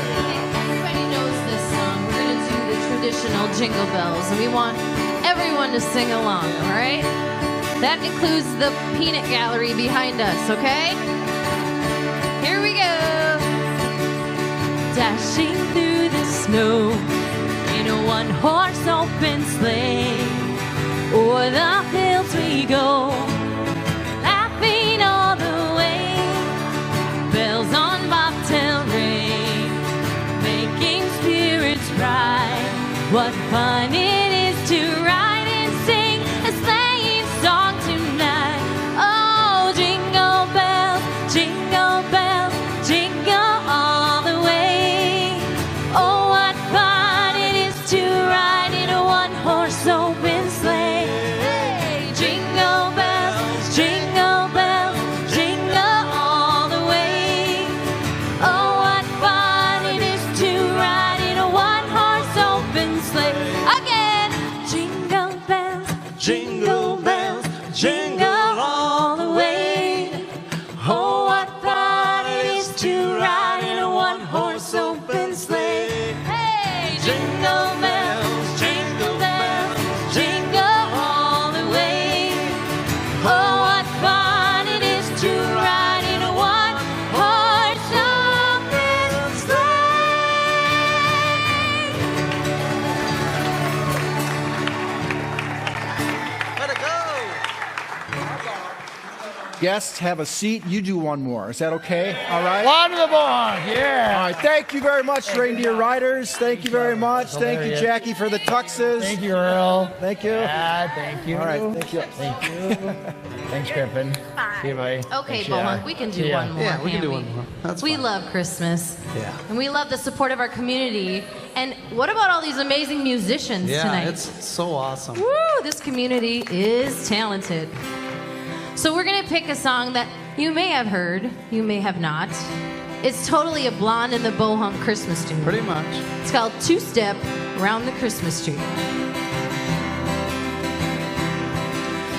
Everybody knows this song. We're going to do the traditional Jingle Bells, and we want everyone to sing along, all right? That includes the peanut gallery behind us, okay? Here we go. Dashing through the snow in a one-horse open sleigh, o'er the hills we go, laughing all the way. Bells on bobtail ring, making spirits bright. What fun it is to ride and sing a sleighing song tonight. Oh, jingle bells, jingle bells, jingle all the way. Oh, what fun it is to ride in a one-horse open sleigh. Hey, jingle bells, jingle bells, jingle all the way. Oh, what fun it is to ride in a one-horse open sleigh. Again, jingle bells, jingle bells, jingle all the way. Oh, what fun it is to ride in a one-horse open sleigh. Hey, jingle bells, jingle bells, jingle all the way. Oh, what fun it is to ride in a one-horse open sleigh. Let it go. Guests, have a seat. You do one more. Is that okay? All right. Wonderful. Yeah. All right. Thank you very much, Reindeer Riders. Thank you very much. Thank you, Jackie, for the tuxes. Thank you, Earl. Thank you. Yeah, thank you. All right. Thank you. Thank you. Thanks, Kempen. See you, buddy. Okay, Thanks, Bohunk, we can do one more. Yeah, we can do can't one more. That's we fine. love Christmas. Yeah. And we love the support of our community. And what about all these amazing musicians Yeah, tonight? it's so awesome. Woo! This community is talented. So we're going to pick a song that you may have heard, you may have not. It's totally a Blonde and the Bohunk Christmas tune. Pretty much. It's called Two Step Around the Christmas Tree.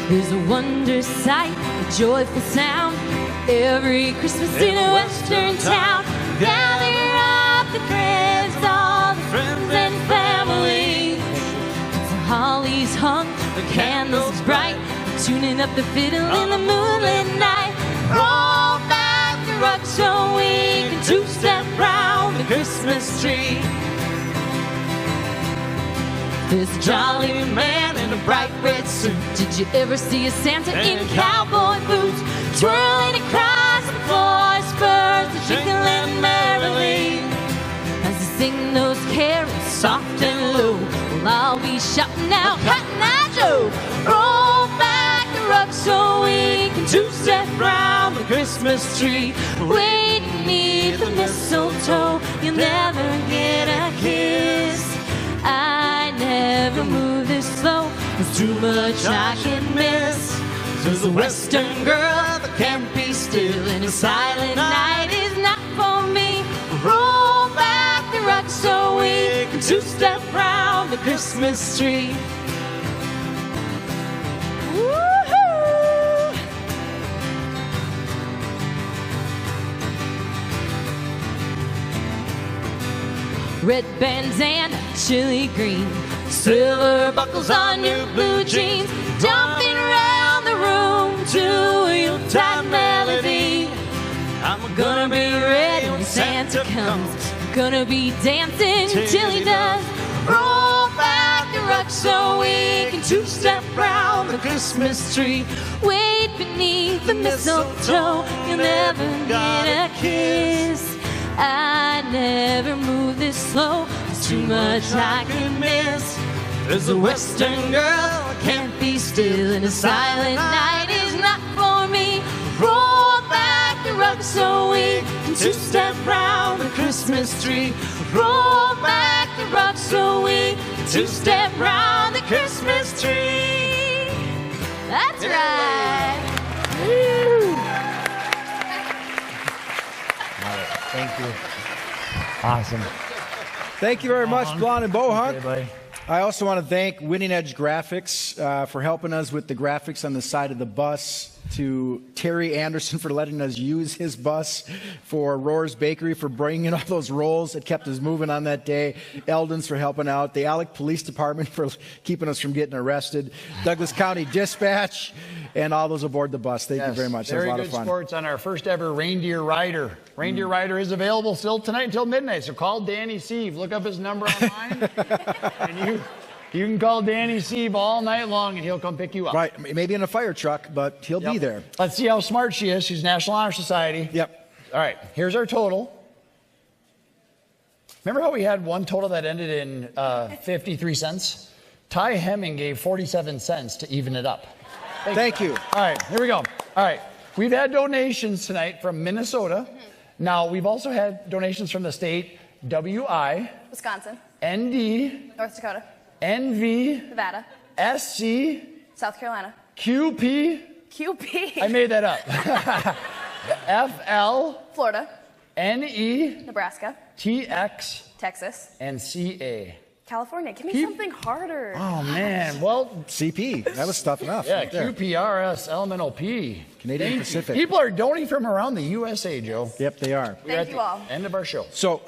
There's a wondrous sight, a joyful sound, every Christmas in a western town. Gather up the friends, all the friends and family. The holly's hung, the candles bright, tuning up the fiddle in the moonlit night. Roll back the rug so we can two-step round the Christmas tree. There's a jolly man in a bright red suit. Did you ever see a Santa in cowboy boots? Twirling across the floor, spurs are jingling merrily. As they sing those carols soft and low, well, I'll be shouting out, Cotton Eye Joe. Roll back the rug so we can two-step round the Christmas tree. Wait beneath the mistletoe, you'll never get a kiss. I never move this slow, there's too much I can miss. There's a western girl that can't be still, and a silent night is not for me. Roll back the rug so we can two-step round the Christmas tree. Woo-hoo! Red bandana, chili green, silver buckles on your blue jeans, jumping around the room to a Yuletide melody. I'm gonna be ready when Santa comes, gonna be dancing till he does. Roll back the rug so we can two-step round the Christmas tree. Wait beneath the mistletoe, you'll never get a kiss. I never move this slow, there's too much I can miss. There's a western girl, I can't be still, and a silent night is not for me. Roll back the rug so we can two-step round the Christmas tree. Roll back the rug so we two-step round the Christmas tree. That's right. Woo. Thank you. Awesome. Thank you very much, Blonde and Bohunk. Okay, buddy. I also want to thank Winning Edge Graphics for helping us with the graphics on the side of the bus, to Terry Anderson for letting us use his bus, for Rohr's Bakery for bringing in all those rolls that kept us moving on that day, Eldon's for helping out, the Alec Police Department for keeping us from getting arrested, Douglas County Dispatch, and all those aboard the bus. Thank you very much. That was a lot of fun. Very good sports on our first ever Reindeer Rider. Reindeer Rider is available still tonight until midnight, so call Danny Sieve. Look up his number online, and you can call Danny Sieve all night long, and he'll come pick you up. Right, maybe in a fire truck, but he'll be there. Let's see how smart she is. She's National Honor Society. Yep. All right, here's our total. Remember how we had one total that ended in 53 cents? Ty Hemming gave 47 cents to even it up. Thank you. All right, here we go. All right, we've had donations tonight from Minnesota. Now, we've also had donations from the state, WI, Wisconsin, ND, North Dakota, NV, Nevada, SC, South Carolina, QP. I made that up. FL, Florida, NE, Nebraska, TX, Texas, and CA. California. Give me something harder. Oh, man. Well, CP. That was tough enough. Yeah, right there. QPRS, LMNOP. Canadian Pacific. People are donating from around the USA, Joe. Yep, they are. We're at the end of our show. So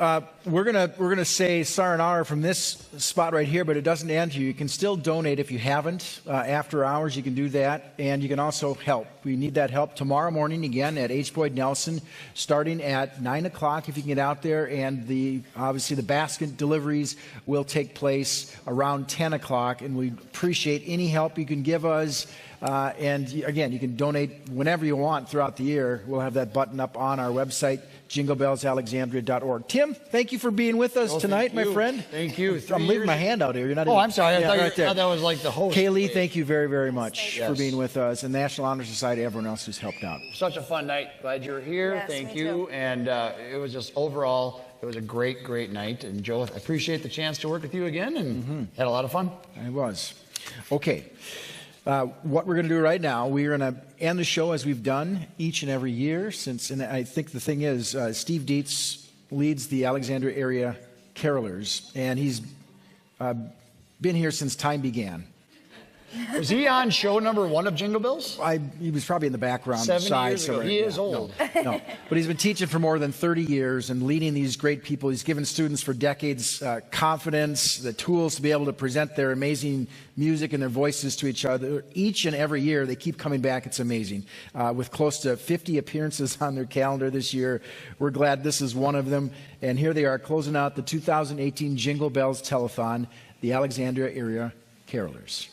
we're gonna say sayonara from this spot right here, but it doesn't end here. You can still donate if you haven't. After hours, you can do that, and you can also help. We need that help tomorrow morning again at H. Boyd Nelson, starting at 9 o'clock if you can get out there, and obviously the basket deliveries will take place around 10 o'clock, and we appreciate any help you can give us. And again, you can donate whenever you want throughout the year. We'll have that button up on our website, jinglebellsalexandria.org. Tim, thank you for being with us tonight, my friend. Thank you. I'm leaving my hand out here. You're not even, I'm sorry. I thought right there. that was like the host. Kaylee, thank you very, very much Yes. for being with us, and National Honor Society, everyone else who's helped out. Such a fun night. Glad you were here. Yes, Thank me you. too. And it was just overall, it was a great, great night. And Joe, I appreciate the chance to work with you again, and had a lot of fun. It was. Okay. What we're going to do right now, we're going to end the show as we've done each and every year since, and I think the thing is, Steve Dietz leads the Alexandria area carolers, and he's been here since time began. Was he on show number 1 of Jingle Bells? He was probably in the background. 7 years ago. He is old. No. But he's been teaching for more than 30 years and leading these great people. He's given students for decades confidence, the tools to be able to present their amazing music and their voices to each other. Each and every year, they keep coming back. It's amazing. With close to 50 appearances on their calendar this year, we're glad this is one of them. And here they are closing out the 2018 Jingle Bells Telethon, the Alexandria Area Carolers.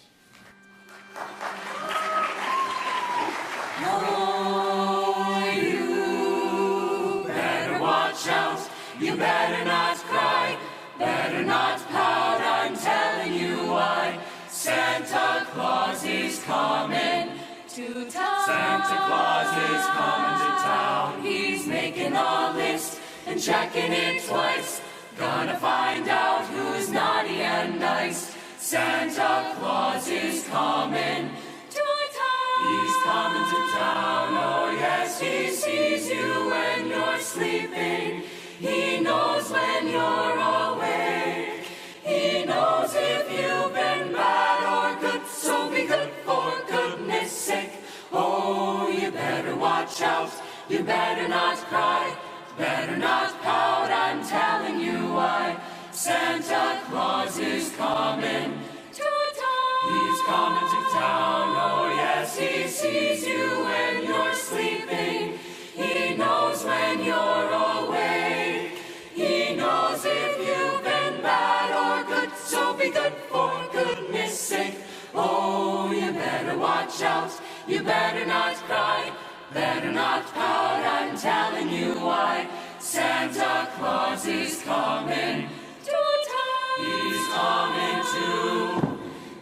Oh, you better watch out. You better not cry. Better not pout. I'm telling you why. Santa Claus is coming to town. Santa Claus is coming to town. He's making a list and checking it twice. Gonna find out who's naughty and nice. Santa Claus is coming to town. He's coming to town. Oh yes, he sees you when you're sleeping. He knows when you're awake. He knows if you've been bad or good. So be good for goodness sake. Oh, you better watch out. You better not cry. Better not pout. I'm telling you why. Santa Claus is coming to town. He's coming to town. Oh yes, he sees you when you're sleeping. He knows when you're awake. He knows if you've been bad or good. So be good for goodness sake. Oh, you better watch out. You better not cry. Better not pout. I'm telling you why. Santa Claus is coming to town. He's coming to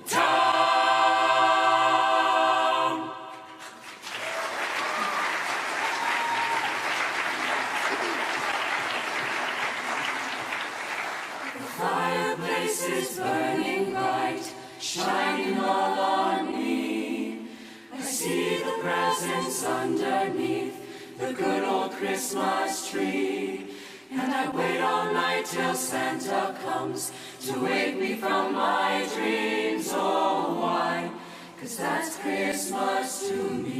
town. The fireplace presents underneath the good old Christmas tree. And I wait all night till Santa comes to wake me from my dreams. Oh, why? 'Cause that's Christmas to me.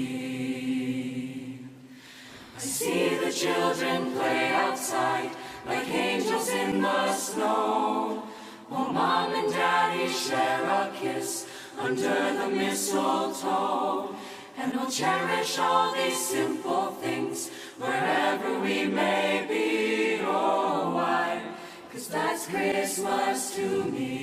I see the children play outside like angels in the snow, while Mom and Daddy share a kiss under the mistletoe. And we'll cherish all these simple things wherever we may be. Oh, why? 'Cause that's Christmas to me.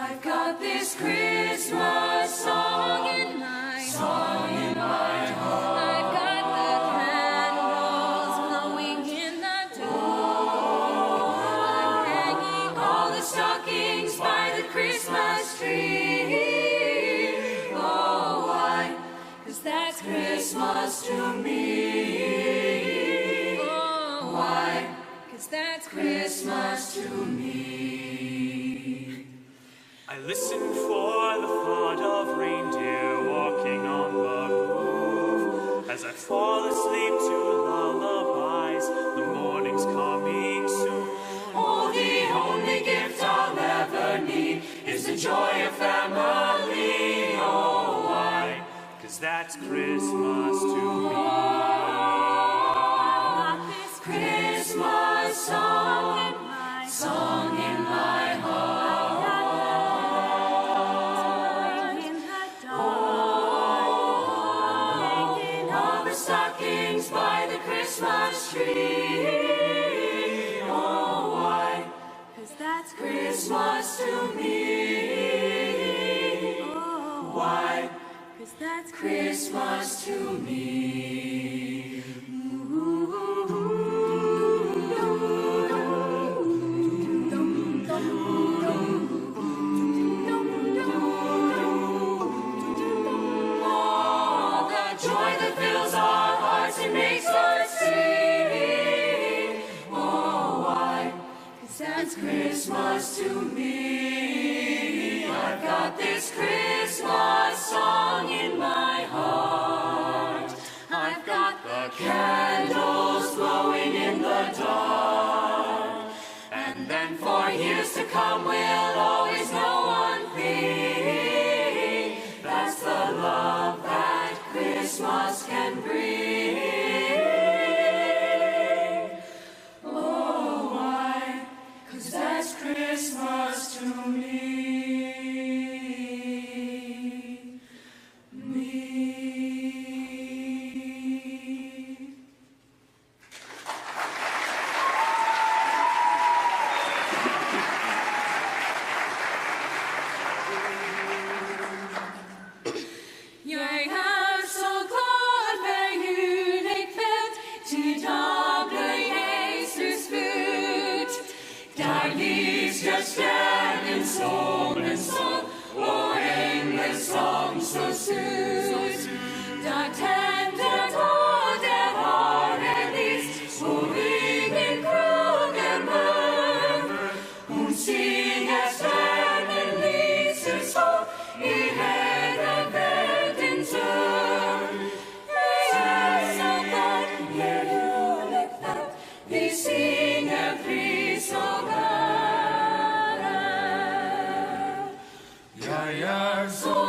I've got this Christmas song in my heart. I've got the candles glowing in the door. I'm hanging all the stockings by the Christmas tree. Oh, why? 'Cause that's Christmas to me. Oh, why? 'Cause that's Christmas to me. I listen for the thud of reindeer walking on the roof. As I fall asleep to lullabies, the morning's coming soon. Oh, the only gift I'll ever need is the joy of family. Oh, why? 'Cause that's Christmas to me. This Christmas song in my heart. All the stockings by the Christmas tree. Oh, why? 'Cause that's Christmas to me. Oh, why? 'Cause that's Christmas to me. Oh, the joy that fills our hearts and makes us sing. Oh, why? 'Cause that's Christmas to me. I've got this Christmas song in my heart. I've got the candles glowing in the dark. And then for years to come we'll always know one thing. That's the love that Christmas can bring. Oh, why? 'Cause that's Christmas to me. Jeg så glad hver julekveld til da ble Jesus født. Der lyste stjernen som en sol, og englen sang så søt. Der tente det var en lys, og ingen kroger mørk. Hun synger stjernen lyser så i hele verdens ørn. Jeg så godt hver julekveld, vi synger pris og ære. Jeg så